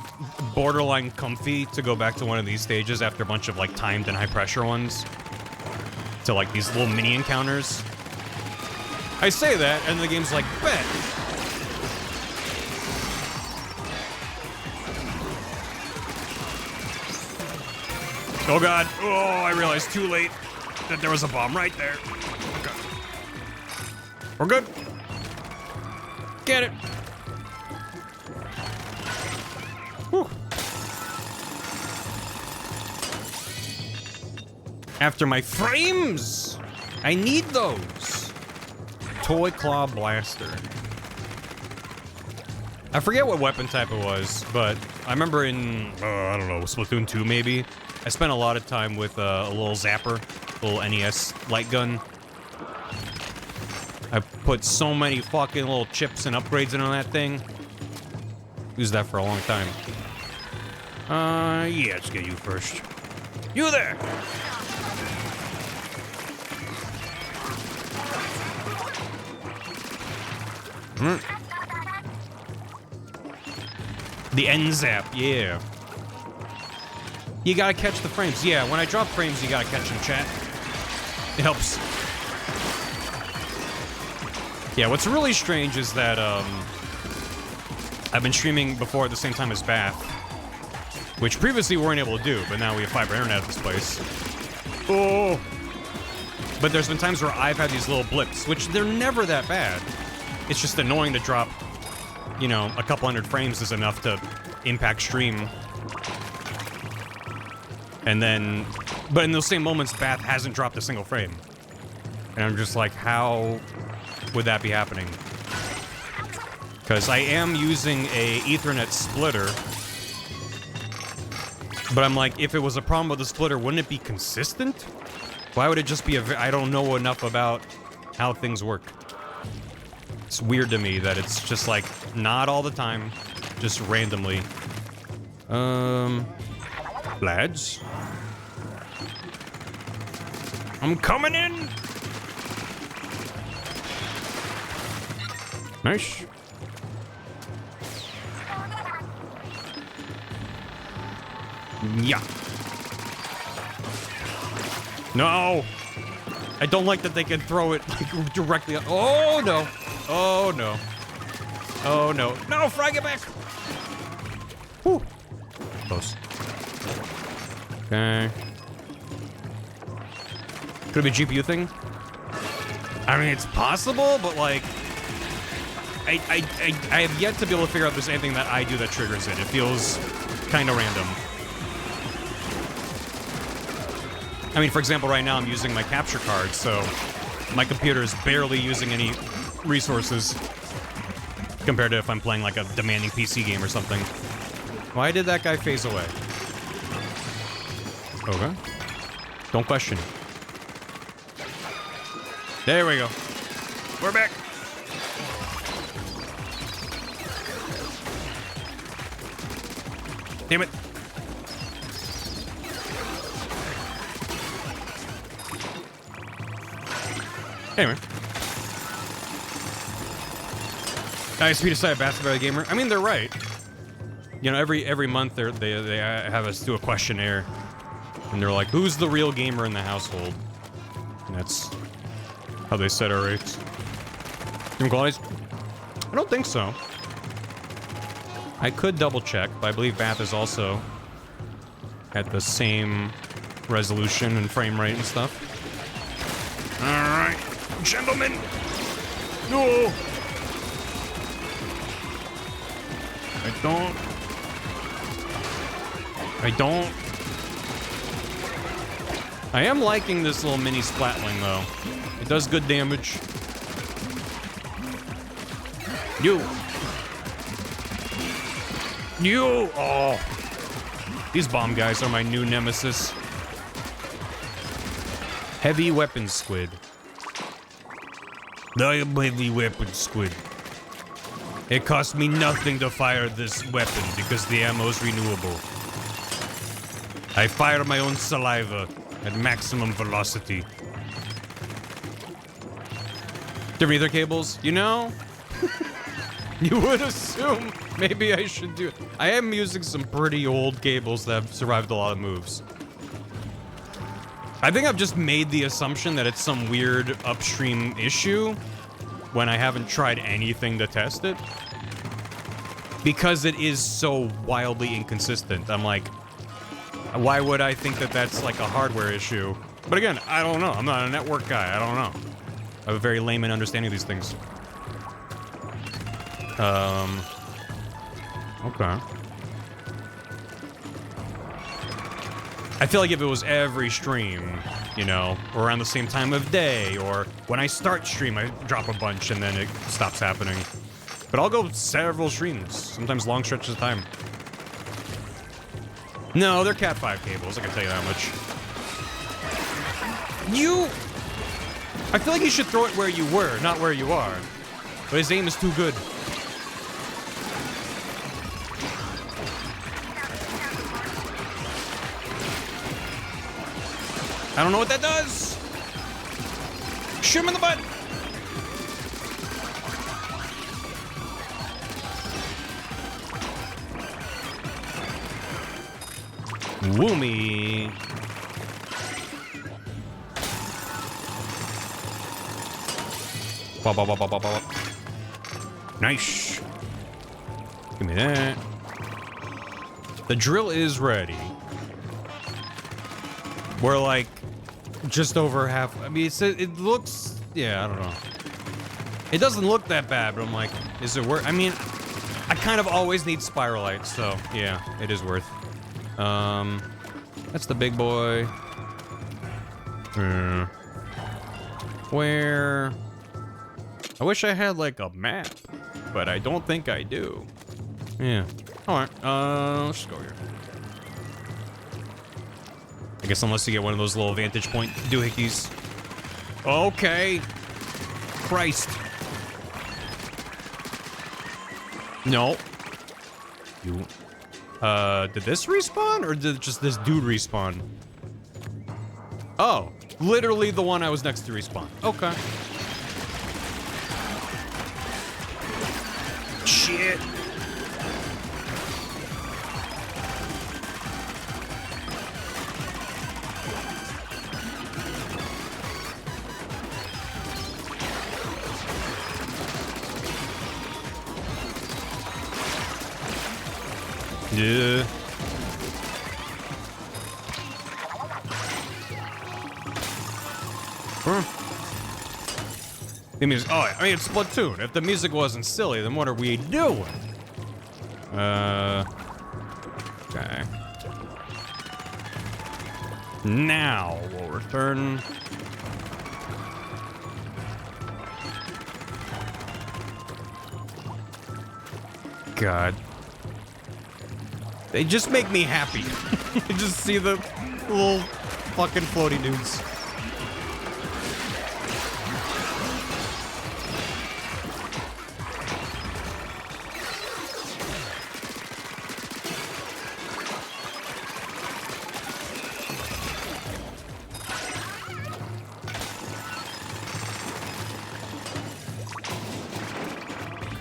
S1: borderline comfy to go back to one of these stages after a bunch of like timed and high pressure ones. To like these little mini encounters. I say that, and the game's like, bet. Oh god. Oh, I realized too late that there was a bomb right there. Okay. We're good. Get it. Whew. After my frames! I need those. Toy Claw Blaster. I forget what weapon type it was, but I remember in, I don't know, Splatoon 2 maybe? I spent a lot of time with a little zapper, little NES light gun. I put put so many fucking little chips and upgrades in on that thing. Used that for a long time. Yeah, let's get you first. You there! The end zap, yeah. You gotta catch the frames. Yeah, when I drop frames, you gotta catch them, chat. It helps. Yeah, what's really strange is that, I've been streaming before at the same time as Bath, which previously we weren't able to do, but now we have fiber internet at this place. Oh! But there's been times where I've had these little blips, which they're never that bad. It's just annoying to drop, you know, a couple hundred frames is enough to impact stream. And then, but in those same moments, Bath hasn't dropped a single frame. And I'm just like, how would that be happening? Because I am using a Ethernet splitter. But I'm like, if it was a problem with the splitter, wouldn't it be consistent? Why would it just be I don't know enough about how things work. It's weird to me that it's just like, not all the time, just randomly. Lads? I'm coming in! Nice. Yeah. No! I don't like that they can throw it like, directly. Oh no! Oh no! Oh no! No! Frag it back! Whew. Close. Okay. Could it be a GPU thing? I mean, it's possible, but like, I have yet to be able to figure out if there's anything that I do that triggers it. It feels kind of random. I mean, for example, right now I'm using my capture card, so my computer is barely using any resources compared to if I'm playing like a demanding PC game or something. Why did that guy phase away? Okay. Don't question it. There we go. We're back. Damn it. Anyway. ISP decided basketball gamer. I mean, they're right. You know, every month they have us do a questionnaire, and they're like, "Who's the real gamer in the household?" And that's how they set our rates. Game qualities? I don't think so. I could double check, but I believe Bath is also at the same resolution and frame rate and stuff. All right, gentlemen. No. I am liking this little mini splatling, though. It does good damage. You! Oh! These bomb guys are my new nemesis. Heavy weapon squid. I am heavy weapon squid. It costs me nothing to fire this weapon because the ammo is renewable. I fire my own saliva at maximum velocity. Different ether cables? You know? You would assume maybe I should do it. I am using some pretty old cables that have survived a lot of moves. I think I've just made the assumption that it's some weird upstream issue when I haven't tried anything to test it. Because it is so wildly inconsistent. I'm like, why would I think that that's like a hardware issue? But again, I don't know. I'm not a network guy. I don't know. I have a very layman understanding of these things. Okay. I feel like if it was every stream, you know, or around the same time of day, or when I start stream, I drop a bunch and then it stops happening. But I'll go several streams, sometimes long stretches of time. No, they're Cat 5 cables, I can tell you that much. You! I feel like he should throw it where you were, not where you are. But his aim is too good. I don't know what that does. Shoot him in the butt. Woomy. Bop, bop, bop, bop, bop, bop. Nice. Give me that. The drill is ready. We're like just over half. I mean, it looks. Yeah, I don't know. It doesn't look that bad, but I'm like, is it worth? I mean, I kind of always need spiralites, so yeah, it is worth. That's the big boy. Where? I wish I had like a map, but I don't think I do. Yeah. All right. Let's just go here. I guess unless you get one of those little vantage point doohickeys. Okay. Christ. No. You. Did this respawn or did just this dude respawn? Oh, literally the one I was next to respawn. Okay. Shit. Yeah. The music. Oh, I mean, it's Splatoon. If the music wasn't silly, then what are we doing? Okay. Now we'll return. God. They just make me happy. Just see the little fucking floaty dudes.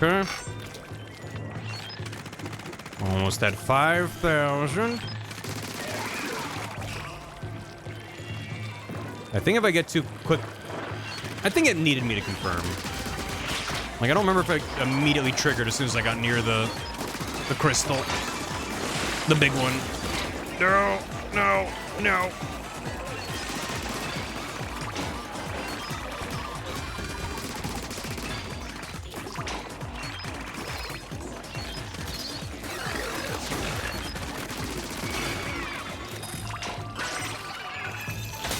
S1: Okay. Almost at 5,000. I think if I get too quick... I think it needed me to confirm. Like, I don't remember if I immediately triggered as soon as I got near the crystal. The big one. No, no, no.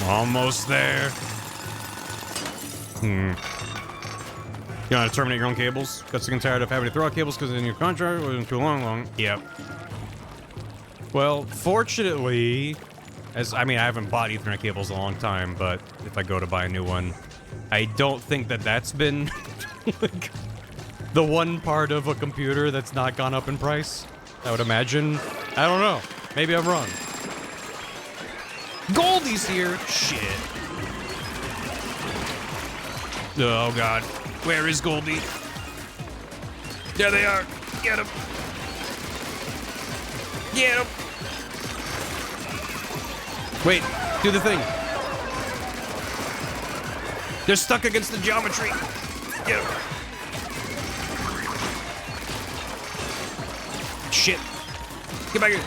S1: Almost there. You know how to terminate your own cables? Got sick and tired of having to throw out cables because in your contract wasn't too long. Yep. Well, fortunately, I mean, I haven't bought Ethernet cables in a long time, but if I go to buy a new one, I don't think that's been like, the one part of a computer that's not gone up in price. I would imagine. I don't know. Maybe I'm wrong. Goldie's here. Shit. Oh, God. Where is Goldie? There they are. Get him. Get him. Wait. Do the thing. They're stuck against the geometry. Get him. Shit. Get back here.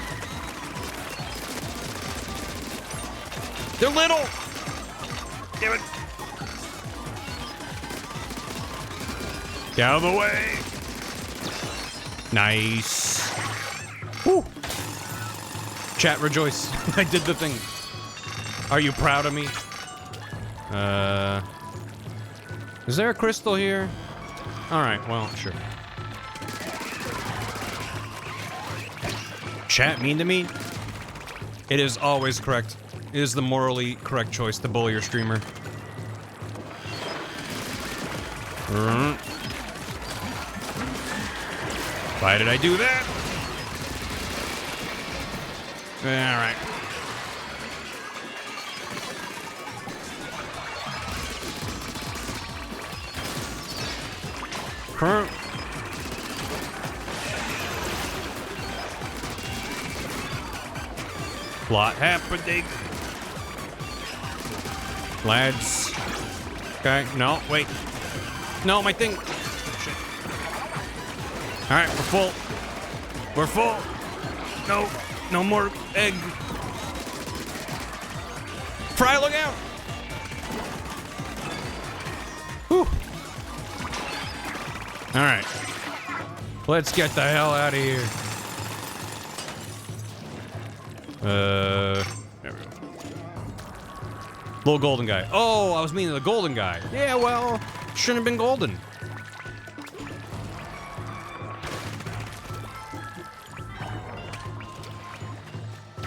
S1: They're little! Damn it. Get out of the way! Nice. Woo! Chat, rejoice. I did the thing. Are you proud of me? Is there a crystal here? Alright, well, sure. Chat mean to me? It is always correct. It is the morally correct choice to bully your streamer. Why did I do that? All right. Lot happening. Lads. Okay, no, wait. No, my thing. Shit. All right, we're full. We're full. No, no more egg. Fry, look out. Whew. All right. Let's get the hell out of here. There we go. Little golden guy. Oh, I was meaning the golden guy. Yeah, well, shouldn't have been golden.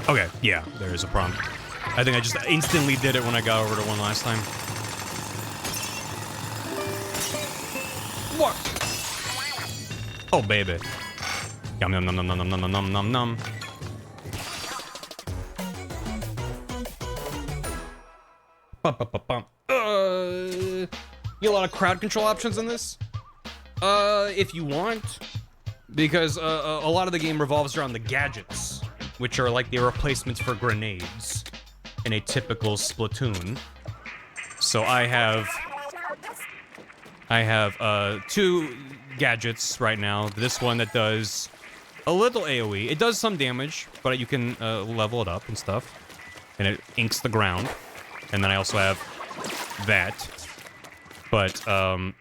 S1: Okay, yeah, there is a problem. I think I just instantly did it when I got over to one last time. What? Oh, baby. Yum, yum, num, num, num, num, num, num, num, num. You have a lot of crowd control options in this. If you want, because a lot of the game revolves around the gadgets, which are like the replacements for grenades in a typical Splatoon. So I have 2 gadgets right now. This one that does a little AoE. It does some damage, but you can level it up and stuff, and it inks the ground. And then I also have that. But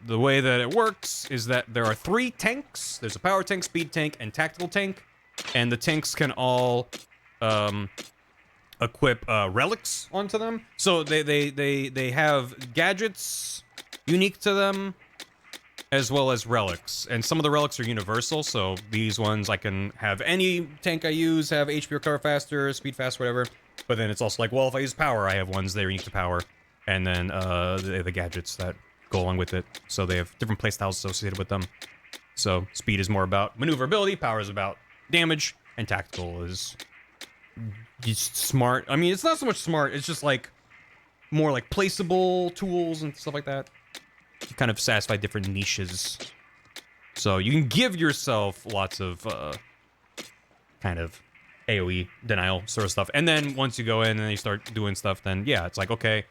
S1: the way that it works is that there are 3 tanks. There's a power tank, speed tank, and tactical tank. And the tanks can all equip relics onto them. So they have gadgets unique to them, as well as relics. And some of the relics are universal. So these ones, I can have any tank I use have HP recover faster, speed fast, whatever. But then it's also like, well, if I use power, I have ones that are unique to power. And then the gadgets that go along with it. So they have different playstyles associated with them. So speed is more about maneuverability, power is about damage, and tactical is just smart. I mean, it's not so much smart, it's just like more like placeable tools and stuff like that. You kind of satisfy different niches. So you can give yourself lots of kind of AoE denial sort of stuff. And then once you go in and you start doing stuff, then yeah, it's like, okay,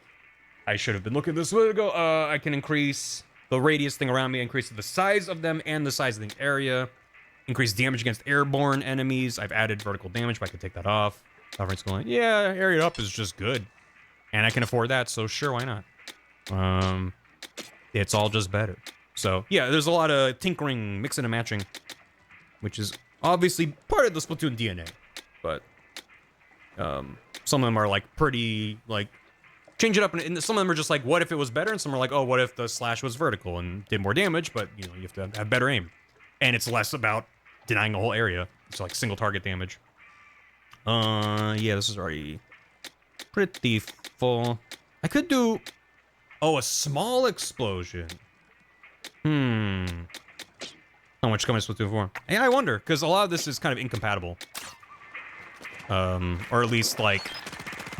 S1: I should have been looking this way to go. I can increase the radius thing around me, increase the size of them and the size of the area, increase damage against airborne enemies. I've added vertical damage, but I could take that off. Sovereign's going, yeah, area up is just good. And I can afford that, so sure, why not? It's all just better. So yeah, there's a lot of tinkering, mixing and matching, which is obviously part of the Splatoon DNA. But some of them are like pretty like change it up, and some of them are just like, what if it was better? And some are like, oh, what if the slash was vertical and did more damage, but you know, you have to have better aim, and it's less about denying the whole area. It's like single target damage. Yeah, this is already pretty full. I could do a small explosion. How much coming to Splatoon 4? Yeah, I wonder, because a lot of this is kind of incompatible. Or at least, like,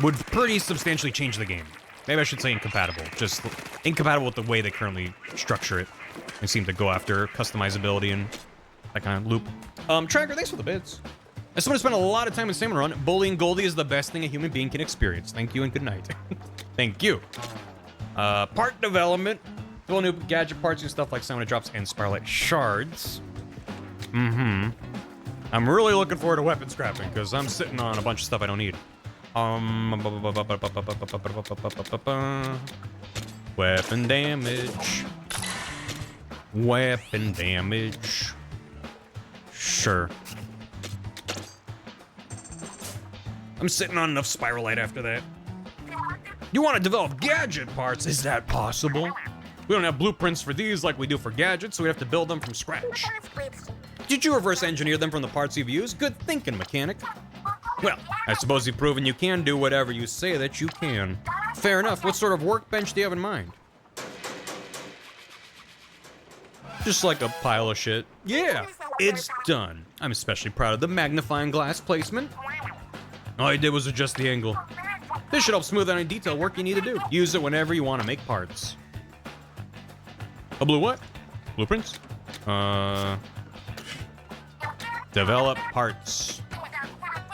S1: would pretty substantially change the game. Maybe I should say incompatible. Just incompatible with the way they currently structure it. They seem to go after customizability and that kind of loop. Tracker, thanks for the bits. As someone who spent a lot of time in Salmon Run, bullying Goldie is the best thing a human being can experience. Thank you and good night. Thank you. Part development. Full new gadget parts and stuff like stamina drops and Spiralite shards. I'm really looking forward to weapon scrapping because I'm sitting on a bunch of stuff I don't need. Weapon damage. Weapon damage. Sure. I'm sitting on enough Spiralite after that. You want to develop gadget parts? Is that possible? We don't have blueprints for these like we do for gadgets, so we have to build them from scratch. Did you reverse engineer them from the parts you've used? Good thinking, mechanic. Well, I suppose you've proven you can do whatever you say that you can. Fair enough. What sort of workbench do you have in mind? Just like a pile of shit. Yeah, it's done. I'm especially proud of the magnifying glass placement. All I did was adjust the angle. This should help smooth out any detail work you need to do. Use it whenever you want to make parts. A blue what? Blueprints? Develop parts.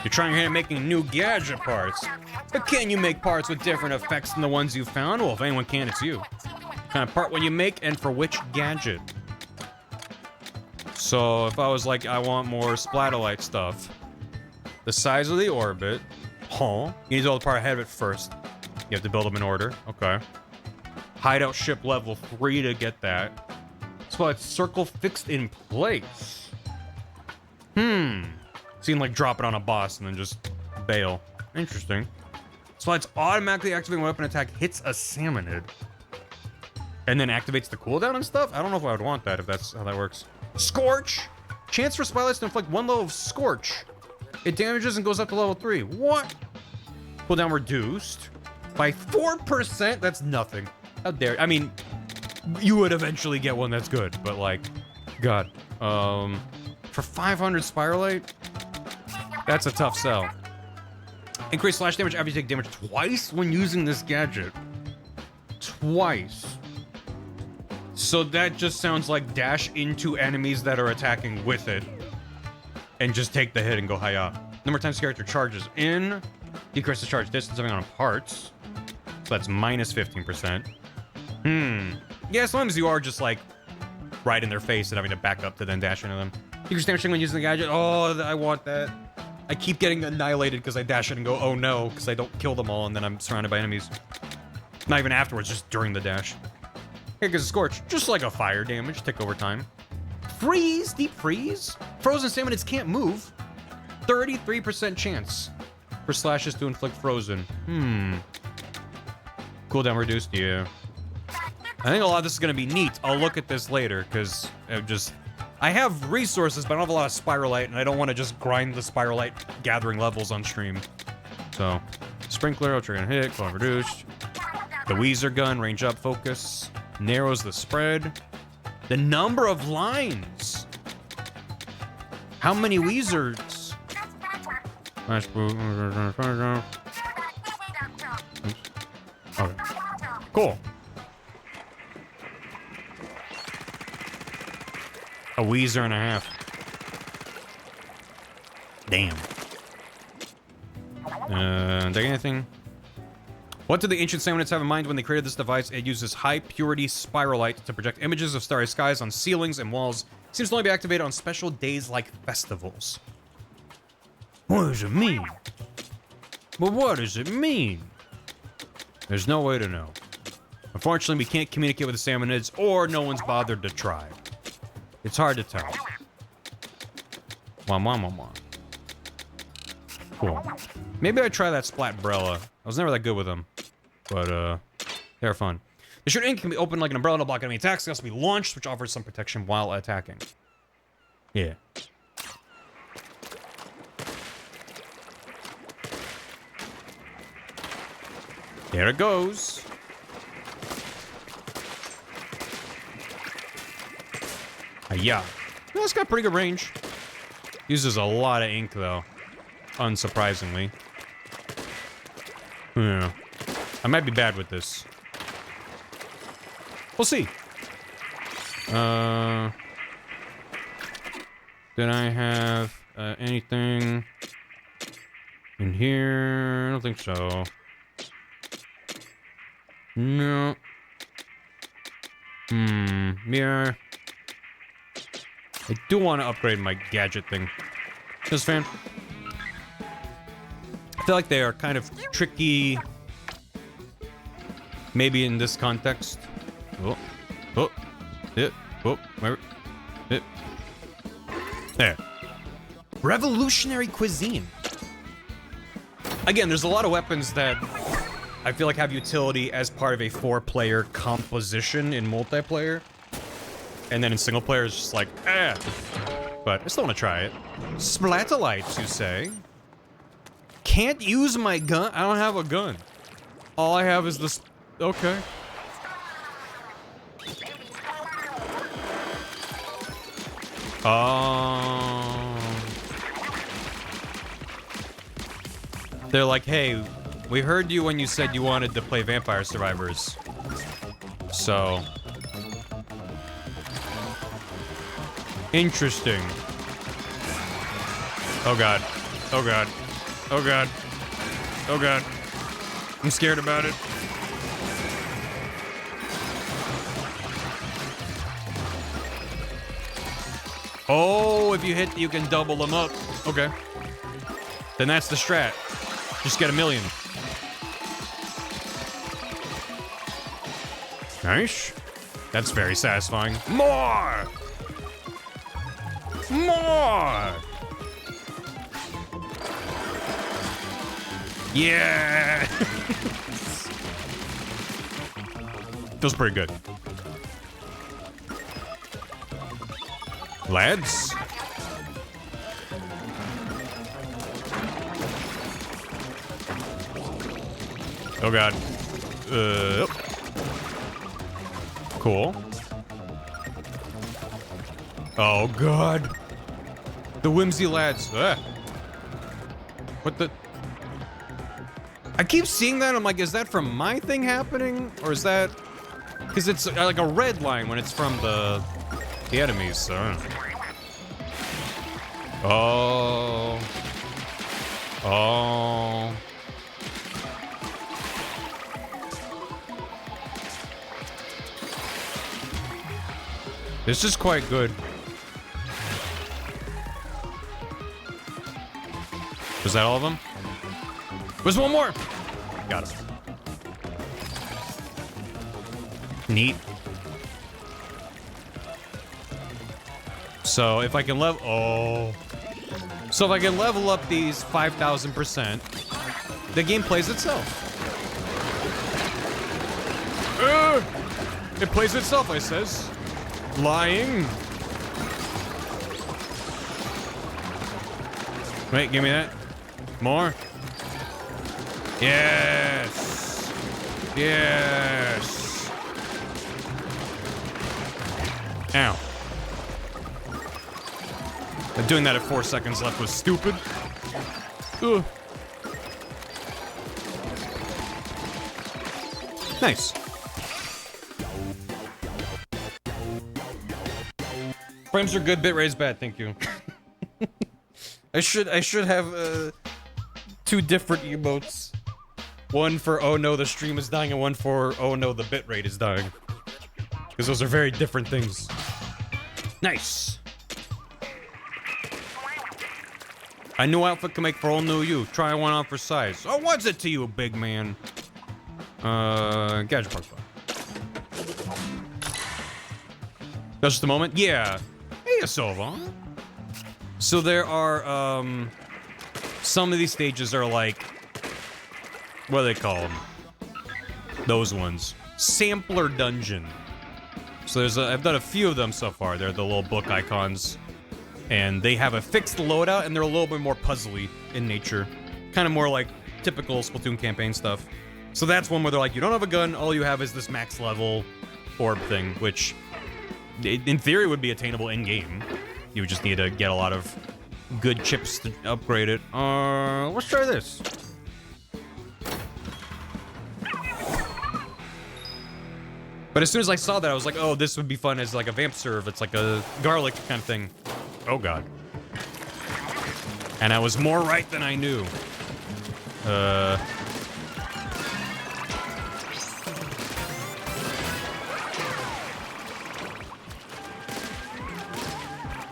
S1: You're trying your hand at making new gadget parts. But can you make parts with different effects than the ones you found? Well, if anyone can, it's you. What kind of part will you make and for which gadget? So if I was like, I want more Splatterlight stuff. The size of the orbit. Huh? You need to build the part ahead of it first. You have to build them in order. Okay. Hideout ship level 3 to get that. So it's circle fixed in place. Seem like drop it on a boss and then just bail. Interesting. So it's automatically activating when weapon attack hits a salmonid. And then activates the cooldown and stuff? I don't know if I would want that if that's how that works. Scorch! Chance for Splatterlights to inflict 1 level of Scorch. It damages and goes up to level 3. What? Cooldown reduced by 4%? That's nothing. How dare... I mean, you would eventually get one that's good, but like... God. For 500 Spiralight? That's a tough sell. Increase slash damage after you take damage twice when using this gadget. Twice. So that just sounds like dash into enemies that are attacking with it. And just take the hit and go hi-ya. Number of times the character charges in. Decrease the charge distance depending on parts. So that's minus 15%. Yeah, as long as you are just like right in their face and having to back up to then dash into them. Decrease damage when using the gadget. Oh, I want that. I keep getting annihilated because I dash it and go, oh no, because I don't kill them all and then I'm surrounded by enemies. Not even afterwards, just during the dash. Here goes a Scorch. Just like a fire damage, tick over time. Freeze! Deep freeze? Frozen salmonids can't move. 33% chance for slashes to inflict frozen. Cooldown reduced, yeah. I think a lot of this is going to be neat. I'll look at this later, because I have resources, but I don't have a lot of Spiralight, and I don't want to just grind the Spiralight gathering levels on stream. So, Sprinkler, ultra gonna hit, cooldown reduced. The Weezer gun, range up, focus. Narrows the spread. The number of lines. How many Weezers? Okay. Cool. A Weezer and a half. Damn. Take anything? What did the ancient Samanids have in mind when they created this device? It uses high-purity spiralight to project images of starry skies on ceilings and walls. It seems to only be activated on special days like festivals. What does it mean? But what does it mean? There's no way to know. Unfortunately, we can't communicate with the Samanids, or no one's bothered to try. It's hard to tell. Cool. Maybe I try that Splatbrella. I was never that good with them. But, they're fun. The short ink can be opened like an umbrella to block enemy attacks. It can also be launched, which offers some protection while attacking. Yeah. There it goes. Yeah. Well, it's got pretty good range. Uses a lot of ink, though. Unsurprisingly. Yeah. I might be bad with this. We'll see. Did I have anything in here? I don't think so. No. Yeah. I do want to upgrade my gadget thing. This fan. I feel like they are kind of tricky. Maybe in this context. Oh. Where? There. Revolutionary cuisine. Again, there's a lot of weapons that I feel like have utility as part of a 4-player composition in multiplayer. And then in single player, it's just like, eh. But I still want to try it. Splatterlights, you say? Can't use my gun? I don't have a gun. All I have is this. Okay. Oh. They're like, hey, we heard you when you said you wanted to play Vampire Survivors. So. Interesting. Oh god. Oh god. Oh god. Oh god. I'm scared about it. Oh, if you hit, you can double them up. Okay. Then that's the strat. Just get 1,000,000. Nice. That's very satisfying. More! More! Yeah! Feels pretty good. Lads? Oh god. Cool. Oh god. The whimsy lads. What the? I keep seeing that. I'm like, is that from my thing happening? Or is that... Because it's like a red line when it's from the enemies, so... Oh. Oh. This is quite good. Was that all of them? There's one more! Got it. Neat. So if I can level... Oh. So if I can level up these 5,000%, the game plays itself. It plays itself, I says. Lying. Wait, give me that. More. Yes. Yes. Ow. But doing that at 4 seconds left was stupid. Ugh. Nice. Frames are good, bitrate's bad, thank you. I should have 2 different emotes. One for oh no the stream is dying and one for oh no the bitrate is dying. Because those are very different things. Nice. A new outfit can make for all new you. Try one on for size. Oh, what's it to you, big man? Gadget Park. Just a moment. Yeah. Hey, Sova. So there are, some of these stages are like, what do they call them? Those ones. Sampler dungeon. So there's I've done a few of them so far. They're the little book icons. And they have a fixed loadout, and they're a little bit more puzzly in nature. Kind of more like typical Splatoon campaign stuff. So that's one where they're like, you don't have a gun, all you have is this max level orb thing, which in theory would be attainable in-game. You would just need to get a lot of good chips to upgrade it. Let's try this. But as soon as I saw that, I was like, oh, this would be fun as like a vamp serve. It's like a garlic kind of thing. Oh god. And I was more right than I knew.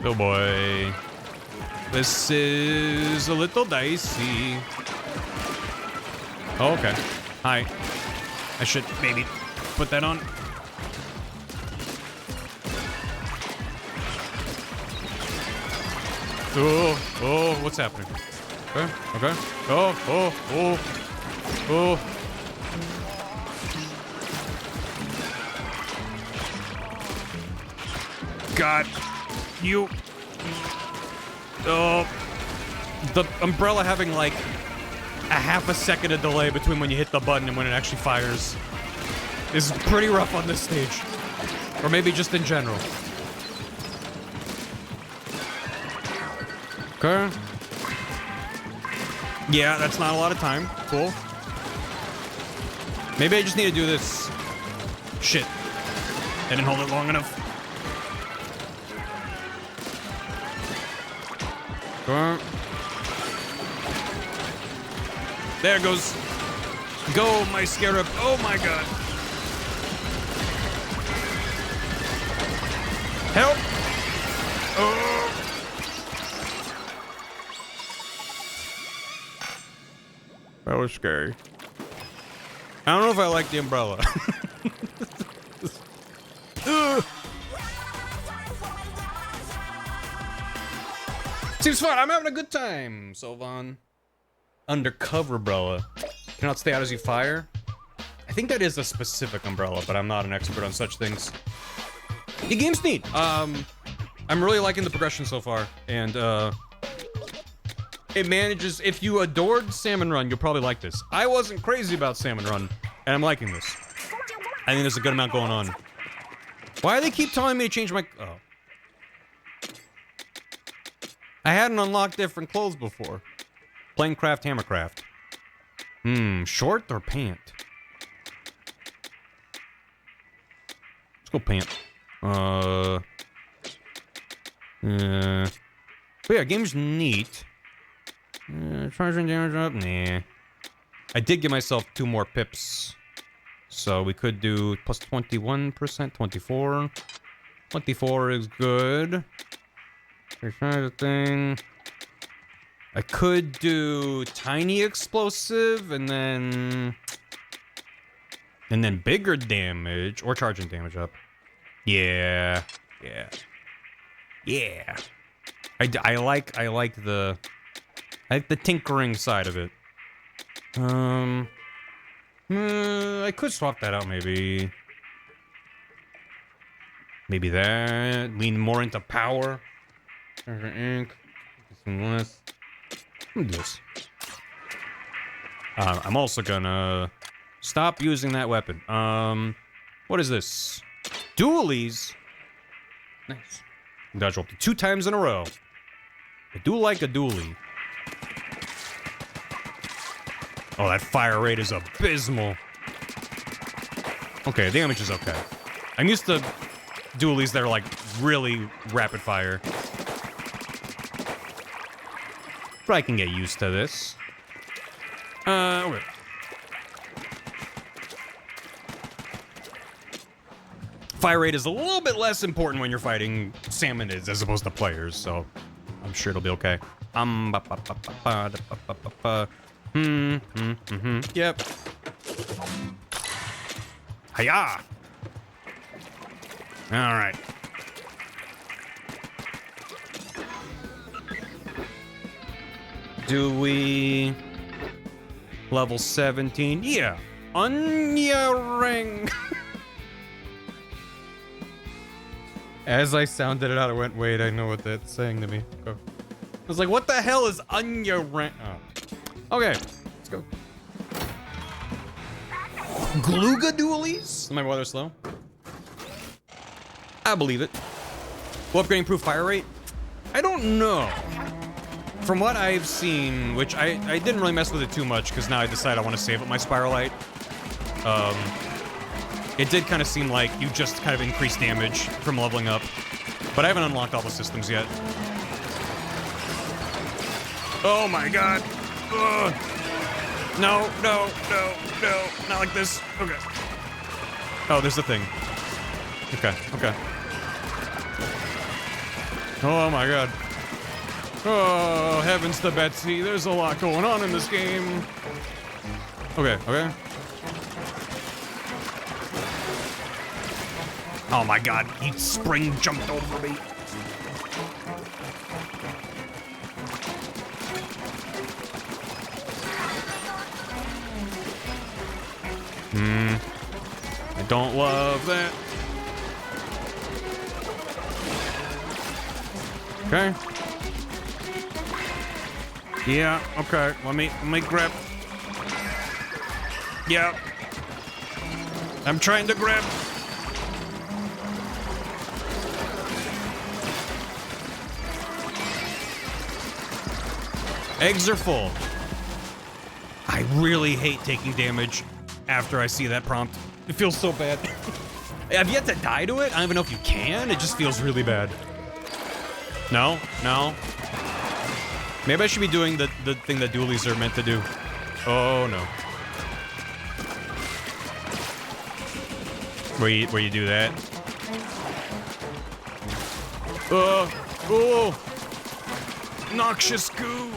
S1: Oh boy. This is a little dicey. Oh, okay. Hi. I should maybe put that on. Oh, what's happening? Okay, okay. Oh. God. You. Oh. The umbrella having like a half a second of delay between when you hit the button and when it actually fires is pretty rough on this stage. Or maybe just in general. Okay. Yeah, that's not a lot of time. Cool. Maybe I just need to do this. Shit. I didn't hold it long enough. There it goes. Go, my scarab. Oh my god. Help! Oh. That was scary. I don't know if I like the umbrella. Seems fun. I'm having a good time, Sylvan. Undercover umbrella. Cannot stay out as you fire. I think that is a specific umbrella, but I'm not an expert on such things. The game's neat. I'm really liking the progression so far, and it manages. If you adored Salmon Run, you'll probably like this. I wasn't crazy about Salmon Run, and I'm liking this. I think there's a good amount going on. Why do they keep telling me to change my? Oh. I hadn't unlocked different clothes before. Planecraft, Hammercraft. Short or pant? Let's go pant. But yeah, game's neat. Charging damage up? Nah. I did give myself 2 more pips. So we could do plus 21%, 24. 24 is good. Try the thing. I could do tiny explosive and then bigger damage or charging damage up. Yeah. I like the tinkering side of it. I could swap that out maybe. Maybe that. Lean more into power. Ink. Some less. Let me do this. I'm also gonna stop using that weapon. What is this? Dualies. Nice. Dodge roll 2 times in a row. I do like a dually. Oh, that fire rate is abysmal. Okay, damage is okay. I'm used to dualies that are like really rapid fire. But I can get used to this. Okay. Fire rate is a little bit less important when you're fighting salmonids as opposed to players, so I'm sure it'll be okay. Yep. Hiya! Alright. Do we... Level 17? Yeah. Anya ring. As I sounded it out, I went, wait, I know what that's saying to me. Go. I was like, what the hell is Anya ring? Oh. Okay, let's go. Gluga dualies? Am I rather slow? I believe it. Will upgrade improve fire rate? I don't know. From what I've seen, which I didn't really mess with it too much, because now I decide I want to save up my Spiralite. It did kind of seem like you just kind of increase damage from leveling up. But I haven't unlocked all the systems yet. Oh my god. Ugh. No, no, no, no. Not like this. Okay. Oh, there's the thing. Okay, okay. Oh my god. Oh, heavens to Betsy. There's a lot going on in this game. Okay, okay. Oh my god, he spring jumped over me. I don't love that. Okay. Yeah, okay. Let me grab. Yeah. I'm trying to grab. Eggs are full. I really hate taking damage after I see that prompt. It feels so bad. I've yet to die to it. I don't even know if you can. It just feels really bad. No, no. Maybe I should be doing the thing that dualies are meant to do. Oh no. Where you do that? Oh! Noxious goo!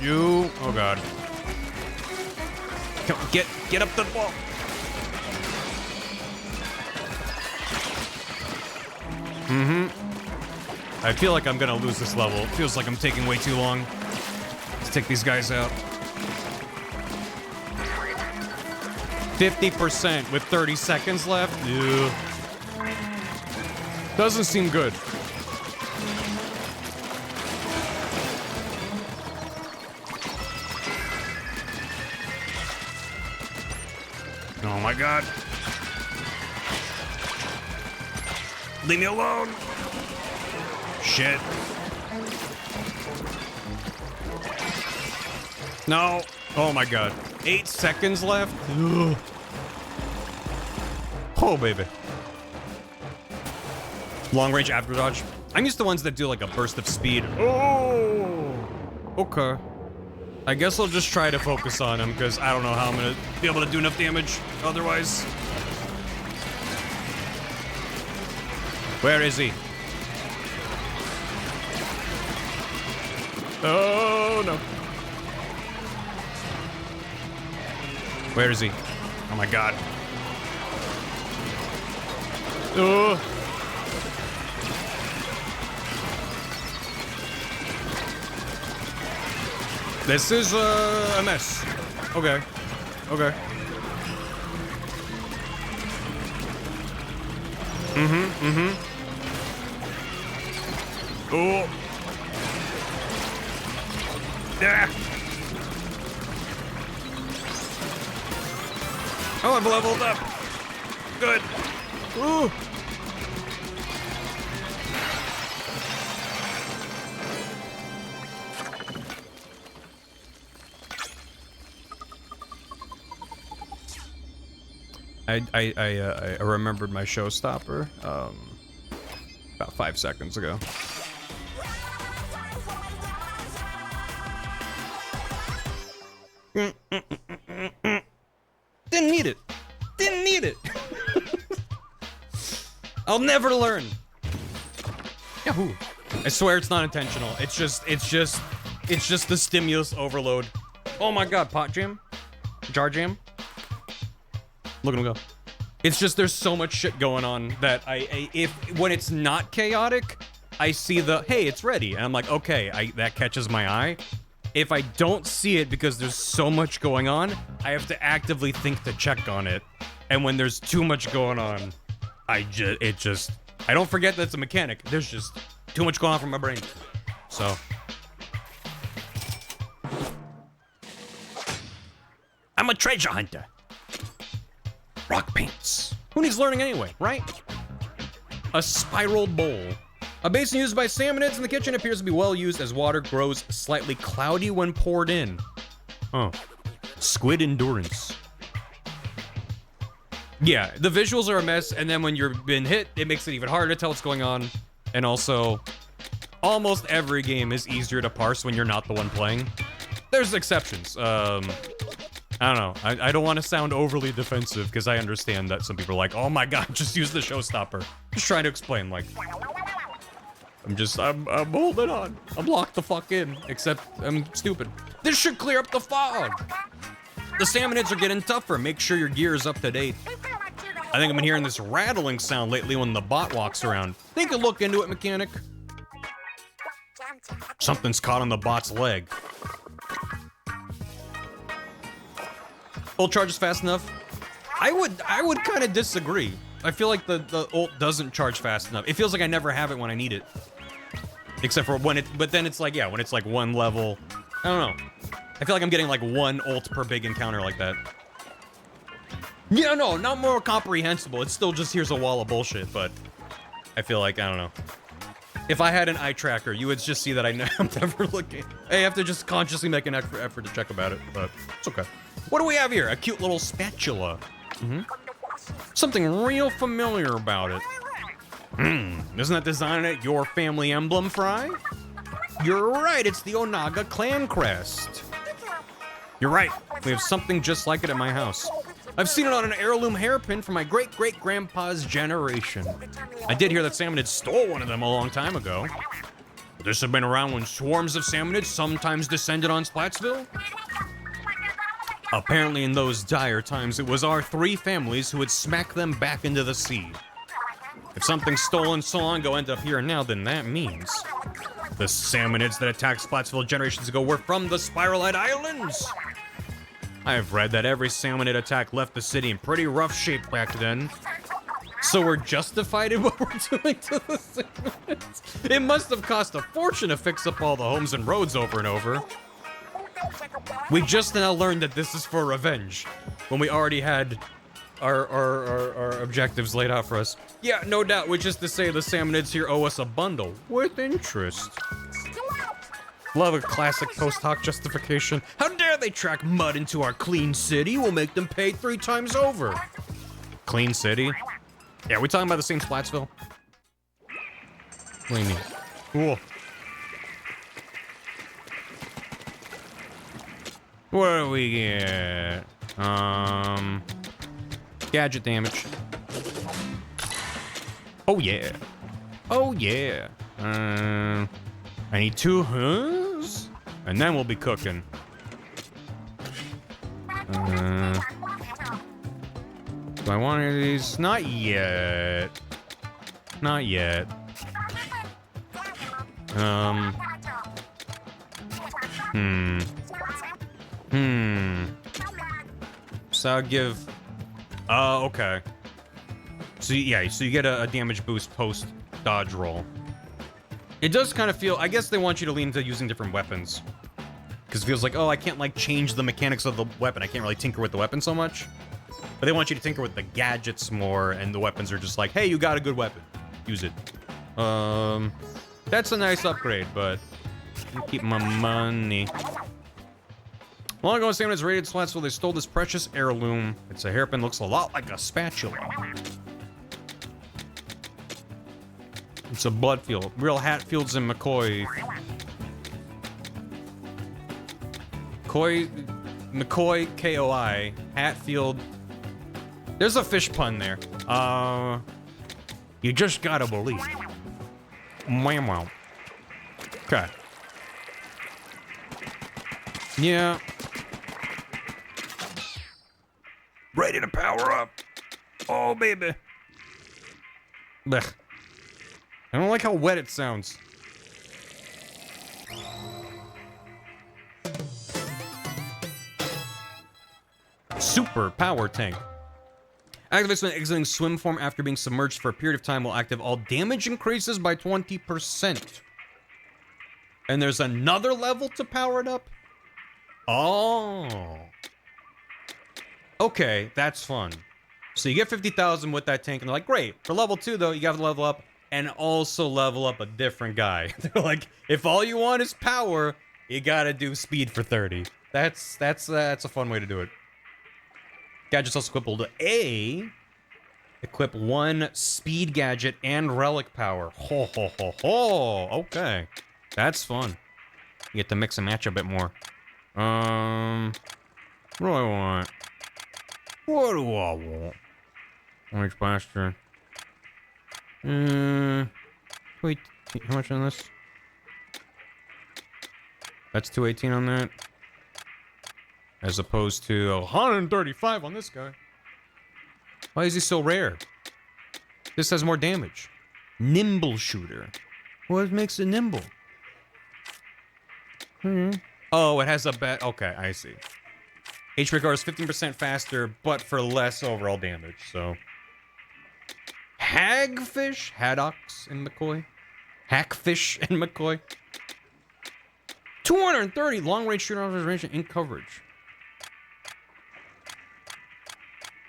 S1: You. Oh god. Come, get up the wall. I feel like I'm gonna lose this level. It feels like I'm taking way too long. Let's take these guys out. 50% with 30 seconds left. Ew. Doesn't seem good. Oh my god. Leave me alone. Shit. No. Oh my god. 8 seconds left. Ugh. Oh baby. Long range after dodge. I'm used to ones that do like a burst of speed. Oh. Okay. I guess I'll just try to focus on him because I don't know how I'm gonna be able to do enough damage otherwise. Where is he? Oh no. Where is he? Oh my god. Oh. This is a mess. Okay. Okay. Oh. Yeah. Oh, I've leveled up. Good. Ooh. I remembered my showstopper about 5 seconds ago. Didn't need it. Didn't need it. I'll never learn. Yahoo! I swear it's not intentional. It's just the stimulus overload. Oh my god, pot jam, jar jam. Look at him go. It's just there's so much shit going on that if when it's not chaotic, I see the hey, it's ready, and I'm like, okay, that catches my eye. If I don't see it because there's so much going on, I have to actively think to check on it. And when there's too much going on, I don't forget that it's a mechanic. There's just too much going on for my brain. So. I'm a treasure hunter. Rock paints. Who needs learning anyway, right? A spiral bowl. A basin used by salmonids in the kitchen appears to be well used as water grows slightly cloudy when poured in. Oh. Squid endurance. Yeah, the visuals are a mess, and then when you've been hit, it makes it even harder to tell what's going on. And also, almost every game is easier to parse when you're not the one playing. There's exceptions. I don't know. I don't want to sound overly defensive because I understand that some people are like, oh my god, just use the showstopper. Just trying to explain, like, I'm holding on. I'm locked the fuck in, except I'm stupid. This should clear up the fog. The salmonids are getting tougher. Make sure your gear is up to date. I think I've been hearing this rattling sound lately when the bot walks around. Think a look into it, mechanic. Something's caught on the bot's leg. Ult charges fast enough? I would kind of disagree. I feel like the ult doesn't charge fast enough. It feels like I never have it when I need it. Except for when it, but then it's like, yeah, when it's like one level, I don't know. I feel like I'm getting like one ult per big encounter like that. Yeah, no, not more comprehensible. It's still just here's a wall of bullshit, but I feel like, I don't know. If I had an eye tracker, you would just see that I'm never looking. I have to just consciously make an effort to check about it, but it's okay. What do we have here? A cute little spatula. Something real familiar about it. Isn't that designed at your family emblem, Fry? You're right, it's the Onaga clan crest. You're right, we have something just like it at my house. I've seen it on an heirloom hairpin from my great-great-grandpa's generation. I did hear that Salmonid stole one of them a long time ago. This had been around when swarms of Salmonids sometimes descended on Splatsville. Apparently in those dire times, it was our three families who would smack them back into the sea. If something stolen so long ago ended up here now, then that means the Salmonids that attacked Splatsville generations ago were from the Spiralite Islands. I have read that every Salmonid attack left the city in pretty rough shape back then. So we're justified in what we're doing to the Salmonids? It must have cost a fortune to fix up all the homes and roads over and over. We just now learned that this is for revenge, when we already had our objectives laid out for us. Yeah, no doubt, which is to say the Salmonids here owe us a bundle, with interest. Love a classic post hoc justification. How dare they track mud into our clean city? We'll make them pay 3 times over. Clean city? Yeah, are we talking about the same Splatsville? What do you mean? Cool. What do we get? Gadget damage. Oh yeah. Oh yeah. I need 2 hooves, and then we'll be cooking. Do I want any of these? Not yet. Not yet. So I'll give... okay. So yeah, so you get a damage boost post dodge roll. It does kind of feel... I guess they want you to lean into using different weapons. Because it feels like, oh, I can't, like, change the mechanics of the weapon. I can't really tinker with the weapon so much. But they want you to tinker with the gadgets more, and the weapons are just like, hey, you got a good weapon. Use it. That's a nice upgrade, but... I'll keep my money. Long ago, Salmonids raided Splatsville. They stole this precious heirloom. It's a hairpin, looks a lot like a spatula. It's a Bloodfield. Real Hatfields and McCoy. McCoy, K-O-I. Hatfield. There's a fish pun there. You just gotta believe. Wow. Okay. Yeah. Ready to power up. Oh, baby. Blech. I don't like how wet it sounds. Super power tank. Activates when exiting swim form after being submerged for a period of time will active all damage increases by 20%. And there's another level to power it up? Oh. Okay, that's fun. So you get 50,000 with that tank, and they're like, great. For level 2, though, you gotta level up and also level up a different guy. They're like, if all you want is power, you gotta do speed for 30. That's a fun way to do it. Gadgets also equippable to A. Equip 1 speed gadget and relic power. Ho ho ho ho. Okay. That's fun. You get to mix and match a bit more. What do I want? What do I want? Orange blaster. Wait, how much on this? That's 218 on that. As opposed to 135 on this guy. Why is he so rare? This has more damage. Nimble shooter. What makes it nimble? Oh, it has a bet. Okay, I see. HP recover is 15% faster, but for less overall damage, so. Hagfish? Haddocks in McCoy? Hackfish and McCoy. 230 long-range shooter observation in coverage.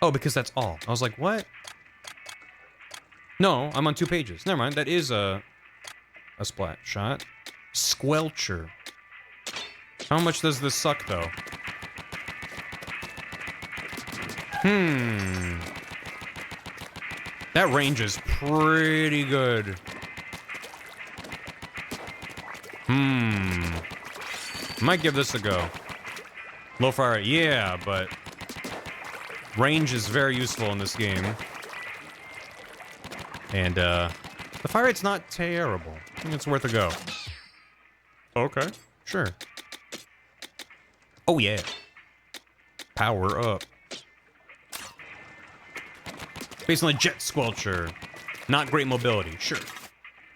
S1: Oh, because that's all. I was like, what? No, I'm on 2 pages. Never mind. That is a splat shot. Squelcher. How much does this suck, though? That range is pretty good. Might give this a go. Low fire rate, yeah, but range is very useful in this game. And, the fire rate's not terrible. I think it's worth a go. Okay, sure. Oh, yeah. Power up. Based on a jet squelcher. Not great mobility, sure.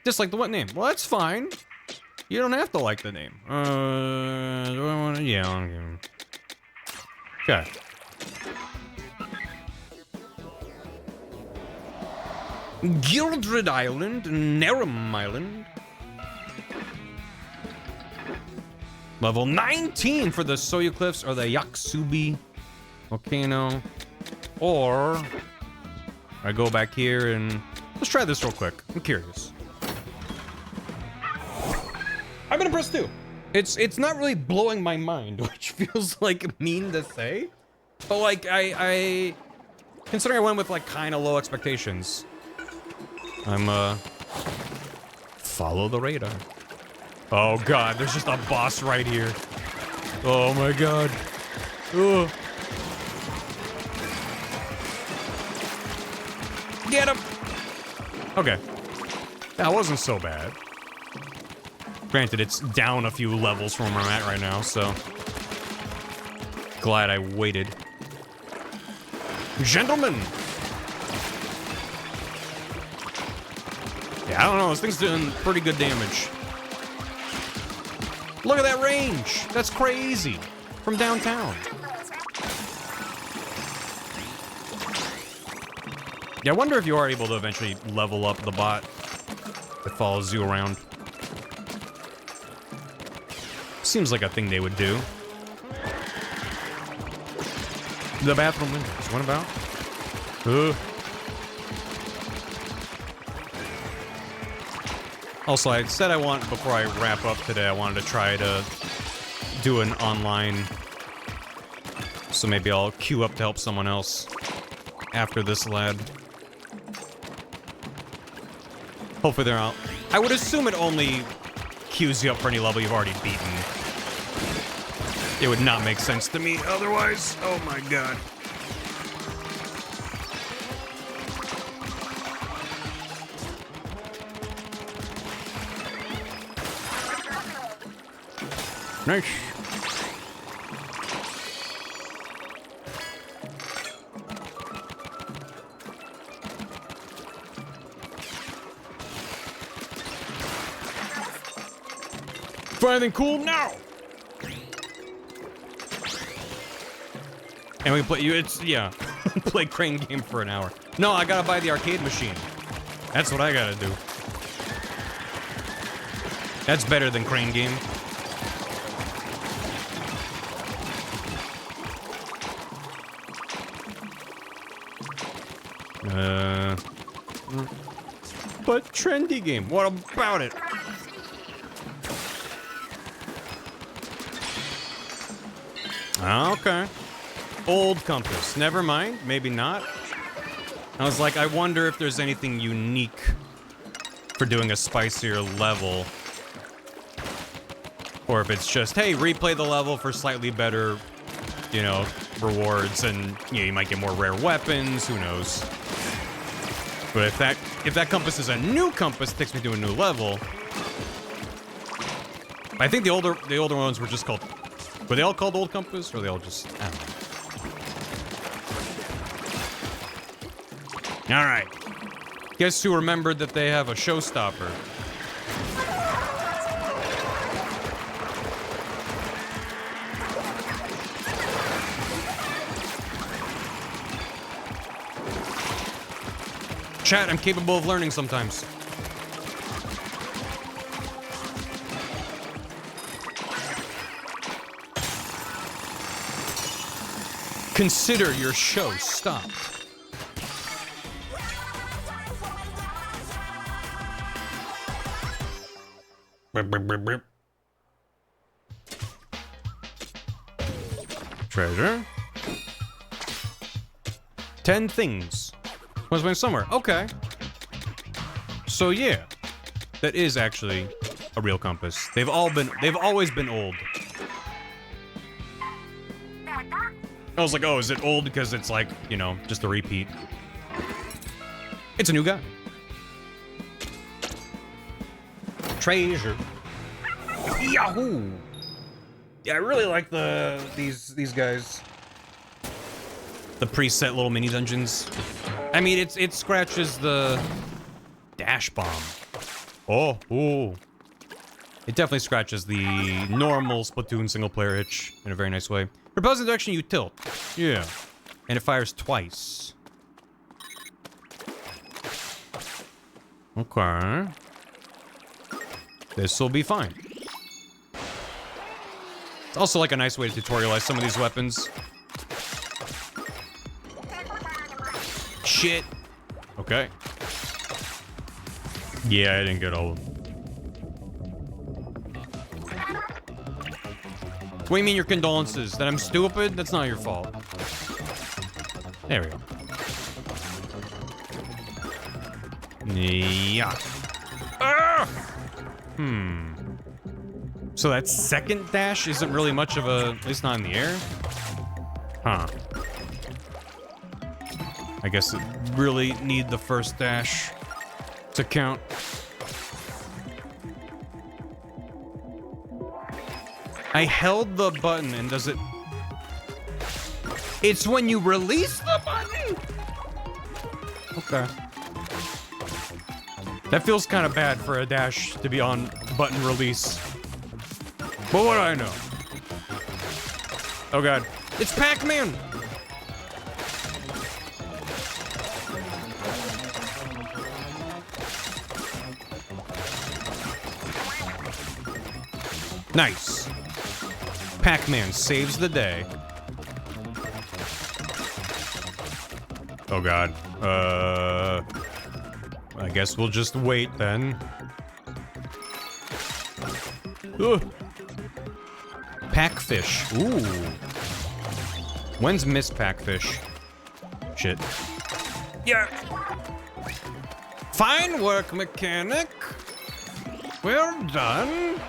S1: Just like the what name? Well, that's fine. You don't have to like the name. Do I want to? Yeah, I'll give him. Okay. Gildred Island, Nerum Island. Level 19 for the Soyu Cliffs or the Yaksubi Volcano. Or I go back here and let's try this real quick. I'm curious. I've been impressed too. It's not really blowing my mind, which feels like mean to say. But like I considering I went with like kind of low expectations. I'm follow the radar. Oh god, there's just a boss right here. Oh my god. Ugh. Get him! Okay. That wasn't so bad. Granted, it's down a few levels from where I'm at right now, so... Glad I waited. Gentlemen! Yeah, I don't know, this thing's doing pretty good damage. Look at that range! That's crazy! From downtown. Yeah, I wonder if you are able to eventually level up the bot that follows you around. Seems like a thing they would do. The bathroom windows. What about? Also, I said I want, before I wrap up today, I wanted to try to do an online. So maybe I'll queue up to help someone else after this lad. Hopefully they're out. I would assume it only queues you up for any level you've already beaten. It would not make sense to me otherwise. Oh my god. Nice. Find anything cool now? And we play you. It's yeah. Play crane game for an hour. No, I gotta buy the arcade machine. That's what I gotta do. That's better than crane game. But trendy game. What about it? Okay. Old compass. Never mind. Maybe not. I was like, I wonder if there's anything unique for doing a spicier level. Or if it's just, hey, replay the level for slightly better, you know, rewards, and you know, you might get more rare weapons, who knows. But if that compass is a new compass, it takes me to a new level. I think the older ones were just called, were they all called Old Compass, or were they all just, I don't know. Alright. Guess who remembered that they have a showstopper? Chat, I'm capable of learning sometimes. Consider your show stopped. Treasure. 10 things. Was went somewhere. Okay. So yeah, that is actually a real compass. They've always been old. I was like, oh, is it old because it's like, you know, just a repeat? It's a new guy. Treasure. Yahoo! Yeah, I really like these guys. The preset little mini dungeons. I mean, it scratches the dash bomb. Oh, ooh. It definitely scratches the normal Splatoon single player itch in a very nice way. Propose the direction you tilt. Yeah. And it fires twice. Okay. This'll be fine. It's also like a nice way to tutorialize some of these weapons. Shit. Okay. Yeah, I didn't get all of them. What do you mean your condolences? That I'm stupid? That's not your fault. There we go. Yeah. Ah! So that second dash isn't really much of a... At least not in the air? Huh. I guess it really need the first dash to count. I held the button and does it... It's when you release the button? Okay. That feels kind of bad for a dash to be on button release. But what do I know? Oh god. It's Pac-Man! Nice. Pac-Man saves the day. Oh god. I guess we'll just wait then. Ugh. Packfish. Ooh. When's Miss Packfish? Shit. Yeah. Fine work, mechanic. Well done.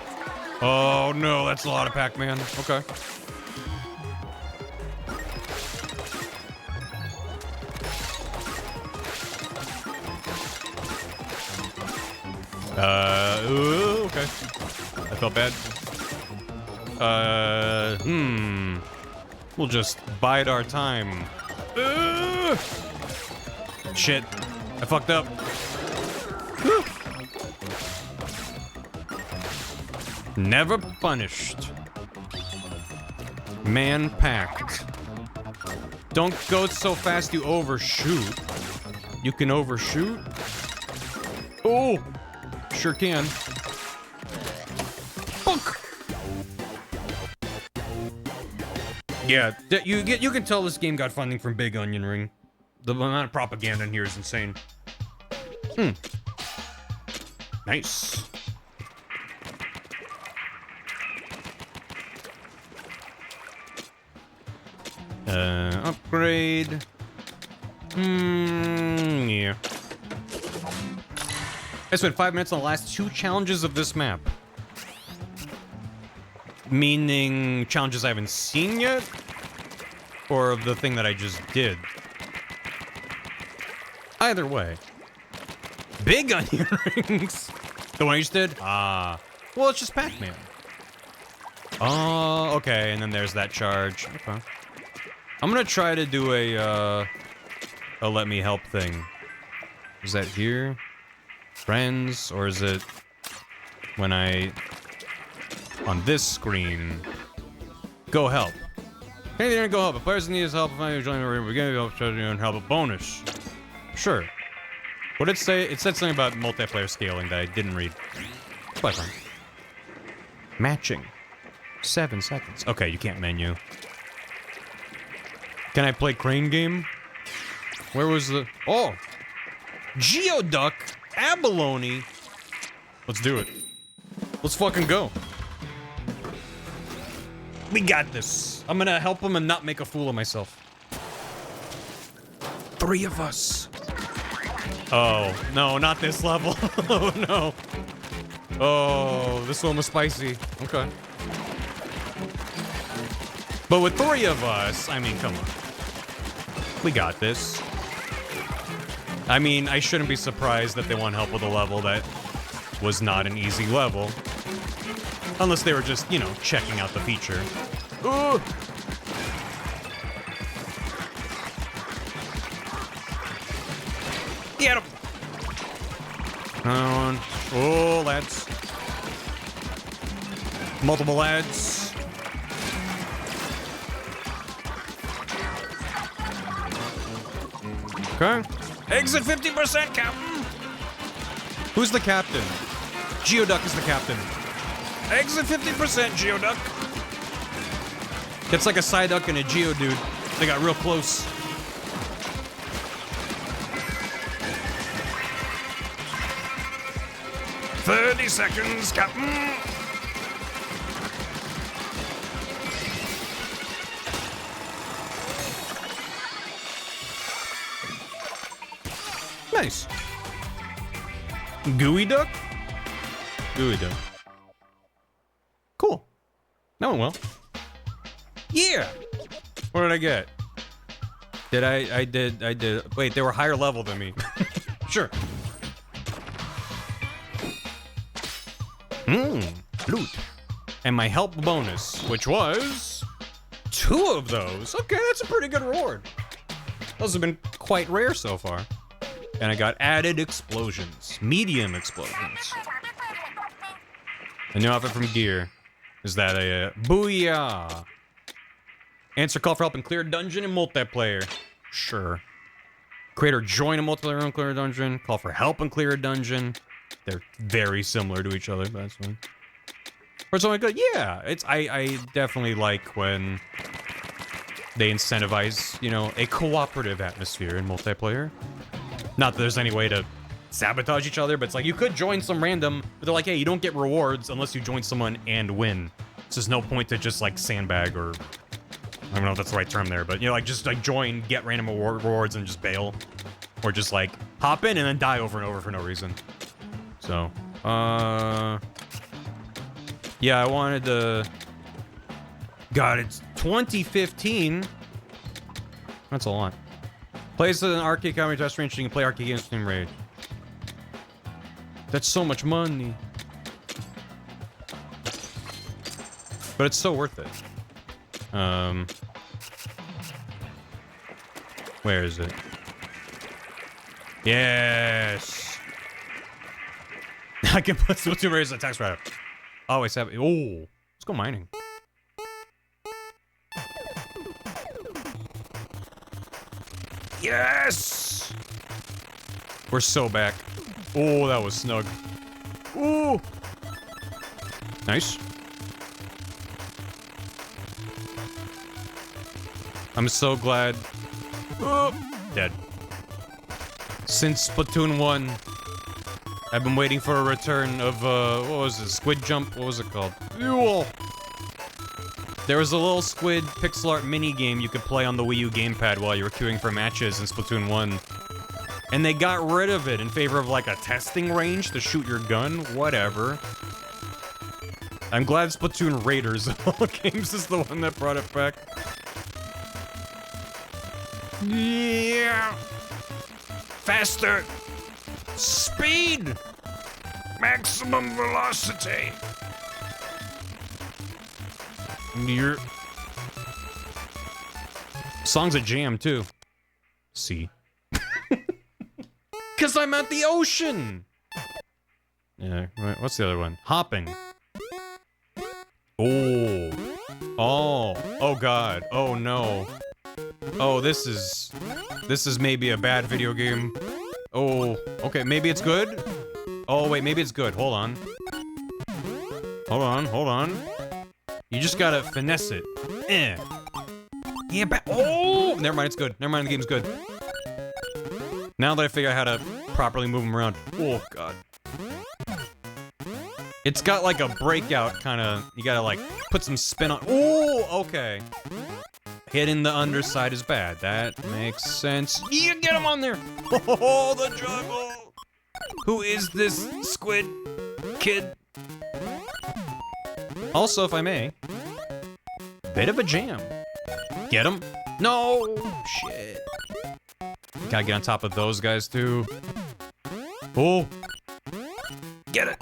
S1: Oh no, that's a lot of Pac-Man. Okay. Ooh, okay. I felt bad. We'll just bide our time. Shit. I fucked up. Whew. Never punished. Man packed. Don't go so fast you overshoot. You can overshoot? Oh! Sure can. Bonk! Yeah, you can tell this game got funding from Big Onion Ring. The amount of propaganda in here is insane. Nice. Upgrade. Yeah. I spent 5 minutes on the last 2 challenges of this map. Meaning challenges I haven't seen yet? Or of the thing that I just did? Either way. Big Onion Rings! The one I just did? Ah. Well, it's just Pac-Man. Oh, okay, and then there's that charge. Okay. I'm gonna try to do a let me help thing. Is that here? Friends, or is it when on this screen, go help. Hey there, go help. If players need help, if I join the room, we're gonna help and help a bonus. Sure. What did it say? It said something about multiplayer scaling that I didn't read. But fine. Matching. 7 seconds. Okay, you can't menu. Can I play crane game? Where was the... Oh! Geoduck, abalone. Let's do it. Let's fucking go. We got this. I'm gonna help him and not make a fool of myself. 3 of us. Oh, no, not this level. Oh, no. Oh, this one was spicy. Okay. But with 3 of us, I mean, come on. We got this. I mean, I shouldn't be surprised that they want help with a level that was not an easy level. Unless they were just, you know, checking out the feature. Ooh. Get him! On. Oh, lads. Multiple lads. Okay. Exit 50%, Captain! Who's the captain? Geoduck is the captain. Exit 50%, Geoduck. It's like a Psyduck and a Geodude. They got real close. "30 seconds, Captain." Nice. Gooey Duck? Gooey Duck. Cool. That went well. Yeah! What did I get? I did. Wait, they were higher level than me. Sure. Loot. And my help bonus, which was 2 of those. Okay, that's a pretty good reward. Those have been quite rare so far. And I got added explosions. Medium explosions. A new outfit from Gear. Is that a booyah? Answer call for help and clear a dungeon in multiplayer. Sure. Create or join a multiplayer and clear a dungeon. Call for help and clear a dungeon. They're very similar to each other, but that's fine. Or something good. Yeah, I definitely like when they incentivize, you know, a cooperative atmosphere in multiplayer. Not that there's any way to sabotage each other, but it's like you could join some random, but they're like, hey, you don't get rewards unless you join someone and win. So there's no point to just like sandbag, or I don't know if that's the right term there, but you know, like just like join, get random rewards and just bail. Or just like hop in and then die over and over for no reason. So, yeah, I wanted to... God, it's 2015. That's a lot. Plays an arcade comedy restaurant, so you can play arcade games in Raid. That's so much money. But it's so worth it. Where is it? Yes! I can put Splatoon Raiders in a tax write-up. Oh, I said, oh, let's go mining. Yes! We're so back. Oh, that was snug. Ooh! Nice. I'm so glad. Oh, dead. Since Splatoon 1, I've been waiting for a return of, what was it? Squid Jump? What was it called? Ew. There was a little squid pixel art mini game you could play on the Wii U gamepad while you were queuing for matches in Splatoon 1. And they got rid of it in favor of like a testing range to shoot your gun. Whatever. I'm glad Splatoon Raiders of all games is the one that brought it back. Yeah. Faster. Speed. Maximum velocity. Your song's a jam too. See. Cause I'm at the ocean. Yeah, what's the other one? Hopping. Oh. Oh. Oh god. Oh no. Oh, this is maybe a bad video game. Oh, okay, maybe it's good? Oh wait, maybe it's good. Hold on. Hold on, hold on. You just gotta finesse it. Yeah, oh! Never mind, it's good. Never mind, the game's good. Now that I figure out how to properly move them around. Oh, God. It's got like a breakout kind of... You gotta like put some spin on... Oh, okay. Hitting the underside is bad. That makes sense. You get him on there! Oh, the juggle! Who is this squid kid? Also, if I may... Bit of a jam. Get him? No! Shit. Gotta get on top of those guys, too. Oh! Get it!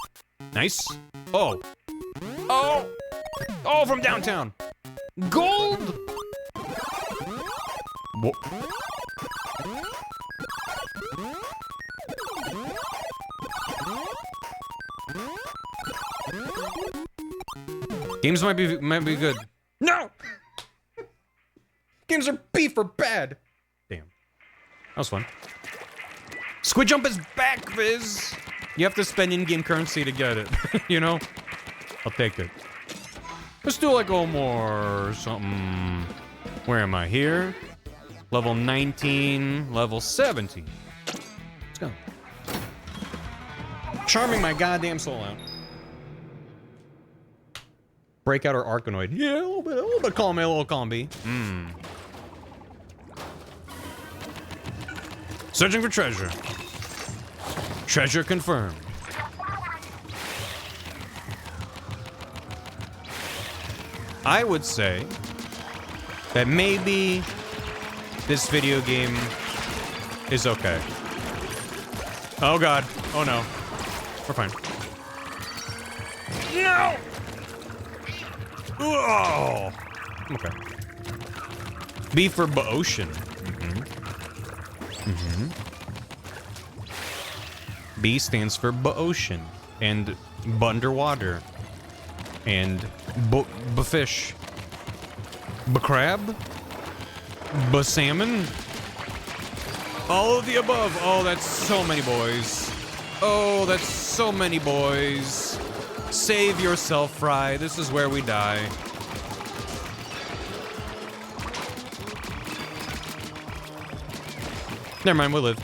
S1: Nice. Oh. Oh! Oh, from downtown! Gold! Whoa. Games might be good. No! Games are beef or bad. Damn. That was fun. Squid Jump is back, Viz! You have to spend in-game currency to get it, you know? I'll take it. Let's do like a more something. Where am I? Here? Level 19, level 17. Let's go. Charming my goddamn soul out. Breakout or Arkanoid? Yeah, a little bit column A, a little column B. Searching for treasure. Treasure confirmed. I would say that maybe this video game is okay. Oh God. Oh no. We're fine. No! Oh! Okay. B for Ocean. B stands for Ocean and underwater and fish, crab, salmon. All of the above. Oh, that's so many boys. Oh, that's so many boys. Save yourself, Fry. This is where we die. Never mind, we'll live.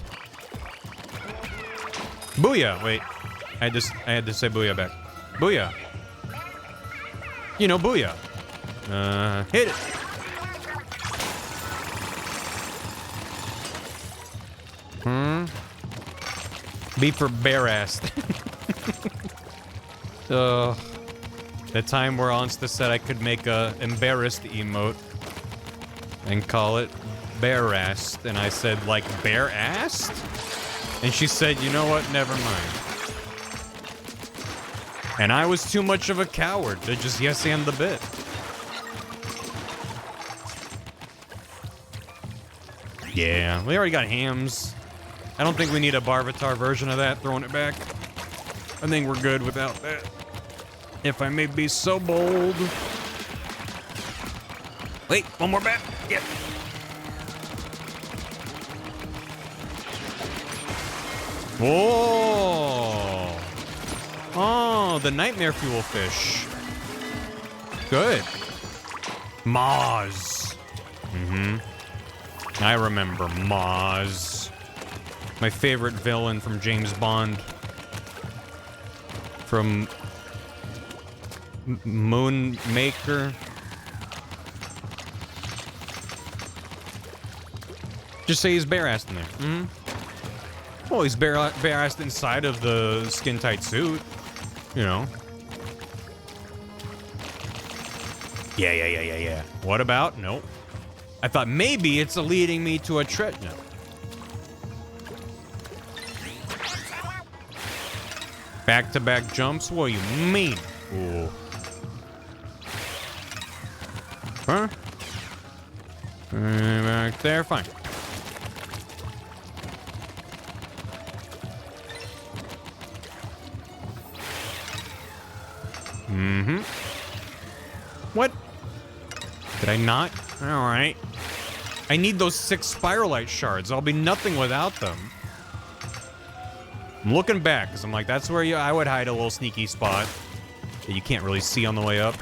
S1: Booyah! Wait, I had to say booyah back. Booyah. You know, booyah. Hit it. B for bare-assed. The time where Onsta said I could make a embarrassed emote and call it bare-assed, and I said, like, bare-assed? And she said, you know what, never mind. And I was too much of a coward to just yes-and the bit. Yeah, we already got hams. I don't think we need a Barvatar version of that, throwing it back. I think we're good without that. If I may be so bold. Wait, one more bat. Yeah. Whoa. Oh, the nightmare fuel fish. Good. Maz. I remember Maz. My favorite villain from James Bond. From Moonmaker. Just say he's bare-assed in there. Well, he's bare-assed inside of the skin-tight suit. You know. Yeah. What about? Nope. I thought maybe it's leading me to a treasure. No. Back-to-back jumps? What do you mean? Ooh. Huh? Back there, fine. What? Did I not? Alright. I need those 6 Spiralite shards. I'll be nothing without them. I'm looking back, because I'm like, that's where I would hide a little sneaky spot that you can't really see on the way up.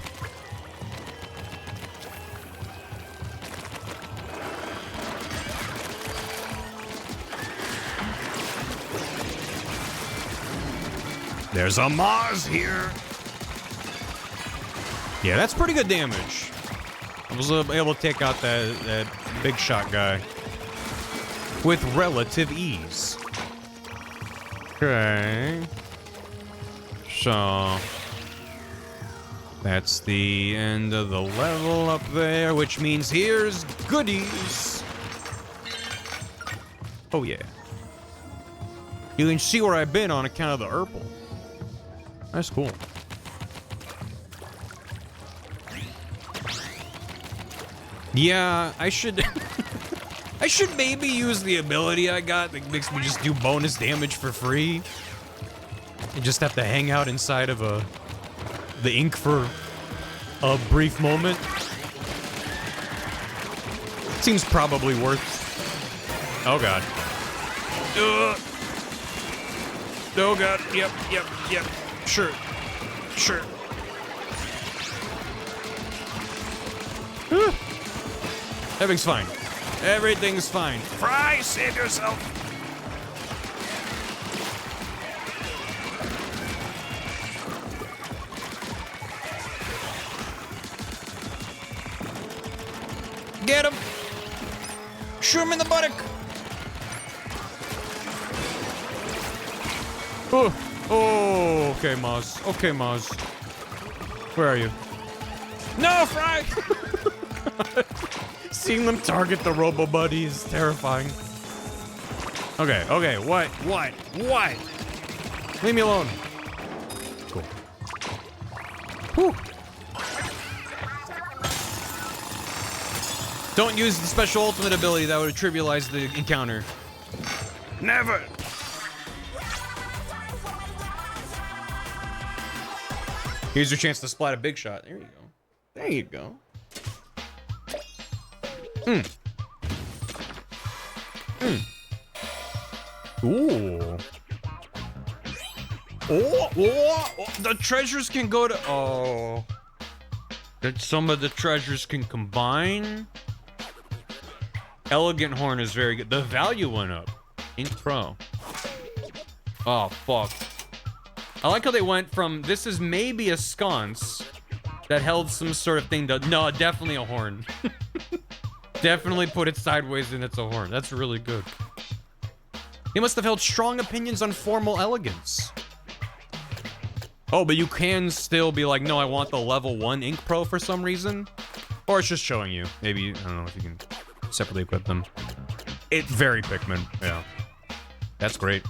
S1: There's a Maz here. Yeah, that's pretty good damage. I was able to take out that big shot guy with relative ease. Okay. So that's the end of the level up there, which means here's goodies. Oh yeah. You can see where I've been on account of the Urple. That's cool. Yeah, I should I should maybe use the ability I got that makes me just do bonus damage for free. And just have to hang out inside of the ink for a brief moment. Seems probably worth. Oh god. Oh god. Yep. Sure. Everything's fine. Everything's fine. Fry, save yourself. Get him. Shoot him in the buttock. Oh, okay, Maz. Okay, Maz. Where are you? No, Fry! Seeing them target the Robo Buddy is terrifying. Okay, what? Leave me alone. Cool. Whew. Don't use the special ultimate ability that would trivialize the encounter. Never! Here's your chance to splat a big shot. There you go. There you go. Ooh. Oh, the treasures can go to... Oh. That some of the treasures can combine. Elegant Horn is very good. The value went up. Ink Pro. Oh, fuck. I like how they went from, this is maybe a sconce that held some sort of thing to, no, definitely a horn. Definitely put it sideways and it's a horn. That's really good. He must have held strong opinions on formal elegance. Oh, but you can still be like, no, I want the level 1 Ink Pro for some reason. Or it's just showing you. Maybe, I don't know if you can separately equip them. It's very Pikmin, yeah. That's great.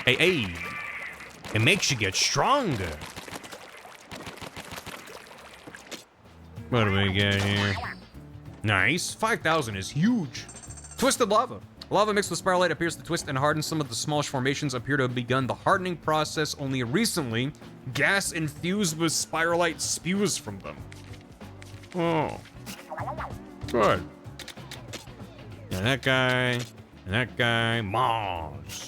S1: Hey, it makes you get stronger. What do we get here? Nice. 5,000 is huge. Twisted lava. Lava mixed with spiral light appears to twist and harden. Some of the smallish formations appear to have begun the hardening process only recently. Gas infused with spiral light spews from them. Oh. Good. And that guy. And that guy. Mars.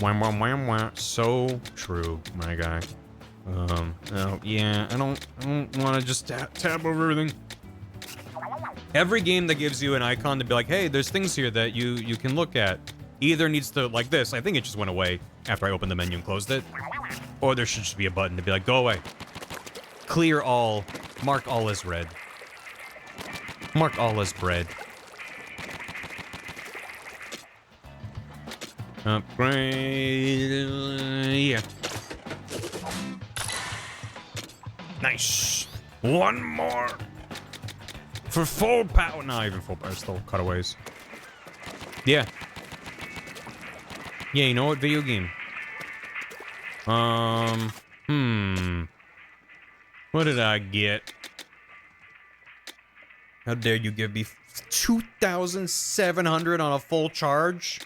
S1: Wham, wham, wham, wham. So true, my guy. Oh, yeah, I don't want to just tab over everything. Every game that gives you an icon to be like, hey, there's things here that you can look at, either needs to, like this, I think it just went away after I opened the menu and closed it, or there should just be a button to be like, go away. Clear all, mark all as red. Mark all as bread. Upgrade, yeah. Nice. One more. For full power. Not even full power, still cutaways. Yeah. Yeah, you know what? Video game. What did I get? How dare you give me 2,700 on a full charge?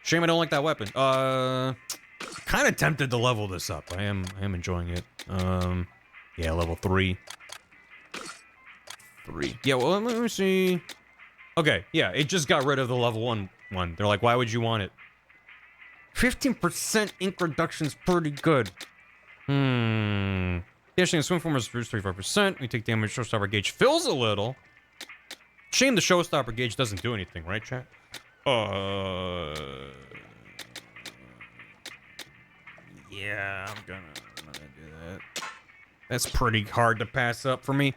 S1: Shame I don't like that weapon. Kind of tempted to level this up. I am enjoying it. Yeah, level 3. 3. Yeah, well, let me see. Okay, yeah, it just got rid of the level 1 one. They're like, why would you want it? 15% ink reduction's pretty good. Dashing and swim formers reduce 35%. We take damage. Showstopper gauge fills a little. Shame the showstopper gauge doesn't do anything, right, chat? Yeah, I'm gonna do that. That's pretty hard to pass up for me.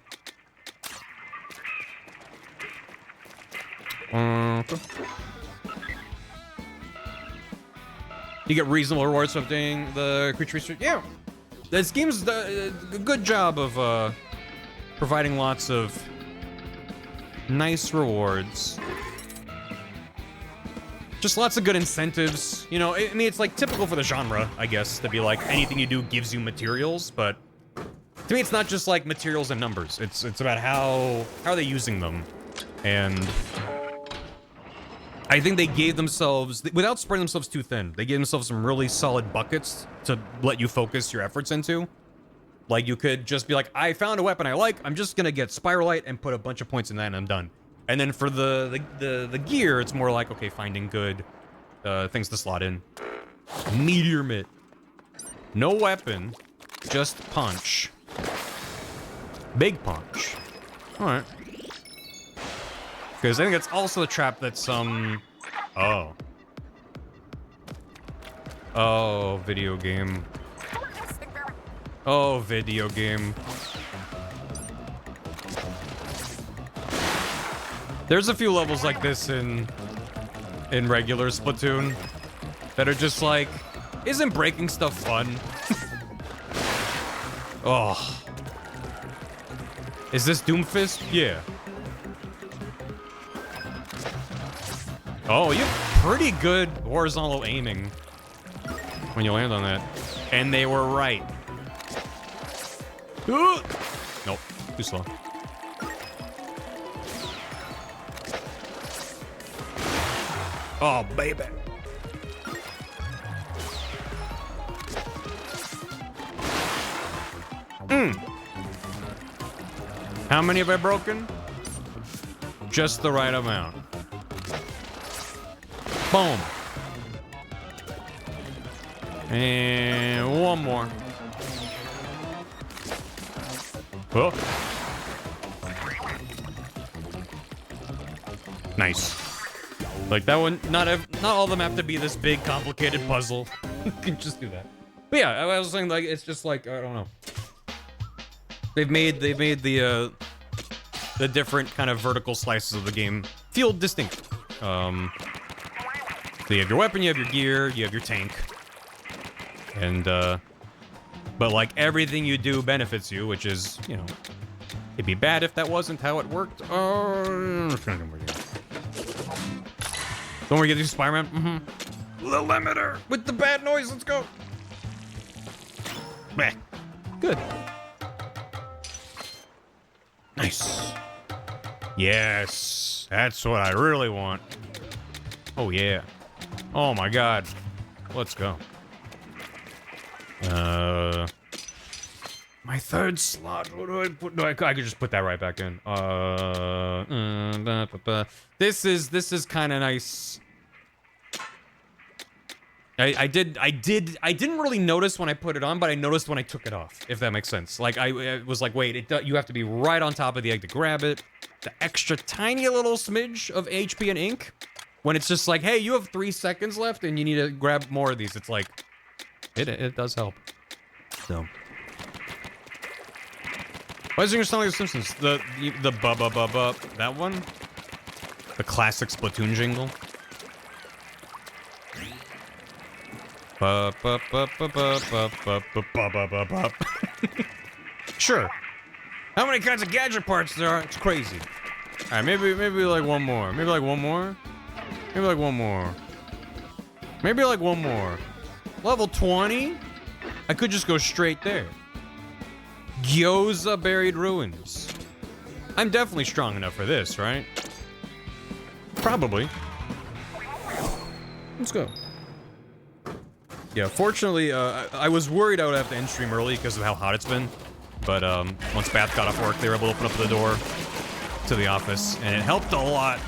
S1: You get reasonable rewards for doing the creature research. Yeah, this game's a good job of providing lots of nice rewards. Just lots of good incentives. You know, I mean, it's like typical for the genre, I guess, to be like anything you do gives you materials, but to me, it's not just like materials and numbers. It's about how are they using them, and I think they gave themselves, without spreading themselves too thin, they gave themselves some really solid buckets to let you focus your efforts into. Like, you could just be like, I found a weapon I like, I'm just gonna get Spiralite and put a bunch of points in that and I'm done. And then for the gear, it's more like, okay, finding good things to slot in. Meteor Mitt. No weapon, just punch. Big punch. Alright. Because I think that's also the trap that's, Oh. Oh, video game. Oh, video game. There's a few levels like this in regular Splatoon that are just like, isn't breaking stuff fun? Oh. Is this Doomfist? Yeah. Oh, you have pretty good horizontal aiming when you land on that. And they were right. Nope, too slow. Oh, baby. How many have I broken? Just the right amount. Boom. And one more. Oh. Nice. Like that one, not all of them have to be this big, complicated puzzle. You can just do that. But yeah, I was saying, like, it's just like, I don't know. They've made the different kind of vertical slices of the game feel distinct. So you have your weapon, you have your gear, you have your tank. And, but like everything you do benefits you, which is, you know, it'd be bad if that wasn't how it worked. Oh, don't we get to Spider-Man? Mm-hmm. The limiter with the bad noise. Let's go. Meh. Good. Nice. Yes, that's what I really want. Oh yeah. Oh my God. Let's go. My third slot. What do I put? No, I could just put that right back in. This is kind of nice. I didn't really notice when I put it on, but I noticed when I took it off, if that makes sense. Like, I was like, wait, you have to be right on top of the egg to grab it. The extra tiny little smidge of HP and ink. When it's just like, hey, you have 3 seconds left and you need to grab more of these. It's like, it does help. So. Why is it your sound like The Simpsons? The ba-ba-ba-ba, that one? The classic Splatoon jingle? Sure. How many kinds of gadget parts there are? It's crazy. All right, maybe like one more. Maybe like one more. Maybe like one more. Maybe like one more. Level 20? I could just go straight there. Gyoza Buried Ruins. I'm definitely strong enough for this, right? Probably. Let's go. Yeah, fortunately, I was worried I would have to end stream early because of how hot it's been. But once Bath got off work, they were able to open up the door to the office, and it helped a lot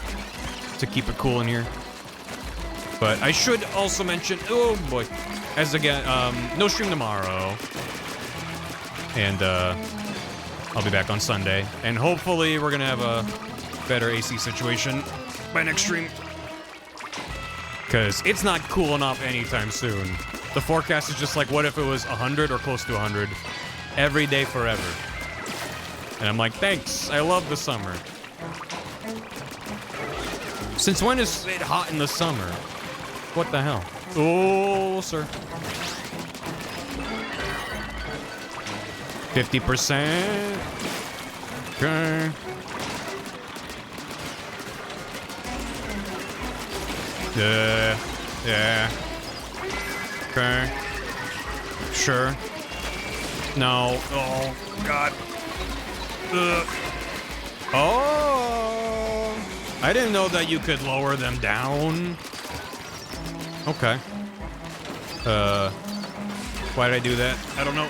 S1: to keep it cool in here. But I should also mention, oh boy, as again, no stream tomorrow. And I'll be back on Sunday. And hopefully we're gonna have a better AC situation by next stream. Because it's not cooling off anytime soon. The forecast is just like, what if it was 100 or close to 100 every day forever? And I'm like, thanks, I love the summer. Since when is it hot in the summer? What the hell? Oh, sir. 50%. Okay. Yeah. Okay. Sure. No. Oh, God. Ugh. Oh. I didn't know that you could lower them down. Okay. Why did I do that? I don't know.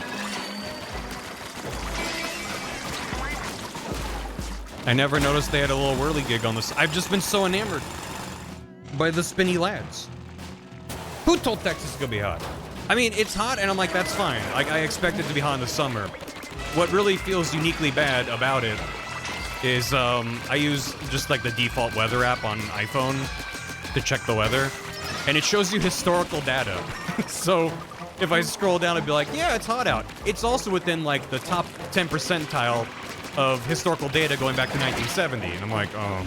S1: I never noticed they had a little whirligig on this. I've just been so enamored by the spinny lads. Who told Texas it's gonna be hot? I mean, it's hot, and I'm like, that's fine. Like, I expect it to be hot in the summer. What really feels uniquely bad about it is, I use just like the default weather app on iPhone to check the weather, and it shows you historical data. So if I scroll down, it'd be like, yeah, it's hot out. It's also within like the top 10 percentile of historical data going back to 1970, and I'm like, oh,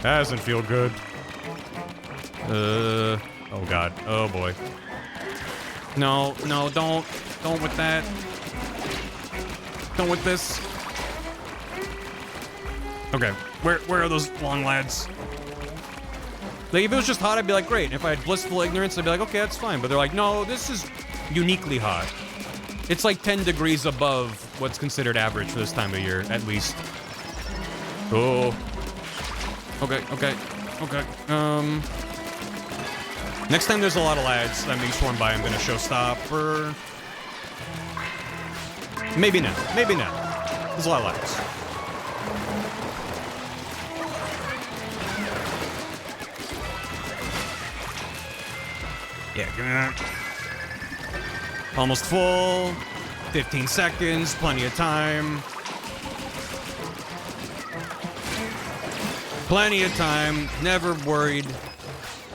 S1: that doesn't feel good. Oh God, oh boy. No, don't with that. Don't with this. Okay, where are those long lads? Like, if it was just hot, I'd be like, great. And if I had blissful ignorance, I'd be like, okay, that's fine. But they're like, no, this is uniquely hot. It's like 10 degrees above what's considered average for this time of year, at least. Oh. Okay. Next time there's a lot of lads I'm being swarmed by, I'm gonna show stop or... Maybe not. There's a lot of lads. Yeah, give me that. Almost full. 15 seconds, plenty of time. Plenty of time, never worried.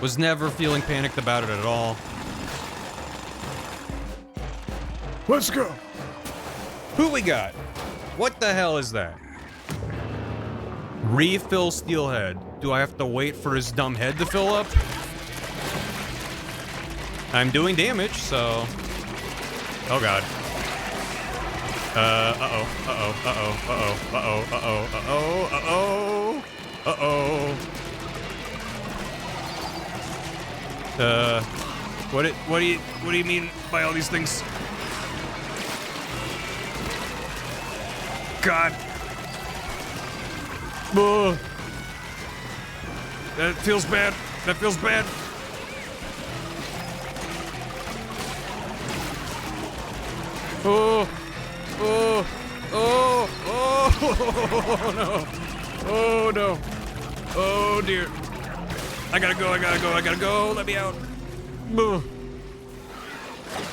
S1: Was never feeling panicked about it at all. Let's go. Who we got? What the hell is that? Refill steelhead. Do I have to wait for his dumb head to fill up? I'm doing damage, so... Oh God. What do you mean by all these things? God. Ugh. That feels bad. Oh no. Oh no. Oh dear. I gotta go. Let me out. Ugh.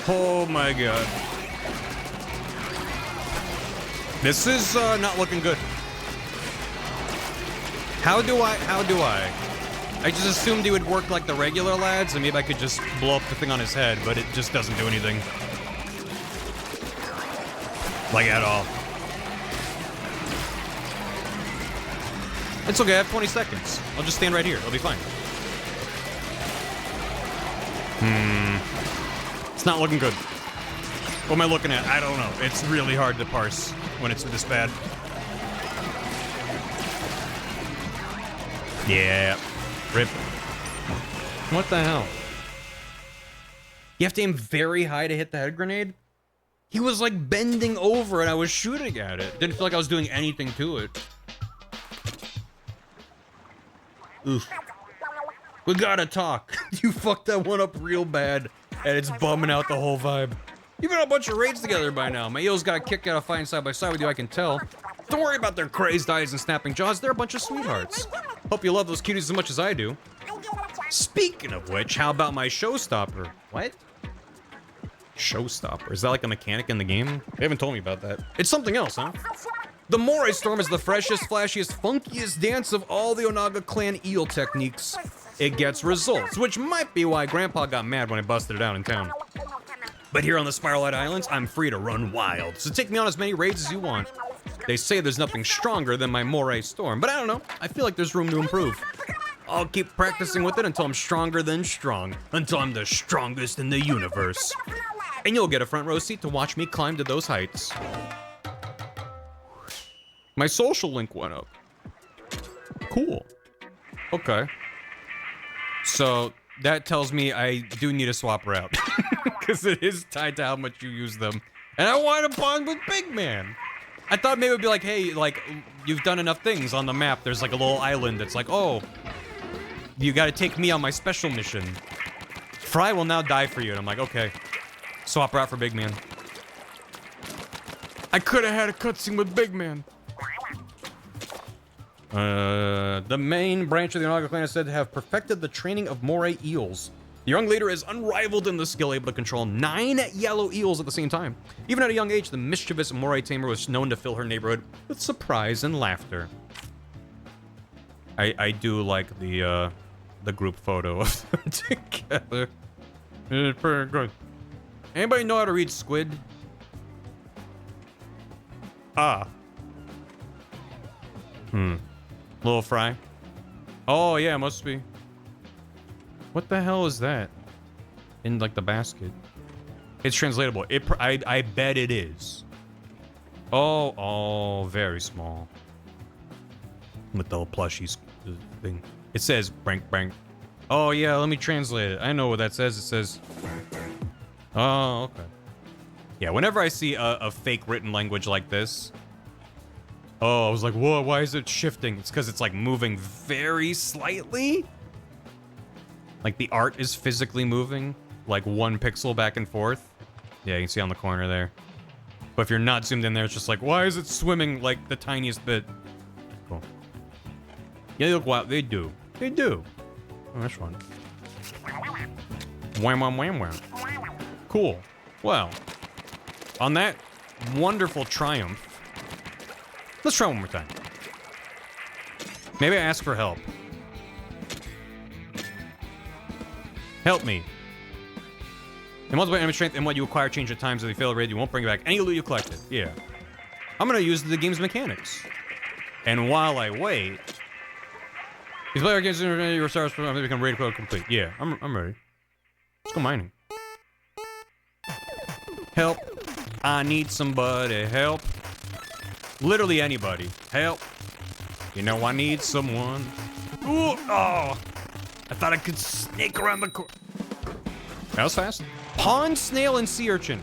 S1: Oh my God. This is not looking good. How do I? I just assumed he would work like the regular lads, and maybe I could just blow up the thing on his head, but it just doesn't do anything. Like, at all. It's okay, I have 20 seconds. I'll just stand right here, it'll be fine. It's not looking good. What am I looking at? I don't know. It's really hard to parse when it's this bad. Yeah. Rip. What the hell? You have to aim very high to hit the head grenade? He was like bending over and I was shooting at it. Didn't feel like I was doing anything to it. Oof. We gotta talk. You fucked that one up real bad and it's bumming out the whole vibe. You've been on a bunch of raids together by now. My EO's got a kick out of fighting side by side with you, I can tell. Don't worry about their crazed eyes and snapping jaws. They're a bunch of sweethearts. Hope you love those cuties as much as I do. Speaking of which, how about my showstopper? What? Showstopper? Is that like a mechanic in the game? They haven't told me about that. It's something else, huh? The Moray Storm is the freshest, flashiest, funkiest dance of all the Onaga clan eel techniques. it gets results, which might be why Grandpa got mad when I busted it out in town. But here on the Spiralite Islands, I'm free to run wild, so take me on as many raids as you want. They say there's nothing stronger than my Moray Storm, but I don't know, I feel like there's room to improve. I'll keep practicing with it until I'm stronger than strong, until I'm the strongest in the universe. And you'll get a front row seat to watch me climb to those heights. My social link went up. Cool. Okay. So that tells me I do need a swap route. Because it is tied to how much you use them. And I want to bond with Big Man. I thought maybe it would be like, hey, like, you've done enough things on the map. There's like a little island that's like, oh, you got to take me on my special mission. Fry will now die for you. And I'm like, okay. Swap route for Big Man. I could have had a cutscene with Big Man. The main branch of the Onaga clan is said to have perfected the training of moray eels. The young leader is unrivaled in the skill, able to control 9 yellow eels at the same time. Even at a young age, the mischievous moray tamer was known to fill her neighborhood with surprise and laughter. I do like the group photo of them together. It's pretty good. Anybody know how to read squid? Ah. Little Fry. Oh, yeah, must be. What the hell is that? In, like, the basket. It's translatable. I bet it is. Oh, very small. With the little plushies thing. It says, brank, brank. Oh, yeah, let me translate it. I know what that says. It says... Oh, okay. Yeah, whenever I see a fake written language like this... Oh, I was like, whoa, why is it shifting? It's because it's like moving very slightly. Like the art is physically moving, like 1 pixel back and forth. Yeah, you can see on the corner there. But if you're not zoomed in there, it's just like, why is it swimming like the tiniest bit? Cool. Yeah, they look wild. They do. They do. Oh, that's fun. Wham, wham, wham, wham. Cool. Well, on that wonderful triumph, let's try one more time. Maybe I ask for help. Help me. And multiple enemy strength and what you acquire change at times. If you fail a raid, you won't bring back any loot you collected. Yeah. I'm gonna use the game's mechanics. And while I wait, these player games your stars become raid code complete. Yeah, I'm ready. Let's go mining. Help. I need somebody. Help. Literally anybody. Help. You know I need someone. Ooh, oh. I thought I could snake around the corner. That was fast. Pond snail and sea urchin.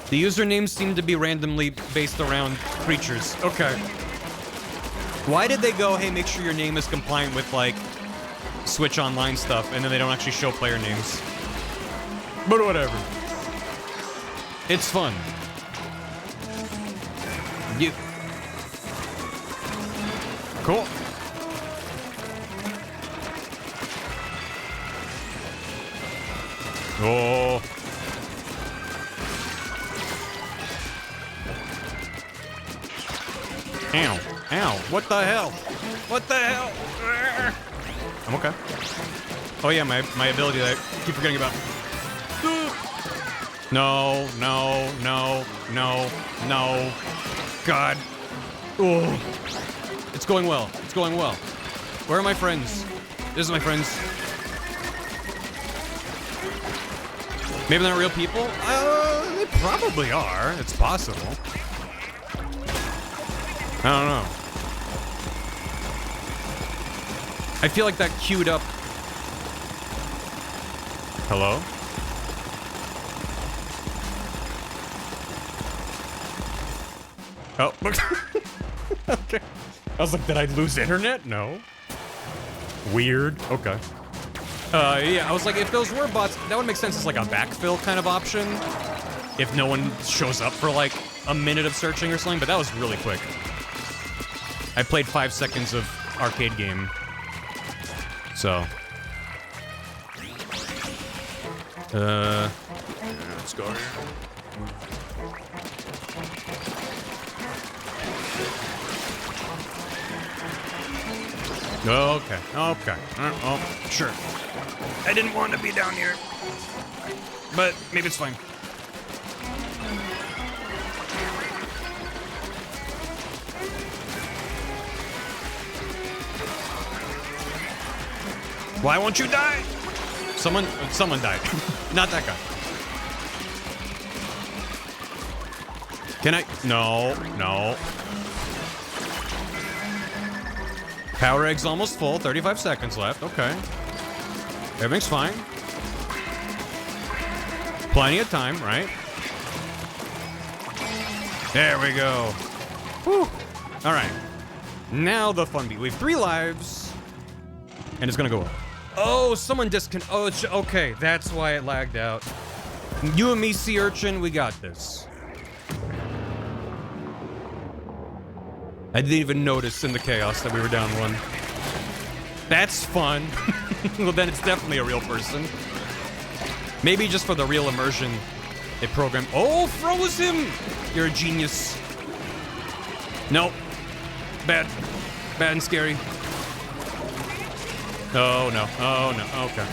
S1: The usernames seem to be randomly based around creatures. Okay. Why did they go, hey, make sure your name is compliant with, like, Switch Online stuff, and then they don't actually show player names? But whatever. It's fun. You. Cool. Oh. Ow. Ow. What the hell? What the hell? I'm okay. Oh yeah, my ability that I keep forgetting about. No, no, no, no, no. God. Oh. It's going well. It's going well. Where are my friends? This is my friends. Maybe they're not real people? They probably are. It's possible. I don't know. I feel like that queued up. Hello? Oh, okay. I was like, did I lose internet? No. Weird. Okay. Yeah, I was like, if those were bots, that would make sense as like a backfill kind of option. If no one shows up for like a minute of searching or something, but that was really quick. I played 5 seconds of arcade game. So. Let's go here. Okay, okay. Oh, sure. I didn't want to be down here, but maybe it's fine. Why won't you die? Someone died. Not that guy. Can I? No, no. Power egg's almost full. 35 seconds left. Okay. Everything's fine. Plenty of time, right? There we go. Whew. All right. Now the fun beat. We have 3 lives, and it's gonna go up. Oh, someone oh, it's okay. That's why it lagged out. You and me, sea urchin, we got this. I didn't even notice in the chaos that we were down 1. That's fun. Well, then it's definitely a real person. Maybe just for the real immersion, they programmed. Oh, froze him! You're a genius. Nope. Bad. Bad and scary. Oh, no. Oh, no. Okay.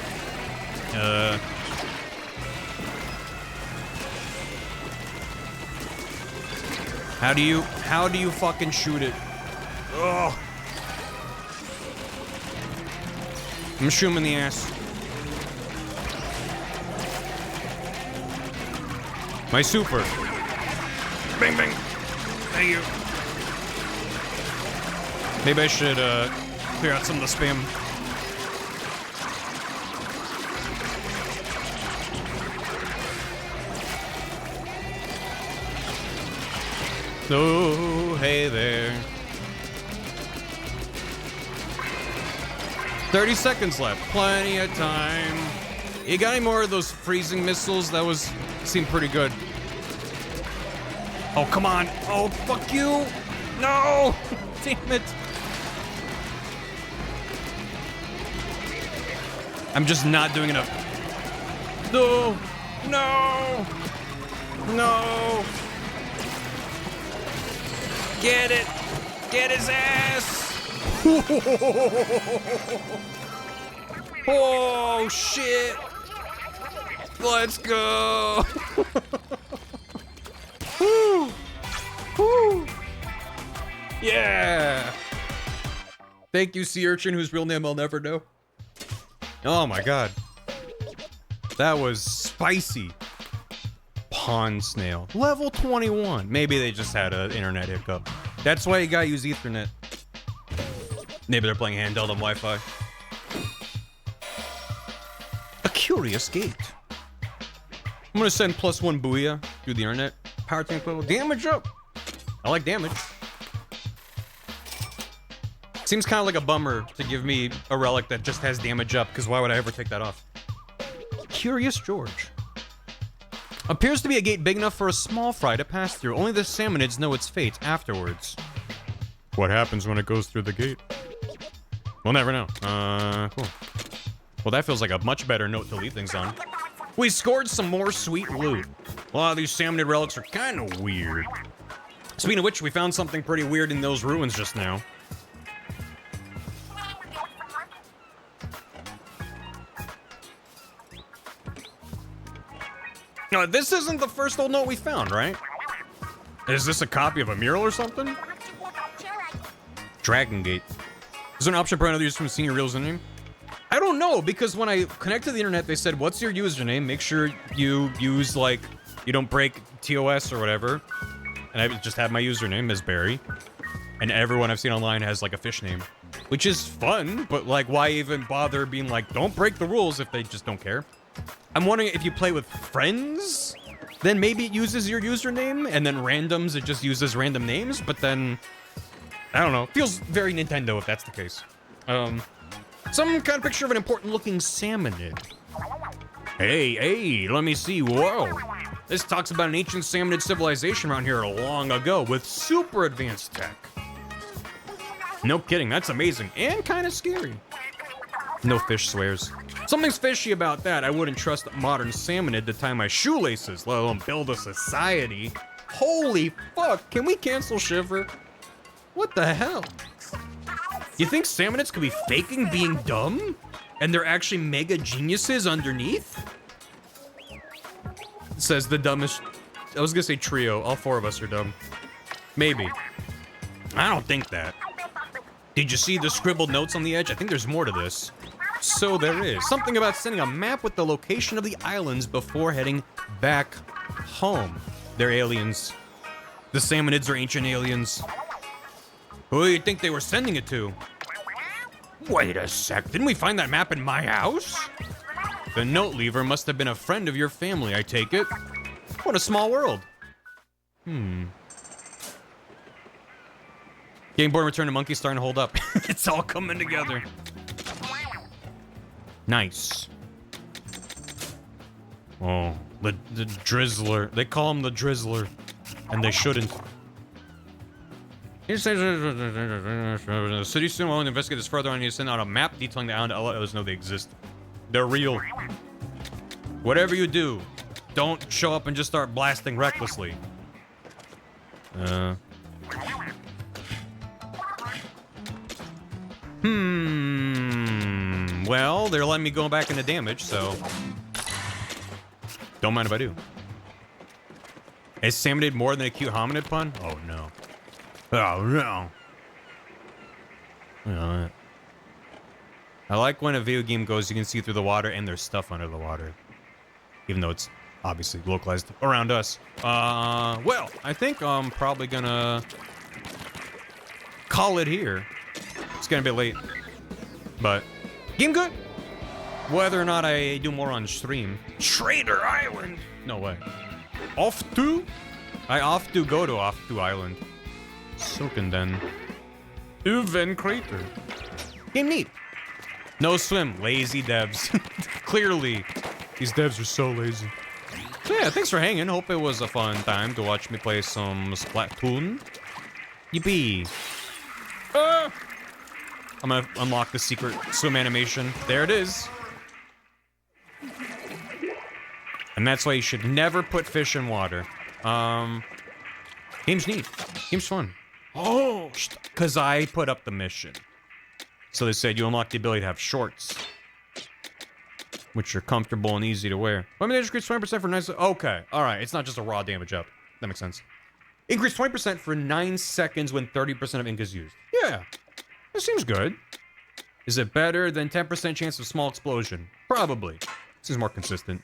S1: How do you fucking shoot it? Oh. I'm gonna shoot him in the ass. My super. Bang, bang. Thank you. Maybe I should, clear out some of the spam. Oh, hey there. 30 seconds left. Plenty of time. You got any more of those freezing missiles? That seemed pretty good. Oh, come on. Oh, fuck you. No. Damn it. I'm just not doing enough. No. No. No. Get it! Get his ass! Oh, shit! Let's go! Woo! Woo! Yeah! Thank you, sea urchin, whose real name I'll never know. Oh my god. That was spicy. Pond snail. Level 21. Maybe they just had an internet hiccup. That's why you gotta use Ethernet. Maybe they're playing handheld on Wi-Fi. A curious gate. I'm gonna send +1 booyah through the internet. Power tank level. Damage up. I like damage. Seems kind of like a bummer to give me a relic that just has damage up, because why would I ever take that off? Curious George. Appears to be a gate big enough for a small fry to pass through. Only the salmonids know its fate afterwards. What happens when it goes through the gate? We'll never know. Cool. Well, that feels like a much better note to leave things on. We scored some more sweet loot. A lot of these salmonid relics are kind of weird. Speaking of which, we found something pretty weird in those ruins just now. No, this isn't the first old note we found, right? Is this a copy of a mural or something? Dragon Gate. Is there an option for another user from seeing your real username? I don't know, because when I connected to the internet, they said, what's your username? Make sure you use, like, you don't break TOS or whatever. And I just had my username as Barry. And everyone I've seen online has, like, a fish name. Which is fun, but, like, why even bother being like, don't break the rules if they just don't care? I'm wondering if you play with friends, then maybe it uses your username, and then randoms, it just uses random names, but then, I don't know. Feels very Nintendo if that's the case. Some kind of picture of an important-looking salmonid. Hey, let me see. Whoa. This talks about an ancient salmonid civilization around here long ago with super advanced tech. No kidding, that's amazing, and kind of scary. No fish swears. Something's fishy about that. I wouldn't trust a modern salmonid to tie my shoelaces, let alone build a society. Holy fuck, can we cancel Shiver? What the hell? You think salmonids could be faking being dumb? And they're actually mega geniuses underneath? It says the dumbest... I was gonna say trio. All 4 of us are dumb. Maybe. I don't think that. Did you see the scribbled notes on the edge? I think there's more to this. So there is. Something about sending a map with the location of the islands before heading back home. They're aliens. The salmonids are ancient aliens. Who do you think they were sending it to? Wait a sec. Didn't we find that map in my house? The note leaver must have been a friend of your family, I take it. What a small world. Game board return to monkey starting to hold up. It's all coming together. Nice. Oh, the drizzler. They call him the drizzler. And they shouldn't. The city soon will investigate this further and you send out a map detailing the island to let us know they exist. They're real. Whatever you do, don't show up and just start blasting recklessly. Well, they're letting me go back into damage, so... Don't mind if I do. Is salmonid more than a cute hominid pun? Oh, no. Oh, no. I like when a video game goes, you can see through the water and there's stuff under the water. Even though it's obviously localized around us. Well, I think I'm probably gonna call it here. It's gonna be late. But, game good. Whether or not I do more on stream. Trader Island! No way. Off to? I off to go to Off to Island. Sokenden. Uven Crater. Game neat. No swim. Lazy devs. Clearly. These devs are so lazy. So yeah, thanks for hanging. Hope it was a fun time to watch me play some Splatoon. Yippee. I'm gonna unlock the secret swim animation. There it is. And that's why you should never put fish in water. Game's neat. Game's fun. Oh, because I put up the mission. So they said you unlock the ability to have shorts. Which are comfortable and easy to wear. I mean, they just increase 20% for 9 seconds. Okay, alright. It's not just a raw damage up. That makes sense. Increase 20% for 9 seconds when 30% of ink is used. Yeah. That seems good. Is it better than 10% chance of small explosion? Probably. Seems more consistent.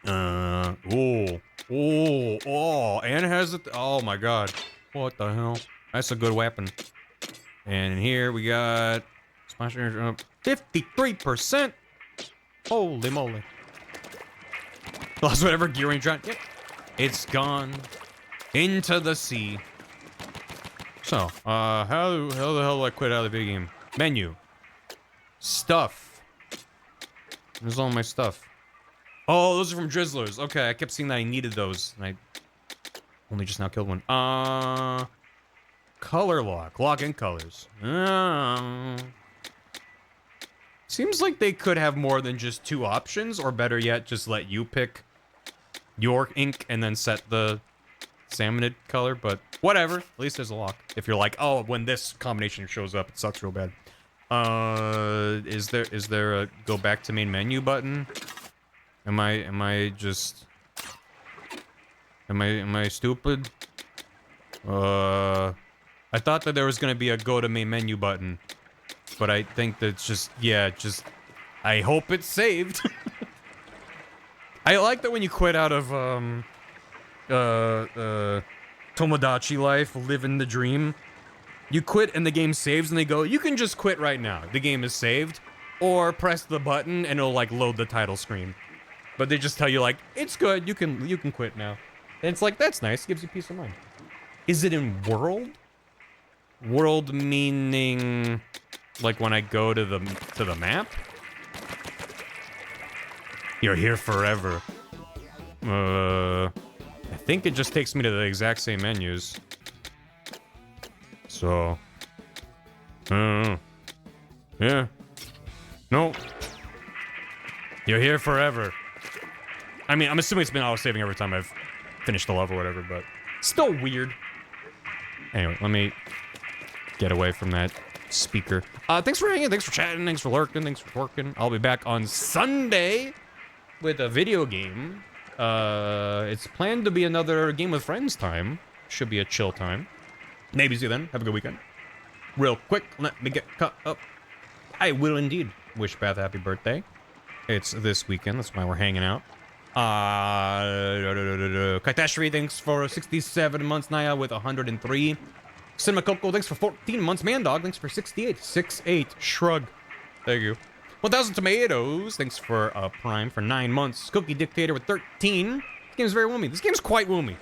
S1: And it has it. Oh my god. What the hell? That's a good weapon. And here we got 53%. Holy moly. Lost whatever gear range on. Yep. It's gone into the sea. So, how the hell do I quit out of the video game? Menu. Stuff. There's all my stuff. Oh, those are from Drizzlers. Okay, I kept seeing that I needed those, and I only just now killed one. Color lock. Lock in colors. Seems like they could have more than just 2 options, or better yet, just let you pick your ink and then set the salmonid color, but whatever. At least there's a lock. If you're like, oh, when this combination shows up, it sucks real bad. Is there a go back to main menu button? Am I stupid? I thought that there was gonna be a go to main menu button, but I think that's just, yeah, just, I hope it's saved. I like that when you quit out of, Tomodachi life, living the dream, you quit and the game saves and they go, you can just quit right now. The game is saved, or press the button and it'll like load the title screen. But they just tell you like, it's good, you can quit now. And it's like, that's nice, gives you peace of mind. Is it in world? World meaning like when I go to the map? You're here forever. I think it just takes me to the exact same menus. So, yeah. No. You're here forever. I mean, I'm assuming it's been auto-saving every time I've finished the level or whatever, but still weird. Anyway, let me get away from that speaker. Thanks for hanging, thanks for chatting, thanks for lurking, thanks for twerking. I'll be back on Sunday with a video game. It's planned to be another Game with Friends time. Should be a chill time. Maybe see you then. Have a good weekend. Real quick, let me get caught up. I will indeed wish Beth happy birthday. It's this weekend, that's why we're hanging out. Catastrophe, thanks for 67 months. Naya with 103. Cinema Coco, thanks for 14 months. Mandog, thanks for 68. 6'8". Shrug. Thank you. 1,000 Tomatoes, thanks for Prime for 9 months. Cookie Dictator with 13. This game's very woomy. This game's quite woomy.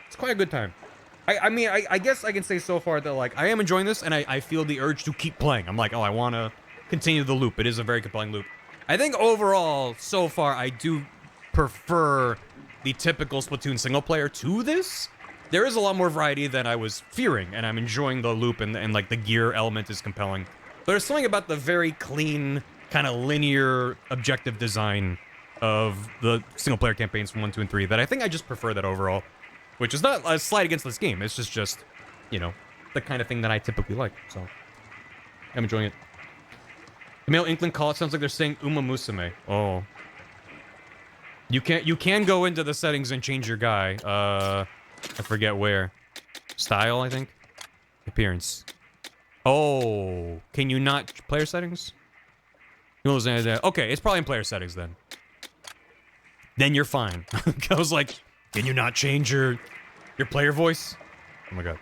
S1: It's quite a good time. I mean, I guess I can say so far that, like, I am enjoying this, and I feel the urge to keep playing. I'm like, oh, I want to continue the loop. It is a very compelling loop. I think overall, so far, I do prefer the typical Splatoon single player to this. There is a lot more variety than I was fearing, and I'm enjoying the loop, and like, the gear element is compelling. But there's something about the very clean, kind of linear objective design of the single player campaigns from 1, 2, and 3 that I think I just prefer that overall. Which is not a slight against this game. It's just, you know, the kind of thing that I typically like. So, I'm enjoying it. The male Inkling call, it sounds like they're saying Uma Musume. Oh. You can go into the settings and change your guy. I forget where. Style, I think? Appearance. Oh. Can you not player settings? Okay, it's probably in player settings then. Then you're fine. I was like, can you not change your player voice? Oh my god.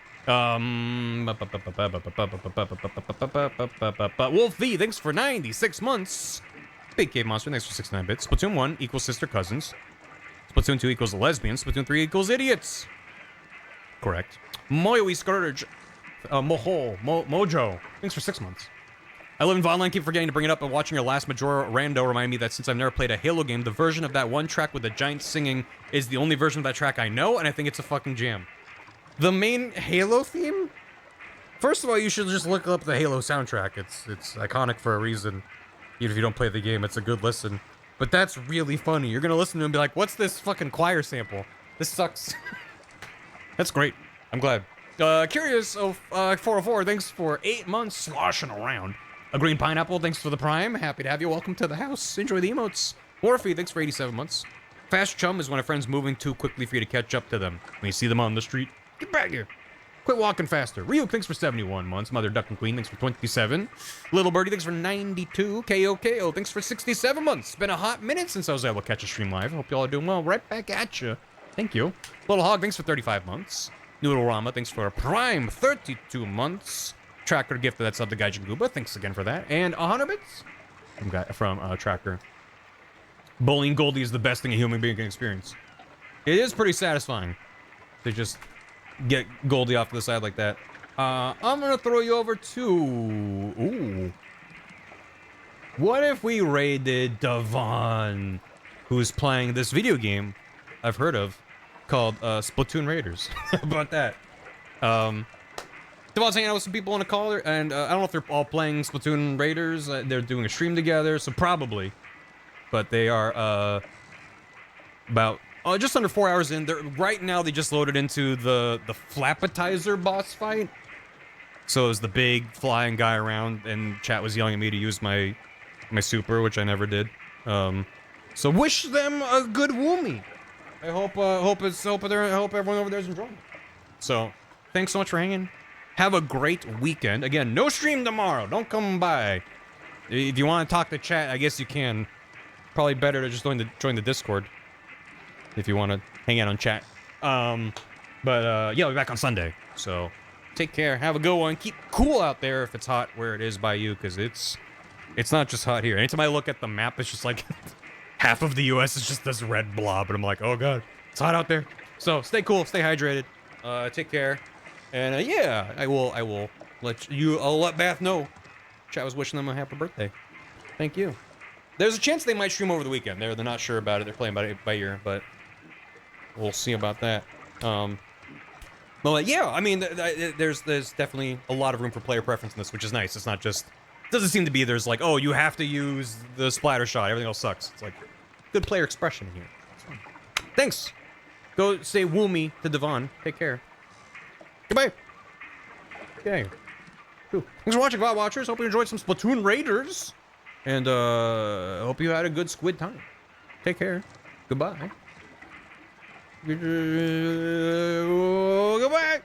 S1: Wolf V, thanks for 96 months. Big Cave Monster, thanks for 69 bits. Splatoon 1 equals sister cousins. Splatoon 2 equals lesbians. Splatoon 3 equals idiots. Correct. Moyoe Scourge. Mojo, thanks for 6 months. I live in Vonline, keep forgetting to bring it up, but watching your last Majora Rando reminded me that since I've never played a Halo game, the version of that one track with the giant singing is the only version of that track I know, and I think it's a fucking jam. The main Halo theme? First of all, you should just look up the Halo soundtrack. It's iconic for a reason. Even if you don't play the game, it's a good listen. But that's really funny. You're gonna listen to it and be like, what's this fucking choir sample? This sucks. That's great. I'm glad. Curious 404, thanks for 8 months sloshing around. A Green Pineapple, thanks for the Prime. Happy to have you. Welcome to the house. Enjoy the emotes. Morphe, thanks for 87 months. Fast Chum is when a friend's moving too quickly for you to catch up to them. When you see them on the street, get back here. Quit walking faster. Ryuk, thanks for 71 months. Mother Duck and Queen, thanks for 27. Little Birdie, thanks for 92. KOKO, thanks for 67 months. It's been a hot minute since I was able to catch a stream live. Hope y'all are doing well. Right back at you. Thank you. Little Hog, thanks for 35 months. Noodle Rama, thanks for a Prime 32 months. Tracker gifted that sub to Gaijin Gooba. Thanks again for that. And 100 bits from Tracker. Bowling Goldie is the best thing a human being can experience. It is pretty satisfying to just get Goldie off to the side like that. I'm gonna throw you over to... Ooh. What if we raided Devon, who's playing this video game I've heard of called Splatoon Raiders? How about that? Devon's hanging out with some people on a call, and I don't know if they're all playing Splatoon Raiders. They're doing a stream together, so probably. But they are about just under 4 hours in. Right now, they just loaded into the Flappetizer boss fight. So it was the big flying guy around, and chat was yelling at me to use my super, which I never did. So wish them a good woomy. I hope everyone over there is enjoying it. So thanks so much for hanging. Have a great weekend. Again, no stream tomorrow. Don't come by. If you want to talk to chat, I guess you can. Probably better to just join the Discord if you want to hang out on chat. Yeah, I'll be back on Sunday. So take care. Have a good one. Keep cool out there if it's hot where it is by you, because it's not just hot here. Anytime I look at the map, it's just like half of the U.S. is just this red blob, and I'm like, oh god, it's hot out there. So stay cool, stay hydrated. Take care. And yeah, I will let you. I'll let Bath know. Chat was wishing them a happy birthday. Thank you. There's a chance they might stream over the weekend. They're not sure about it. They're playing by ear, but we'll see about that. But yeah, I mean, there's definitely a lot of room for player preference in this, which is nice. It's not just doesn't seem to be there's like, oh, you have to use the splatter shot. Everything else sucks. It's like good player expression here. Thanks. Go say woomy to Devon. Take care. Goodbye. Okay. Thanks for watching, VOD watchers. Hope you enjoyed some Splatoon Raiders. And hope you had a good squid time. Take care. Goodbye. Goodbye.